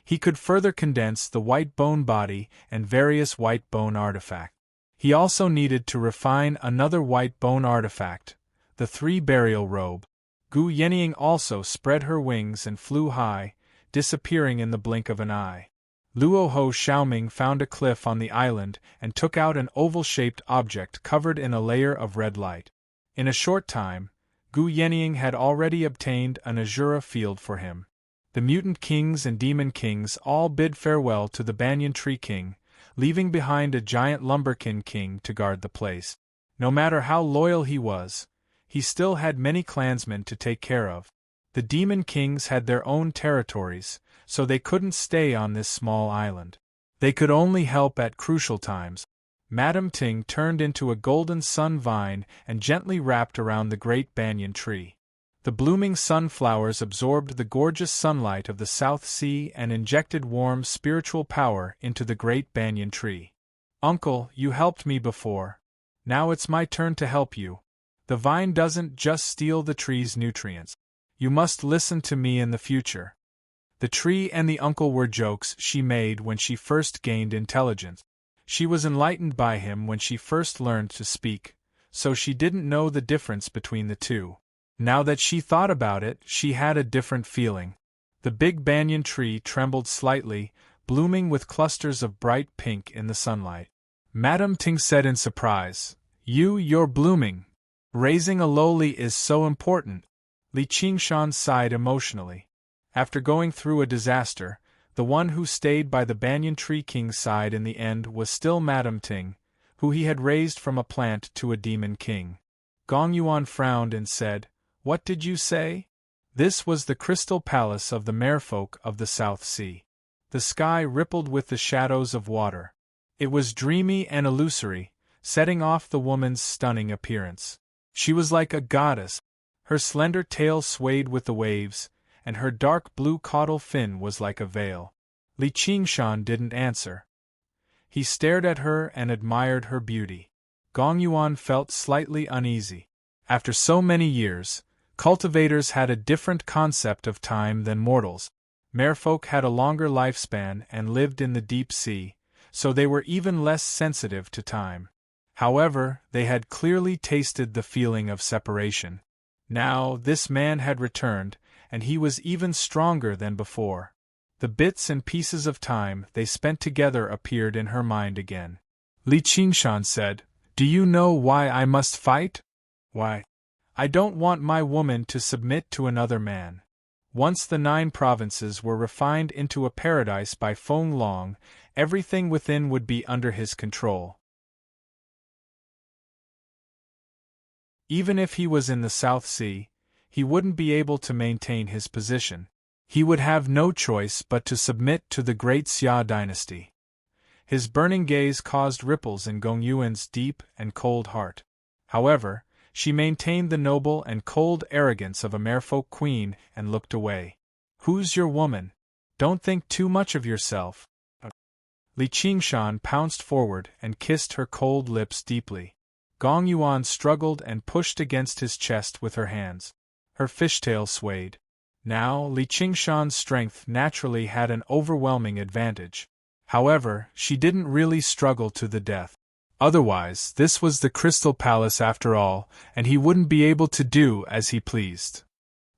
he could further condense the white bone body and various white bone artifacts. He also needed to refine another white bone artifact, the 3 burial robe. Gu Yenying also spread her wings and flew high, disappearing in the blink of an eye. Luo Ho Xiaoming found a cliff on the island and took out an oval-shaped object covered in a layer of red light. In a short time, Gu Yenying had already obtained an Azura field for him. The mutant kings and demon kings all bid farewell to the banyan tree king, leaving behind a giant lumberkin king to guard the place. No matter how loyal he was, he still had many clansmen to take care of. The demon kings had their own territories, so they couldn't stay on this small island. They could only help at crucial times. Madame Ting turned into a golden sun vine and gently wrapped around the great banyan tree. The blooming sunflowers absorbed the gorgeous sunlight of the South Sea and injected warm spiritual power into the great banyan tree. Uncle, you helped me before. Now it's my turn to help you. The vine doesn't just steal the tree's nutrients. You must listen to me in the future. The tree and the uncle were jokes she made when she first gained intelligence. She was enlightened by him when she first learned to speak, so she didn't know the difference between the two. Now that she thought about it, she had a different feeling. The big banyan tree trembled slightly, blooming with clusters of bright pink in the sunlight. Madame Ting said in surprise, You're blooming. Raising a lowly is so important. Li Qingshan sighed emotionally. After going through a disaster, the one who stayed by the banyan tree king's side in the end was still Madame Ting, who he had raised from a plant to a demon king. Gong Yuan frowned and said, What did you say? This was the crystal palace of the merfolk of the South Sea. The sky rippled with the shadows of water. It was dreamy and illusory, setting off the woman's stunning appearance. She was like a goddess. Her slender tail swayed with the waves, and her dark blue caudal fin was like a veil. Li Qingshan didn't answer. He stared at her and admired her beauty. Gong Yuan felt slightly uneasy. After so many years, cultivators had a different concept of time than mortals. Merfolk had a longer lifespan and lived in the deep sea, so they were even less sensitive to time. However, they had clearly tasted the feeling of separation. Now, this man had returned, and he was even stronger than before. The bits and pieces of time they spent together appeared in her mind again. Li Qingshan said, Do you know why I must fight? Why? I don't want my woman to submit to another man. Once the 9 provinces were refined into a paradise by Feng Long, everything within would be under his control. Even if he was in the South Sea, he wouldn't be able to maintain his position. He would have no choice but to submit to the great Xia dynasty. His burning gaze caused ripples in Gong Yuan's deep and cold heart. However, she maintained the noble and cold arrogance of a merfolk queen and looked away. Who's your woman? Don't think too much of yourself. Li Qingshan pounced forward and kissed her cold lips deeply. Gong Yuan struggled and pushed against his chest with her hands. Her fishtail swayed. Now, Li Qingshan's strength naturally had an overwhelming advantage. However, she didn't really struggle to the death. Otherwise, this was the Crystal Palace after all, and he wouldn't be able to do as he pleased.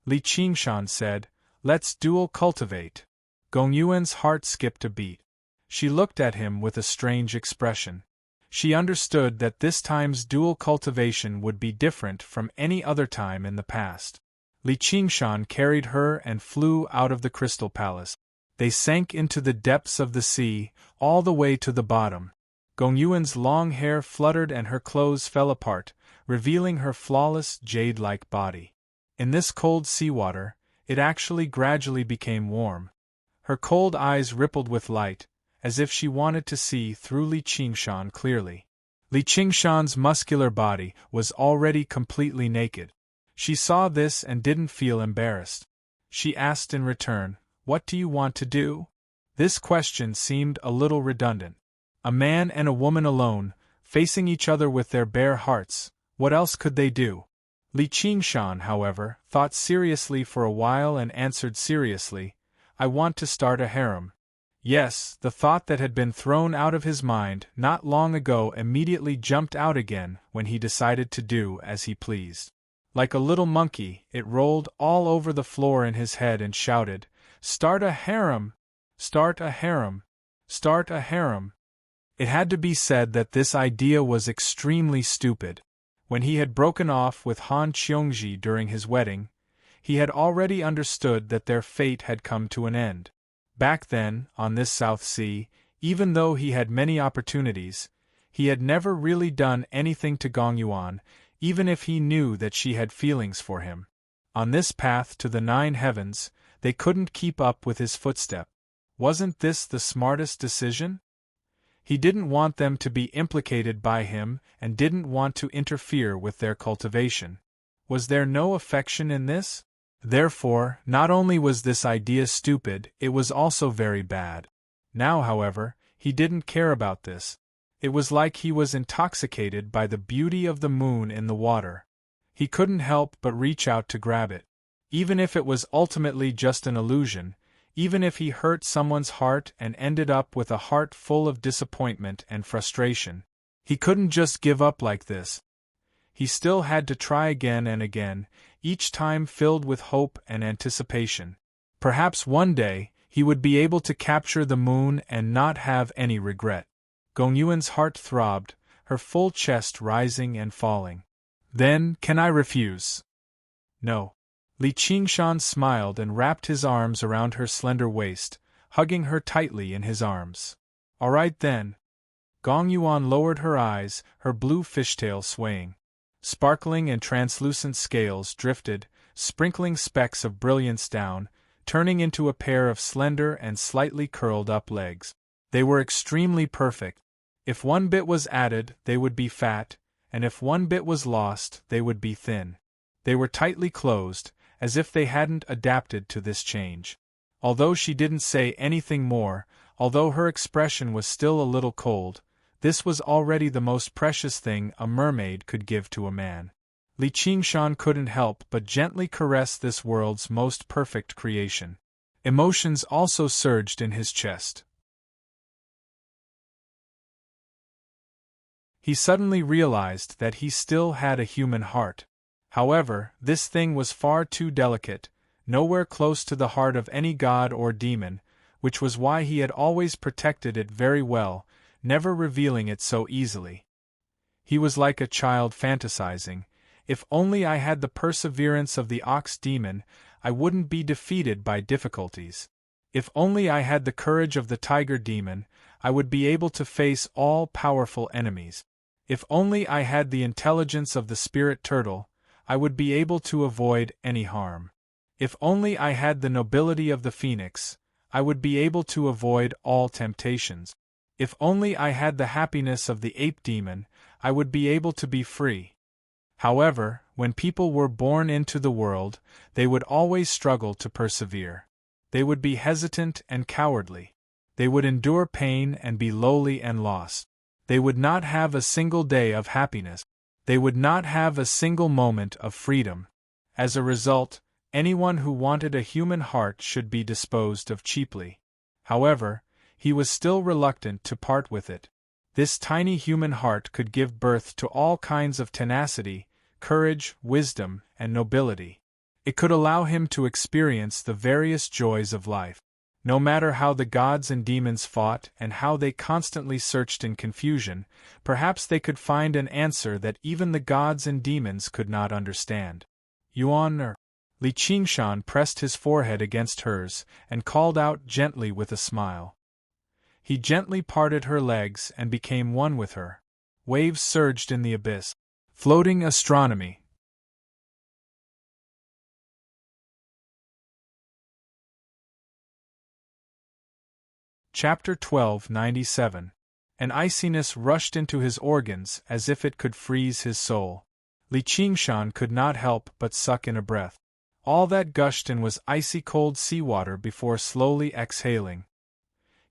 Li Qingshan said, "Let's dual cultivate." Gong Yuan's heart skipped a beat. She looked at him with a strange expression. She understood that this time's dual cultivation would be different from any other time in the past. Li Qingshan carried her and flew out of the Crystal Palace. They sank into the depths of the sea, all the way to the bottom. Gong Yuan's long hair fluttered and her clothes fell apart, revealing her flawless, jade-like body. In this cold seawater, it actually gradually became warm. Her cold eyes rippled with light, as if she wanted to see through Li Qingshan clearly. Li Qingshan's muscular body was already completely naked. She saw this and didn't feel embarrassed. She asked in return, "What do you want to do?" This question seemed a little redundant. A man and a woman alone, facing each other with their bare hearts, what else could they do? Li Qingshan, however, thought seriously for a while and answered seriously, "I want to start a harem." Yes, the thought that had been thrown out of his mind not long ago immediately jumped out again when he decided to do as he pleased. Like a little monkey, it rolled all over the floor in his head and shouted, "Start a harem! Start a harem! Start a harem!" It had to be said that this idea was extremely stupid. When he had broken off with Han Qiongji during his wedding, he had already understood that their fate had come to an end. Back then, on this South Sea, even though he had many opportunities, he had never really done anything to Gong Yuan, even if he knew that she had feelings for him. On this path to the 9 heavens, they couldn't keep up with his footstep. Wasn't this the smartest decision? He didn't want them to be implicated by him and didn't want to interfere with their cultivation. Was there no affection in this? Therefore, not only was this idea stupid, it was also very bad. Now, however, he didn't care about this. It was like he was intoxicated by the beauty of the moon in the water. He couldn't help but reach out to grab it. Even if it was ultimately just an illusion, even if he hurt someone's heart and ended up with a heart full of disappointment and frustration, he couldn't just give up like this. He still had to try again and again, each time filled with hope and anticipation. Perhaps one day, he would be able to capture the moon and not have any regret. Gong Yuan's heart throbbed, her full chest rising and falling. "Then, can I refuse?" "No." Li Qingshan smiled and wrapped his arms around her slender waist, hugging her tightly in his arms. "All right then." Gong Yuan lowered her eyes, her blue fishtail swaying. Sparkling and translucent scales drifted, sprinkling specks of brilliance down, turning into a pair of slender and slightly curled-up legs. They were extremely perfect. If one bit was added, they would be fat, and if one bit was lost, they would be thin. They were tightly closed, as if they hadn't adapted to this change. Although she didn't say anything more, although her expression was still a little cold, this was already the most precious thing a mermaid could give to a man. Li Qingshan couldn't help but gently caress this world's most perfect creation. Emotions also surged in his chest. He suddenly realized that he still had a human heart. However, this thing was far too delicate, nowhere close to the heart of any god or demon, which was why he had always protected it very well, never revealing it so easily. He was like a child fantasizing, "If only I had the perseverance of the ox demon, I wouldn't be defeated by difficulties. If only I had the courage of the tiger demon, I would be able to face all-powerful enemies. If only I had the intelligence of the spirit turtle, I would be able to avoid any harm. If only I had the nobility of the phoenix, I would be able to avoid all temptations. If only I had the happiness of the ape demon, I would be able to be free." However, when people were born into the world, they would always struggle to persevere. They would be hesitant and cowardly. They would endure pain and be lowly and lost. They would not have a single day of happiness. They would not have a single moment of freedom. As a result, anyone who wanted a human heart should be disposed of cheaply. However, he was still reluctant to part with it. This tiny human heart could give birth to all kinds of tenacity, courage, wisdom, and nobility. It could allow him to experience the various joys of life. No matter how the gods and demons fought and how they constantly searched in confusion, perhaps they could find an answer that even the gods and demons could not understand. Yuan. Li Qingshan pressed his forehead against hers and called out gently with a smile. He gently parted her legs and became one with her. Waves surged in the abyss. Floating astronomy. Chapter 1297. An iciness rushed into his organs as if it could freeze his soul. Li Qingshan could not help but suck in a breath. All that gushed in was icy cold seawater before slowly exhaling.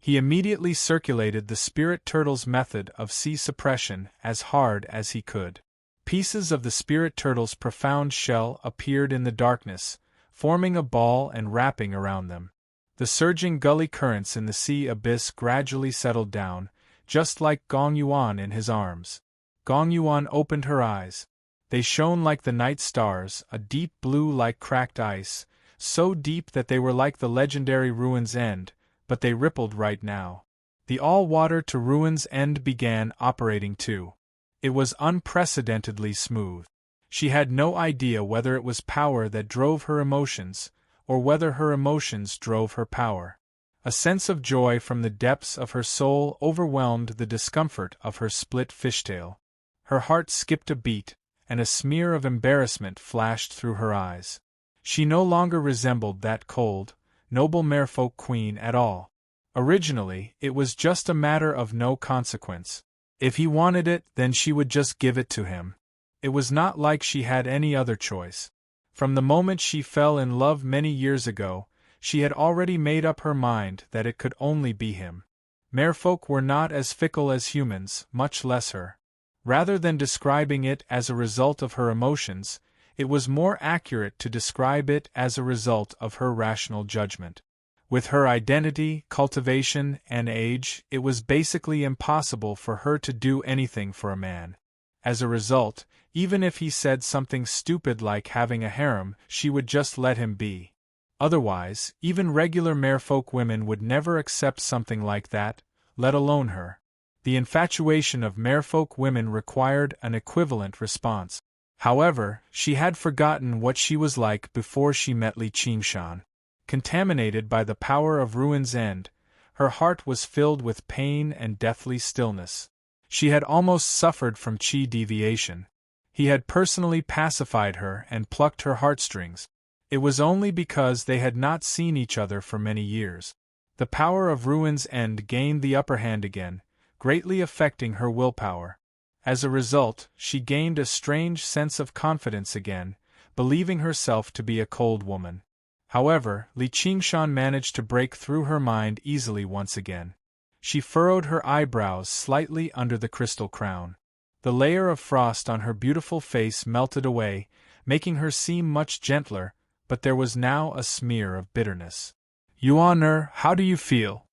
He immediately circulated the spirit turtle's method of sea suppression as hard as he could. Pieces of the spirit turtle's profound shell appeared in the darkness, forming a ball and wrapping around them. The surging gully currents in the sea abyss gradually settled down, just like Gong Yuan in his arms. Gong Yuan opened her eyes. They shone like the night stars, a deep blue like cracked ice, so deep that they were like the legendary Ruin's End, but they rippled right now. The all-water to Ruin's End began operating too. It was unprecedentedly smooth. She had no idea whether it was power that drove her emotions, or whether her emotions drove her power. A sense of joy from the depths of her soul overwhelmed the discomfort of her split fishtail. Her heart skipped a beat, and a smear of embarrassment flashed through her eyes. She no longer resembled that cold, noble merfolk queen at all. Originally, it was just a matter of no consequence. If he wanted it, then she would just give it to him. It was not like she had any other choice. From the moment she fell in love many years ago, she had already made up her mind that it could only be him. Merfolk were not as fickle as humans, much less her. Rather than describing it as a result of her emotions, it was more accurate to describe it as a result of her rational judgment. With her identity, cultivation, and age, it was basically impossible for her to do anything for a man. As a result, even if he said something stupid like having a harem, she would just let him be. Otherwise, even regular merfolk women would never accept something like that, let alone her. The infatuation of merfolk women required an equivalent response. However, she had forgotten what she was like before she met Li Qingshan. Contaminated by the power of Ruin's End, her heart was filled with pain and deathly stillness. She had almost suffered from qi deviation. He had personally pacified her and plucked her heartstrings. It was only because they had not seen each other for many years. The power of Ruin's End gained the upper hand again, greatly affecting her willpower. As a result, she gained a strange sense of confidence again, believing herself to be a cold woman. However, Li Qingshan managed to break through her mind easily once again. She furrowed her eyebrows slightly under the crystal crown. The layer of frost on her beautiful face melted away, making her seem much gentler, but there was now a smear of bitterness. Yuan, how do you feel?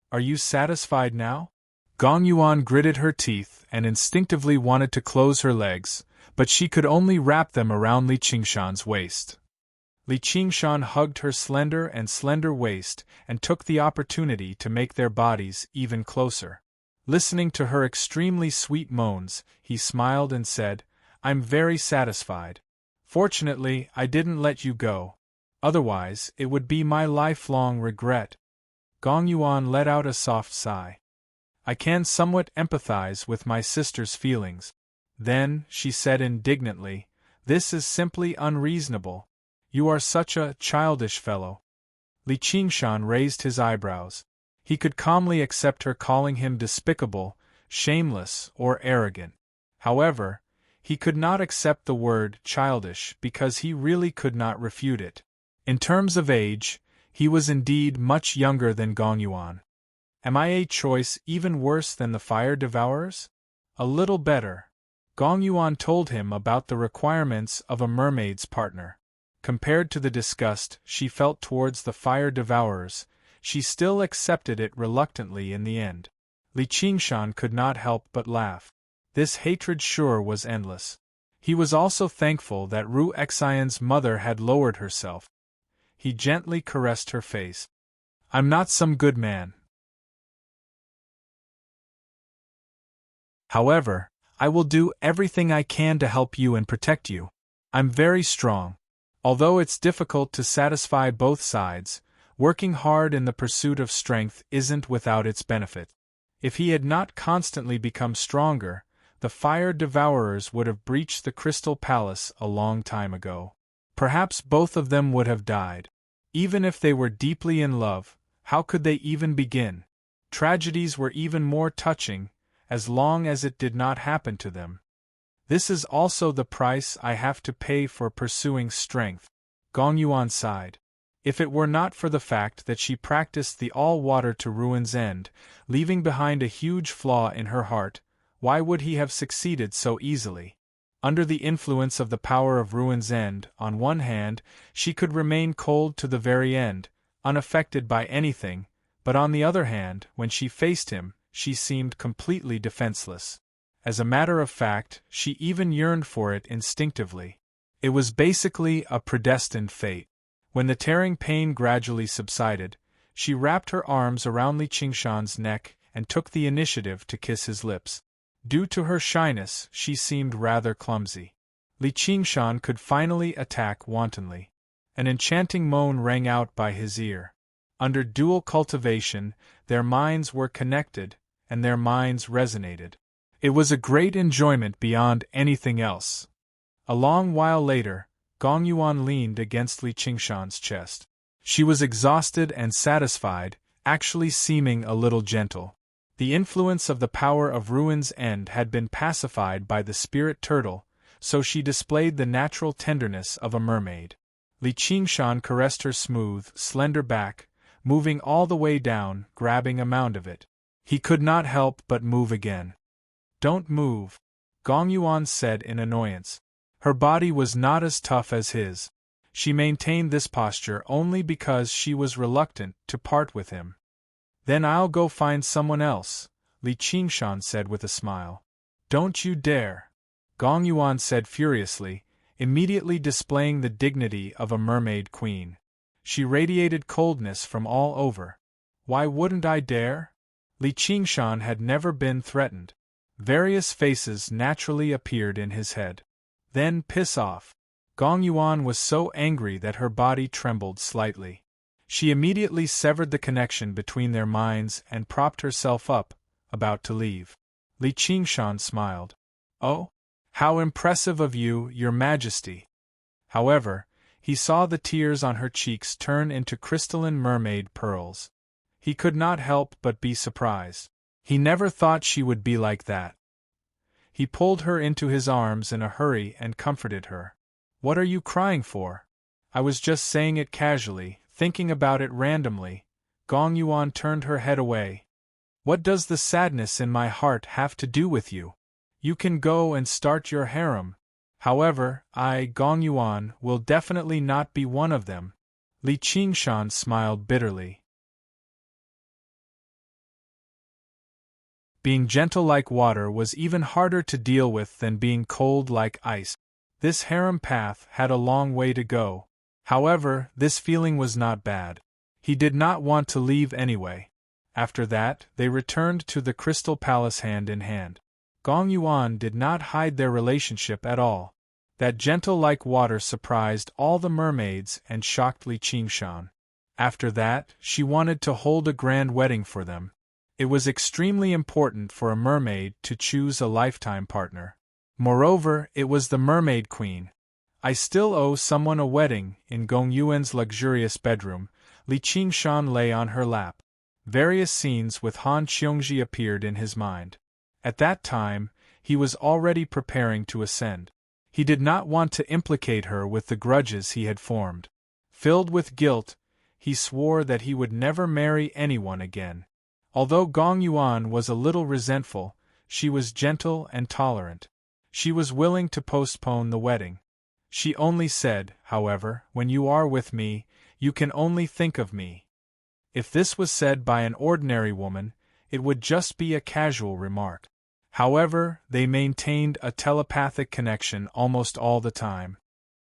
Are you satisfied now? Gong Yuan gritted her teeth and instinctively wanted to close her legs, but she could only wrap them around Li Qingshan's waist. Li Qingshan hugged her slender waist and took the opportunity to make their bodies even closer. Listening to her extremely sweet moans, he smiled and said, "I'm very satisfied. Fortunately, I didn't let you go. Otherwise, it would be my lifelong regret." Gong Yuan let out a soft sigh. "I can somewhat empathize with my sister's feelings." Then, she said indignantly, "This is simply unreasonable. You are such a childish fellow." Li Qingshan raised his eyebrows. He could calmly accept her calling him despicable, shameless, or arrogant. However, he could not accept the word childish because he really could not refute it. In terms of age, he was indeed much younger than Gong Yuan. Am I a choice even worse than the fire devourers? A little better. Gong Yuan told him about the requirements of a mermaid's partner. Compared to the disgust she felt towards the fire devourers, she still accepted it reluctantly in the end. Li Qingshan could not help but laugh. This hatred sure was endless. He was also thankful that Ru Xian's mother had lowered herself. He gently caressed her face. "I'm not some good man. However, I will do everything I can to help you and protect you. I'm very strong. Although it's difficult to satisfy both sides, working hard in the pursuit of strength isn't without its benefit." If he had not constantly become stronger, the fire devourers would have breached the Crystal Palace a long time ago. Perhaps both of them would have died. Even if they were deeply in love, how could they even begin? Tragedies were even more touching, as long as it did not happen to them. This is also the price I have to pay for pursuing strength, Gong Yuan sighed. If it were not for the fact that she practiced the all-water to ruin's end, leaving behind a huge flaw in her heart, why would he have succeeded so easily? Under the influence of the power of ruin's end, on one hand, she could remain cold to the very end, unaffected by anything, but on the other hand, when she faced him, she seemed completely defenseless. As a matter of fact, she even yearned for it instinctively. It was basically a predestined fate. When the tearing pain gradually subsided, she wrapped her arms around Li Qingshan's neck and took the initiative to kiss his lips. Due to her shyness, she seemed rather clumsy. Li Qingshan could finally attack wantonly. An enchanting moan rang out by his ear. Under dual cultivation, their minds were connected, and their minds resonated. It was a great enjoyment beyond anything else. A long while later, Gong Yuan leaned against Li Qingshan's chest. She was exhausted and satisfied, actually seeming a little gentle. The influence of the power of ruin's end had been pacified by the spirit turtle, so she displayed the natural tenderness of a mermaid. Li Qingshan caressed her smooth, slender back, moving all the way down, grabbing a mound of it. He could not help but move again. "Don't move," Gong Yuan said in annoyance. Her body was not as tough as his. She maintained this posture only because she was reluctant to part with him. "Then I'll go find someone else," Li Qingshan said with a smile. "Don't you dare," Gong Yuan said furiously, immediately displaying the dignity of a mermaid queen. She radiated coldness from all over. "Why wouldn't I dare?" Li Qingshan had never been threatened. Various faces naturally appeared in his head. "Then piss off." Gong Yuan was so angry that her body trembled slightly. She immediately severed the connection between their minds and propped herself up, about to leave. Li Qingshan smiled. "Oh? How impressive of you, Your Majesty." However, he saw the tears on her cheeks turn into crystalline mermaid pearls. He could not help but be surprised. He never thought she would be like that. He pulled her into his arms in a hurry and comforted her. "What are you crying for?" "I was just saying it casually, thinking about it randomly." Gong Yuan turned her head away. "What does the sadness in my heart have to do with you? You can go and start your harem. However, I, Gong Yuan, will definitely not be one of them." Li Qingshan smiled bitterly. Being gentle like water was even harder to deal with than being cold like ice. This harem path had a long way to go. However, this feeling was not bad. He did not want to leave anyway. After that, they returned to the Crystal Palace hand in hand. Gong Yuan did not hide their relationship at all. That gentle like water surprised all the mermaids and shocked Li Qingshan. After that, she wanted to hold a grand wedding for them. It was extremely important for a mermaid to choose a lifetime partner. Moreover, it was the Mermaid Queen. "I still owe someone a wedding." In Gong Yuan's luxurious bedroom, Li Qingshan lay on her lap. Various scenes with Han Qiongji appeared in his mind. At that time, he was already preparing to ascend. He did not want to implicate her with the grudges he had formed. Filled with guilt, he swore that he would never marry anyone again. Although Gong Yuan was a little resentful, she was gentle and tolerant. She was willing to postpone the wedding. She only said, however, when you are with me, you can only think of me. If this was said by an ordinary woman, it would just be a casual remark. However, they maintained a telepathic connection almost all the time.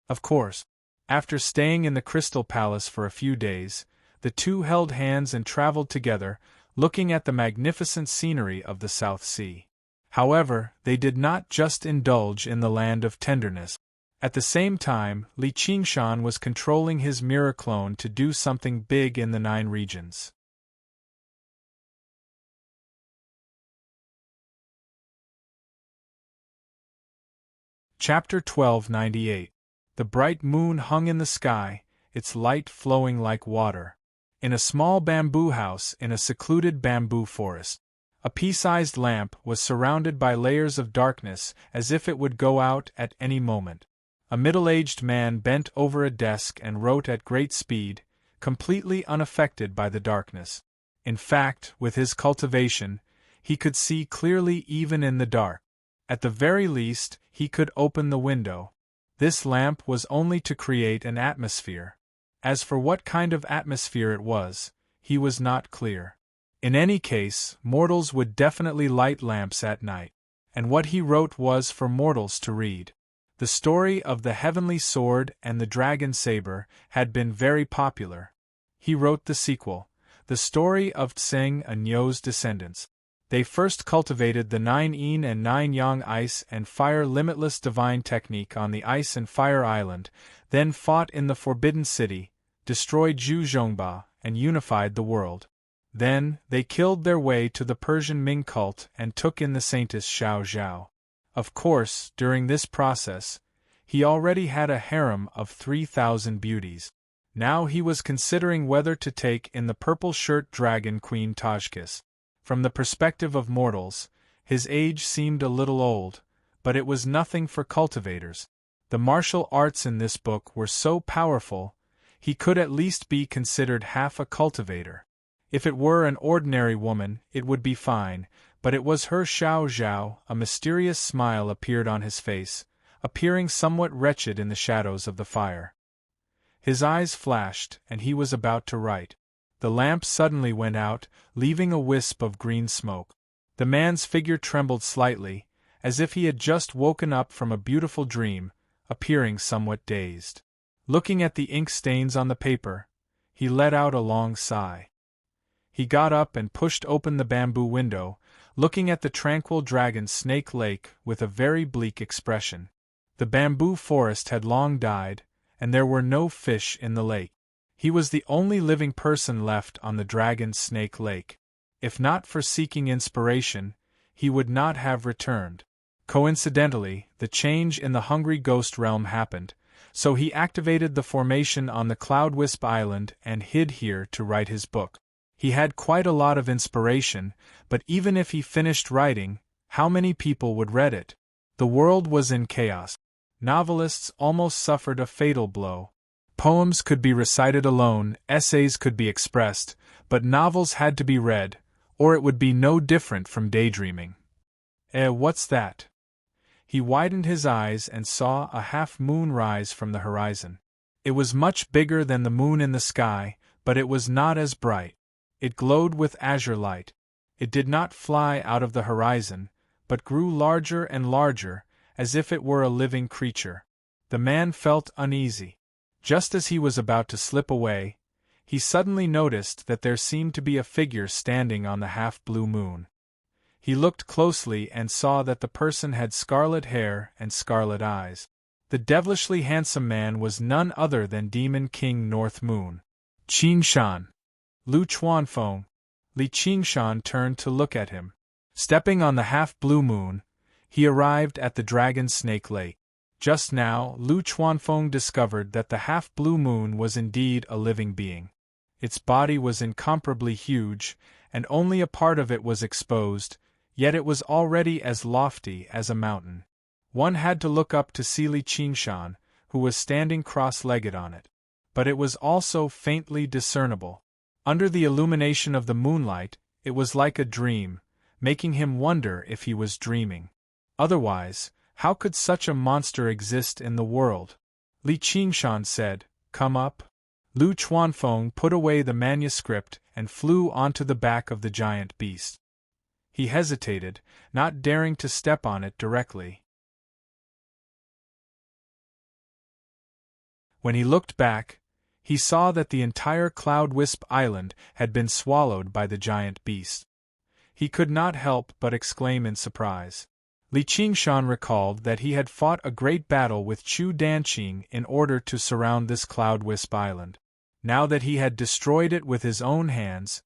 Of course, after staying in the Crystal Palace for a few days, the two held hands and traveled together, looking at the magnificent scenery of the South Sea. However, they did not just indulge in the land of tenderness. At the same time, Li Qingshan was controlling his mirror clone to do something big in the 9 regions. Chapter 1298. The bright moon hung in the sky, its light flowing like water. In a small bamboo house in a secluded bamboo forest, a pea-sized lamp was surrounded by layers of darkness as if it would go out at any moment. A middle-aged man bent over a desk and wrote at great speed, completely unaffected by the darkness. In fact, with his cultivation, he could see clearly even in the dark. At the very least, he could open the window. This lamp was only to create an atmosphere. As for what kind of atmosphere it was, he was not clear. In any case, mortals would definitely light lamps at night. And what he wrote was for mortals to read. The story of the Heavenly Sword and the Dragon Saber had been very popular. He wrote the sequel, the story of Tseng and Nyo's descendants. They first cultivated the 9 yin and 9 yang ice and fire limitless divine technique on the Ice and Fire Island, then fought in the Forbidden City, destroyed Zhu Zhongba, and unified the world. Then, they killed their way to the Persian Ming cult and took in the saintess Xiao Zhao. Of course, during this process, he already had a harem of 3,000 beauties. Now he was considering whether to take in the purple-shirt dragon Queen Tajkis. From the perspective of mortals, his age seemed a little old, but it was nothing for cultivators. The martial arts in this book were so powerful, he could at least be considered half a cultivator. If it were an ordinary woman, it would be fine, but it was her Xiao Zhao. A mysterious smile appeared on his face, appearing somewhat wretched in the shadows of the fire. His eyes flashed, and he was about to write. The lamp suddenly went out, leaving a wisp of green smoke. The man's figure trembled slightly, as if he had just woken up from a beautiful dream, appearing somewhat dazed. Looking at the ink stains on the paper, he let out a long sigh. He got up and pushed open the bamboo window, looking at the tranquil dragon Snake Lake with a very bleak expression. The bamboo forest had long died, and there were no fish in the lake. He was the only living person left on the Dragon Snake Lake. If not for seeking inspiration, he would not have returned. Coincidentally, the change in the Hungry Ghost realm happened, so he activated the formation on the Cloudwisp Island and hid here to write his book. He had quite a lot of inspiration, but even if he finished writing, how many people would read it? The world was in chaos. Novelists almost suffered a fatal blow. Poems could be recited alone, essays could be expressed, but novels had to be read, or it would be no different from daydreaming. What's that? He widened his eyes and saw a half-moon rise from the horizon. It was much bigger than the moon in the sky, but it was not as bright. It glowed with azure light. It did not fly out of the horizon, but grew larger and larger, as if it were a living creature. The man felt uneasy. Just as he was about to slip away, he suddenly noticed that there seemed to be a figure standing on the half-blue moon. He looked closely and saw that the person had scarlet hair and scarlet eyes. The devilishly handsome man was none other than Demon King North Moon. Qingshan. Lu Chuanfeng. Li Qingshan turned to look at him. Stepping on the half-blue moon, he arrived at the Dragon Snake Lake. Just now, Lu Chuanfeng discovered that the half-blue moon was indeed a living being. Its body was incomparably huge, and only a part of it was exposed, yet it was already as lofty as a mountain. One had to look up to see Li Qingshan, who was standing cross-legged on it. But it was also faintly discernible. Under the illumination of the moonlight, it was like a dream, making him wonder if he was dreaming. Otherwise, how could such a monster exist in the world? Li Qingshan said, "Come up." Lu Chuanfeng put away the manuscript and flew onto the back of the giant beast. He hesitated, not daring to step on it directly. When he looked back, he saw that the entire Cloud-Wisp Island had been swallowed by the giant beast. He could not help but exclaim in surprise. Li Qingshan recalled that he had fought a great battle with Chu Danqing in order to surround this Cloud-Wisp Island. Now that he had destroyed it with his own hands,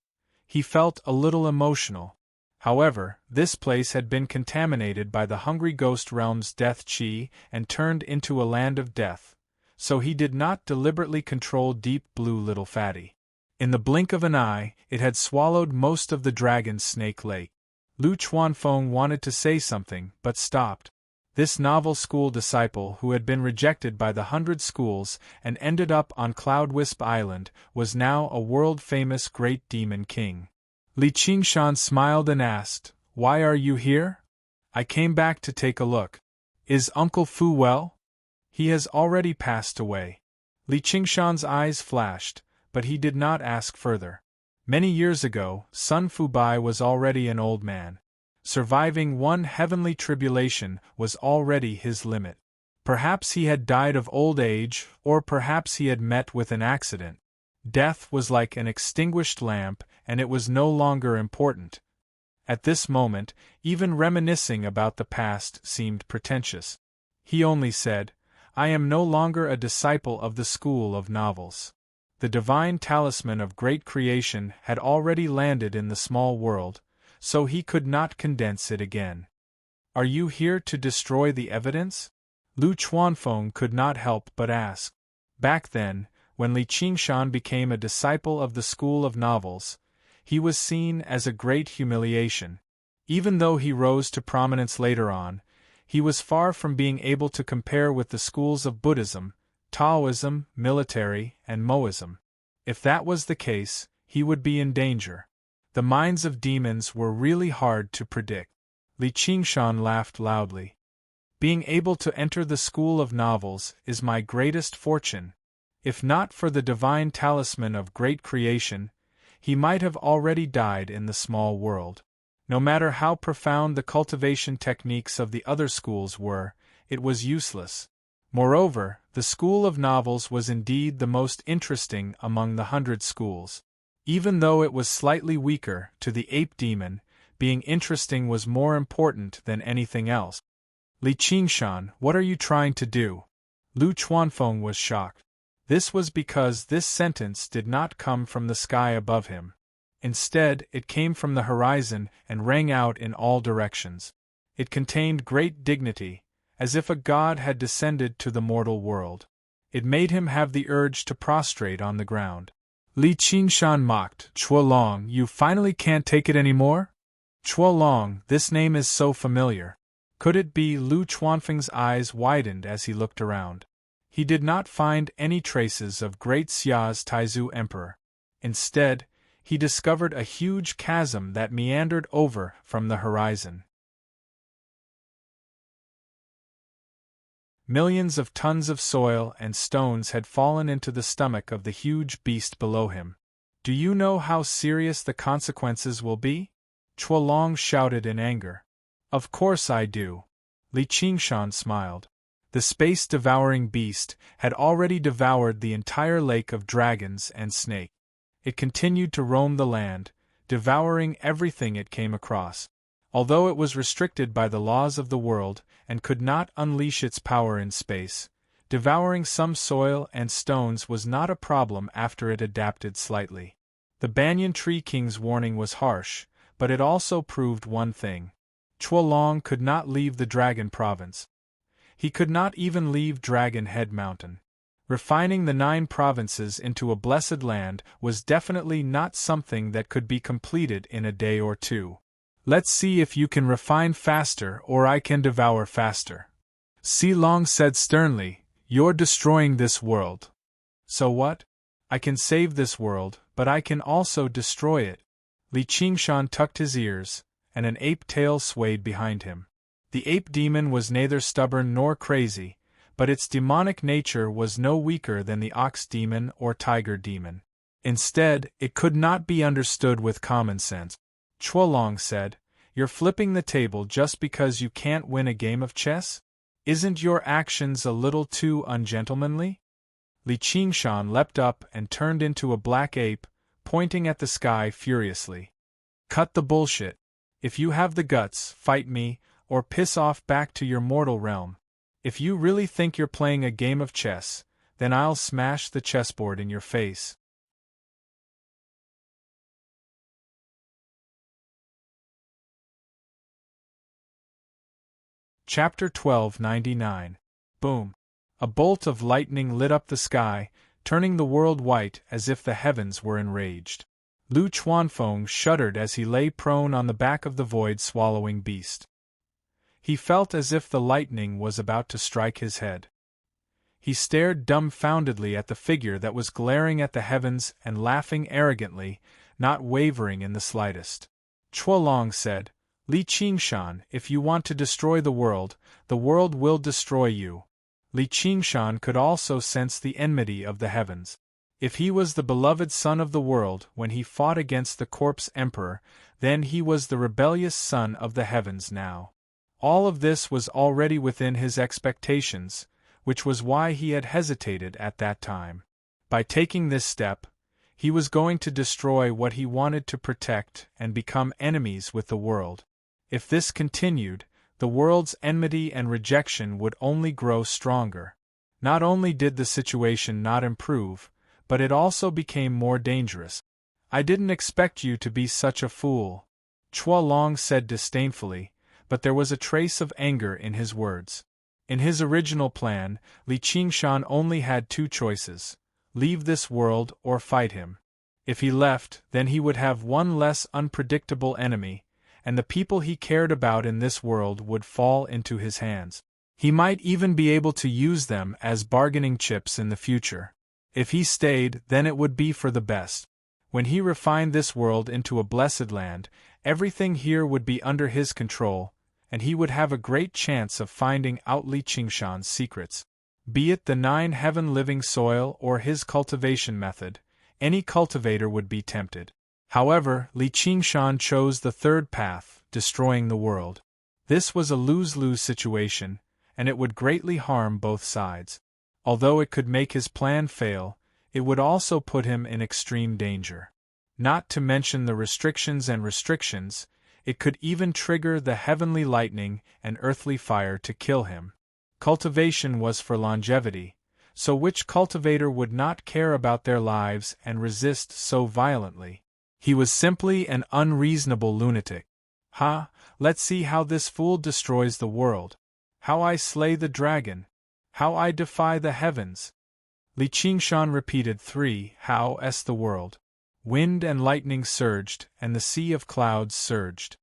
he felt a little emotional. However, this place had been contaminated by the Hungry Ghost Realm's death chi and turned into a land of death, so he did not deliberately control Deep Blue Little Fatty. In the blink of an eye, it had swallowed most of the dragon's snake lake. Lu Chuanfeng wanted to say something, but stopped. This novel school disciple who had been rejected by the 100 schools and ended up on Cloud-Wisp Island was now a world-famous great demon king. Li Qingshan smiled and asked, "Why are you here?" "I came back to take a look. Is Uncle Fu well?" "He has already passed away." Li Qingshan's eyes flashed, but he did not ask further. Many years ago, Sun Fubai was already an old man. Surviving one heavenly tribulation was already his limit. Perhaps he had died of old age, or perhaps he had met with an accident. Death was like an extinguished lamp, and it was no longer important. At this moment, even reminiscing about the past seemed pretentious. He only said, "I am no longer a disciple of the school of novels." The divine talisman of great creation had already landed in the small world, so he could not condense it again. "Are you here to destroy the evidence?" Lu Chuanfeng could not help but ask. Back then, when Li Qingshan became a disciple of the school of novels, he was seen as a great humiliation. Even though he rose to prominence later on, he was far from being able to compare with the schools of Buddhism, Taoism, military, and Moism. If that was the case, he would be in danger. The minds of demons were really hard to predict. Li Qingshan laughed loudly. "Being able to enter the school of novels is my greatest fortune. If not for the divine talisman of great creation, he might have already died in the small world." No matter how profound the cultivation techniques of the other schools were, it was useless. Moreover, the school of novels was indeed the most interesting among the 100 schools. Even though it was slightly weaker, to the ape demon, being interesting was more important than anything else. "Li Qingshan, what are you trying to do?" Lu Chuanfeng was shocked. This was because this sentence did not come from the sky above him. Instead, it came from the horizon and rang out in all directions. It contained great dignity, as if a god had descended to the mortal world. It made him have the urge to prostrate on the ground. Li Qingshan mocked, "Chuolong, you finally can't take it anymore?" Chuolong, this name is so familiar. Could it be? Lu Chuanfeng's eyes widened as he looked around. He did not find any traces of Great Xia's Taizu Emperor. Instead, he discovered a huge chasm that meandered over from the horizon. Millions of tons of soil and stones had fallen into the stomach of the huge beast below him. "Do you know how serious the consequences will be?" Chuolong shouted in anger. "Of course I do." Li Qingshan smiled. The space-devouring beast had already devoured the entire lake of dragons and snake. It continued to roam the land, devouring everything it came across. Although it was restricted by the laws of the world and could not unleash its power in space, devouring some soil and stones was not a problem after it adapted slightly. The Banyan Tree King's warning was harsh, but it also proved one thing. Chuolong could not leave the Dragon Province. He could not even leave Dragon Head Mountain. Refining the 9 provinces into a blessed land was definitely not something that could be completed in a day or two. "Let's see if you can refine faster or I can devour faster." Long said sternly, "You're destroying this world." "So what? I can save this world, but I can also destroy it." Li Qingshan tucked his ears, and an ape tail swayed behind him. The ape demon was neither stubborn nor crazy, but its demonic nature was no weaker than the ox demon or tiger demon. Instead, it could not be understood with common sense. Chuolong said, "You're flipping the table just because you can't win a game of chess? Isn't your actions a little too ungentlemanly?" Li Qingshan leapt up and turned into a black ape, pointing at the sky furiously. "Cut the bullshit. If you have the guts, fight me, or piss off back to your mortal realm. If you really think you're playing a game of chess, then I'll smash the chessboard in your face." Chapter 1299. Boom. A bolt of lightning lit up the sky, turning the world white as if the heavens were enraged. Lu Chuanfeng shuddered as he lay prone on the back of the void-swallowing beast. He felt as if the lightning was about to strike his head. He stared dumbfoundedly at the figure that was glaring at the heavens and laughing arrogantly, not wavering in the slightest. Chuolong said, "Li Qingshan, if you want to destroy the world will destroy you." Li Qingshan could also sense the enmity of the heavens. If he was the beloved son of the world when he fought against the corpse emperor, then he was the rebellious son of the heavens now. All of this was already within his expectations, which was why he had hesitated at that time. By taking this step, he was going to destroy what he wanted to protect and become enemies with the world. If this continued, the world's enmity and rejection would only grow stronger. Not only did the situation not improve, but it also became more dangerous. "I didn't expect you to be such a fool," Chuolong said disdainfully, but there was a trace of anger in his words. In his original plan, Li Qingshan only had two choices: leave this world or fight him. If he left, then he would have one less unpredictable enemy, and the people he cared about in this world would fall into his hands. He might even be able to use them as bargaining chips in the future. If he stayed, then it would be for the best. When he refined this world into a blessed land, everything here would be under his control, and he would have a great chance of finding out Li Qingshan's secrets. Be it the 9 heaven-living soil or his cultivation method, any cultivator would be tempted. However, Li Qingshan chose the third path, destroying the world. This was a lose-lose situation, and it would greatly harm both sides. Although it could make his plan fail, it would also put him in extreme danger. Not to mention the restrictions, it could even trigger the heavenly lightning and earthly fire to kill him. Cultivation was for longevity, so which cultivator would not care about their lives and resist so violently? He was simply an unreasonable lunatic. "Ha, let's see how this fool destroys the world. How I slay the dragon. How I defy the heavens." Li Qingshan repeated 3 "How"s the world. Wind and lightning surged, and the sea of clouds surged.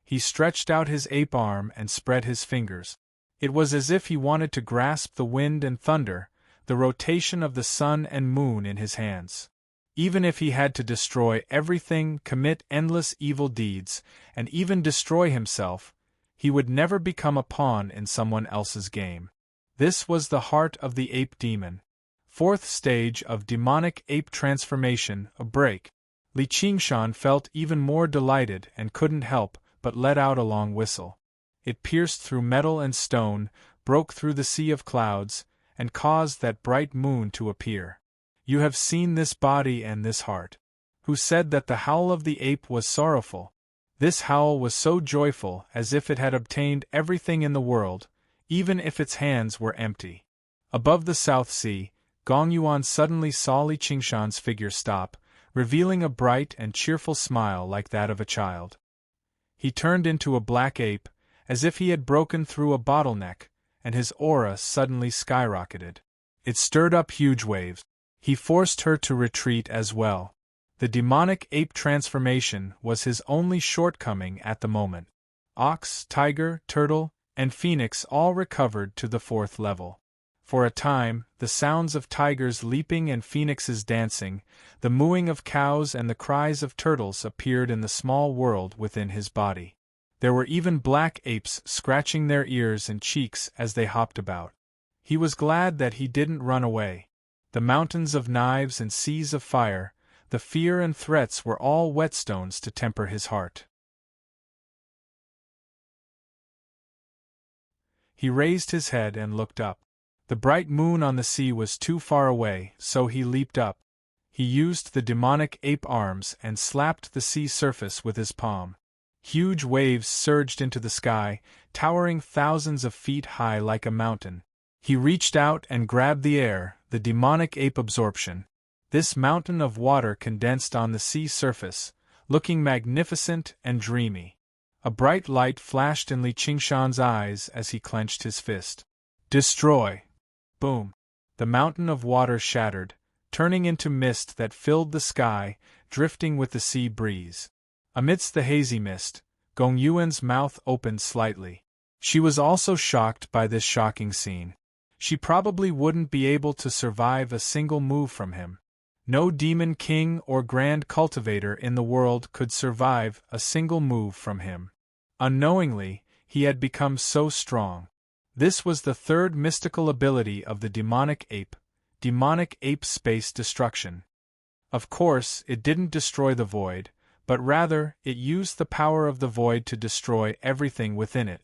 He stretched out his ape arm and spread his fingers. It was as if he wanted to grasp the wind and thunder, the rotation of the sun and moon in his hands. Even if he had to destroy everything, commit endless evil deeds, and even destroy himself, he would never become a pawn in someone else's game. This was the heart of the ape demon. 4th stage of demonic ape transformation, a break. Li Qingshan felt even more delighted and couldn't help but let out a long whistle. It pierced through metal and stone, broke through the sea of clouds, and caused that bright moon to appear. "You have seen this body and this heart." Who said that the howl of the ape was sorrowful? This howl was so joyful as if it had obtained everything in the world, even if its hands were empty. Above the South Sea, Gong Yuan suddenly saw Li Qingshan's figure stop, revealing a bright and cheerful smile like that of a child. He turned into a black ape, as if he had broken through a bottleneck, and his aura suddenly skyrocketed. It stirred up huge waves. He forced her to retreat as well. The demonic ape transformation was his only shortcoming at the moment. Ox, tiger, turtle, and phoenix all recovered to the 4th level. For a time, the sounds of tigers leaping and phoenixes dancing, the mooing of cows and the cries of turtles appeared in the small world within his body. There were even black apes scratching their ears and cheeks as they hopped about. He was glad that he didn't run away. The mountains of knives and seas of fire, the fear and threats were all whetstones to temper his heart. He raised his head and looked up. The bright moon on the sea was too far away, so he leaped up. He used the demonic ape arms and slapped the sea surface with his palm. Huge waves surged into the sky, towering thousands of feet high like a mountain. He reached out and grabbed the air, the demonic ape absorption. This mountain of water condensed on the sea surface, looking magnificent and dreamy. A bright light flashed in Li Qingshan's eyes as he clenched his fist. Destroy! Boom! The mountain of water shattered, turning into mist that filled the sky, drifting with the sea breeze. Amidst the hazy mist, Gong Yuan's mouth opened slightly. She was also shocked by this shocking scene. She probably wouldn't be able to survive a single move from him. No demon king or grand cultivator in the world could survive a single move from him. Unknowingly, he had become so strong. This was the third mystical ability of the demonic ape space destruction. Of course, it didn't destroy the void, but rather, it used the power of the void to destroy everything within it.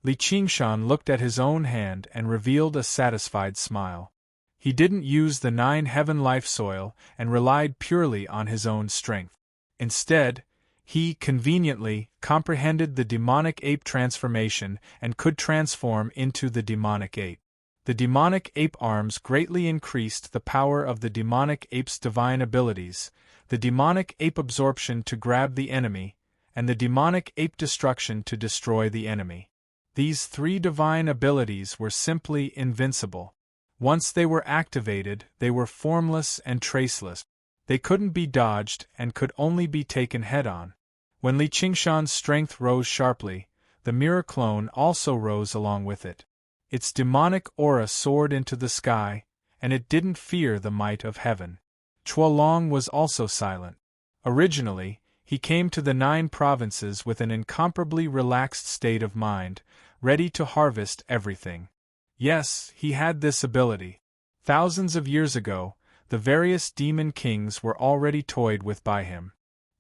Li Qingshan looked at his own hand and revealed a satisfied smile. He didn't use the 9 heaven life soil and relied purely on his own strength. Instead, he conveniently comprehended the demonic ape transformation and could transform into the demonic ape. The demonic ape arms greatly increased the power of the demonic ape's divine abilities, the demonic ape absorption to grab the enemy, and the demonic ape destruction to destroy the enemy. These 3 divine abilities were simply invincible. Once they were activated, they were formless and traceless. They couldn't be dodged and could only be taken head-on. When Li Qingshan's strength rose sharply, the mirror clone also rose along with it. Its demonic aura soared into the sky, and it didn't fear the might of heaven. Chuolong was also silent. Originally, he came to the 9 provinces with an incomparably relaxed state of mind, ready to harvest everything. Yes, he had this ability. Thousands of years ago, the various demon kings were already toyed with by him.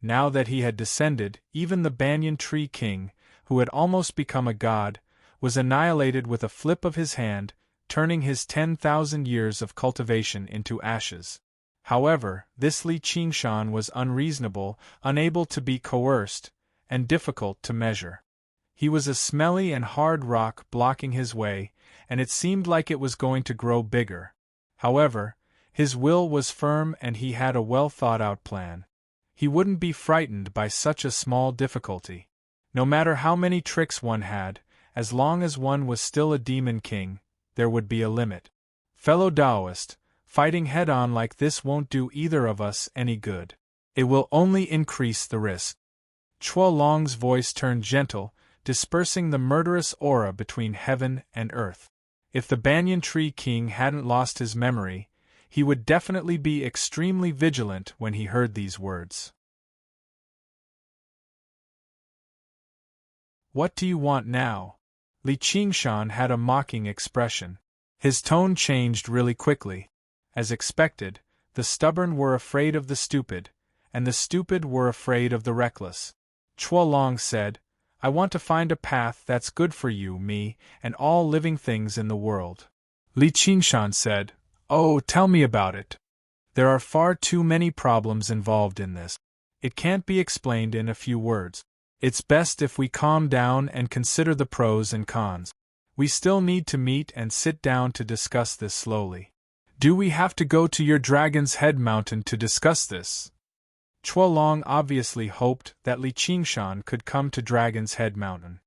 Now that he had descended, even the banyan tree king, who had almost become a god, was annihilated with a flip of his hand, turning his 10,000 years of cultivation into ashes. However, this Li Qingshan was unreasonable, unable to be coerced, and difficult to measure. He was a smelly and hard rock blocking his way, and it seemed like it was going to grow bigger. However, his will was firm and he had a well-thought-out plan. He wouldn't be frightened by such a small difficulty. No matter how many tricks one had, as long as one was still a demon king, there would be a limit. Fellow Taoist, fighting head-on like this won't do either of us any good. It will only increase the risk. Chuolong's voice turned gentle, dispersing the murderous aura between heaven and earth. If the banyan tree king hadn't lost his memory, he would definitely be extremely vigilant when he heard these words. What do you want now? Li Qingshan had a mocking expression. His tone changed really quickly. As expected, the stubborn were afraid of the stupid, and the stupid were afraid of the reckless. Chuolong said, I want to find a path that's good for you, me, and all living things in the world. Li Qingshan said, Oh, tell me about it. There are far too many problems involved in this. It can't be explained in a few words. It's best if we calm down and consider the pros and cons. We still need to meet and sit down to discuss this slowly. Do we have to go to your Dragon's Head Mountain to discuss this? Chuolong obviously hoped that Li Qingshan could come to Dragon's Head Mountain.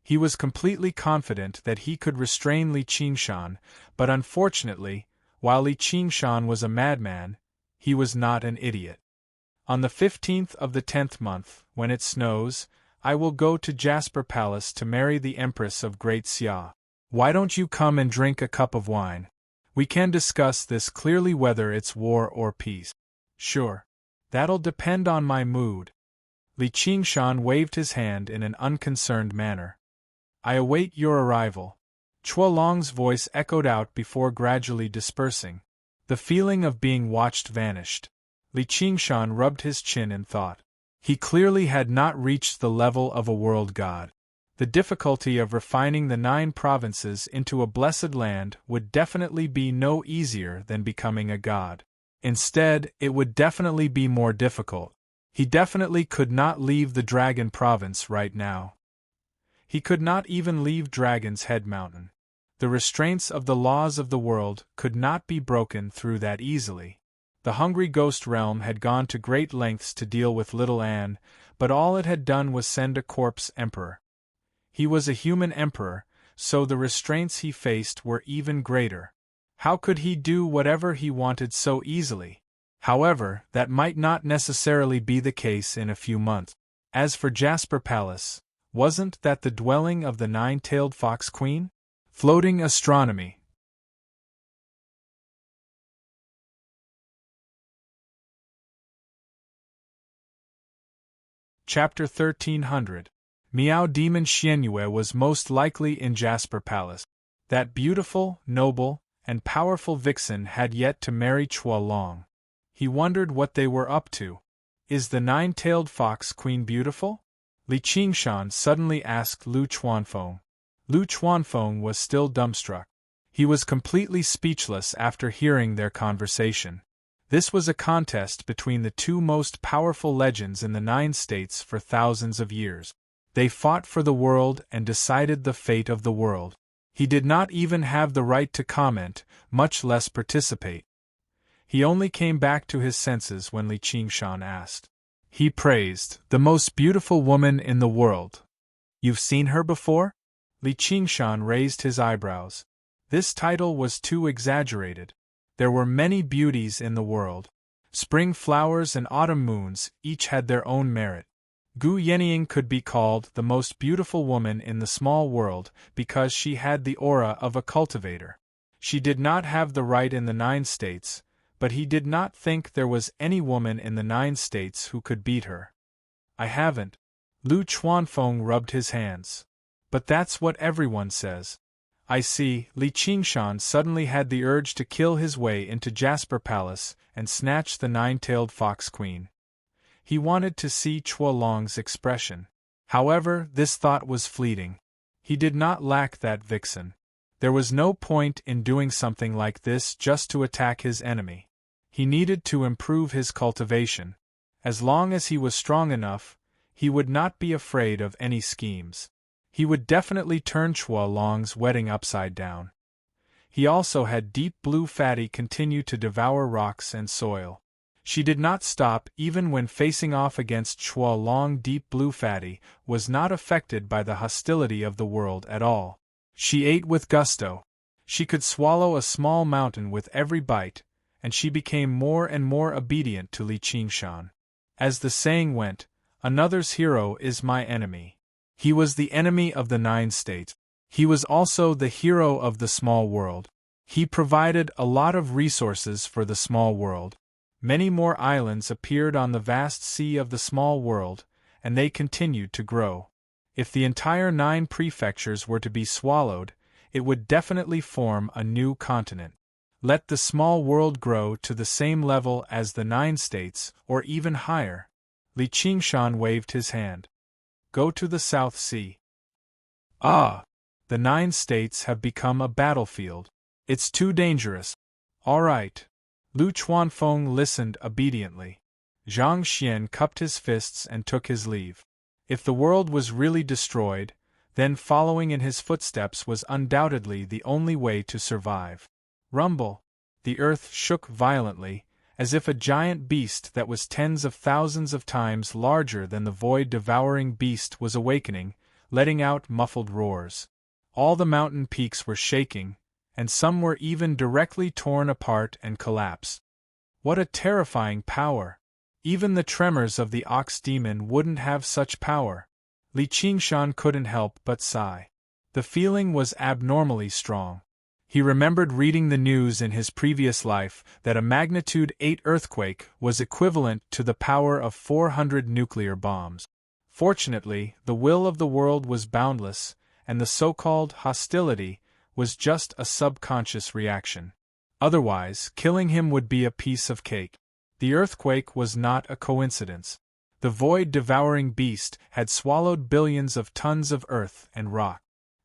He was completely confident that he could restrain Li Qingshan, but unfortunately, while Li Qingshan was a madman, he was not an idiot. On the 15th of the 10th month, when it snows, I will go to Jasper Palace to marry the Empress of Great Xia. Why don't you come and drink a cup of wine? We can discuss this clearly, whether it's war or peace. Sure. That'll depend on my mood. Li Qingshan waved his hand in an unconcerned manner. I await your arrival. Chuolong's voice echoed out before gradually dispersing. The feeling of being watched vanished. Li Qingshan rubbed his chin in thought. He clearly had not reached the level of a world god. The difficulty of refining the 9 provinces into a blessed land would definitely be no easier than becoming a god. Instead, it would definitely be more difficult. He definitely could not leave the Dragon Province right now. He could not even leave Dragon's Head Mountain. The restraints of the laws of the world could not be broken through that easily. The hungry ghost realm had gone to great lengths to deal with little Anne, but all it had done was send a corpse emperor. He was a human emperor, so the restraints he faced were even greater. How could he do whatever he wanted so easily? However, that might not necessarily be the case in a few months. As for Jasper Palace, wasn't that the dwelling of the 9-tailed fox queen? Floating astronomy. Chapter 1300. Miao Demon Xianyue was most likely in Jasper Palace. That beautiful, noble, and powerful vixen had yet to marry Chuolong. He wondered what they were up to. Is the 9-tailed fox queen beautiful? Li Qingshan suddenly asked Lu Chuanfeng. Lu Chuanfeng was still dumbstruck. He was completely speechless after hearing their conversation. This was a contest between the 2 most powerful legends in the 9 states for thousands of years. They fought for the world and decided the fate of the world. He did not even have the right to comment, much less participate. He only came back to his senses when Li Qingshan asked. He praised, "The most beautiful woman in the world. You've seen her before?" Li Qingshan raised his eyebrows. This title was too exaggerated. There were many beauties in the world. Spring flowers and autumn moons each had their own merit. Gu Yenying could be called the most beautiful woman in the small world because she had the aura of a cultivator. She did not have the right in the 9 states, but he did not think there was any woman in the 9 states who could beat her. I haven't. Lu Chuanfeng rubbed his hands. But that's what everyone says. I see. Li Qingshan suddenly had the urge to kill his way into Jasper Palace and snatch the 9-tailed fox queen. He wanted to see Chuolong's expression. However, this thought was fleeting. He did not lack that vixen. There was no point in doing something like this just to attack his enemy. He needed to improve his cultivation. As long as he was strong enough, he would not be afraid of any schemes. He would definitely turn Chuolong's wedding upside down. He also had Deep Blue Fatty continue to devour rocks and soil. She did not stop even when facing off against Chuolong. Deep Blue Fatty was not affected by the hostility of the world at all. She ate with gusto. She could swallow a small mountain with every bite, and she became more and more obedient to Li Qingshan. As the saying went, another's hero is my enemy. He was the enemy of the 9 states. He was also the hero of the small world. He provided a lot of resources for the small world. Many more islands appeared on the vast sea of the small world, and they continued to grow. If the entire 9 prefectures were to be swallowed, it would definitely form a new continent. Let the small world grow to the same level as the 9 states, or even higher. Li Qingshan waved his hand. Go to the South Sea. Ah! The 9 states have become a battlefield. It's too dangerous. All right. Lu Chuanfeng listened obediently. Zhang Xian cupped his fists and took his leave. If the world was really destroyed, then following in his footsteps was undoubtedly the only way to survive. Rumble! The earth shook violently, as if a giant beast that was tens of thousands of times larger than the void-devouring beast was awakening, letting out muffled roars. All the mountain peaks were shaking, and some were even directly torn apart and collapsed. What a terrifying power! Even the tremors of the ox demon wouldn't have such power. Li Qingshan couldn't help but sigh. The feeling was abnormally strong. He remembered reading the news in his previous life that a magnitude 8 earthquake was equivalent to the power of 400 nuclear bombs. Fortunately, the will of the world was boundless, and the so-called hostility was just a subconscious reaction. Otherwise, killing him would be a piece of cake. The earthquake was not a coincidence. The void-devouring beast had swallowed billions of tons of earth and rock.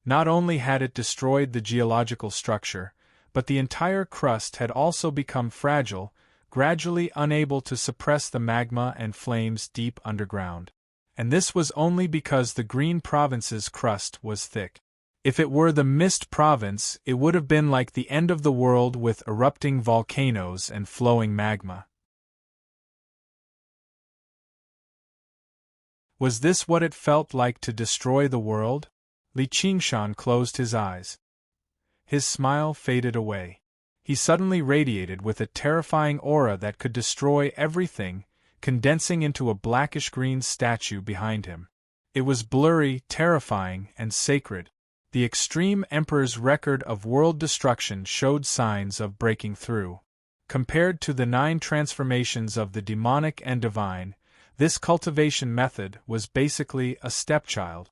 Not only had it destroyed the geological structure, but the entire crust had also become fragile, gradually unable to suppress the magma and flames deep underground. And this was only because the Green Province's crust was thick. If it were the Mist Province, it would have been like the end of the world with erupting volcanoes and flowing magma. Was this what it felt like to destroy the world? Li Qingshan closed his eyes. His smile faded away. He suddenly radiated with a terrifying aura that could destroy everything, condensing into a blackish-green statue behind him. It was blurry, terrifying, and sacred. The Extreme Emperor's record of world destruction showed signs of breaking through. Compared to the 9 transformations of the demonic and divine, this cultivation method was basically a stepchild.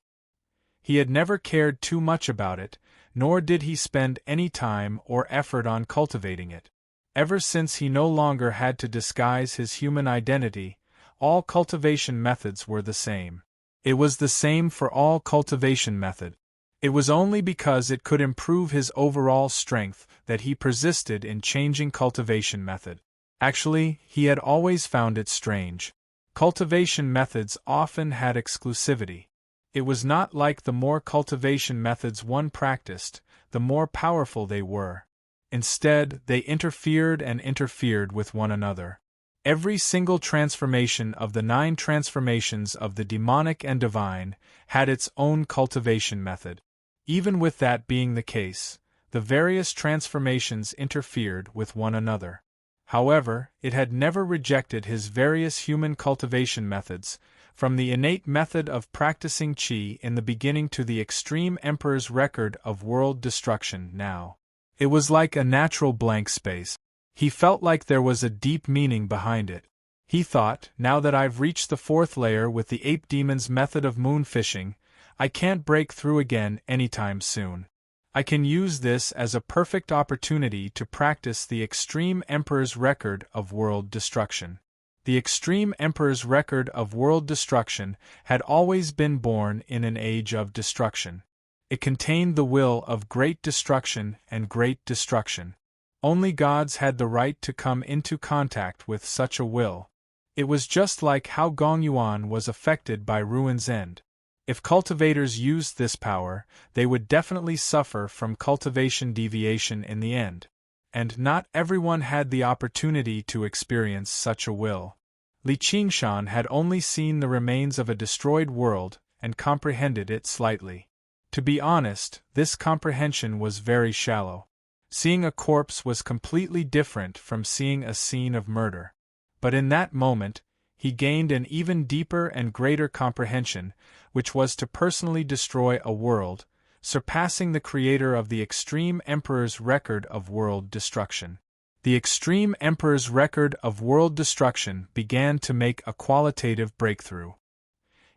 He had never cared too much about it, nor did he spend any time or effort on cultivating it. Ever since he no longer had to disguise his human identity, all cultivation methods were the same. It was the same for all cultivation method. It was only because it could improve his overall strength that he persisted in changing cultivation method. Actually, he had always found it strange. Cultivation methods often had exclusivity. It was not like the more cultivation methods one practiced, the more powerful they were. Instead, they interfered with one another. Every single transformation of the 9 transformations of the demonic and divine had its own cultivation method. Even with that being the case, the various transformations interfered with one another. However, it had never rejected his various human cultivation methods, from the innate method of practicing qi in the beginning to the Extreme Emperor's record of world destruction now. It was like a natural blank space. He felt like there was a deep meaning behind it. He thought, now that I've reached the 4th layer with the ape demon's method of moon fishing, I can't break through again anytime soon. I can use this as a perfect opportunity to practice the Extreme Emperor's record of world destruction. The Extreme Emperor's record of world destruction had always been born in an age of destruction. It contained the will of great destruction and great destruction. Only gods had the right to come into contact with such a will. It was just like how Gongyuan was affected by Ruin's End. If cultivators used this power, they would definitely suffer from cultivation deviation in the end. And not everyone had the opportunity to experience such a will. Li Qingshan had only seen the remains of a destroyed world and comprehended it slightly. To be honest, this comprehension was very shallow. Seeing a corpse was completely different from seeing a scene of murder. But in that moment, he gained an even deeper and greater comprehension, which was to personally destroy a world, surpassing the creator of the Extreme Emperor's record of world destruction. The Extreme Emperor's record of world destruction began to make a qualitative breakthrough.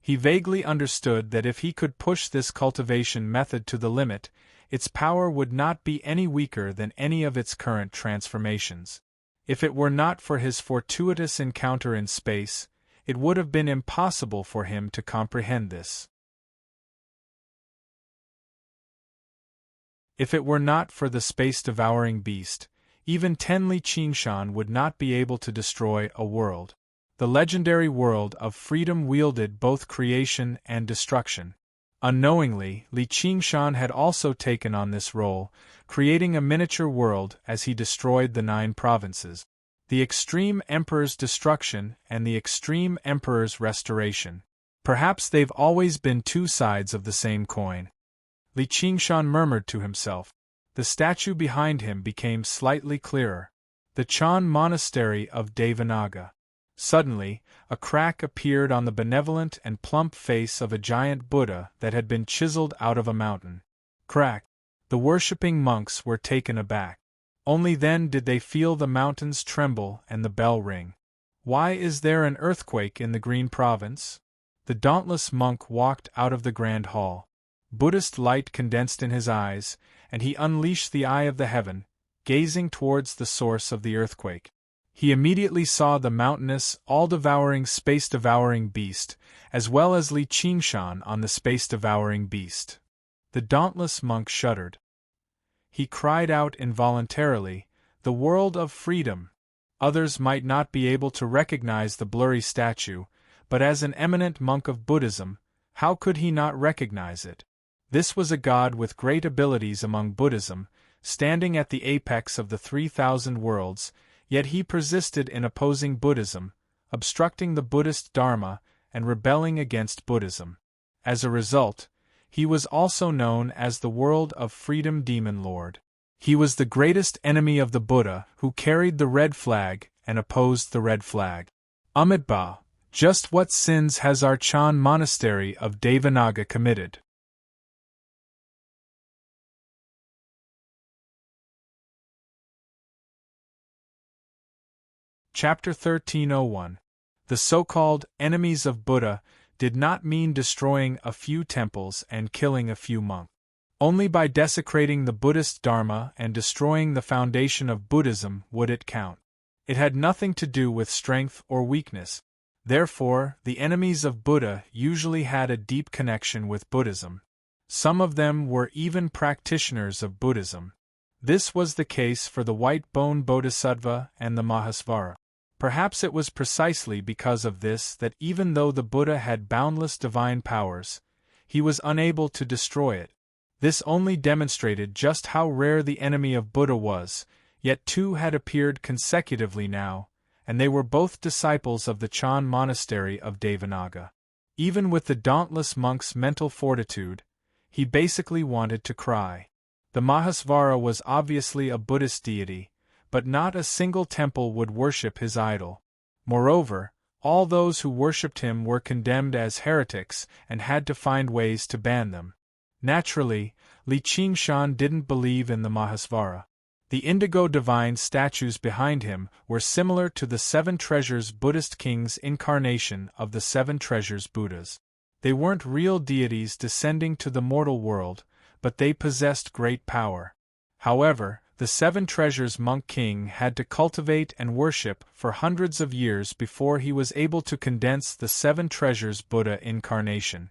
He vaguely understood that if he could push this cultivation method to the limit, its power would not be any weaker than any of its current transformations. If it were not for his fortuitous encounter in space, it would have been impossible for him to comprehend this. If it were not for the space-devouring beast, even Li Qingshan would not be able to destroy a world. The legendary world of freedom wielded both creation and destruction. Unknowingly, Li Qingshan had also taken on this role, creating a miniature world as he destroyed the 9 provinces. The Extreme Emperor's destruction and the Extreme Emperor's restoration. Perhaps they've always been 2 sides of the same coin. Li Qingshan murmured to himself. The statue behind him became slightly clearer. The Chan Monastery of Devanaga. Suddenly, a crack appeared on the benevolent and plump face of a giant Buddha that had been chiseled out of a mountain. Crack! The worshipping monks were taken aback. Only then did they feel the mountains tremble and the bell ring. Why is there an earthquake in the Green Province? The dauntless monk walked out of the grand hall. Buddhist light condensed in his eyes, and he unleashed the eye of the heaven, gazing towards the source of the earthquake. He immediately saw the mountainous, all-devouring, space-devouring beast, as well as Li Qingshan on the space-devouring beast. The dauntless monk shuddered. He cried out involuntarily, "The world of freedom!" Others might not be able to recognize the blurry statue, but as an eminent monk of Buddhism, how could he not recognize it? This was a god with great abilities among Buddhism, standing at the apex of the 3,000 worlds, yet he persisted in opposing Buddhism, obstructing the Buddhist Dharma, and rebelling against Buddhism. As a result, he was also known as the World of Freedom Demon Lord. He was the greatest enemy of the Buddha, who carried the red flag and opposed the red flag. Amitabha, just what sins has our Chan monastery of Devanaga committed? Chapter 1301. The so-called enemies of Buddha did not mean destroying a few temples and killing a few monks. Only by desecrating the Buddhist Dharma and destroying the foundation of Buddhism would it count. It had nothing to do with strength or weakness. Therefore, the enemies of Buddha usually had a deep connection with Buddhism. Some of them were even practitioners of Buddhism. This was the case for the white-bone Bodhisattva and the Mahasvara. Perhaps it was precisely because of this that even though the Buddha had boundless divine powers, he was unable to destroy it. This only demonstrated just how rare the enemy of Buddha was, yet two had appeared consecutively now, and they were both disciples of the Chan monastery of Devanaga. Even with the dauntless monk's mental fortitude, he basically wanted to cry. The Mahasvara was obviously a Buddhist deity, but not a single temple would worship his idol. Moreover, all those who worshipped him were condemned as heretics and had to find ways to ban them. Naturally, Li Qingshan didn't believe in the Mahasvara. The indigo divine statues behind him were similar to the Seven Treasures Buddhist king's incarnation of the Seven Treasures Buddhas. They weren't real deities descending to the mortal world, but they possessed great power. However, the Seven Treasures monk king had to cultivate and worship for hundreds of years before he was able to condense the Seven Treasures Buddha incarnation.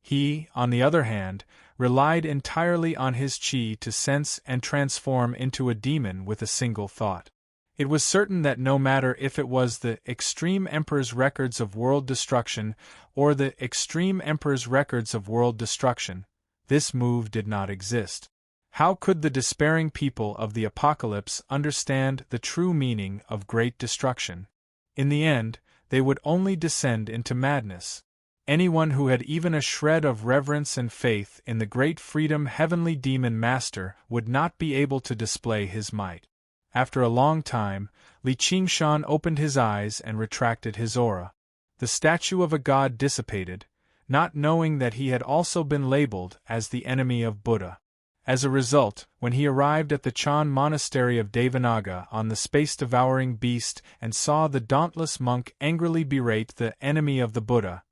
He, on the other hand, relied entirely on his chi to sense and transform into a demon with a single thought. It was certain that no matter if it was the Extreme Emperor's records of world destruction or the Extreme Emperor's records of world destruction, this move did not exist. How could the despairing people of the apocalypse understand the true meaning of great destruction? In the end, they would only descend into madness. Anyone who had even a shred of reverence and faith in the great freedom heavenly demon master would not be able to display his might. After a long time, Li Qingshan opened his eyes and retracted his aura. The statue of a god dissipated, not knowing that he had also been labeled as the enemy of Buddha. As a result, when he arrived at the Chan monastery of Devanaga on the space-devouring beast and saw the dauntless monk angrily berate the enemy of the Buddha,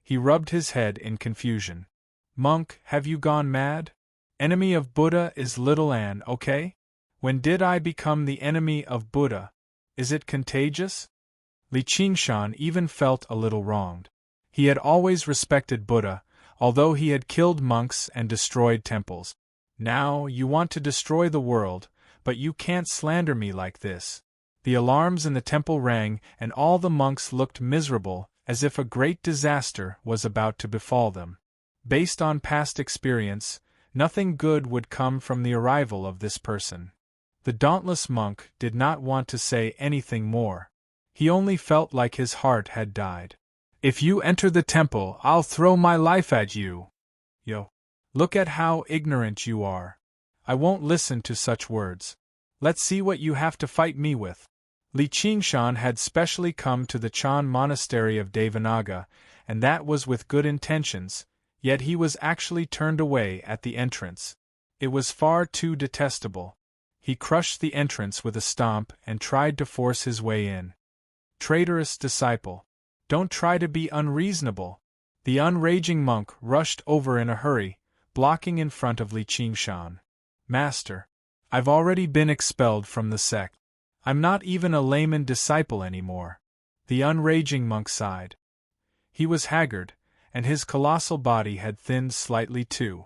he rubbed his head in confusion. "Monk, have you gone mad? Enemy of Buddha is little Ann, okay? When did I become the enemy of Buddha? Is it contagious?" Li Qingshan even felt a little wronged. He had always respected Buddha, although he had killed monks and destroyed temples. Now, you want to destroy the world, but you can't slander me like this. The alarms in the temple rang, and all the monks looked miserable, as if a great disaster was about to befall them. Based on past experience, nothing good would come from the arrival of this person. The dauntless monk did not want to say anything more. He only felt like his heart had died. "If you enter the temple, I'll throw my life at you. Yo. Look at how ignorant you are. I won't listen to such words. Let's see what you have to fight me with." Li Qingshan had specially come to the Chan monastery of Devanaga, and that was with good intentions, yet he was actually turned away at the entrance. It was far too detestable. He crushed the entrance with a stomp and tried to force his way in. Traitorous disciple. Don't try to be unreasonable. The unraging monk rushed over in a hurry, blocking in front of Li Qingshan. Master, I've already been expelled from the sect. I'm not even a layman disciple anymore. The unraging monk sighed. He was haggard, and his colossal body had thinned slightly too.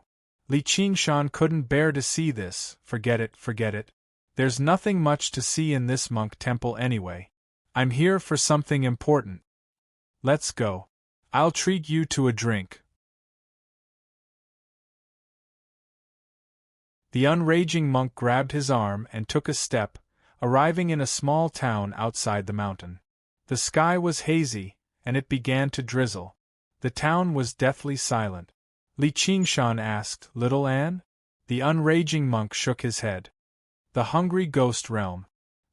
Li Qingshan couldn't bear to see this. Forget it, forget it. There's nothing much to see in this monk temple anyway. I'm here for something important. Let's go. I'll treat you to a drink. The unraging monk grabbed his arm and took a step, arriving in a small town outside the mountain. The sky was hazy, and it began to drizzle. The town was deathly silent. Li Qingshan asked, "Little Anne?" The unraging monk shook his head. The hungry ghost realm.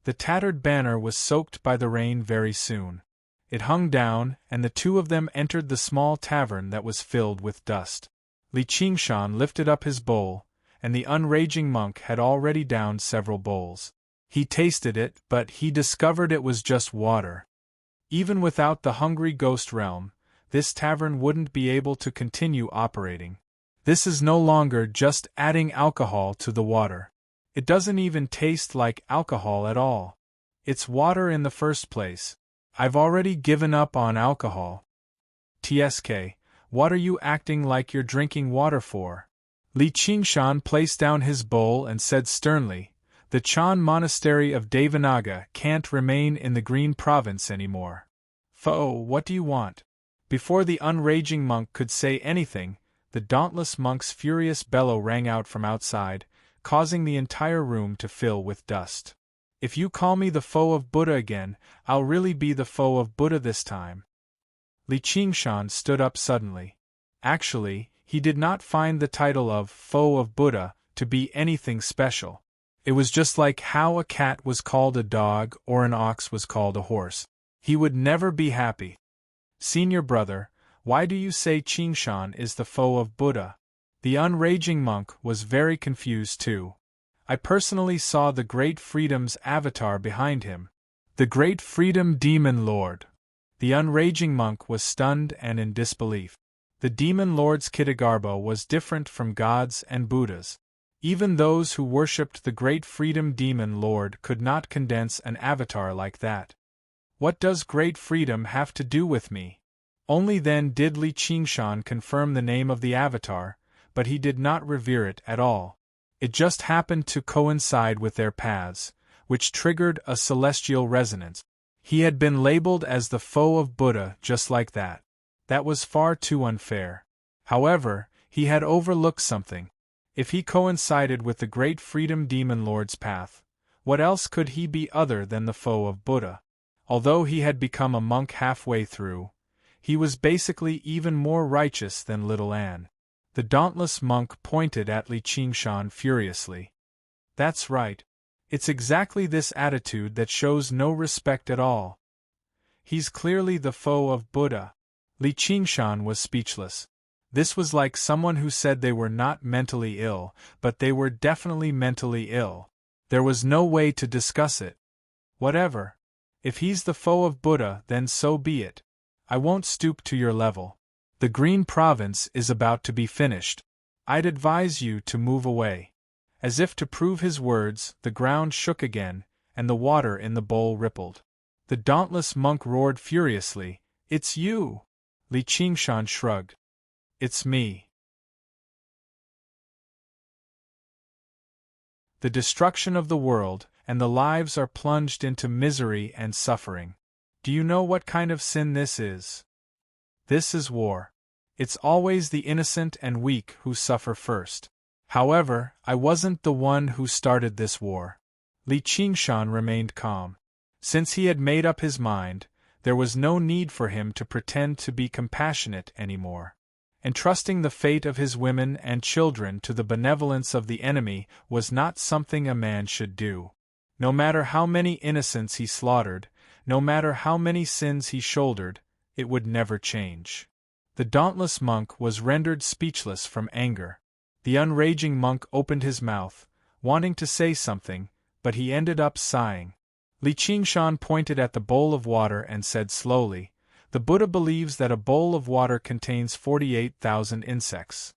The tattered banner was soaked by the rain very soon. It hung down, and the two of them entered the small tavern that was filled with dust. Li Qingshan lifted up his bowl, and the unraging monk had already downed several bowls. He tasted it, but he discovered it was just water. Even without the hungry ghost realm, this tavern wouldn't be able to continue operating. This is no longer just adding alcohol to the water. It doesn't even taste like alcohol at all. It's water in the first place. I've already given up on alcohol. TSK, what are you acting like you're drinking water for? Li Qingshan placed down his bowl and said sternly, "The Chan Monastery of Devanaga can't remain in the Green Province anymore." "Foh, what do you want?" Before the unraging monk could say anything, the dauntless monk's furious bellow rang out from outside, causing the entire room to fill with dust. "If you call me the foe of Buddha again, I'll really be the foe of Buddha this time." Li Qingshan stood up suddenly. Actually, he did not find the title of foe of Buddha to be anything special. It was just like how a cat was called a dog or an ox was called a horse. He would never be happy. "Senior brother, why do you say Qingshan is the foe of Buddha?" The unraging monk was very confused too. "I personally saw the Great Freedom's avatar behind him. The Great Freedom Demon Lord." The unraging monk was stunned and in disbelief. The Demon Lord's Kitagarbho was different from gods and Buddhas. Even those who worshipped the Great Freedom Demon Lord could not condense an avatar like that. "What does Great Freedom have to do with me?" Only then did Li Qingshan confirm the name of the avatar, but he did not revere it at all. It just happened to coincide with their paths, which triggered a celestial resonance. He had been labeled as the foe of Buddha just like that. That was far too unfair. However, he had overlooked something. If he coincided with the Great Freedom Demon Lord's path, what else could he be other than the foe of Buddha? Although he had become a monk halfway through, he was basically even more righteous than Little Anne. The dauntless monk pointed at Li Qingshan furiously. "That's right. It's exactly this attitude that shows no respect at all. He's clearly the foe of Buddha." Li Qingshan was speechless. This was like someone who said they were not mentally ill, but they were definitely mentally ill. There was no way to discuss it. "Whatever. If he's the foe of Buddha, then so be it. I won't stoop to your level. The Green Province is about to be finished. I'd advise you to move away." As if to prove his words, the ground shook again, and the water in the bowl rippled. The dauntless monk roared furiously, "It's you!" Li Qingshan shrugged. "It's me." The destruction of the world, and the lives are plunged into misery and suffering. Do you know what kind of sin this is? This is war. It's always the innocent and weak who suffer first. However, I wasn't the one who started this war. Li Qingshan remained calm. Since he had made up his mind, there was no need for him to pretend to be compassionate anymore. Entrusting the fate of his women and children to the benevolence of the enemy was not something a man should do. No matter how many innocents he slaughtered, no matter how many sins he shouldered, it would never change. The dauntless monk was rendered speechless from anger. The unraging monk opened his mouth, wanting to say something, but he ended up sighing. Li Qingshan pointed at the bowl of water and said slowly, "The Buddha believes that a bowl of water contains 48,000 insects.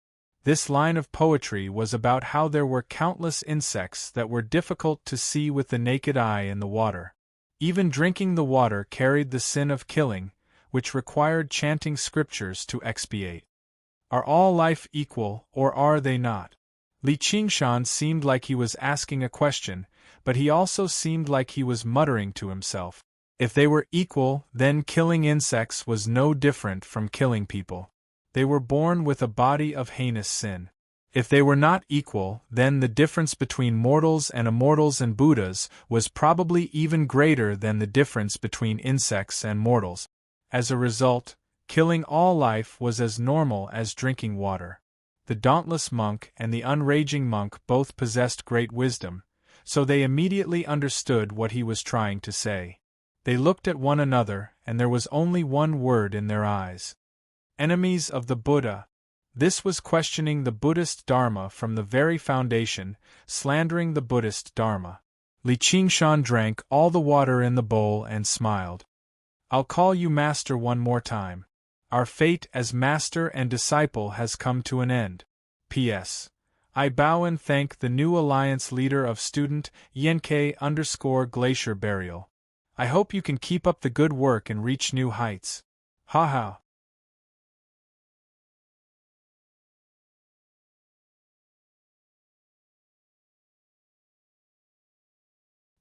This line of poetry was about how there were countless insects that were difficult to see with the naked eye in the water. Even drinking the water carried the sin of killing, which required chanting scriptures to expiate. Are all life equal, or are they not? Li Qingshan seemed like he was asking a question, but he also seemed like he was muttering to himself. If they were equal, then killing insects was no different from killing people. They were born with a body of heinous sin. If they were not equal, then the difference between mortals and immortals and Buddhas was probably even greater than the difference between insects and mortals. As a result, killing all life was as normal as drinking water. The dauntless monk and the unraging monk both possessed great wisdom, so they immediately understood what he was trying to say. They looked at one another, and there was only one word in their eyes. Enemies of the Buddha. This was questioning the Buddhist Dharma from the very foundation, slandering the Buddhist Dharma. Li Qingshan drank all the water in the bowl and smiled. I'll call you master one more time. Our fate as master and disciple has come to an end. P.S. I bow and thank the new alliance leader of student Yenke_Glacier Burial. I hope you can keep up the good work and reach new heights. Ha ha.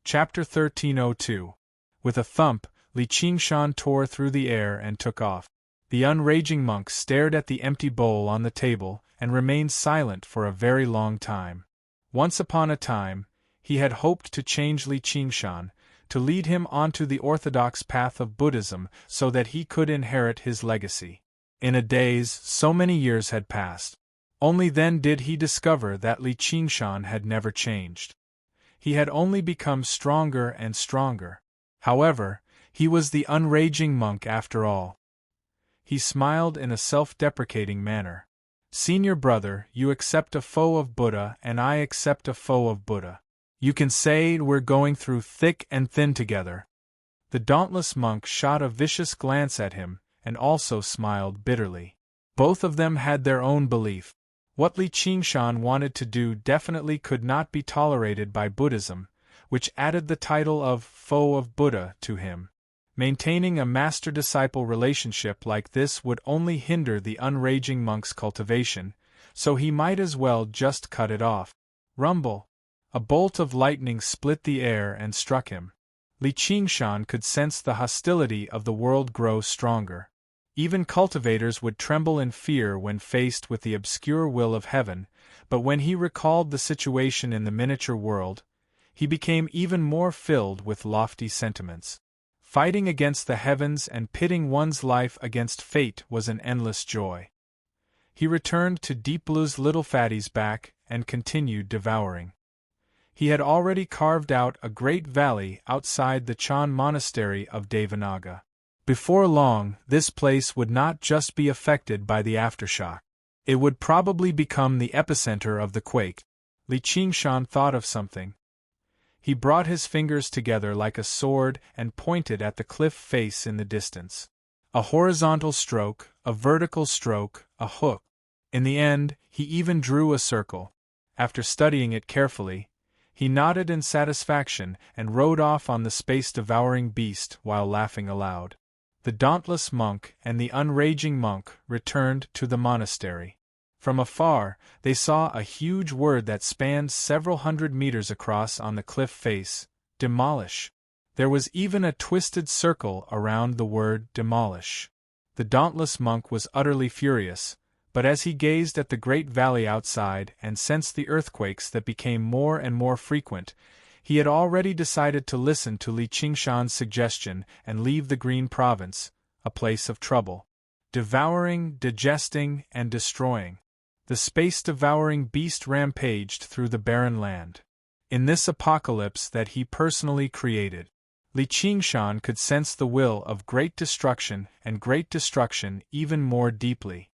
Chapter 1302. With a thump, Li Qingshan tore through the air and took off. The unraging monk stared at the empty bowl on the table and remained silent for a very long time. Once upon a time, he had hoped to change Li Qingshan, to lead him onto the orthodox path of Buddhism so that he could inherit his legacy. In a daze, so many years had passed. Only then did he discover that Li Qingshan had never changed. He had only become stronger and stronger. However, he was the unraging monk after all. He smiled in a self-deprecating manner. Senior brother, you accept a foe of Buddha and I accept a foe of Buddha. You can say we're going through thick and thin together. The dauntless monk shot a vicious glance at him, and also smiled bitterly. Both of them had their own belief. What Li Qingshan wanted to do definitely could not be tolerated by Buddhism, which added the title of foe of Buddha to him. Maintaining a master-disciple relationship like this would only hinder the unraging monk's cultivation, so he might as well just cut it off. Rumble! A bolt of lightning split the air and struck him. Li Qingshan could sense the hostility of the world grow stronger. Even cultivators would tremble in fear when faced with the obscure will of heaven, but when he recalled the situation in the miniature world, he became even more filled with lofty sentiments. Fighting against the heavens and pitting one's life against fate was an endless joy. He returned to Deep Blue's little fatty's back and continued devouring. He had already carved out a great valley outside the Chan monastery of Devanaga. Before long, this place would not just be affected by the aftershock. It would probably become the epicenter of the quake. Li Qingshan thought of something. He brought his fingers together like a sword and pointed at the cliff face in the distance. A horizontal stroke, a vertical stroke, a hook. In the end, he even drew a circle. After studying it carefully, he nodded in satisfaction and rode off on the space-devouring beast while laughing aloud. The dauntless monk and the unraging monk returned to the monastery. From afar, they saw a huge word that spanned several hundred meters across on the cliff face: demolish. There was even a twisted circle around the word demolish. The dauntless monk was utterly furious, but as he gazed at the great valley outside and sensed the earthquakes that became more and more frequent, he had already decided to listen to Li Qingshan's suggestion and leave the Green Province, a place of trouble. Devouring, digesting, and destroying. The space-devouring beast rampaged through the barren land. In this apocalypse that he personally created, Li Qingshan could sense the will of great destruction and great destruction even more deeply.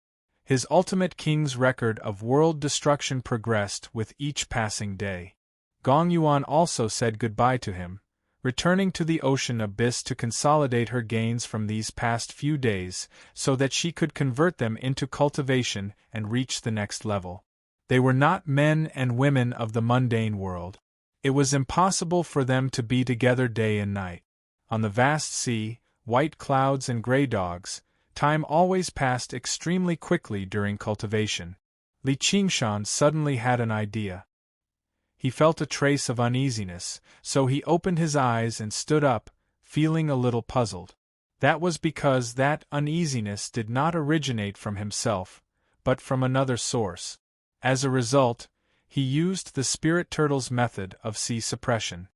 His ultimate king's record of world destruction progressed with each passing day. Gong Yuan also said goodbye to him, returning to the ocean abyss to consolidate her gains from these past few days, so that she could convert them into cultivation and reach the next level. They were not men and women of the mundane world. It was impossible for them to be together day and night. On the vast sea, white clouds and gray dogs, time always passed extremely quickly during cultivation. Li Qingshan suddenly had an idea. He felt a trace of uneasiness, so he opened his eyes and stood up, feeling a little puzzled. That was because that uneasiness did not originate from himself, but from another source. As a result, he used the spirit turtle's method of sea suppression.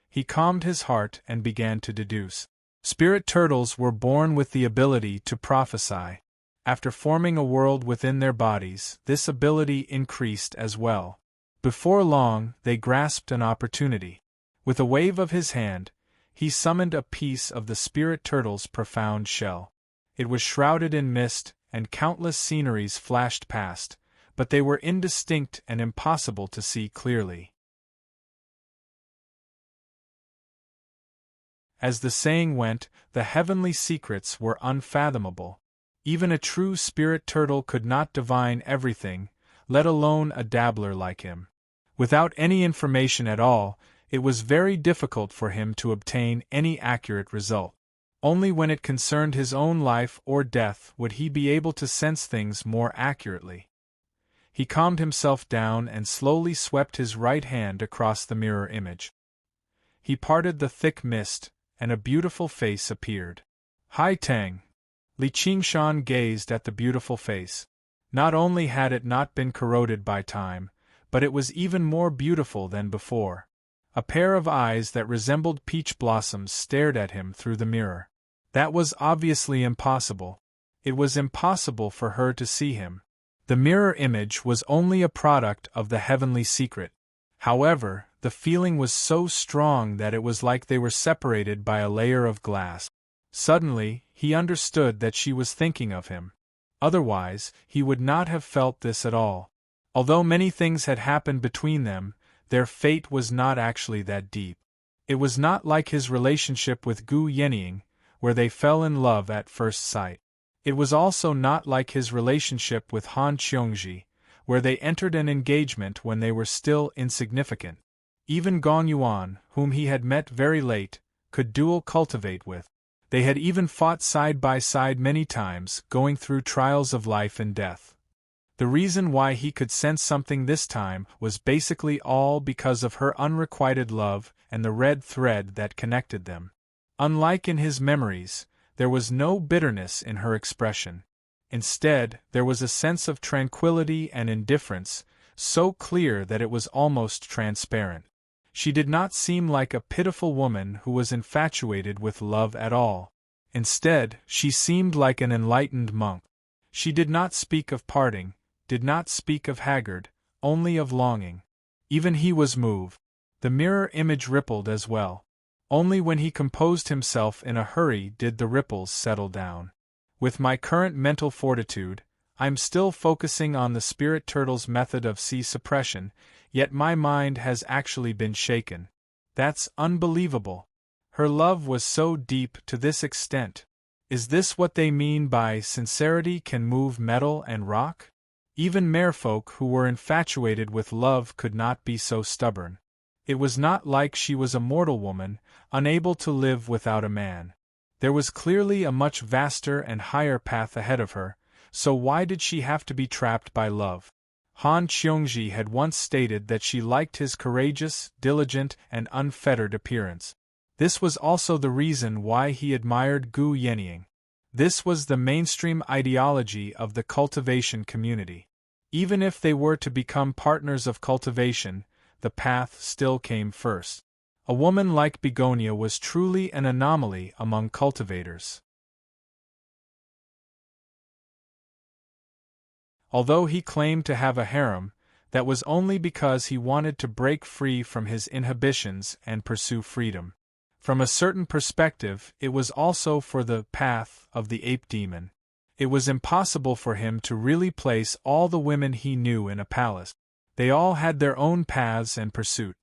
He calmed his heart and began to deduce. Spirit turtles were born with the ability to prophesy. After forming a world within their bodies, this ability increased as well. Before long, they grasped an opportunity. With a wave of his hand, he summoned a piece of the spirit turtle's profound shell. It was shrouded in mist, and countless sceneries flashed past, but they were indistinct and impossible to see clearly. As the saying went, the heavenly secrets were unfathomable. Even a true spirit turtle could not divine everything, let alone a dabbler like him. Without any information at all, it was very difficult for him to obtain any accurate result. Only when it concerned his own life or death would he be able to sense things more accurately. He calmed himself down and slowly swept his right hand across the mirror image. He parted the thick mist, and a beautiful face appeared. Hai Tang! Li Qingshan gazed at the beautiful face. Not only had it not been corroded by time, but it was even more beautiful than before. A pair of eyes that resembled peach blossoms stared at him through the mirror. That was obviously impossible. It was impossible for her to see him. The mirror image was only a product of the heavenly secret. However, the feeling was so strong that it was like they were separated by a layer of glass. Suddenly, he understood that she was thinking of him. Otherwise, he would not have felt this at all. Although many things had happened between them, their fate was not actually that deep. It was not like his relationship with Gu Yenying, where they fell in love at first sight. It was also not like his relationship with Han Qiongji, where they entered an engagement when they were still insignificant. Even Gong Yuan, whom he had met very late, could dual cultivate with. They had even fought side by side many times, going through trials of life and death. The reason why he could sense something this time was basically all because of her unrequited love and the red thread that connected them. Unlike in his memories, there was no bitterness in her expression. Instead, there was a sense of tranquility and indifference, so clear that it was almost transparent. She did not seem like a pitiful woman who was infatuated with love at all. Instead, she seemed like an enlightened monk. She did not speak of parting, did not speak of haggard, only of longing. Even he was moved. The mirror image rippled as well. Only when he composed himself in a hurry did the ripples settle down. With my current mental fortitude, I'm still focusing on the spirit turtle's method of sea suppression, yet my mind has actually been shaken. That's unbelievable. Her love was so deep to this extent. Is this what they mean by sincerity can move metal and rock? Even merfolk who were infatuated with love could not be so stubborn. It was not like she was a mortal woman, unable to live without a man. There was clearly a much vaster and higher path ahead of her, so why did she have to be trapped by love? Han Qiongji had once stated that she liked his courageous, diligent, and unfettered appearance. This was also the reason why he admired Gu Yenying. This was the mainstream ideology of the cultivation community. Even if they were to become partners of cultivation, the path still came first. A woman like Begonia was truly an anomaly among cultivators. Although he claimed to have a harem, that was only because he wanted to break free from his inhibitions and pursue freedom. From a certain perspective, it was also for the path of the ape demon. It was impossible for him to really place all the women he knew in a palace. They all had their own paths and pursuit.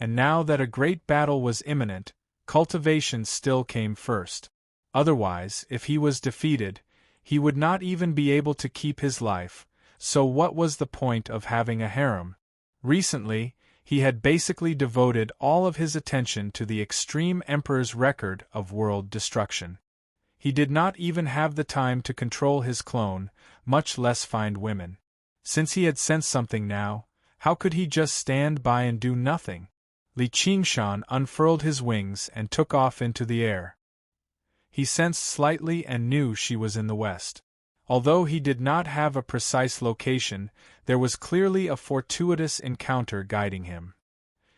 and now that a great battle was imminent, cultivation still came first. Otherwise, if he was defeated, he would not even be able to keep his life, so what was the point of having a harem? Recently, he had basically devoted all of his attention to the extreme emperor's record of world destruction. He did not even have the time to control his clone, much less find women. Since he had sensed something now, how could he just stand by and do nothing? Li Qingshan unfurled his wings and took off into the air. He sensed slightly and knew she was in the west. Although he did not have a precise location, there was clearly a fortuitous encounter guiding him.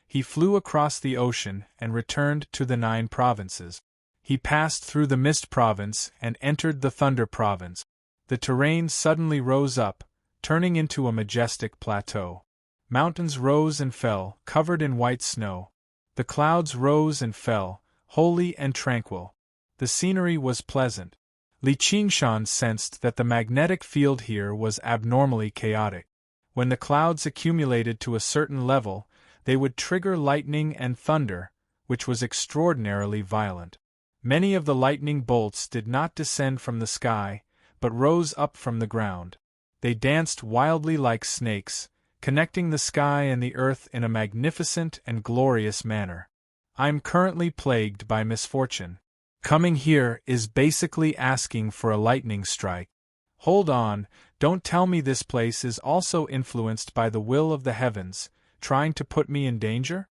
He flew across the ocean and returned to the 9 provinces. He passed through the Mist Province and entered the Thunder Province. The terrain suddenly rose up, turning into a majestic plateau. Mountains rose and fell, covered in white snow. The clouds rose and fell, holy and tranquil. The scenery was pleasant. Li Qingshan sensed that the magnetic field here was abnormally chaotic. When the clouds accumulated to a certain level, they would trigger lightning and thunder, which was extraordinarily violent. Many of the lightning bolts did not descend from the sky, but rose up from the ground. They danced wildly like snakes, connecting the sky and the earth in a magnificent and glorious manner. I'm currently plagued by misfortune. Coming here is basically asking for a lightning strike. Hold on, don't tell me this place is also influenced by the will of the heavens, trying to put me in danger?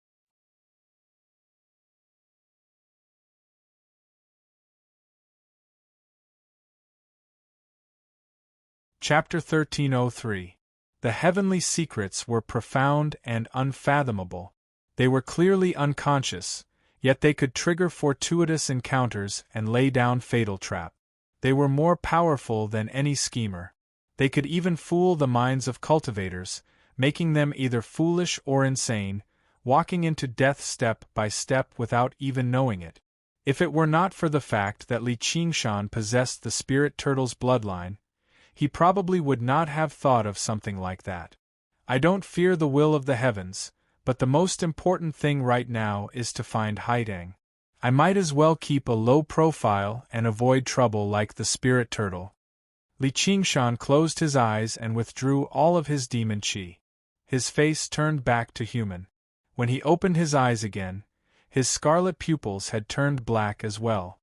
Chapter 1303. The heavenly secrets were profound and unfathomable. They were clearly unconscious, yet they could trigger fortuitous encounters and lay down fatal trap. They were more powerful than any schemer. They could even fool the minds of cultivators, making them either foolish or insane, walking into death step by step without even knowing it. If it were not for the fact that Li Qingshan possessed the spirit turtle's bloodline, he probably would not have thought of something like that. I don't fear the will of the heavens, but the most important thing right now is to find Haidang. I might as well keep a low profile and avoid trouble like the spirit turtle. Li Qingshan closed his eyes and withdrew all of his demon qi. His face turned back to human. When he opened his eyes again, his scarlet pupils had turned black as well.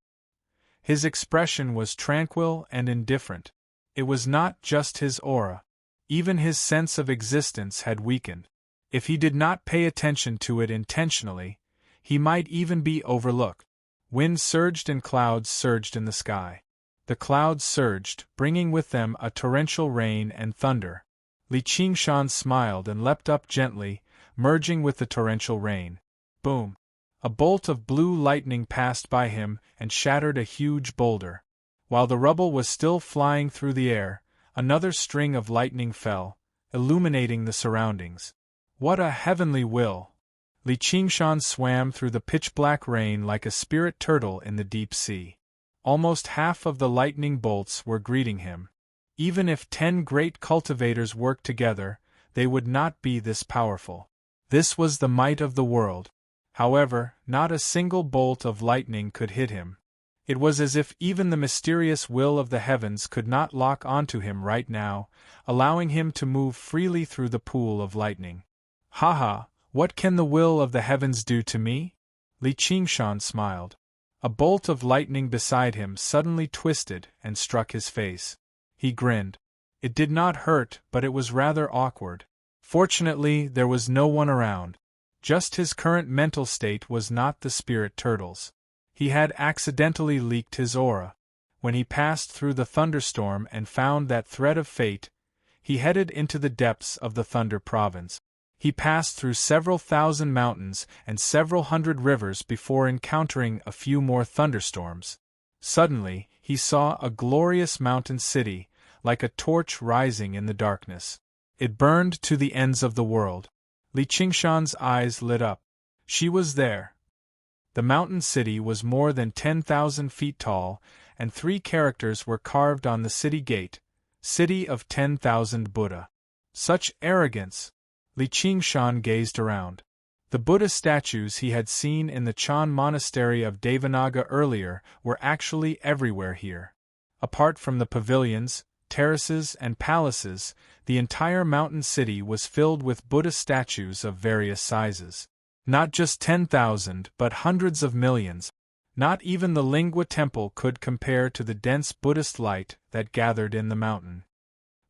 His expression was tranquil and indifferent. It was not just his aura. Even his sense of existence had weakened. If he did not pay attention to it intentionally, he might even be overlooked. Wind surged and clouds surged in the sky. The clouds surged, bringing with them a torrential rain and thunder. Li Qingshan smiled and leapt up gently, merging with the torrential rain. Boom! A bolt of blue lightning passed by him and shattered a huge boulder. While the rubble was still flying through the air, another string of lightning fell, illuminating the surroundings. What a heavenly will! Li Qingshan swam through the pitch-black rain like a spirit turtle in the deep sea. Almost half of the lightning bolts were greeting him. Even if 10 great cultivators worked together, they would not be this powerful. This was the might of the world. However, not a single bolt of lightning could hit him. It was as if even the mysterious will of the heavens could not lock onto him right now, allowing him to move freely through the pool of lightning. Haha, what can the will of the heavens do to me? Li Qingshan smiled. A bolt of lightning beside him suddenly twisted and struck his face. He grinned. It did not hurt, but it was rather awkward. Fortunately, there was no one around. Just his current mental state was not the spirit turtle's. He had accidentally leaked his aura. When he passed through the thunderstorm and found that thread of fate, he headed into the depths of the Thunder Province. He passed through several thousand mountains and several hundred rivers before encountering a few more thunderstorms. Suddenly, he saw a glorious mountain city, like a torch rising in the darkness. It burned to the ends of the world. Li Qingshan's eyes lit up. She was there. The mountain city was more than 10,000 feet tall, and 3 characters were carved on the city gate, City of 10,000 Buddha. Such arrogance! Li Qingshan gazed around. The Buddha statues he had seen in the Chan monastery of Devanaga earlier were actually everywhere here. Apart from the pavilions, terraces, and palaces, the entire mountain city was filled with Buddha statues of various sizes. Not just 10,000, but hundreds of millions. Not even the Lingua temple could compare to the dense Buddhist light that gathered in the mountain.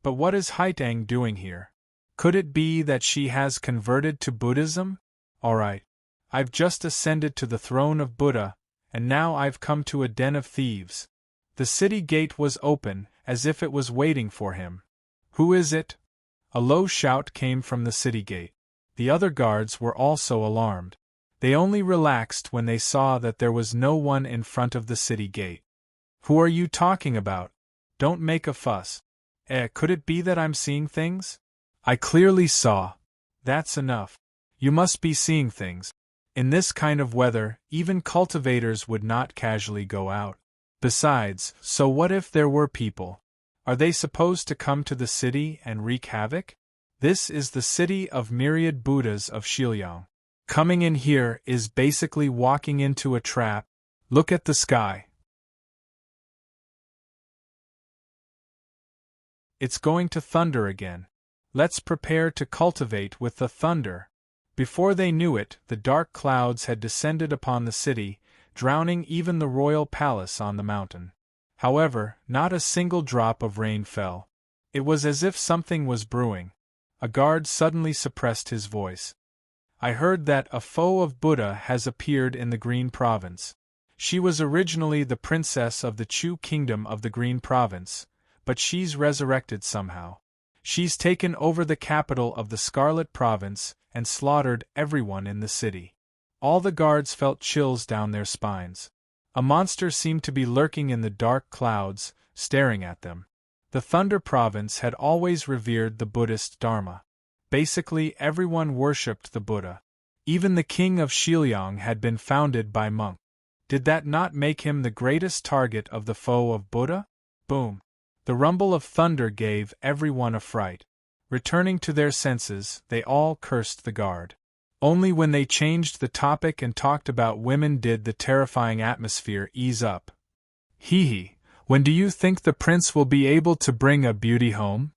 But what is Haitang doing here? Could it be that she has converted to Buddhism? Alright. I've just ascended to the throne of Buddha, and now I've come to a den of thieves. The city gate was open, as if it was waiting for him. Who is it? A low shout came from the city gate. The other guards were also alarmed. They only relaxed when they saw that there was no one in front of the city gate. Who are you talking about? Don't make a fuss. Could it be that I'm seeing things? I clearly saw. That's enough. You must be seeing things. In this kind of weather, even cultivators would not casually go out. Besides, so what if there were people? Are they supposed to come to the city and wreak havoc? This is the city of myriad Buddhas of Shilyang. Coming in here is basically walking into a trap. Look at the sky. It's going to thunder again. Let's prepare to cultivate with the thunder. Before they knew it, the dark clouds had descended upon the city, drowning even the royal palace on the mountain. However, not a single drop of rain fell. It was as if something was brewing. A guard suddenly suppressed his voice. I heard that a foe of Buddha has appeared in the Green Province. She was originally the princess of the Chu kingdom of the Green Province, but she's resurrected somehow. She's taken over the capital of the Scarlet Province and slaughtered everyone in the city. All the guards felt chills down their spines. A monster seemed to be lurking in the dark clouds, staring at them. The Thunder Province had always revered the Buddhist Dharma. Basically, everyone worshipped the Buddha. Even the king of Shilyang had been founded by monks. Did that not make him the greatest target of the foe of Buddha? Boom! The rumble of thunder gave everyone a fright. Returning to their senses, they all cursed the guard. Only when they changed the topic and talked about women did the terrifying atmosphere ease up. Hee, when do you think the prince will be able to bring a beauty home?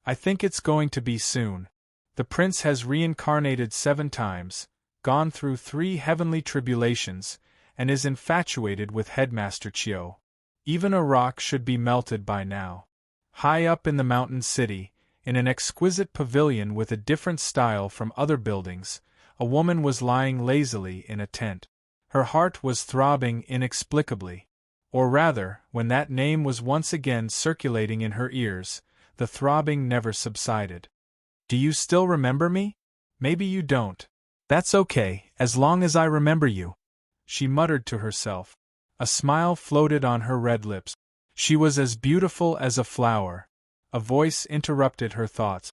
I think it's going to be soon. The prince has reincarnated 7 times, gone through 3 heavenly tribulations, and is infatuated with Headmaster Chio. Even a rock should be melted by now. High up in the mountain city, in an exquisite pavilion with a different style from other buildings, a woman was lying lazily in a tent. Her heart was throbbing inexplicably. Or rather, when that name was once again circulating in her ears, the throbbing never subsided. Do you still remember me? Maybe you don't. That's okay, as long as I remember you, she muttered to herself. A smile floated on her red lips. She was as beautiful as a flower. A voice interrupted her thoughts.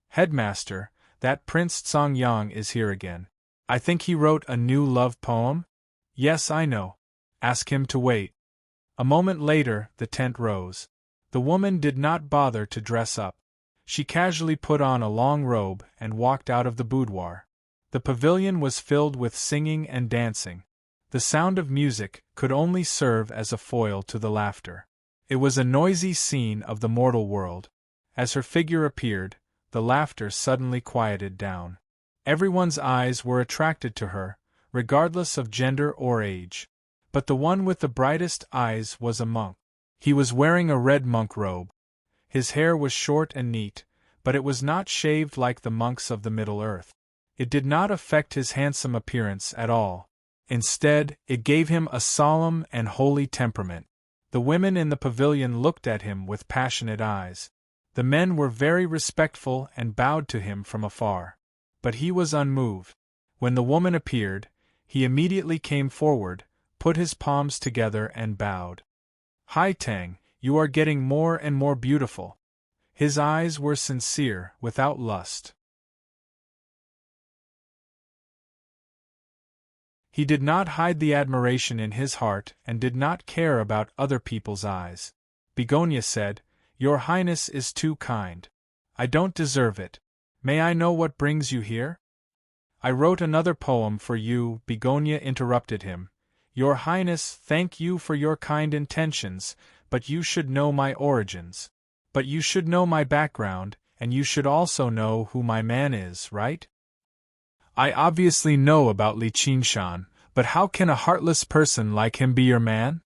Headmaster, that Prince Tsongyang is here again. I think he wrote a new love poem? Yes, I know. Ask him to wait. A moment later, the tent rose. The woman did not bother to dress up. She casually put on a long robe and walked out of the boudoir. The pavilion was filled with singing and dancing. The sound of music could only serve as a foil to the laughter. It was a noisy scene of the mortal world. As her figure appeared, the laughter suddenly quieted down. Everyone's eyes were attracted to her, regardless of gender or age. But the one with the brightest eyes was a monk. He was wearing a red monk robe. His hair was short and neat, but it was not shaved like the monks of the Middle Earth. It did not affect his handsome appearance at all. Instead, it gave him a solemn and holy temperament. The women in the pavilion looked at him with passionate eyes. The men were very respectful and bowed to him from afar. But he was unmoved. When the woman appeared, he immediately came forward, put his palms together and bowed. Hai Tang, you are getting more and more beautiful. His eyes were sincere, without lust. He did not hide the admiration in his heart and did not care about other people's eyes. Begonia said, Your Highness is too kind. I don't deserve it. May I know what brings you here? I wrote another poem for you, Begonia interrupted him. Your Highness, thank you for your kind intentions, but you should know my origins. But you should know my background, and you should also know who my man is, right? I obviously know about Li Qingshan, but how can a heartless person like him be your man?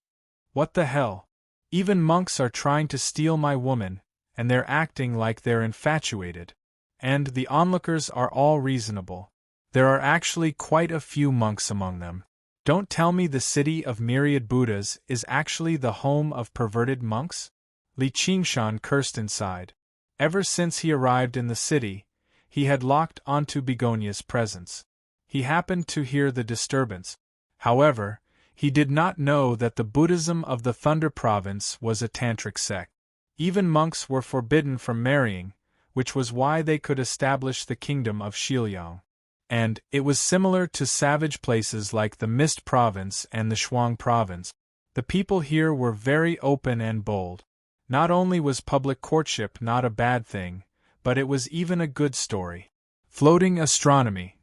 What the hell? Even monks are trying to steal my woman, and they're acting like they're infatuated. And the onlookers are all reasonable. There are actually quite a few monks among them. Don't tell me the city of myriad Buddhas is actually the home of perverted monks? Li Qingshan cursed inside. Ever since he arrived in the city, he had locked onto Begonia's presence. He happened to hear the disturbance. However, he did not know that the Buddhism of the Thunder Province was a tantric sect. Even monks were forbidden from marrying, which was why they could establish the kingdom of Xiliang. And it was similar to savage places like the Mist Province and the Shuang Province. The people here were very open and bold. Not only was public courtship not a bad thing, but it was even a good story. Floating astronomy.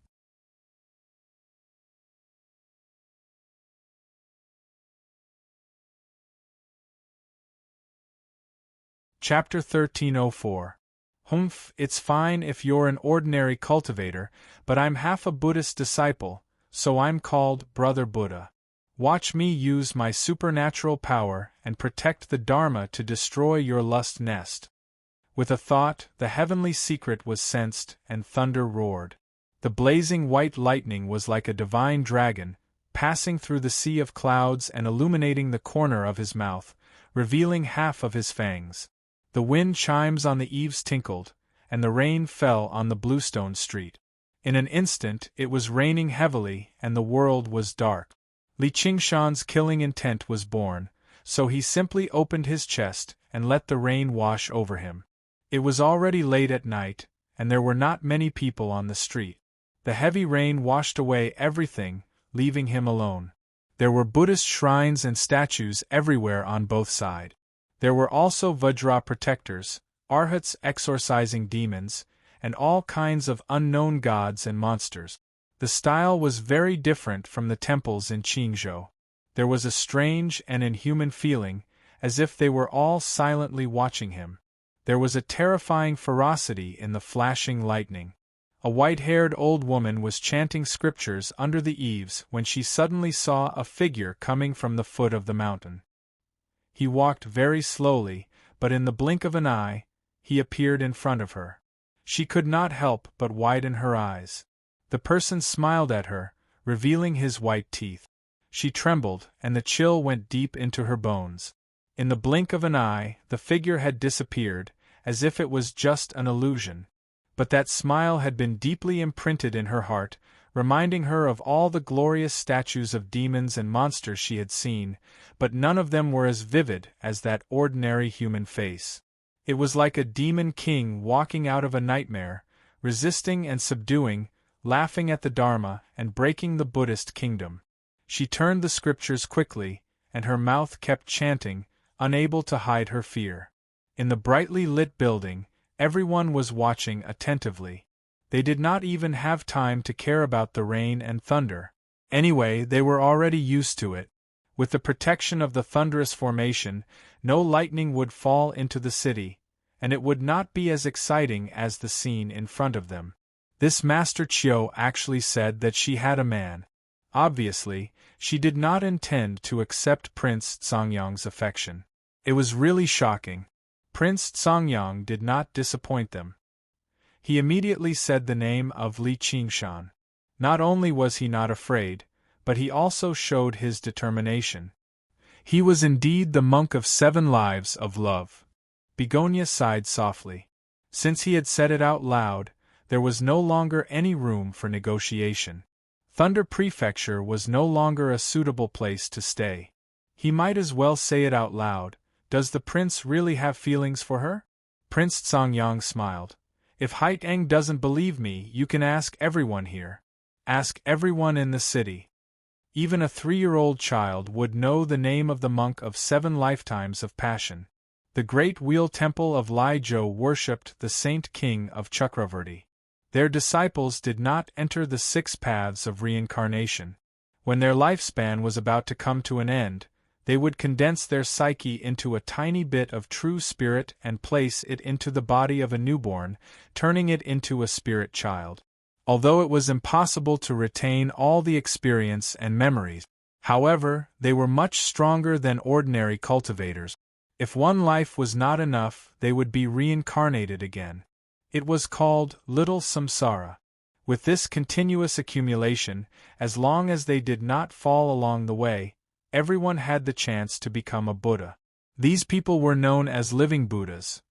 Chapter 1304. Humph, it's fine if you're an ordinary cultivator, but I'm half a Buddhist disciple, so I'm called Brother Buddha. Watch me use my supernatural power and protect the Dharma to destroy your lust nest. With a thought, the heavenly secret was sensed, and thunder roared. The blazing white lightning was like a divine dragon, passing through the sea of clouds and illuminating the corner of his mouth, revealing half of his fangs. The wind chimes on the eaves tinkled, and the rain fell on the bluestone street. In an instant it was raining heavily and the world was dark. Li Qingshan's killing intent was born, so he simply opened his chest and let the rain wash over him. It was already late at night, and there were not many people on the street. The heavy rain washed away everything, leaving him alone. There were Buddhist shrines and statues everywhere on both sides. There were also Vajra protectors, arhats exorcising demons, and all kinds of unknown gods and monsters. The style was very different from the temples in Qingzhou. There was a strange and inhuman feeling, as if they were all silently watching him. There was a terrifying ferocity in the flashing lightning. A white-haired old woman was chanting scriptures under the eaves when she suddenly saw a figure coming from the foot of the mountain. He walked very slowly, but in the blink of an eye, he appeared in front of her. She could not help but widen her eyes. The person smiled at her, revealing his white teeth. She trembled, and the chill went deep into her bones. In the blink of an eye, the figure had disappeared, as if it was just an illusion. But that smile had been deeply imprinted in her heart, reminding her of all the glorious statues of demons and monsters she had seen, but none of them were as vivid as that ordinary human face. It was like a demon king walking out of a nightmare, resisting and subduing, laughing at the Dharma and breaking the Buddhist kingdom. She turned the scriptures quickly, and her mouth kept chanting, unable to hide her fear. In the brightly lit building, everyone was watching attentively. They did not even have time to care about the rain and thunder. Anyway, they were already used to it. With the protection of the thunderous formation, no lightning would fall into the city, and it would not be as exciting as the scene in front of them. This Master Chiu actually said that she had a man. Obviously, she did not intend to accept Prince Songyang's affection. It was really shocking. Prince Songyang did not disappoint them. He immediately said the name of Li Qingshan. Not only was he not afraid, but he also showed his determination. He was indeed the monk of 7 lives of love. Begonia sighed softly. Since he had said it out loud, there was no longer any room for negotiation. Thunder Prefecture was no longer a suitable place to stay. He might as well say it out loud. Does the prince really have feelings for her? Prince Songyang smiled. If Haiteng doesn't believe me, you can ask everyone here. Ask everyone in the city. Even a 3-year-old child would know the name of the monk of 7 lifetimes of passion. The great wheel temple of Lai Zhou worshipped the saint king of Chakravarti. Their disciples did not enter the 6 paths of reincarnation. When their lifespan was about to come to an end, they would condense their psyche into a tiny bit of true spirit and place it into the body of a newborn, turning it into a spirit child. Although it was impossible to retain all the experience and memories, however, they were much stronger than ordinary cultivators. If one life was not enough, they would be reincarnated again. It was called little samsara. With this continuous accumulation, as long as they did not fall along the way, everyone had the chance to become a Buddha. These people were known as living Buddhas.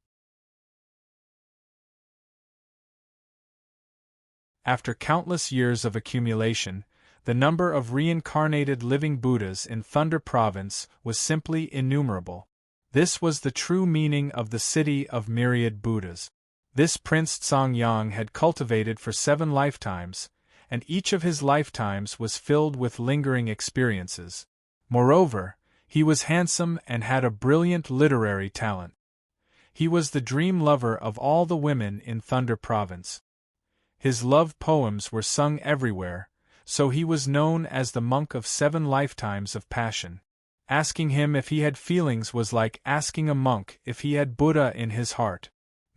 After countless years of accumulation, the number of reincarnated living Buddhas in Thunder Province was simply innumerable. This was the true meaning of the city of myriad Buddhas. This Prince Tsongyang had cultivated for 7 lifetimes, and each of his lifetimes was filled with lingering experiences. Moreover, he was handsome and had a brilliant literary talent. He was the dream lover of all the women in Thunder Province. His love poems were sung everywhere, so he was known as the monk of 7 lifetimes of passion. Asking him if he had feelings was like asking a monk if he had Buddha in his heart.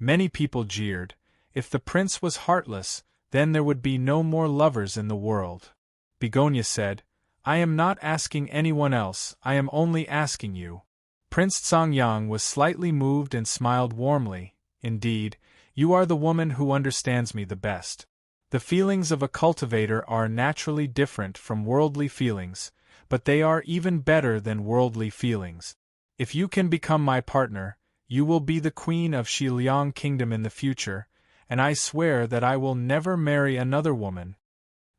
Many people jeered. If the prince was heartless, then there would be no more lovers in the world. Begonia said, "I am not asking anyone else, I am only asking you." Prince Tsongyang was slightly moved and smiled warmly. "Indeed, you are the woman who understands me the best. The feelings of a cultivator are naturally different from worldly feelings, but they are even better than worldly feelings. If you can become my partner, you will be the queen of Xiliang Kingdom in the future, and I swear that I will never marry another woman."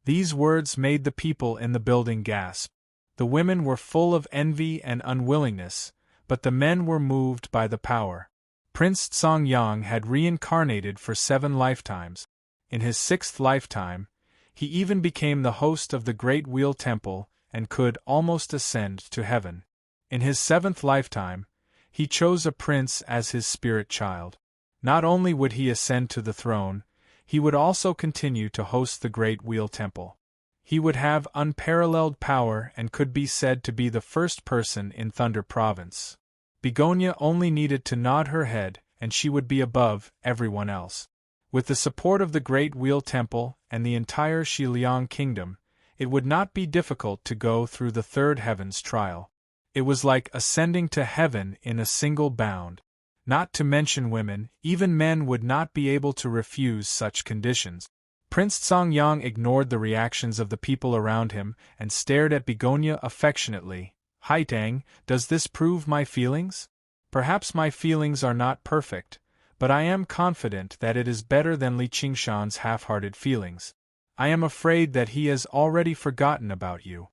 These words made the people in the building gasp. The women were full of envy and unwillingness, but the men were moved by the power. Prince Tsongyang had reincarnated for 7 lifetimes. In his 6th lifetime, he even became the host of the Great Wheel Temple and could almost ascend to heaven. In his 7th lifetime, he chose a prince as his spirit child. Not only would he ascend to the throne, he would also continue to host the Great Wheel Temple. He would have unparalleled power and could be said to be the first person in Thunder Province. Begonia only needed to nod her head, and she would be above everyone else. With the support of the Great Wheel Temple and the entire Xiliang Kingdom, it would not be difficult to go through the 3rd heaven's trial. It was like ascending to heaven in a single bound. Not to mention women, even men would not be able to refuse such conditions. Prince Tsongyang ignored the reactions of the people around him and stared at Begonia affectionately. "Haitang, does this prove my feelings? Perhaps my feelings are not perfect, but I am confident that it is better than Li Qingshan's half-hearted feelings. I am afraid that he has already forgotten about you."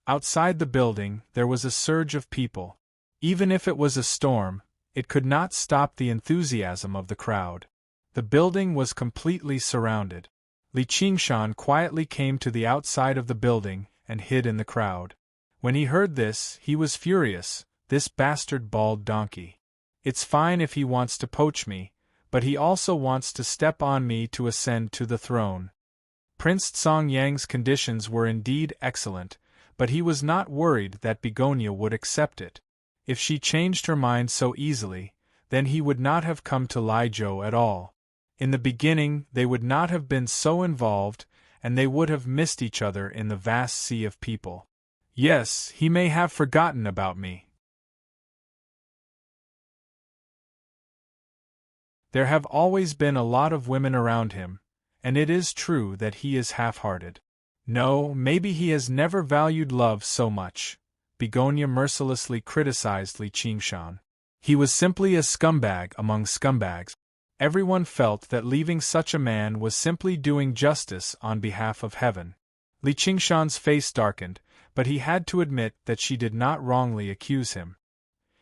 Outside the building, there was a surge of people. Even if it was a storm, it could not stop the enthusiasm of the crowd. The building was completely surrounded. Li Qingshan quietly came to the outside of the building and hid in the crowd. When he heard this, he was furious. "This bastard bald donkey. It's fine if he wants to poach me, but he also wants to step on me to ascend to the throne." Prince Tsongyang's conditions were indeed excellent, but he was not worried that Begonia would accept it. If she changed her mind so easily, then he would not have come to Liezhou at all. In the beginning, they would not have been so involved, and they would have missed each other in the vast sea of people. Yes, he may have forgotten about me. There have always been a lot of women around him, and it is true that he is half-hearted. No, maybe he has never valued love so much. Begonia mercilessly criticized Li Qingshan. He was simply a scumbag among scumbags. Everyone felt that leaving such a man was simply doing justice on behalf of heaven. Li Qingshan's face darkened, but he had to admit that she did not wrongly accuse him.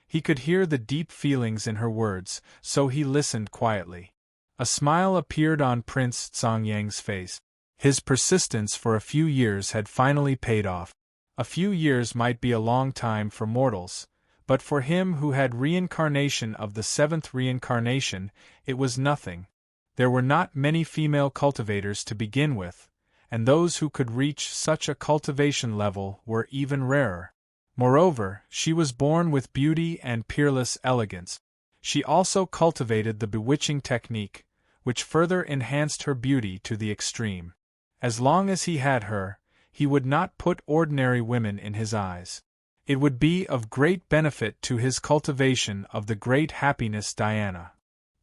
He could hear the deep feelings in her words, so he listened quietly. A smile appeared on Prince Tsongyang's face. His persistence for a few years had finally paid off. A few years might be a long time for mortals, but for him who had reincarnation of the 7th reincarnation, it was nothing. There were not many female cultivators to begin with, and those who could reach such a cultivation level were even rarer. Moreover, she was born with beauty and peerless elegance. She also cultivated the bewitching technique, which further enhanced her beauty to the extreme. As long as he had her, he would not put ordinary women in his eyes. It would be of great benefit to his cultivation of the great happiness Dhyana.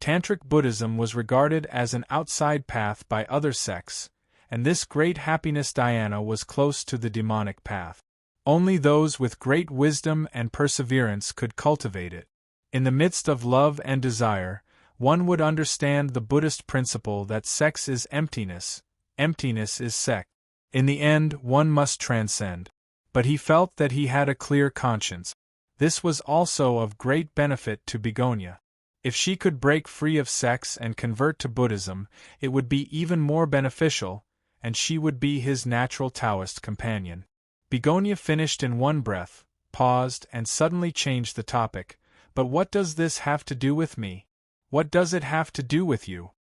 Tantric Buddhism was regarded as an outside path by other sects, and this great happiness dhyana was close to the demonic path. Only those with great wisdom and perseverance could cultivate it. In the midst of love and desire, one would understand the Buddhist principle that sex is emptiness, emptiness is sex. In the end, one must transcend. But he felt that he had a clear conscience. This was also of great benefit to Begonia. If she could break free of sex and convert to Buddhism, it would be even more beneficial, and she would be his natural Taoist companion. Begonia finished in one breath, paused, and suddenly changed the topic. But what does this have to do with me? What does it have to do with you?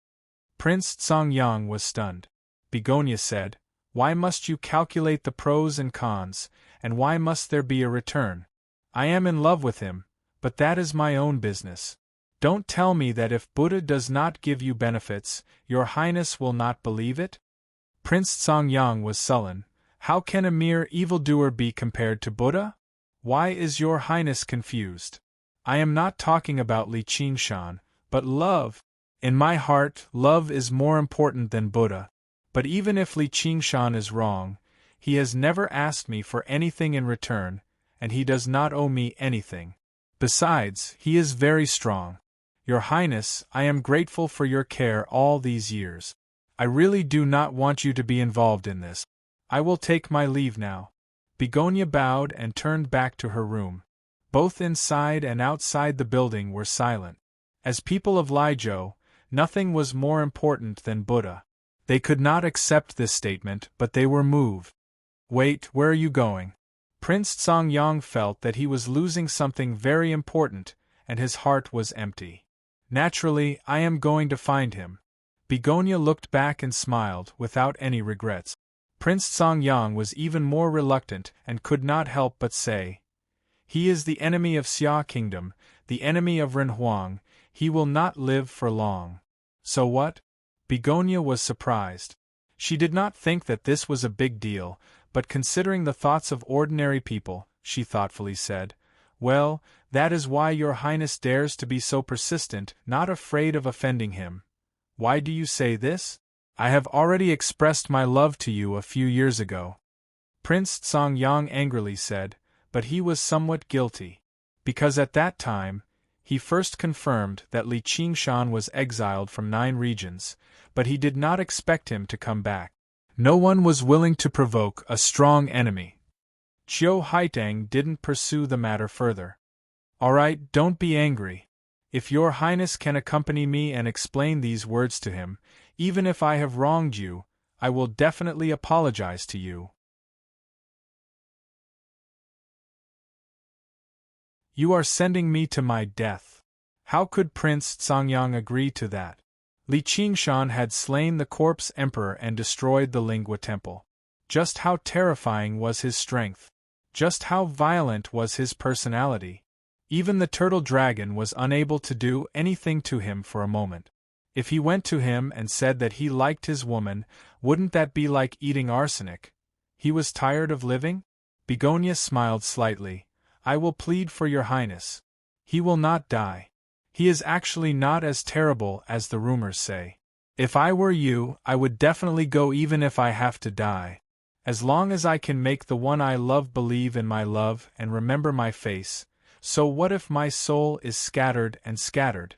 Prince Tsongyang was stunned. Begonia said, "Why must you calculate the pros and cons, and why must there be a return? I am in love with him, but that is my own business. Don't tell me that if Buddha does not give you benefits, your Highness will not believe it?" Prince Tsongyang was sullen. "How can a mere evildoer be compared to Buddha? Why is your Highness confused? I am not talking about Li Qingshan, but love. In my heart, love is more important than Buddha. But even if Li Qingshan is wrong, he has never asked me for anything in return, and he does not owe me anything. Besides, he is very strong. Your Highness, I am grateful for your care all these years. I really do not want you to be involved in this. I will take my leave now." Begonia bowed and turned back to her room. Both inside and outside the building were silent. As people of Liuzhou, nothing was more important than Buddha. They could not accept this statement, but they were moved. "Wait, where are you going?" Prince Tsongyang felt that he was losing something very important, and his heart was empty. "Naturally, I am going to find him." Begonia looked back and smiled, without any regrets. Prince Tsongyang was even more reluctant and could not help but say, "He is the enemy of Xia Kingdom, the enemy of Renhuang, he will not live for long." "So what?" Begonia was surprised. She did not think that this was a big deal, but considering the thoughts of ordinary people, she thoughtfully said, "Well, that is why your Highness dares to be so persistent, not afraid of offending him. Why do you say this? I have already expressed my love to you a few years ago." Prince Tsongyang angrily said, but he was somewhat guilty. Because at that time, he first confirmed that Li Qingshan was exiled from 9 regions, but he did not expect him to come back. No one was willing to provoke a strong enemy. Qiu Haitang didn't pursue the matter further. "All right, don't be angry. If your Highness can accompany me and explain these words to him, even if I have wronged you, I will definitely apologize to you." "You are sending me to my death." How could Prince Tsongyang agree to that? Li Qingshan had slain the corpse emperor and destroyed the Lingua temple. Just how terrifying was his strength? Just how violent was his personality? Even the turtle dragon was unable to do anything to him for a moment. If he went to him and said that he liked his woman, wouldn't that be like eating arsenic? He was tired of living? Begonia smiled slightly. "I will plead for your Highness. He will not die. He is actually not as terrible as the rumors say. If I were you, I would definitely go even if I have to die. As long as I can make the one I love believe in my love and remember my face. So what if my soul is scattered and scattered?"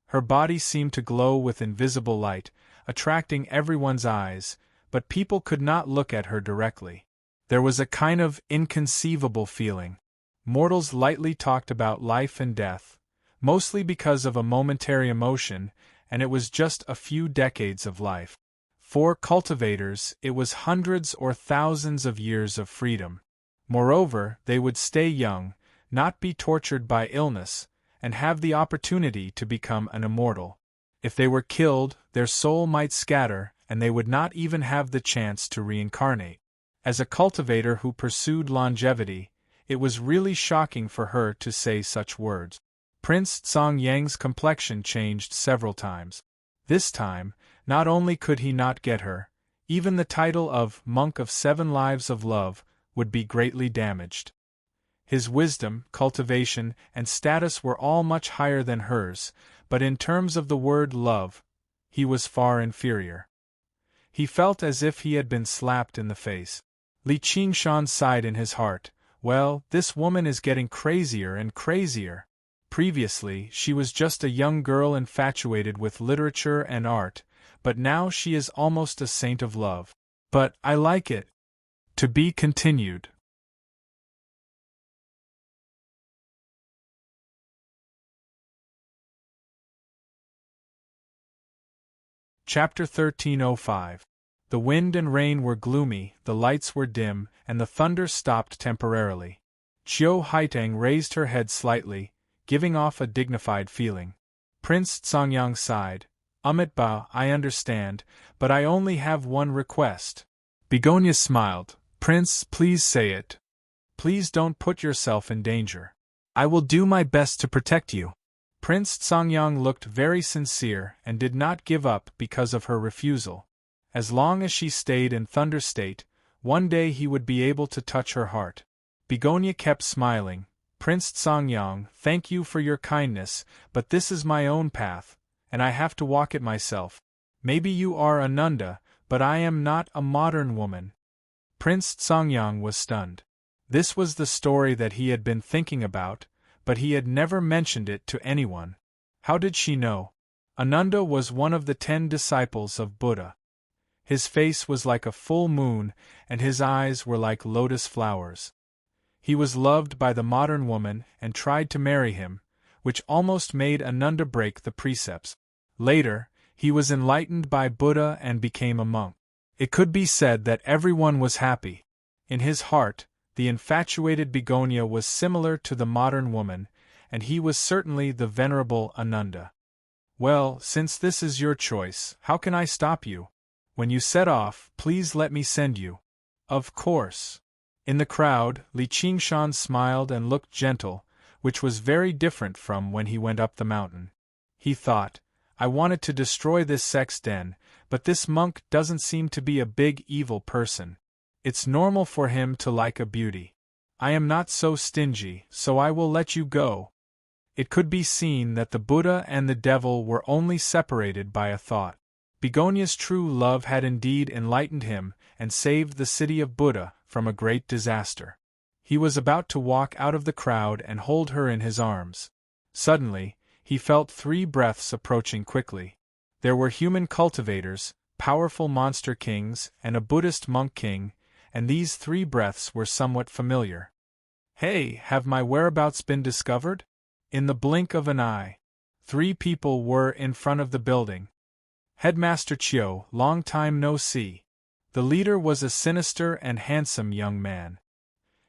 Her body seemed to glow with invisible light, attracting everyone's eyes, but people could not look at her directly. There was a kind of inconceivable feeling. Mortals lightly talked about life and death, mostly because of a momentary emotion, and it was just a few decades of life. For cultivators, it was hundreds or thousands of years of freedom. Moreover, they would stay young, not be tortured by illness, and have the opportunity to become an immortal. If they were killed, their soul might scatter, and they would not even have the chance to reincarnate. As a cultivator who pursued longevity, it was really shocking for her to say such words. Prince Song-Yang's complexion changed several times. This time, not only could he not get her, even the title of Monk of 7 Lives of Love would be greatly damaged. His wisdom, cultivation, and status were all much higher than hers, but in terms of the word love, he was far inferior. He felt as if he had been slapped in the face. Li Qingshan sighed in his heart. Well, this woman is getting crazier and crazier. Previously, she was just a young girl infatuated with literature and art, but now she is almost a saint of love. But I like it. To be continued. Chapter 1305. The wind and rain were gloomy, the lights were dim, and the thunder stopped temporarily. Qiu Haitang raised her head slightly, giving off a dignified feeling. Prince Songyang sighed. Ba, I understand, but I only have one request. Begonia smiled. Prince, please say it. Please don't put yourself in danger. I will do my best to protect you. Prince Songyang looked very sincere and did not give up because of her refusal. As long as she stayed in Thunder State, one day he would be able to touch her heart. Begonia kept smiling. Prince Songyang, thank you for your kindness, but this is my own path, and I have to walk it myself. Maybe you are Ananda, but I am not a modern woman. Prince Songyang was stunned. This was the story that he had been thinking about, but he had never mentioned it to anyone. How did she know? Ananda was one of the 10 disciples of Buddha. His face was like a full moon, and his eyes were like lotus flowers. He was loved by the modern woman and tried to marry him, which almost made Ananda break the precepts. Later, he was enlightened by Buddha and became a monk. It could be said that everyone was happy. In his heart, the infatuated Begonia was similar to the modern woman, and he was certainly the venerable Ananda. Well, since this is your choice, how can I stop you? When you set off, please let me send you. Of course. In the crowd, Li Qingshan smiled and looked gentle, which was very different from when he went up the mountain. He thought, I wanted to destroy this sex den, but this monk doesn't seem to be a big evil person. It's normal for him to like a beauty. I am not so stingy, so I will let you go. It could be seen that the Buddha and the devil were only separated by a thought. Begonia's true love had indeed enlightened him and saved the city of Buddha from a great disaster. He was about to walk out of the crowd and hold her in his arms. Suddenly, he felt 3 breaths approaching quickly. There were human cultivators, powerful monster kings, and a Buddhist monk king, and these 3 breaths were somewhat familiar. Hey, have my whereabouts been discovered? In the blink of an eye, 3 people were in front of the building. Headmaster Chiu, long time no see. The leader was a sinister and handsome young man.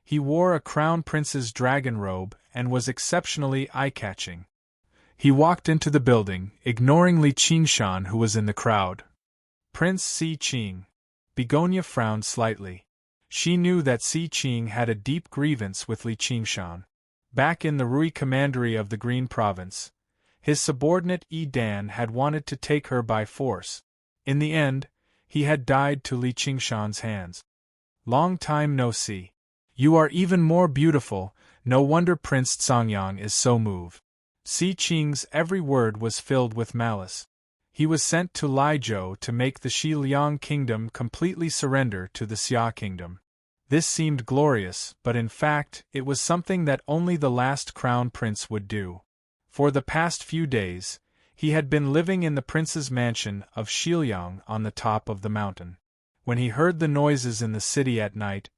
He wore a crown prince's dragon robe and was exceptionally eye-catching. He walked into the building, ignoring Li Qingshan who was in the crowd. Prince Si Qing. Begonia frowned slightly. She knew that Si Qing had a deep grievance with Li Qingshan. Back in the Rui Commandery of the Green Province, his subordinate Yi Dan had wanted to take her by force. In the end, he had died to Li Qingshan's hands. Long time no see. You are even more beautiful, no wonder Prince Songyang is so moved. Si Qing's every word was filled with malice. He was sent to Laizhou to make the Xiliang kingdom completely surrender to the Xia kingdom. This seemed glorious, but in fact, it was something that only the last crown prince would do. For the past few days, he had been living in the prince's mansion of Xiliang on the top of the mountain. When he heard the noises in the city at night,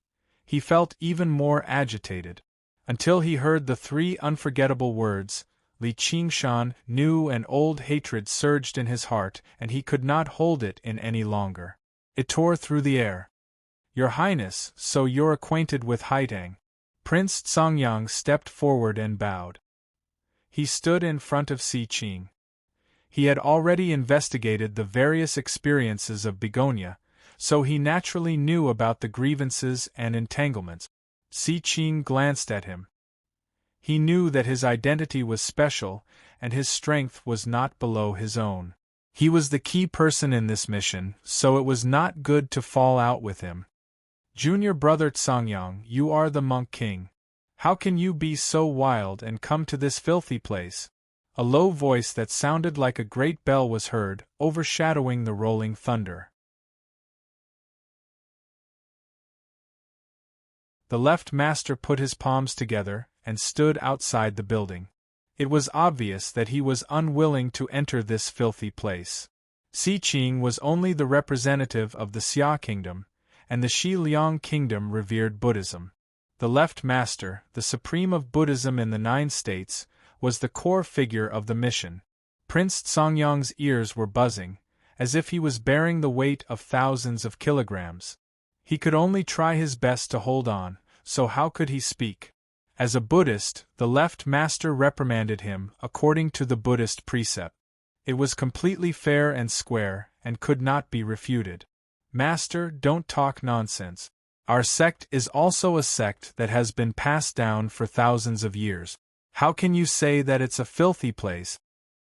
he felt even more agitated. Until he heard the 3 unforgettable words, Li Qingshan knew an old hatred surged in his heart and he could not hold it in any longer. It tore through the air. Your Highness, so you're acquainted with Haitang. Prince Songyang stepped forward and bowed. He stood in front of Si Qing. He had already investigated the various experiences of Begonia, so he naturally knew about the grievances and entanglements. Si Qing glanced at him. He knew that his identity was special, and his strength was not below his own. He was the key person in this mission, so it was not good to fall out with him. Junior brother Tsongyang, you are the monk king. How can you be so wild and come to this filthy place? A low voice that sounded like a great bell was heard, overshadowing the rolling thunder. The left master put his palms together and stood outside the building. It was obvious that he was unwilling to enter this filthy place. Si Qing was only the representative of the Xia kingdom, and the Xiliang kingdom revered Buddhism. The left master, the supreme of Buddhism in the 9 states, was the core figure of the mission. Prince Tsongyang's ears were buzzing, as if he was bearing the weight of thousands of kilograms. He could only try his best to hold on, so how could he speak? As a Buddhist, the left master reprimanded him according to the Buddhist precept. It was completely fair and square, and could not be refuted. Master, don't talk nonsense. Our sect is also a sect that has been passed down for thousands of years. How can you say that it's a filthy place?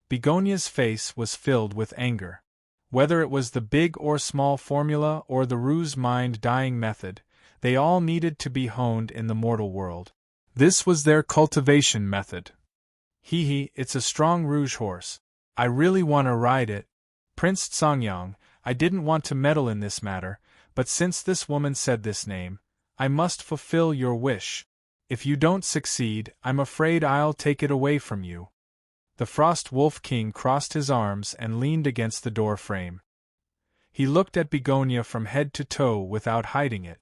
Begonia's face was filled with anger. Whether it was the big or small formula or the ruse mind-dying method, they all needed to be honed in the mortal world. This was their cultivation method. Hee, it's a strong rouge horse. I really want to ride it. Prince Tsongyang, I didn't want to meddle in this matter, but since this woman said this name, I must fulfill your wish. If you don't succeed, I'm afraid I'll take it away from you. The Frost Wolf King crossed his arms and leaned against the door frame. He looked at Begonia from head to toe without hiding it.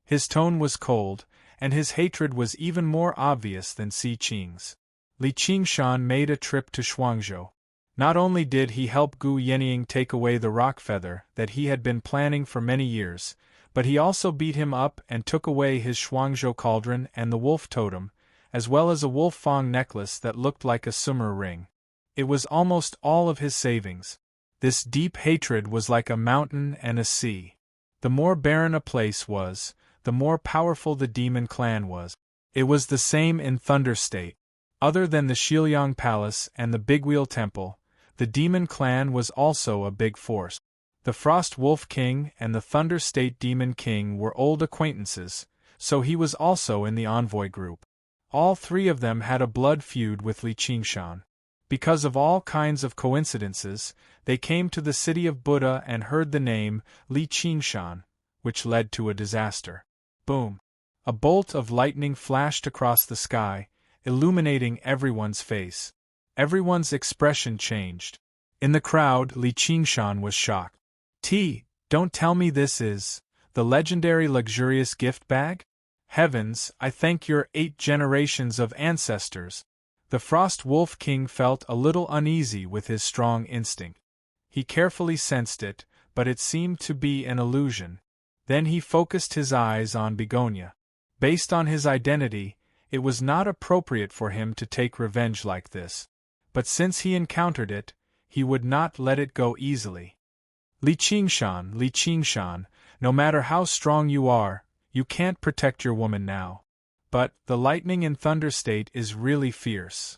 His tone was cold, and his hatred was even more obvious than Si Qing's. Li Qingshan made a trip to Shuangzhou. Not only did he help Gu Yenying take away the rock feather that he had been planning for many years, but he also beat him up and took away his Shuangzhou cauldron and the wolf totem, as well as a wolf fang necklace that looked like a sumer ring. It was almost all of his savings. This deep hatred was like a mountain and a sea. The more barren a place was, the more powerful the demon clan was. It was the same in Thunder State. Other than the Xiliang Palace and the Big Wheel Temple, the demon clan was also a big force. The Frost Wolf King and the Thunder State Demon King were old acquaintances, so he was also in the envoy group. All 3 of them had a blood feud with Li Qingshan. Because of all kinds of coincidences, they came to the city of Buddha and heard the name Li Qingshan, which led to a disaster. Boom! A bolt of lightning flashed across the sky, illuminating everyone's face. Everyone's expression changed. In the crowd, Li Qingshan was shocked. Don't tell me this is the legendary luxurious gift bag? Heavens, I thank your 8 generations of ancestors. The Frost Wolf King felt a little uneasy with his strong instinct. He carefully sensed it, but it seemed to be an illusion. Then he focused his eyes on Begonia. Based on his identity, it was not appropriate for him to take revenge like this. But since he encountered it, he would not let it go easily. Li Qingshan, no matter how strong you are, you can't protect your woman now. But the lightning in Thunder State is really fierce.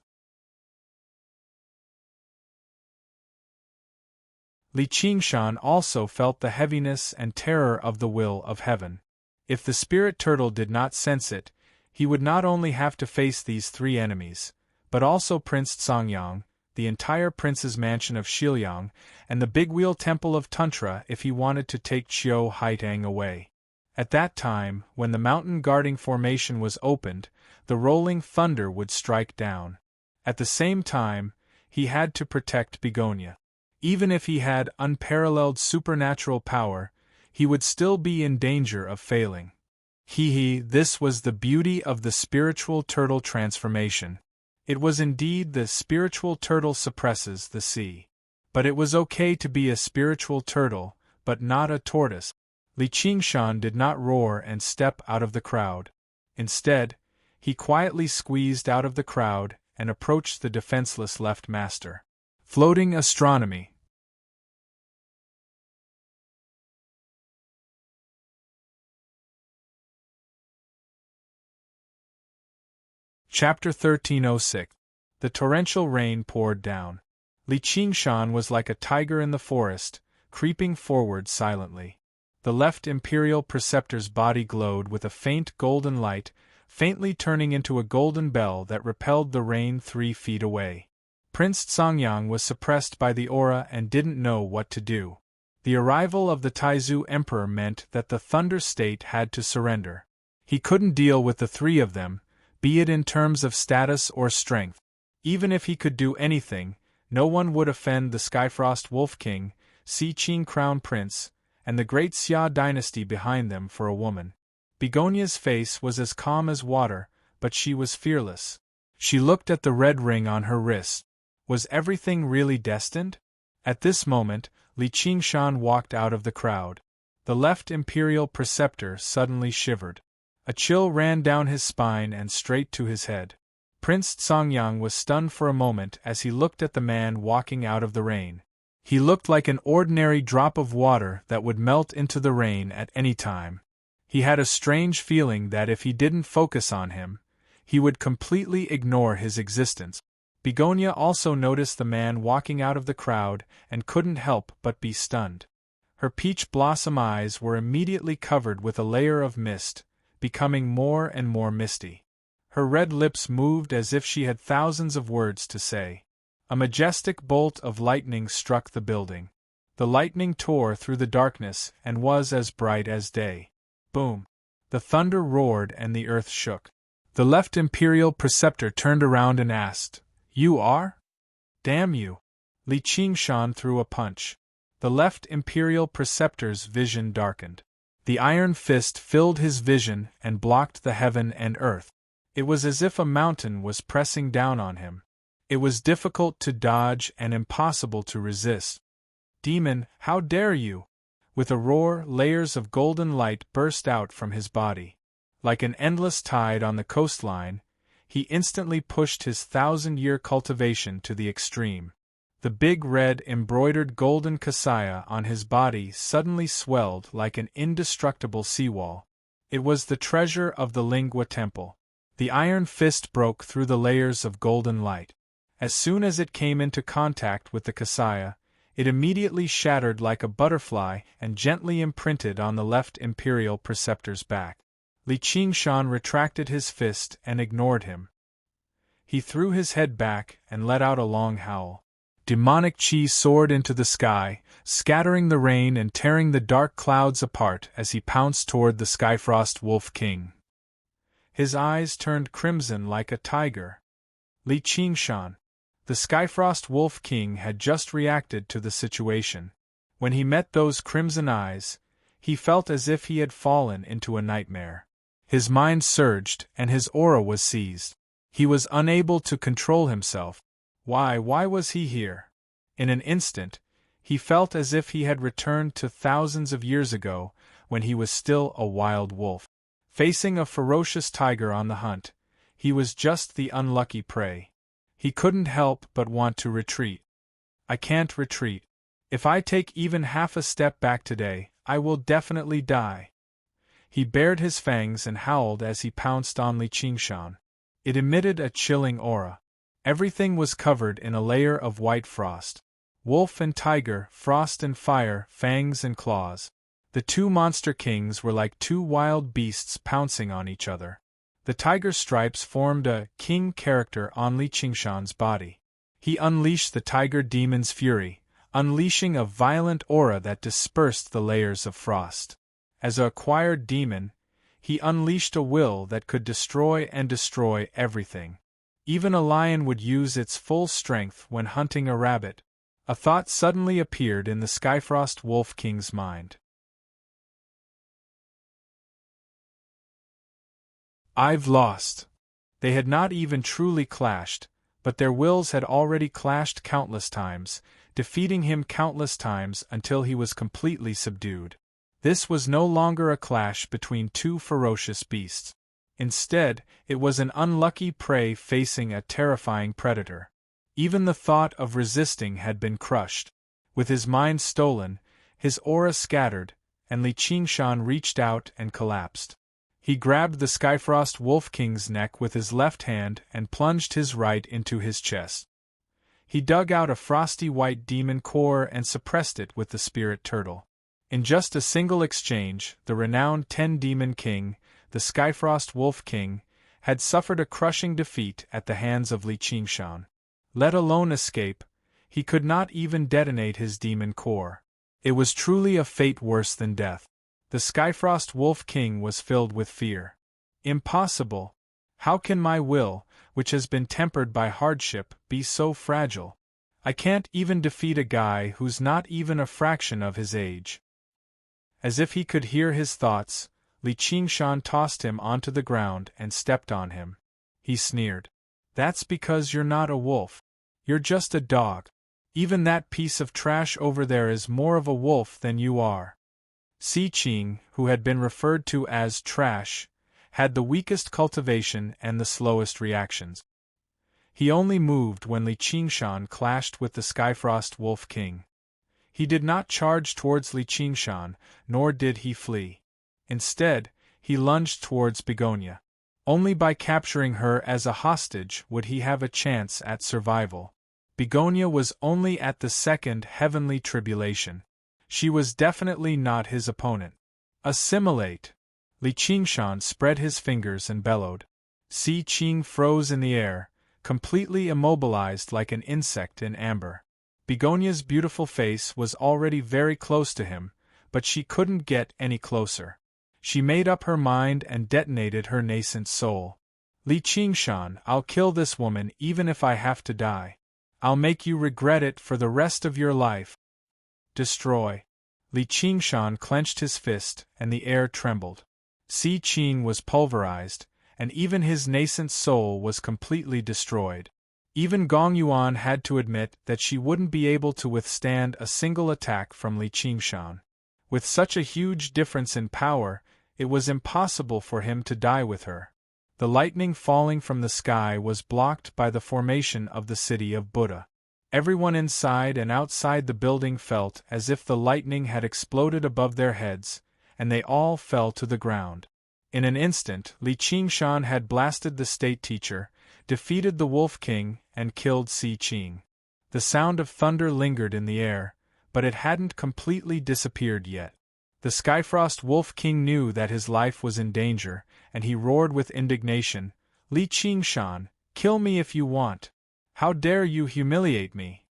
Li Qingshan also felt the heaviness and terror of the will of heaven. If the spirit turtle did not sense it, he would not only have to face these 3 enemies, but also Prince Tsongyang, the entire prince's mansion of Xiliang, and the Big Wheel Temple of Tantra if he wanted to take Qiu Haitang away. At that time, when the mountain guarding formation was opened, the rolling thunder would strike down. At the same time, he had to protect Begonia. Even if he had unparalleled supernatural power, he would still be in danger of failing. This was the beauty of the spiritual turtle transformation. It was indeed the spiritual turtle suppresses the sea. But it was okay to be a spiritual turtle, but not a tortoise. Li Qingshan did not roar and step out of the crowd. Instead, he quietly squeezed out of the crowd and approached the defenseless left master. Floating astronomy. Chapter 1306. The torrential rain poured down. Li Qingshan was like a tiger in the forest, creeping forward silently. The left imperial preceptor's body glowed with a faint golden light, faintly turning into a golden bell that repelled the rain 3 feet away. Prince Songyang was suppressed by the aura and didn't know what to do. The arrival of the Taizu Emperor meant that the Thunder State had to surrender. He couldn't deal with the 3 of them, be it in terms of status or strength. Even if he could do anything, no one would offend the Skyfrost Wolf King, Si Qing Crown Prince, and the great Xia dynasty behind them for a woman. Begonia's face was as calm as water, but she was fearless. She looked at the red ring on her wrist. Was everything really destined? At this moment, Li Qingshan walked out of the crowd. The left imperial preceptor suddenly shivered. A chill ran down his spine and straight to his head. Prince Songyang was stunned for a moment as he looked at the man walking out of the rain. He looked like an ordinary drop of water that would melt into the rain at any time. He had a strange feeling that if he didn't focus on him, he would completely ignore his existence. Begonia also noticed the man walking out of the crowd and couldn't help but be stunned. Her peach blossom eyes were immediately covered with a layer of mist, becoming more and more misty. Her red lips moved as if she had thousands of words to say. A majestic bolt of lightning struck the building. The lightning tore through the darkness and was as bright as day. Boom! The thunder roared and the earth shook. The left imperial preceptor turned around and asked, "You are? Damn you!" Li Qingshan threw a punch. The left imperial preceptor's vision darkened. The iron fist filled his vision and blocked the heaven and earth. It was as if a mountain was pressing down on him. It was difficult to dodge and impossible to resist. "Demon, how dare you!" With a roar, layers of golden light burst out from his body. Like an endless tide on the coastline, he instantly pushed his 1,000-year cultivation to the extreme. The big red embroidered golden kasaya on his body suddenly swelled like an indestructible seawall. It was the treasure of the Lingua Temple. The iron fist broke through the layers of golden light. As soon as it came into contact with the kasaya, it immediately shattered like a butterfly and gently imprinted on the left imperial preceptor's back. Li Qingshan retracted his fist and ignored him. He threw his head back and let out a long howl. Demonic chi soared into the sky, scattering the rain and tearing the dark clouds apart as he pounced toward the Skyfrost Wolf King. His eyes turned crimson like a tiger. Li Qingshan, the Skyfrost Wolf King, had just reacted to the situation. When he met those crimson eyes, he felt as if he had fallen into a nightmare. His mind surged and his aura was seized. He was unable to control himself. Why was he here? In an instant, he felt as if he had returned to thousands of years ago, when he was still a wild wolf. Facing a ferocious tiger on the hunt, he was just the unlucky prey. He couldn't help but want to retreat. "I can't retreat. If I take even half a step back today, I will definitely die." He bared his fangs and howled as he pounced on Li Qingshan. It emitted a chilling aura. Everything was covered in a layer of white frost. Wolf and tiger, frost and fire, fangs and claws. The 2 monster kings were like 2 wild beasts pouncing on each other. The tiger stripes formed a king character on Li Qingshan's body. He unleashed the tiger demon's fury, unleashing a violent aura that dispersed the layers of frost. As an acquired demon, he unleashed a will that could destroy everything. Even a lion would use its full strength when hunting a rabbit. A thought suddenly appeared in the Skyfrost Wolf King's mind. "I've lost." They had not even truly clashed, but their wills had already clashed countless times, defeating him countless times until he was completely subdued. This was no longer a clash between 2 ferocious beasts. Instead, it was an unlucky prey facing a terrifying predator. Even the thought of resisting had been crushed. With his mind stolen, his aura scattered, and Li Qingshan reached out and collapsed. He grabbed the Skyfrost Wolf King's neck with his left hand and plunged his right into his chest. He dug out a frosty white demon core and suppressed it with the spirit turtle. In just a single exchange, the renowned 10-demon king, the Skyfrost Wolf King, had suffered a crushing defeat at the hands of Li Qingshan. Let alone escape, he could not even detonate his demon core. It was truly a fate worse than death. The Skyfrost Wolf King was filled with fear. Impossible! How can my will, which has been tempered by hardship, be so fragile? I can't even defeat a guy who's not even a fraction of his age. As if he could hear his thoughts, Li Qingshan tossed him onto the ground and stepped on him. He sneered. That's because you're not a wolf. You're just a dog. Even that piece of trash over there is more of a wolf than you are. Si Qing, who had been referred to as trash, had the weakest cultivation and the slowest reactions. He only moved when Li Qingshan clashed with the Skyfrost Wolf King. He did not charge towards Li Qingshan, nor did he flee. Instead, he lunged towards Begonia. Only by capturing her as a hostage would he have a chance at survival. Begonia was only at the second heavenly tribulation. She was definitely not his opponent. Assimilate! Li Qingshan spread his fingers and bellowed. Si Qing froze in the air, completely immobilized like an insect in amber. Begonia's beautiful face was already very close to him, but she couldn't get any closer. She made up her mind and detonated her nascent soul. Li Qingshan, I'll kill this woman even if I have to die. I'll make you regret it for the rest of your life. Destroy. Li Qingshan clenched his fist, and the air trembled. Si Qing was pulverized, and even his nascent soul was completely destroyed. Even Gong Yuan had to admit that she wouldn't be able to withstand a single attack from Li Qingshan. With such a huge difference in power, it was impossible for him to die with her. The lightning falling from the sky was blocked by the formation of the city of Buddha. Everyone inside and outside the building felt as if the lightning had exploded above their heads, and they all fell to the ground. In an instant, Li Qingshan had blasted the state teacher, defeated the Wolf King, and killed Si Qing. The sound of thunder lingered in the air, but it hadn't completely disappeared yet. The Skyfrost Wolf King knew that his life was in danger, and he roared with indignation, Li Qingshan, kill me if you want. How dare you humiliate me?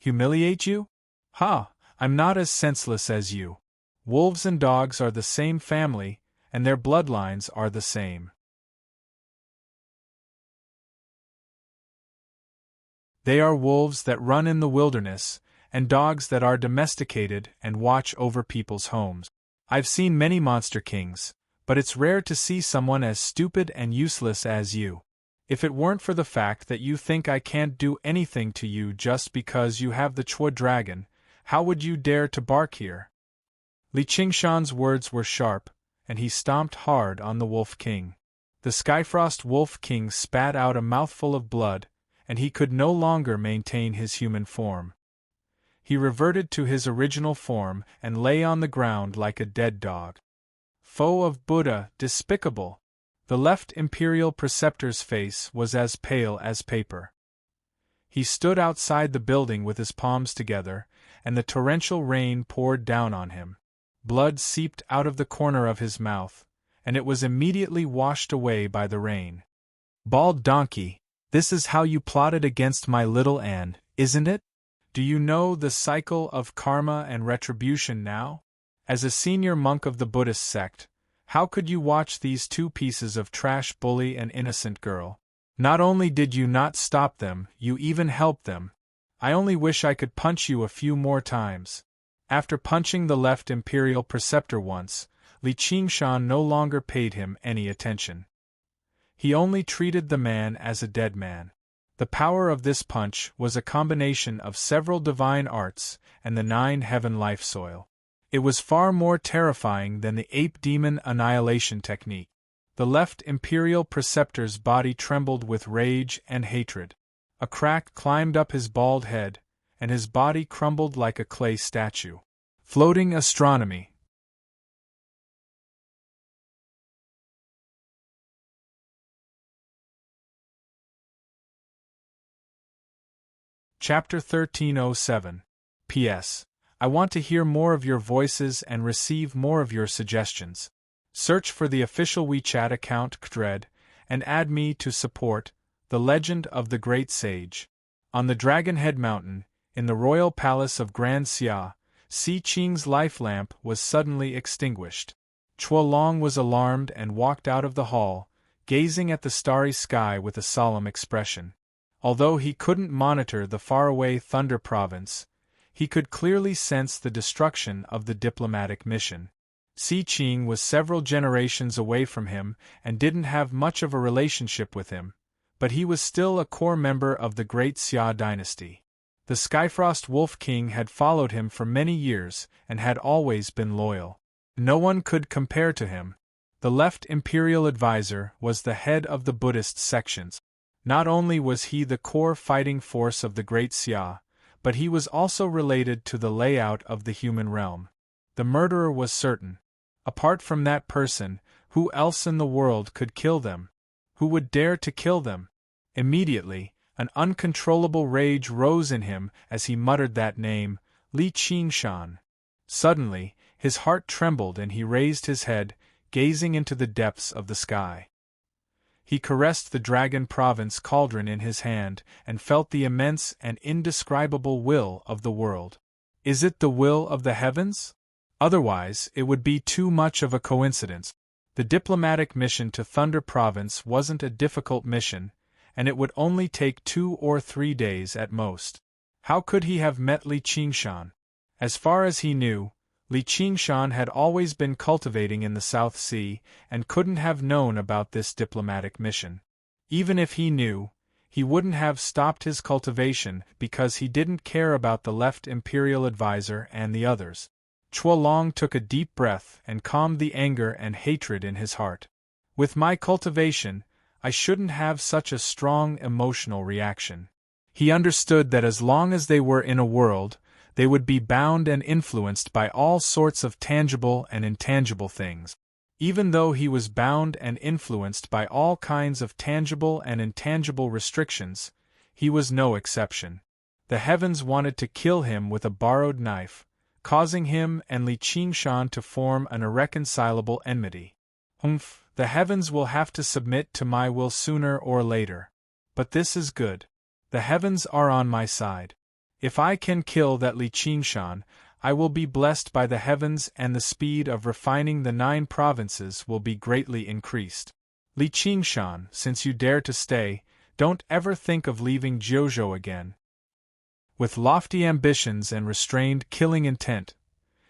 Humiliate you? Ha! I'm not as senseless as you. Wolves and dogs are the same family, and their bloodlines are the same. They are wolves that run in the wilderness, and dogs that are domesticated and watch over people's homes. I've seen many monster kings, but it's rare to see someone as stupid and useless as you. If it weren't for the fact that you think I can't do anything to you just because you have the Chua dragon, how would you dare to bark here? Li Qingshan's words were sharp, and he stomped hard on the Wolf King. The Skyfrost Wolf King spat out a mouthful of blood, and he could no longer maintain his human form. He reverted to his original form and lay on the ground like a dead dog. Foe of Buddha, despicable! The left imperial preceptor's face was as pale as paper. He stood outside the building with his palms together, and the torrential rain poured down on him. Blood seeped out of the corner of his mouth, and it was immediately washed away by the rain. Bald donkey, this is how you plotted against my little Anne, isn't it? Do you know the cycle of karma and retribution now? As a senior monk of the Buddhist sect, how could you watch these two pieces of trash bully an innocent girl? Not only did you not stop them, you even helped them. I only wish I could punch you a few more times. After punching the left imperial preceptor once, Li Qingshan no longer paid him any attention. He only treated the man as a dead man. The power of this punch was a combination of several divine arts and the 9 heaven life soil. It was far more terrifying than the ape demon annihilation technique. The left imperial preceptor's body trembled with rage and hatred. A crack climbed up his bald head, and his body crumbled like a clay statue. Floating astronomy. Chapter 1307. P.S. I want to hear more of your voices and receive more of your suggestions. Search for the official WeChat account Kdred, and add me to support The Legend of the Great Sage. On the Dragon Head Mountain, in the royal palace of Grand Xia, Si Qing's life lamp was suddenly extinguished. Chuolong was alarmed and walked out of the hall, gazing at the starry sky with a solemn expression. Although he couldn't monitor the faraway Thunder Province, he could clearly sense the destruction of the diplomatic mission. Si Qing was several generations away from him and didn't have much of a relationship with him, but he was still a core member of the Great Xia dynasty. The Skyfrost Wolf King had followed him for many years and had always been loyal. No one could compare to him. The left imperial advisor was the head of the Buddhist sections. Not only was he the core fighting force of the Great Xia, but he was also related to the layout of the human realm. The murderer was certain. Apart from that person, who else in the world could kill them? Who would dare to kill them? Immediately, an uncontrollable rage rose in him as he muttered that name, Li Qingshan. Suddenly, his heart trembled and he raised his head, gazing into the depths of the sky. He caressed the Dragon Province cauldron in his hand and felt the immense and indescribable will of the world. Is it the will of the heavens? Otherwise, it would be too much of a coincidence. The diplomatic mission to Thunder Province wasn't a difficult mission, and it would only take 2 or 3 days at most. How could he have met Li Qingshan? As far as he knew, Li Qingshan had always been cultivating in the South Sea and couldn't have known about this diplomatic mission. Even if he knew, he wouldn't have stopped his cultivation because he didn't care about the left imperial advisor and the others. Chuolong took a deep breath and calmed the anger and hatred in his heart. With my cultivation, I shouldn't have such a strong emotional reaction. He understood that as long as they were in a world, they would be bound and influenced by all sorts of tangible and intangible things. Even though he was bound and influenced by all kinds of tangible and intangible restrictions, he was no exception. The heavens wanted to kill him with a borrowed knife, causing him and Li Qingshan to form an irreconcilable enmity. The heavens will have to submit to my will sooner or later. But this is good. The heavens are on my side. If I can kill that Li Qingshan, I will be blessed by the heavens and the speed of refining the 9 provinces will be greatly increased. Li Qingshan, since you dare to stay, don't ever think of leaving Jiuzhou again. With lofty ambitions and restrained killing intent,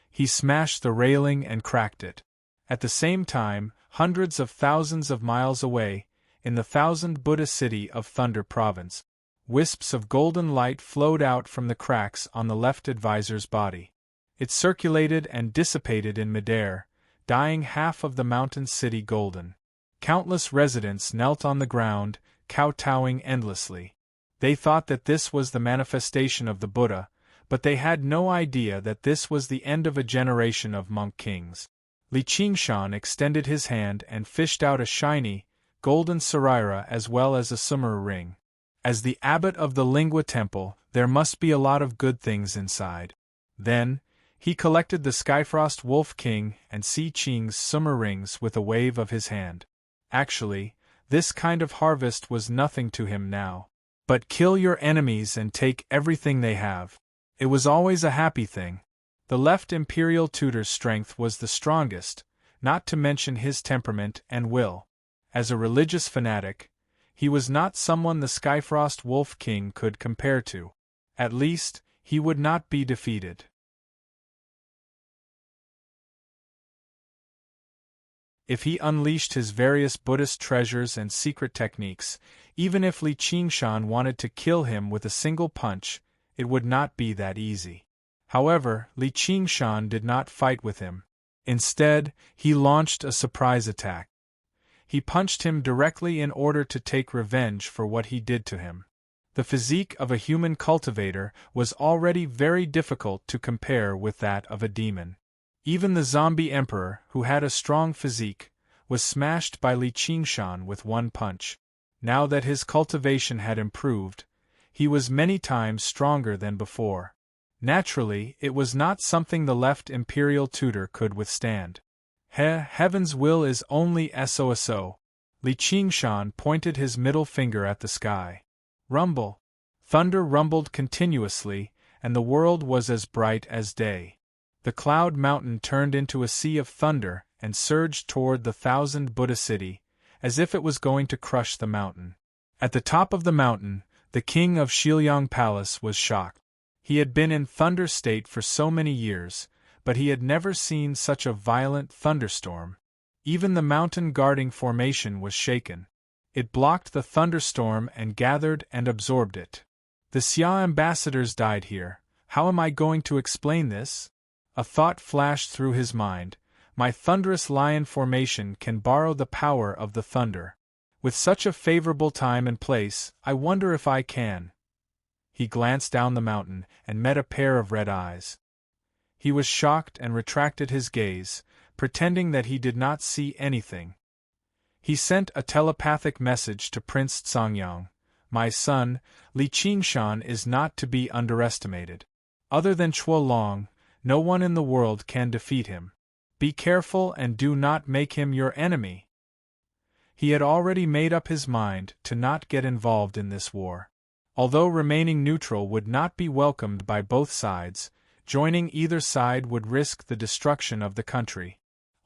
he smashed the railing and cracked it. At the same time, hundreds of thousands of miles away, in the 1000 Buddha city of Thunder Province, wisps of golden light flowed out from the cracks on the left advisor's body. It circulated and dissipated in midair, dyeing half of the mountain city golden. Countless residents knelt on the ground, kowtowing endlessly. They thought that this was the manifestation of the Buddha, but they had no idea that this was the end of a generation of monk kings. Li Qingshan extended his hand and fished out a shiny, golden saraira as well as a sumur ring. As the abbot of the Lingua Temple, there must be a lot of good things inside. Then, he collected the Skyfrost Wolf King and Si Qing's sumur rings with a wave of his hand. Actually, this kind of harvest was nothing to him now. But kill your enemies and take everything they have. It was always a happy thing. The left imperial tutor's strength was the strongest, not to mention his temperament and will. As a religious fanatic, he was not someone the Skyfrost Wolf King could compare to. At least, he would not be defeated. If he unleashed his various Buddhist treasures and secret techniques, even if Li Qingshan wanted to kill him with a single punch, it would not be that easy. However, Li Qingshan did not fight with him. Instead, he launched a surprise attack. He punched him directly in order to take revenge for what he did to him. The physique of a human cultivator was already very difficult to compare with that of a demon. Even the zombie emperor, who had a strong physique, was smashed by Li Qingshan with one punch. Now that his cultivation had improved, he was many times stronger than before. Naturally, it was not something the left imperial tutor could withstand. Heaven's will is only so. Li Qingshan pointed his middle finger at the sky. Rumble. Thunder rumbled continuously, and the world was as bright as day. The cloud mountain turned into a sea of thunder and surged toward the 1,000 Buddha city, as if it was going to crush the mountain. At the top of the mountain, the king of Shiliang Palace was shocked. He had been in thunder state for so many years, but he had never seen such a violent thunderstorm. Even the mountain guarding formation was shaken. It blocked the thunderstorm and gathered and absorbed it. The Xia ambassadors died here. How am I going to explain this? A thought flashed through his mind. My thunderous lion formation can borrow the power of the thunder. With such a favorable time and place, I wonder if I can. He glanced down the mountain and met a pair of red eyes. He was shocked and retracted his gaze, pretending that he did not see anything. He sent a telepathic message to Prince Songyang. My son, Li Qingshan is not to be underestimated. Other than Chuo Long, no one in the world can defeat him. Be careful and do not make him your enemy. He had already made up his mind to not get involved in this war. Although remaining neutral would not be welcomed by both sides, joining either side would risk the destruction of the country.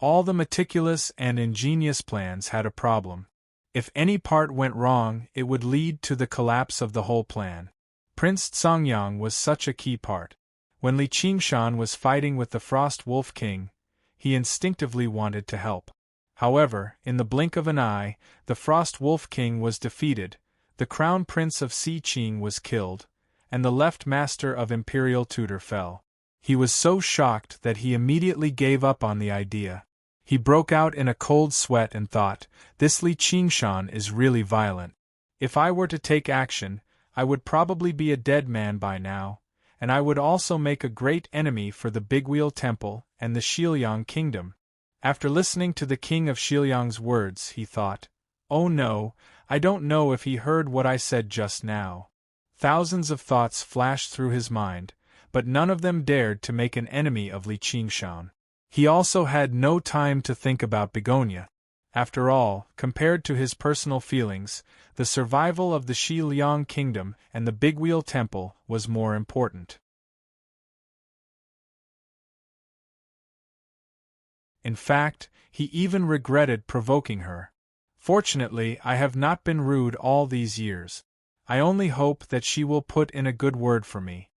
All the meticulous and ingenious plans had a problem. If any part went wrong, it would lead to the collapse of the whole plan. Prince Songyang was such a key part. When Li Qingshan was fighting with the Frost Wolf King, he instinctively wanted to help. However, in the blink of an eye, the Frost Wolf King was defeated, the Crown Prince of Xi Qing was killed, and the left master of Imperial Tutor fell. He was so shocked that he immediately gave up on the idea. He broke out in a cold sweat and thought, this Li Qingshan is really violent. If I were to take action, I would probably be a dead man by now, and I would also make a great enemy for the Bigwheel Temple and the Shiliang Kingdom. After listening to the king of Shiliang's words, he thought, oh no, I don't know if he heard what I said just now. Thousands of thoughts flashed through his mind, but none of them dared to make an enemy of Li Qingshan. He also had no time to think about Begonia. After all, compared to his personal feelings, the survival of the Shiliang Kingdom and the Bigwheel Temple was more important. In fact, he even regretted provoking her. Fortunately, I have not been rude all these years. I only hope that she will put in a good word for me.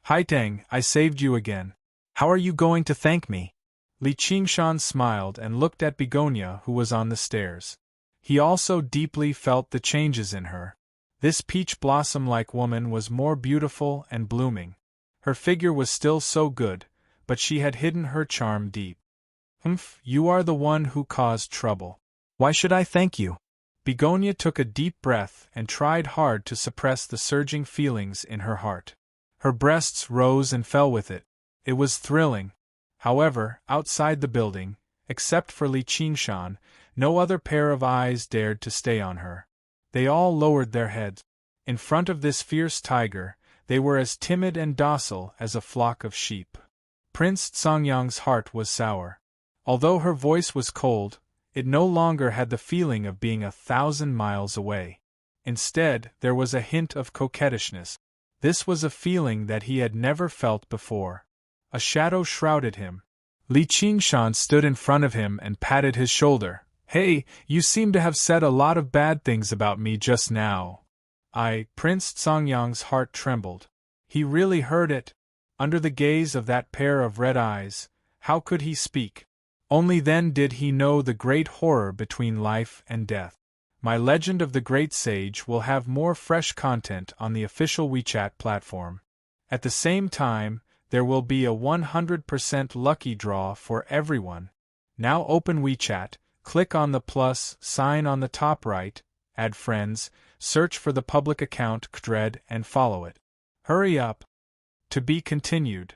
Haiteng, I saved you again. How are you going to thank me? Li Qingshan smiled and looked at Begonia, who was on the stairs. He also deeply felt the changes in her. This peach blossom-like woman was more beautiful and blooming. Her figure was still so good, but she had hidden her charm deep. Humph, you are the one who caused trouble. Why should I thank you? Begonia took a deep breath and tried hard to suppress the surging feelings in her heart. Her breasts rose and fell with it. It was thrilling. However, outside the building, except for Li Qingshan, no other pair of eyes dared to stay on her. They all lowered their heads. In front of this fierce tiger, they were as timid and docile as a flock of sheep. Prince Songyang's heart was sour. Although her voice was cold, it no longer had the feeling of being 1,000 miles away. Instead, there was a hint of coquettishness. This was a feeling that he had never felt before. A shadow shrouded him. Li Qingshan stood in front of him and patted his shoulder. Hey, you seem to have said a lot of bad things about me just now. Prince Songyang's heart trembled. He really heard it. Under the gaze of that pair of red eyes, how could he speak? Only then did he know the great horror between life and death. My Legend of the Great Sage will have more fresh content on the official WeChat platform. At the same time, there will be a 100% lucky draw for everyone. Now open WeChat, click on the plus sign on the top right, add friends, search for the public account Kdred and follow it. Hurry up. To be continued.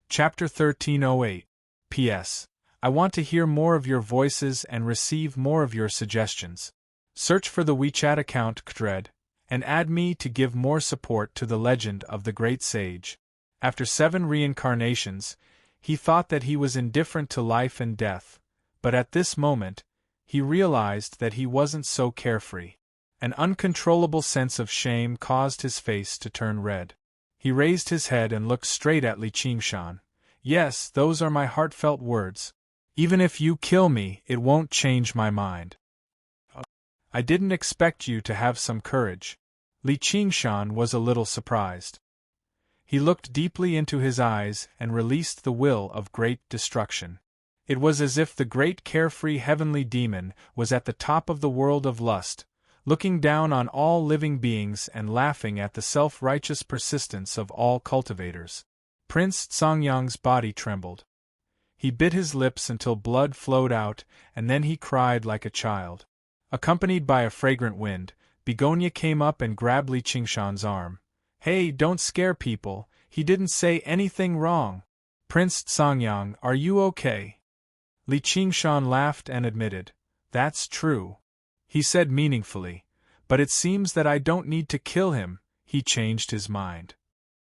Chapter 1308. P.S. I want to hear more of your voices and receive more of your suggestions. Search for the WeChat account Kdred, and add me to give more support to the legend of the great sage. After 7 reincarnations, he thought that he was indifferent to life and death, but at this moment, he realized that he wasn't so carefree. An uncontrollable sense of shame caused his face to turn red. He raised his head and looked straight at Li Qingshan. Yes, those are my heartfelt words. Even if you kill me, it won't change my mind. I didn't expect you to have some courage. Li Qingshan was a little surprised. He looked deeply into his eyes and released the will of great destruction. It was as if the great carefree heavenly demon was at the top of the world of lust, looking down on all living beings and laughing at the self-righteous persistence of all cultivators. Prince Songyang's body trembled. He bit his lips until blood flowed out, and then he cried like a child. Accompanied by a fragrant wind, Begonia came up and grabbed Li Qingshan's arm. Hey, don't scare people, he didn't say anything wrong. Prince Songyang, are you okay? Li Qingshan laughed and admitted, that's true. He said meaningfully, but it seems that I don't need to kill him. He changed his mind.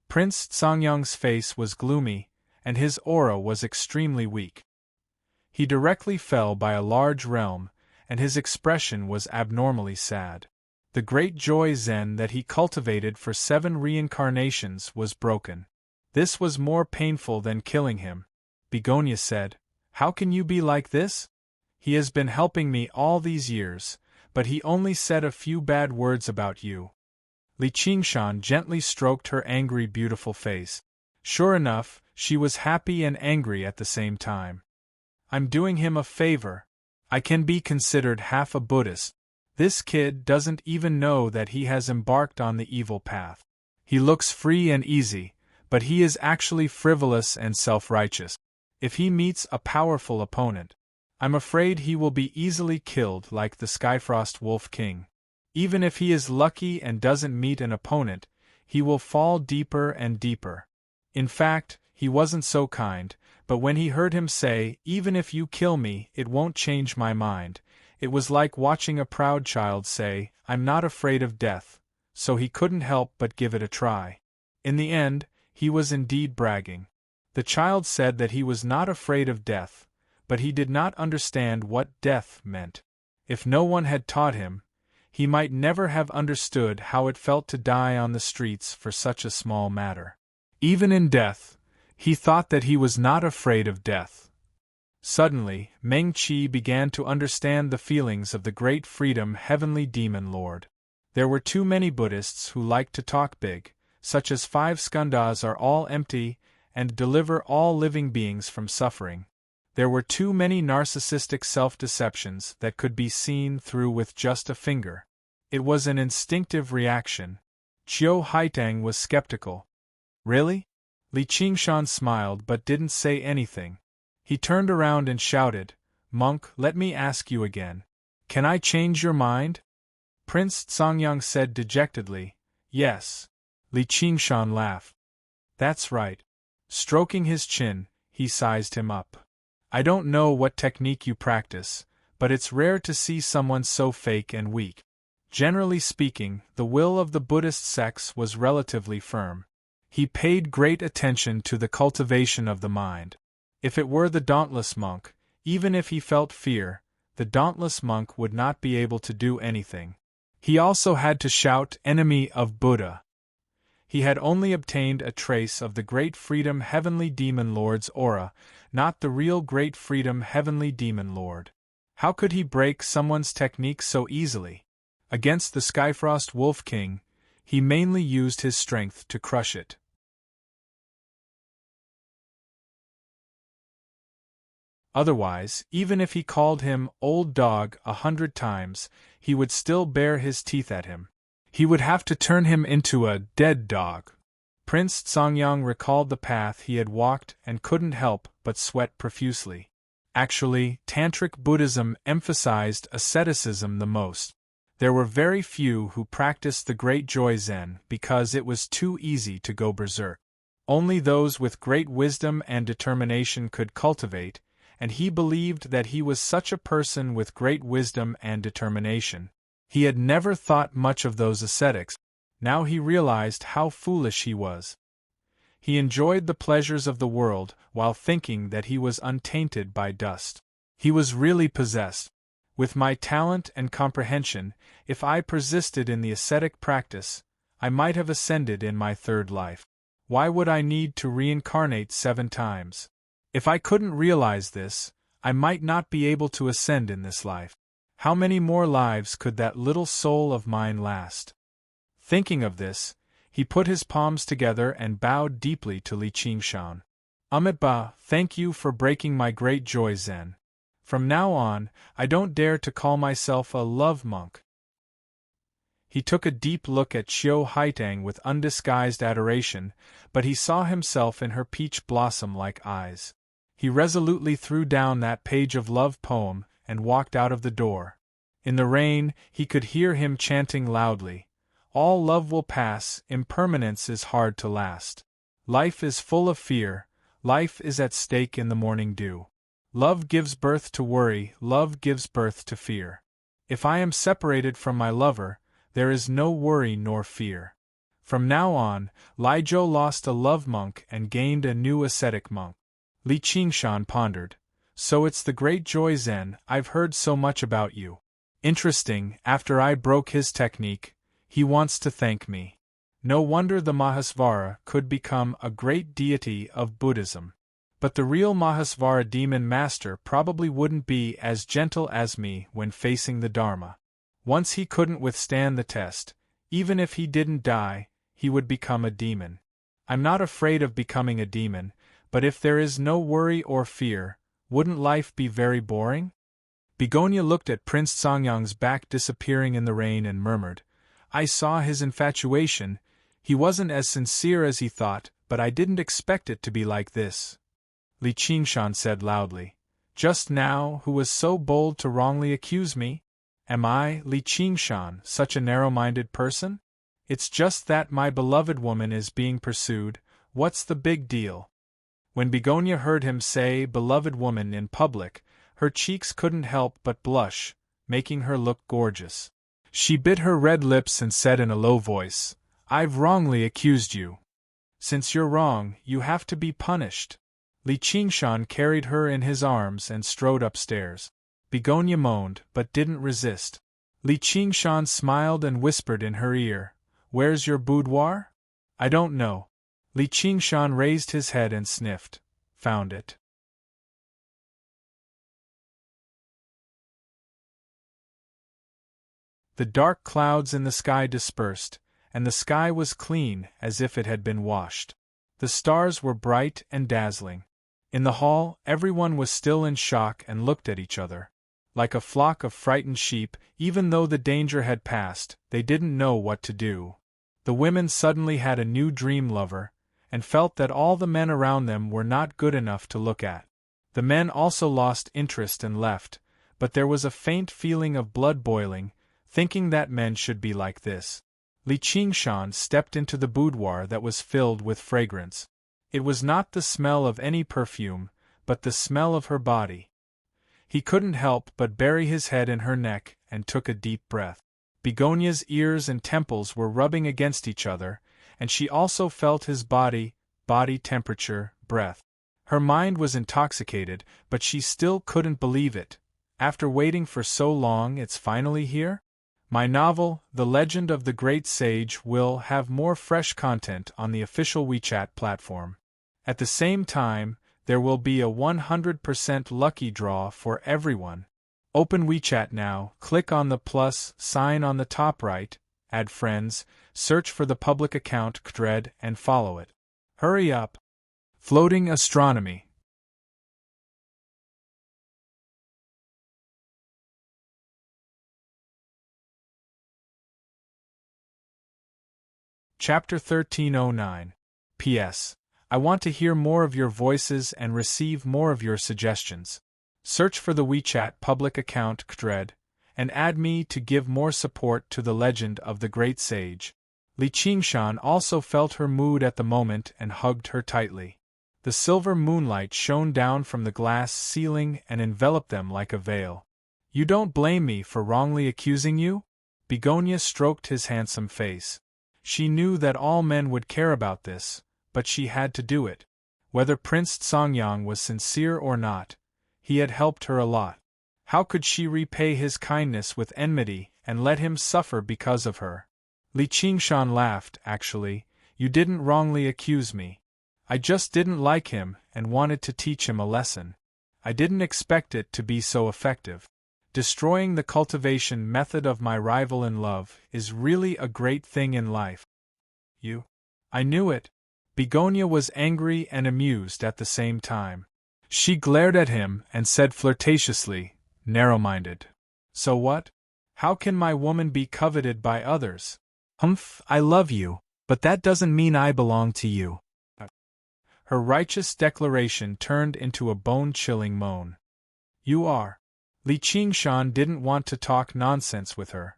Prince Songyang's face was gloomy, and his aura was extremely weak. He directly fell by a large realm, and his expression was abnormally sad. The great joy Zen that he cultivated for 7 reincarnations was broken. This was more painful than killing him. Begonia said, how can you be like this? He has been helping me all these years, but he only said a few bad words about you. Li Qingshan gently stroked her angry beautiful face. Sure enough, she was happy and angry at the same time. I'm doing him a favor. I can be considered half a Buddhist. This kid doesn't even know that he has embarked on the evil path. He looks free and easy, but he is actually frivolous and self-righteous. If he meets a powerful opponent, I'm afraid he will be easily killed like the Skyfrost Wolf King. Even if he is lucky and doesn't meet an opponent, he will fall deeper and deeper. In fact, he wasn't so kind, but when he heard him say, even if you kill me, it won't change my mind, it was like watching a proud child say, I'm not afraid of death, so he couldn't help but give it a try. In the end, he was indeed bragging. The child said that he was not afraid of death, but he did not understand what death meant. If no one had taught him, he might never have understood how it felt to die on the streets for such a small matter. Even in death, he thought that he was not afraid of death. Suddenly, Meng Qi began to understand the feelings of the great freedom heavenly demon lord. There were too many Buddhists who liked to talk big, such as 5 skandhas are all empty and deliver all living beings from suffering. There were too many narcissistic self-deceptions that could be seen through with just a finger. It was an instinctive reaction. Qiu Haitang was skeptical. Really? Li Qingshan smiled but didn't say anything. He turned around and shouted, Monk, let me ask you again. Can I change your mind? Prince Songyang said dejectedly, yes. Li Qingshan laughed. That's right. Stroking his chin, he sized him up. I don't know what technique you practice, but it's rare to see someone so fake and weak. Generally speaking, the will of the Buddhist sects was relatively firm. He paid great attention to the cultivation of the mind. If it were the dauntless monk, even if he felt fear, the dauntless monk would not be able to do anything. He also had to shout, enemy of Buddha. He had only obtained a trace of the great freedom heavenly demon lord's aura, not the real great freedom heavenly demon lord. How could he break someone's technique so easily? Against the Skyfrost Wolf King, he mainly used his strength to crush it. Otherwise, even if he called him old dog 100 times, he would still bare his teeth at him. He would have to turn him into a dead dog. Prince Songyang recalled the path he had walked and couldn't help but sweat profusely. Actually, Tantric Buddhism emphasized asceticism the most. There were very few who practiced the Great Joy Zen because it was too easy to go berserk. Only those with great wisdom and determination could cultivate, and he believed that he was such a person with great wisdom and determination. He had never thought much of those ascetics. Now he realized how foolish he was. He enjoyed the pleasures of the world while thinking that he was untainted by dust. He was really possessed. With my talent and comprehension, if I persisted in the ascetic practice, I might have ascended in my third life. Why would I need to reincarnate 7 times? If I couldn't realize this, I might not be able to ascend in this life. How many more lives could that little soul of mine last? Thinking of this, he put his palms together and bowed deeply to Li Qingshan. Amitabha, thank you for breaking my great joy Zen. From now on, I don't dare to call myself a love monk. He took a deep look at Xiu Haitang with undisguised adoration, but he saw himself in her peach blossom-like eyes. He resolutely threw down that page of love poem and walked out of the door. In the rain, he could hear him chanting loudly, "All love will pass, impermanence is hard to last. Life is full of fear, life is at stake in the morning dew. Love gives birth to worry, love gives birth to fear. If I am separated from my lover, there is no worry nor fear." From now on, Li Zhou lost a love monk and gained a new ascetic monk. Li Qingshan pondered. So it's the great joy Zen, I've heard so much about you. Interesting, after I broke his technique, he wants to thank me. No wonder the Mahasvara could become a great deity of Buddhism. But the real Mahasvara demon master probably wouldn't be as gentle as me when facing the Dharma. Once he couldn't withstand the test, even if he didn't die, he would become a demon. I'm not afraid of becoming a demon, but if there is no worry or fear, wouldn't life be very boring? Begonia looked at Prince Songyang's back disappearing in the rain and murmured, I saw his infatuation, he wasn't as sincere as he thought, but I didn't expect it to be like this. Li Qingshan said loudly, just now, who was so bold to wrongly accuse me? Am I, Li Qingshan, such a narrow-minded person? It's just that my beloved woman is being pursued, what's the big deal? When Begonia heard him say beloved woman in public, her cheeks couldn't help but blush, making her look gorgeous. She bit her red lips and said in a low voice, I've wrongly accused you. Since you're wrong, you have to be punished. Li Qingshan carried her in his arms and strode upstairs. Begonia moaned, but didn't resist. Li Qingshan smiled and whispered in her ear, Where's your boudoir? I don't know. Li Qingshan raised his head and sniffed. Found it. The dark clouds in the sky dispersed, and the sky was clean as if it had been washed. The stars were bright and dazzling. In the hall, everyone was still in shock and looked at each other. Like a flock of frightened sheep, even though the danger had passed, they didn't know what to do. The women suddenly had a new dream lover, and felt that all the men around them were not good enough to look at. The men also lost interest and left, but there was a faint feeling of blood boiling, thinking that men should be like this. Li Qingshan stepped into the boudoir that was filled with fragrance. It was not the smell of any perfume, but the smell of her body. He couldn't help but bury his head in her neck and took a deep breath. Begonia's ears and temples were rubbing against each other, and she also felt his body temperature, breath. Her mind was intoxicated, but she still couldn't believe it. After waiting for so long, it's finally here? My novel, The Legend of the Great Sage, will have more fresh content on the official WeChat platform. At the same time, there will be a 100% lucky draw for everyone. Open WeChat now, click on the plus sign on the top right, add friends, search for the public account Kdred and follow it. Hurry up! Floating Astronomy. Chapter 1309. P.S. I want to hear more of your voices and receive more of your suggestions. Search for the WeChat public account thread, and add me to give more support to the legend of the great sage. Li Qingshan also felt her mood at the moment and hugged her tightly. The silver moonlight shone down from the glass ceiling and enveloped them like a veil. You don't blame me for wrongly accusing you? Begonia stroked his handsome face. She knew that all men would care about this, but she had to do it. Whether Prince Songyang was sincere or not, he had helped her a lot. How could she repay his kindness with enmity and let him suffer because of her? Li Qingshan laughed. Actually, you didn't wrongly accuse me. I just didn't like him and wanted to teach him a lesson. I didn't expect it to be so effective. Destroying the cultivation method of my rival in love is really a great thing in life. You? I knew it. Begonia was angry and amused at the same time. She glared at him and said flirtatiously, narrow-minded. So what? How can my woman be coveted by others? Humph, I love you, but that doesn't mean I belong to you. Her righteous declaration turned into a bone-chilling moan. You are. Li Qingshan didn't want to talk nonsense with her.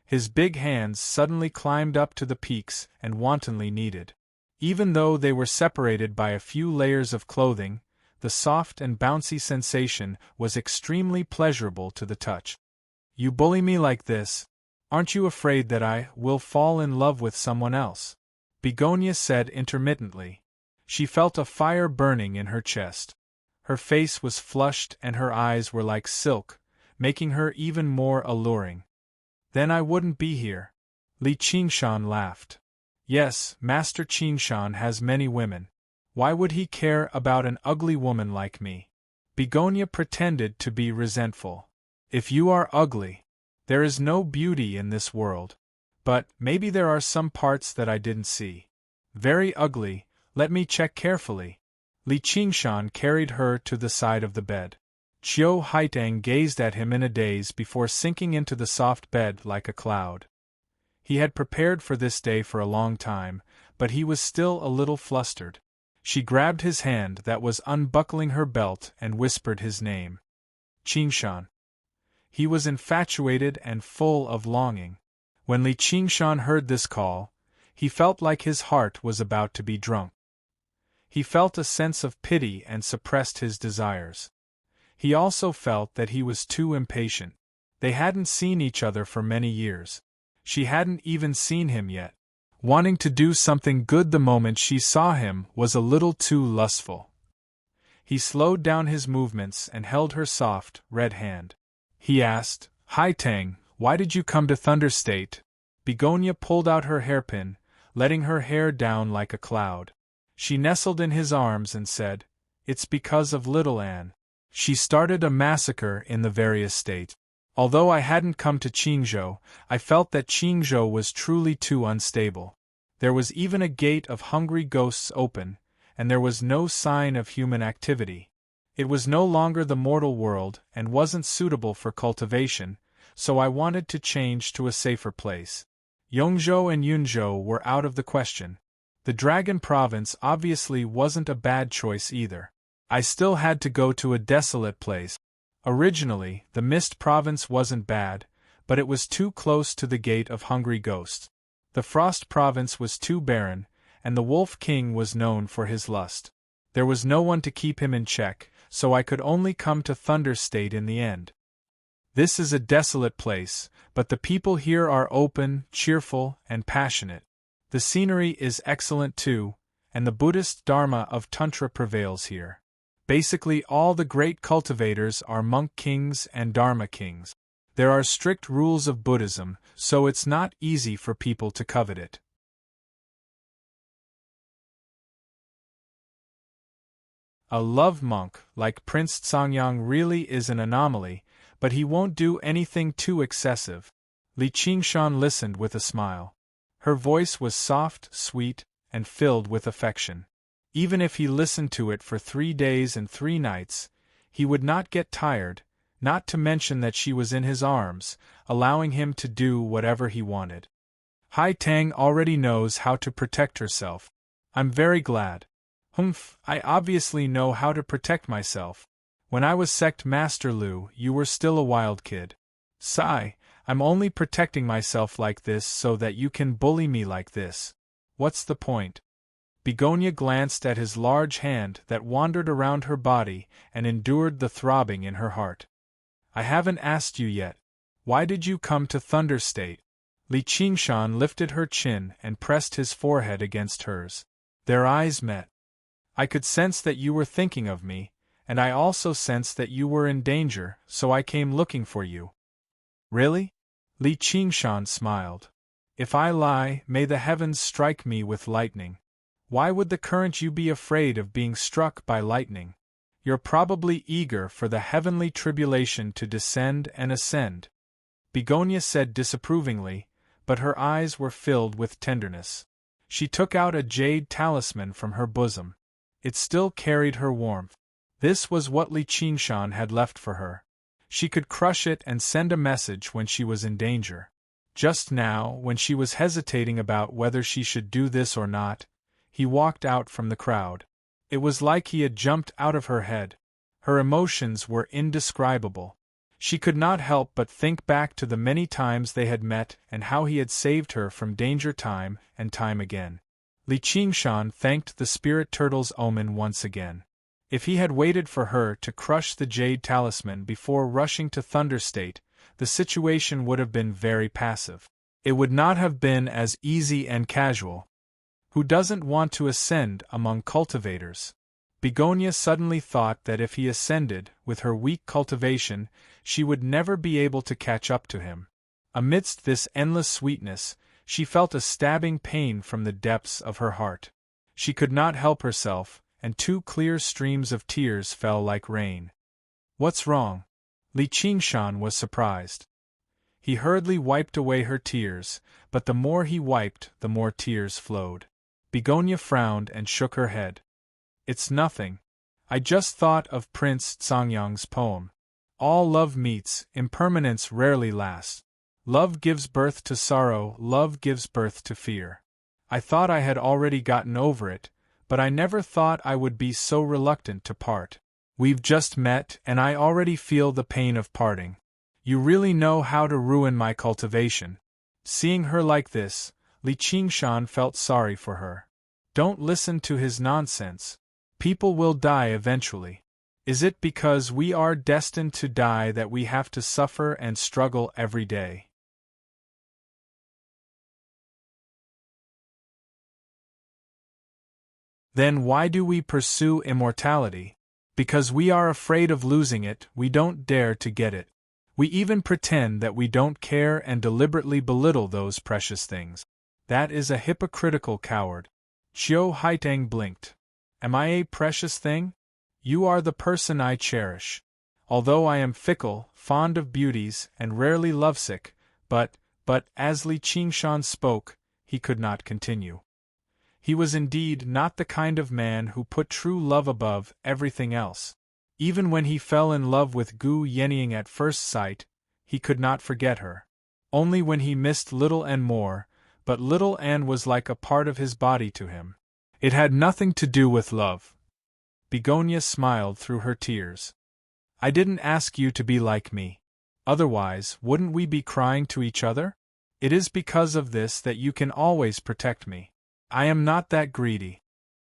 His big hands suddenly climbed up to the peaks and wantonly kneaded. Even though they were separated by a few layers of clothing, the soft and bouncy sensation was extremely pleasurable to the touch. You bully me like this? Aren't you afraid that I will fall in love with someone else? Begonia said intermittently. She felt a fire burning in her chest. Her face was flushed and her eyes were like silk, making her even more alluring. Then I wouldn't be here. Li Qingshan laughed. Yes, Master Qingshan has many women. Why would he care about an ugly woman like me? Begonia pretended to be resentful. If you are ugly, there is no beauty in this world. But maybe there are some parts that I didn't see. Very ugly, let me check carefully. Li Qingshan carried her to the side of the bed. Qiu Haitang gazed at him in a daze before sinking into the soft bed like a cloud. He had prepared for this day for a long time, but he was still a little flustered. She grabbed his hand that was unbuckling her belt and whispered his name. Qingshan. He was infatuated and full of longing. When Li Qingshan heard this call, he felt like his heart was about to be drunk. He felt a sense of pity and suppressed his desires. He also felt that he was too impatient. They hadn't seen each other for many years. She hadn't even seen him yet. Wanting to do something good the moment she saw him was a little too lustful. He slowed down his movements and held her soft, red hand. He asked, Haitang, why did you come to Thunder State? Begonia pulled out her hairpin, letting her hair down like a cloud. She nestled in his arms and said, It's because of little Anne. She started a massacre in the various states. Although I hadn't come to Qingzhou, I felt that Qingzhou was truly too unstable. There was even a gate of hungry ghosts open, and there was no sign of human activity. It was no longer the mortal world and wasn't suitable for cultivation, so I wanted to change to a safer place. Yongzhou and Yunzhou were out of the question. The Dragon Province obviously wasn't a bad choice either. I still had to go to a desolate place. Originally, the Mist Province wasn't bad, but it was too close to the Gate of Hungry Ghosts. The Frost Province was too barren, and the Wolf King was known for his lust. There was no one to keep him in check, so I could only come to Thunder State in the end. This is a desolate place, but the people here are open, cheerful, and passionate. The scenery is excellent too, and the Buddhist Dharma of Tantra prevails here. Basically all the great cultivators are monk kings and dharma kings. There are strict rules of Buddhism, so it's not easy for people to covet it. A love monk like Prince Songyang really is an anomaly, but he won't do anything too excessive. Li Qingshan listened with a smile. Her voice was soft, sweet, and filled with affection. Even if he listened to it for 3 days and 3 nights, he would not get tired, not to mention that she was in his arms, allowing him to do whatever he wanted. Haitang already knows how to protect herself. I'm very glad. Humph, I obviously know how to protect myself. When I was sect Master Lu, you were still a wild kid. Sigh, I'm only protecting myself like this so that you can bully me like this. What's the point? Begonia glanced at his large hand that wandered around her body and endured the throbbing in her heart. I haven't asked you yet. Why did you come to Thunder State? Li Qingshan lifted her chin and pressed his forehead against hers. Their eyes met. I could sense that you were thinking of me, and I also sensed that you were in danger, so I came looking for you. Really? Li Qingshan smiled. If I lie, may the heavens strike me with lightning. Why would the current you be afraid of being struck by lightning? You're probably eager for the heavenly tribulation to descend and ascend. Begonia said disapprovingly, but her eyes were filled with tenderness. She took out a jade talisman from her bosom. It still carried her warmth. This was what Li Qingshan had left for her. She could crush it and send a message when she was in danger. Just now, when she was hesitating about whether she should do this or not, he walked out from the crowd. It was like he had jumped out of her head. Her emotions were indescribable. She could not help but think back to the many times they had met and how he had saved her from danger time and time again. Li Qingshan thanked the spirit turtle's omen once again. If he had waited for her to crush the jade talisman before rushing to Thunder State, the situation would have been very passive. It would not have been as easy and casual. Who doesn't want to ascend among cultivators? Begonia suddenly thought that if he ascended, with her weak cultivation, she would never be able to catch up to him. Amidst this endless sweetness, she felt a stabbing pain from the depths of her heart. She could not help herself, and 2 clear streams of tears fell like rain. What's wrong? Li Qingshan was surprised. He hurriedly wiped away her tears, but the more he wiped, the more tears flowed. Begonia frowned and shook her head. It's nothing. I just thought of Prince Songyang's poem. All love meets, impermanence rarely lasts. Love gives birth to sorrow, love gives birth to fear. I thought I had already gotten over it, but I never thought I would be so reluctant to part. We've just met, and I already feel the pain of parting. You really know how to ruin my cultivation. Seeing her like this, Li Qingshan felt sorry for her. Don't listen to his nonsense. People will die eventually. Is it because we are destined to die that we have to suffer and struggle every day? Then why do we pursue immortality? Because we are afraid of losing it, we don't dare to get it. We even pretend that we don't care and deliberately belittle those precious things. That is a hypocritical coward. Qiu Haitang blinked. Am I a precious thing? You are the person I cherish. Although I am fickle, fond of beauties, and rarely lovesick, but, as Li Qingshan spoke, he could not continue. He was indeed not the kind of man who put true love above everything else. Even when he fell in love with Gu Yenying at first sight, he could not forget her. Only when he missed Little Anne more, but Little Anne was like a part of his body to him. It had nothing to do with love. Begonia smiled through her tears. I didn't ask you to be like me. Otherwise, wouldn't we be crying to each other? It is because of this that you can always protect me. I am not that greedy.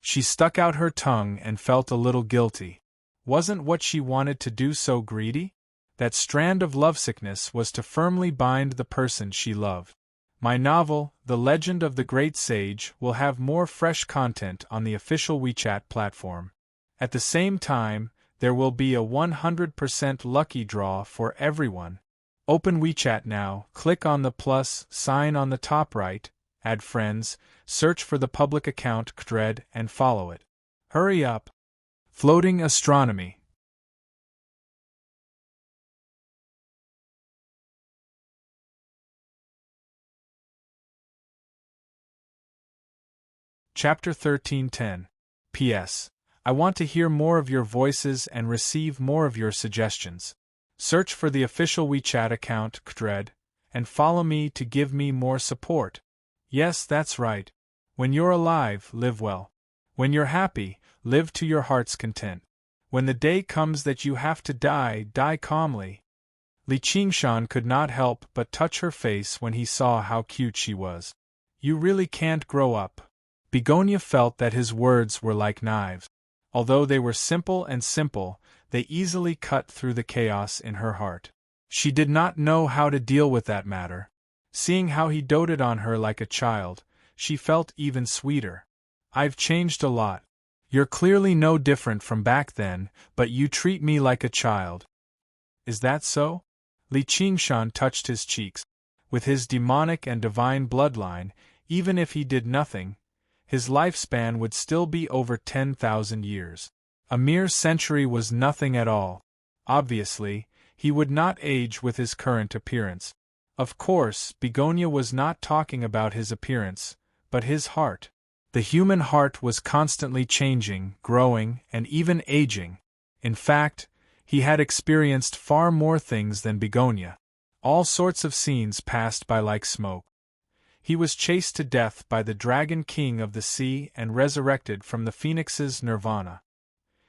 She stuck out her tongue and felt a little guilty. Wasn't what she wanted to do so greedy? That strand of lovesickness was to firmly bind the person she loved. My novel, The Legend of the Great Sage, will have more fresh content on the official WeChat platform. At the same time, there will be a 100% lucky draw for everyone. Open WeChat now, click on the plus sign on the top right, add friends, search for the public account Kdred and follow it. Hurry up! Floating Astronomy. Chapter 1310. P.S. I want to hear more of your voices and receive more of your suggestions. Search for the official WeChat account Kdred, and follow me to give me more support. Yes, that's right. When you're alive, live well. When you're happy, live to your heart's content. When the day comes that you have to die, die calmly. Li Qingshan could not help but touch her face when he saw how cute she was. You really can't grow up. Begonia felt that his words were like knives. Although they were simple, they easily cut through the chaos in her heart. She did not know how to deal with that matter. Seeing how he doted on her like a child, she felt even sweeter. I've changed a lot. You're clearly no different from back then, but you treat me like a child. Is that so? Li Qingshan touched his cheeks. With his demonic and divine bloodline, even if he did nothing, his lifespan would still be over 10,000 years. A mere century was nothing at all. Obviously, he would not age with his current appearance. Of course, Begonia was not talking about his appearance, but his heart. The human heart was constantly changing, growing, and even aging. In fact, he had experienced far more things than Begonia. All sorts of scenes passed by like smoke. He was chased to death by the Dragon King of the Sea and resurrected from the Phoenix's nirvana.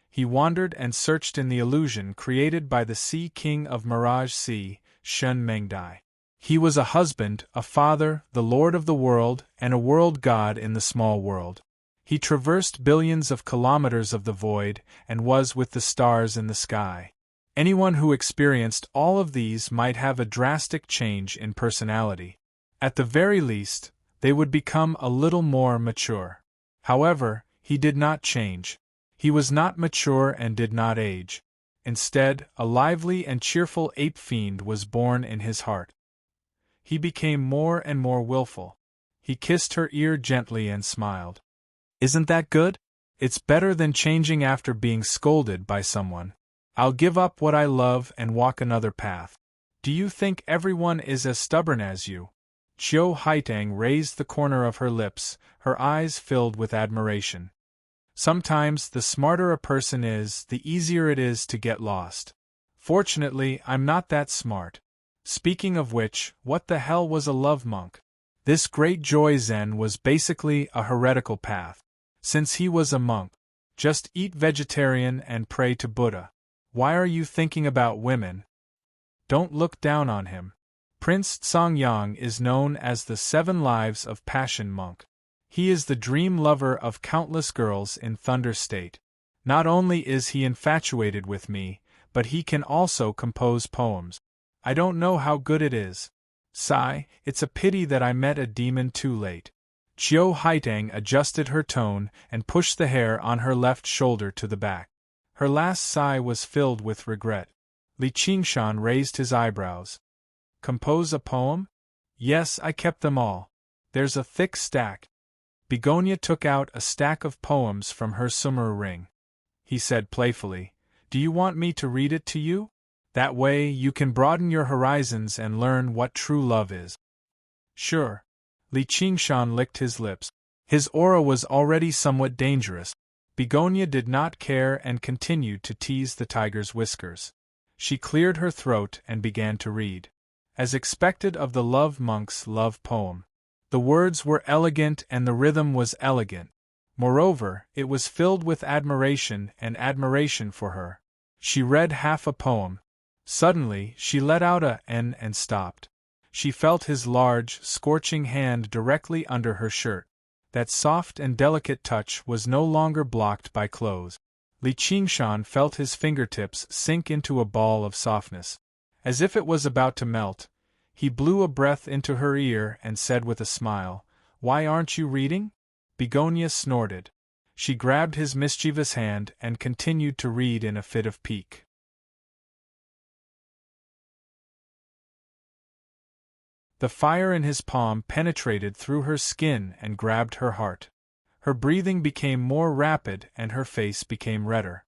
He wandered and searched in the illusion created by the Sea King of Mirage Sea, Shun Mengdai. He was a husband, a father, the lord of the world, and a world god in the small world. He traversed billions of kilometers of the void and was with the stars in the sky. Anyone who experienced all of these might have a drastic change in personality. At the very least, they would become a little more mature. However, he did not change. He was not mature and did not age. Instead, a lively and cheerful ape fiend was born in his heart. He became more and more willful. He kissed her ear gently and smiled. Isn't that good? It's better than changing after being scolded by someone. I'll give up what I love and walk another path. Do you think everyone is as stubborn as you? Qiu Haitang raised the corner of her lips, her eyes filled with admiration. Sometimes the smarter a person is, the easier it is to get lost. Fortunately, I'm not that smart. Speaking of which, what the hell was a love monk? This great joy Zen was basically a heretical path. Since he was a monk, just eat vegetarian and pray to Buddha. Why are you thinking about women? Don't look down on him. Prince Songyang is known as the 7 Lives of Passion monk. He is the dream lover of countless girls in Thunder State. Not only is he infatuated with me, but he can also compose poems. I don't know how good it is. Sigh, it's a pity that I met a demon too late. Qiu Haitang adjusted her tone and pushed the hair on her left shoulder to the back. Her last sigh was filled with regret. Li Qingshan raised his eyebrows. Compose a poem? Yes, I kept them all. There's a thick stack. Begonia took out a stack of poems from her summer ring. He said playfully, Do you want me to read it to you? That way you can broaden your horizons and learn what true love is. Sure. Li Qingshan licked his lips. His aura was already somewhat dangerous. Begonia did not care and continued to tease the tiger's whiskers. She cleared her throat and began to read. As expected of the love monk's love poem. The words were elegant and the rhythm was elegant. Moreover, it was filled with admiration for her. She read half a poem. Suddenly, she let out a "n" and stopped. She felt his large, scorching hand directly under her shirt. That soft and delicate touch was no longer blocked by clothes. Li Qingshan felt his fingertips sink into a ball of softness. As if it was about to melt, he blew a breath into her ear and said with a smile, Why aren't you reading? Begonia snorted. She grabbed his mischievous hand and continued to read in a fit of pique. The fire in his palm penetrated through her skin and grabbed her heart. Her breathing became more rapid and her face became redder.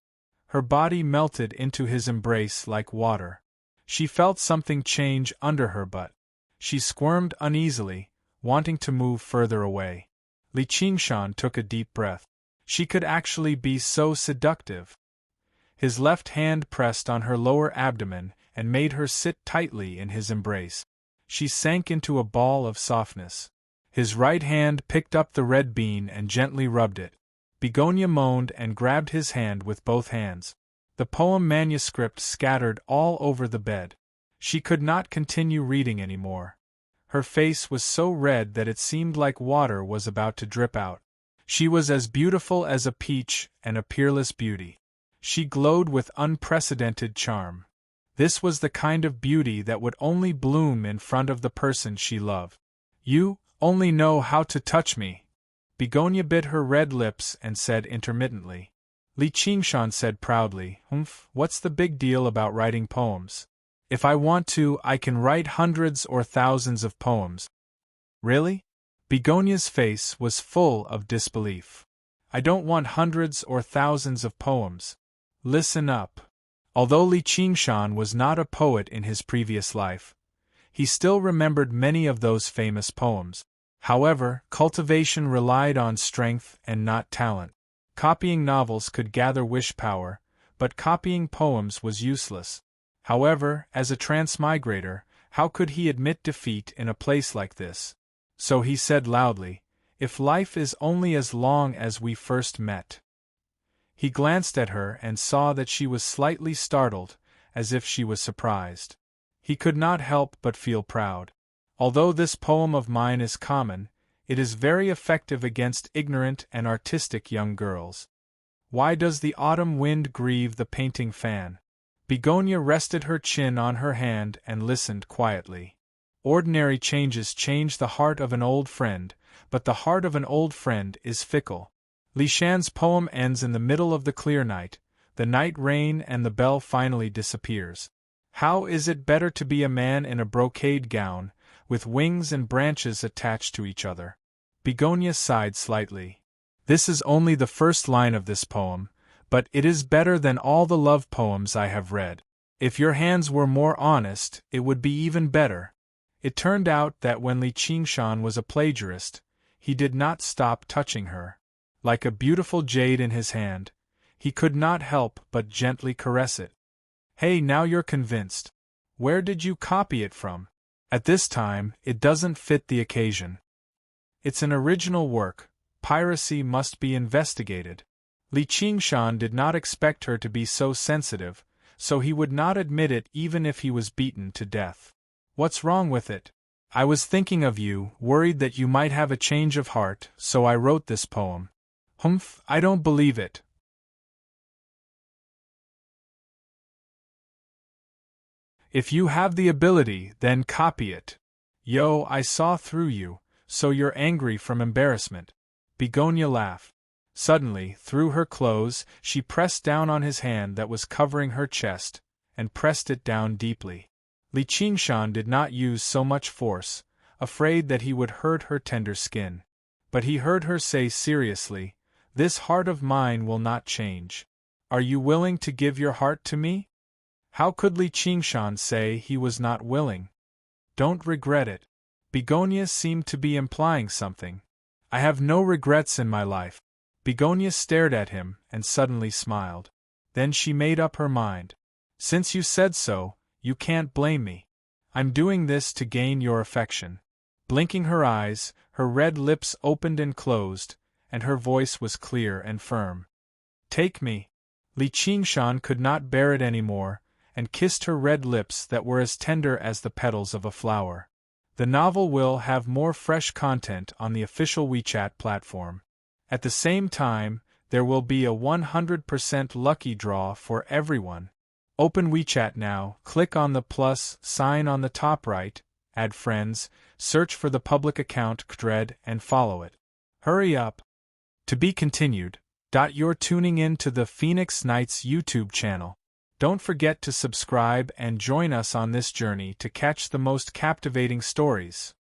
Her body melted into his embrace like water. She felt something change under her butt. She squirmed uneasily, wanting to move further away. Li Qingshan took a deep breath. She could actually be so seductive. His left hand pressed on her lower abdomen and made her sit tightly in his embrace. She sank into a ball of softness. His right hand picked up the red bean and gently rubbed it. Begonia moaned and grabbed his hand with both hands. The poem manuscript scattered all over the bed. She could not continue reading anymore. Her face was so red that it seemed like water was about to drip out. She was as beautiful as a peach and a peerless beauty. She glowed with unprecedented charm. This was the kind of beauty that would only bloom in front of the person she loved. "You only know how to touch me." Begonia bit her red lips and said intermittently. Li Qingshan said proudly, "What's the big deal about writing poems? If I want to, I can write hundreds or thousands of poems." "Really?" Begonia's face was full of disbelief. "I don't want hundreds or thousands of poems. Listen up." Although Li Qingshan was not a poet in his previous life, he still remembered many of those famous poems. However, cultivation relied on strength and not talent. Copying novels could gather wish power, but copying poems was useless. However, as a transmigrator, how could he admit defeat in a place like this? So he said loudly, "If life is only as long as we first met." He glanced at her and saw that she was slightly startled, as if she was surprised. He could not help but feel proud. Although this poem of mine is common, it is very effective against ignorant and artistic young girls. Why does the autumn wind grieve the painting fan? Begonia rested her chin on her hand and listened quietly. Ordinary changes change the heart of an old friend, but the heart of an old friend is fickle. Li Shan's poem ends in the middle of the clear night, the night rain and the bell finally disappears. How is it better to be a man in a brocade gown, with wings and branches attached to each other? Begonia sighed slightly. This is only the first line of this poem, but it is better than all the love poems I have read. If your hands were more honest, it would be even better. It turned out that when Li Qingshan was a plagiarist, he did not stop touching her. Like a beautiful jade in his hand, he could not help but gently caress it. "Hey, now you're convinced. Where did you copy it from? At this time, it doesn't fit the occasion. It's an original work. Piracy must be investigated." Li Qingshan did not expect her to be so sensitive, so he would not admit it even if he was beaten to death. "What's wrong with it? I was thinking of you, worried that you might have a change of heart, so I wrote this poem." I don't believe it." "If you have the ability, then copy it." "Yo, I saw through you, so you're angry from embarrassment." Begonia laughed. Suddenly, through her clothes, she pressed down on his hand that was covering her chest, and pressed it down deeply. Li Qingshan did not use so much force, afraid that he would hurt her tender skin. But he heard her say seriously, "This heart of mine will not change. Are you willing to give your heart to me?" How could Li Qingshan say he was not willing? "Don't regret it." Begonia seemed to be implying something. "I have no regrets in my life." Begonia stared at him and suddenly smiled. Then she made up her mind. "Since you said so, you can't blame me. I'm doing this to gain your affection." Blinking her eyes, her red lips opened and closed, and her voice was clear and firm. "Take me." Li Qingshan could not bear it anymore, and kissed her red lips that were as tender as the petals of a flower. The novel will have more fresh content on the official WeChat platform. At the same time, there will be a 100% lucky draw for everyone. Open WeChat now, click on the plus sign on the top right, add friends, search for the public account Kdred and follow it. Hurry up! To be continued. You're tuning in to the Phoenix Nights YouTube channel. Don't forget to subscribe and join us on this journey to catch the most captivating stories.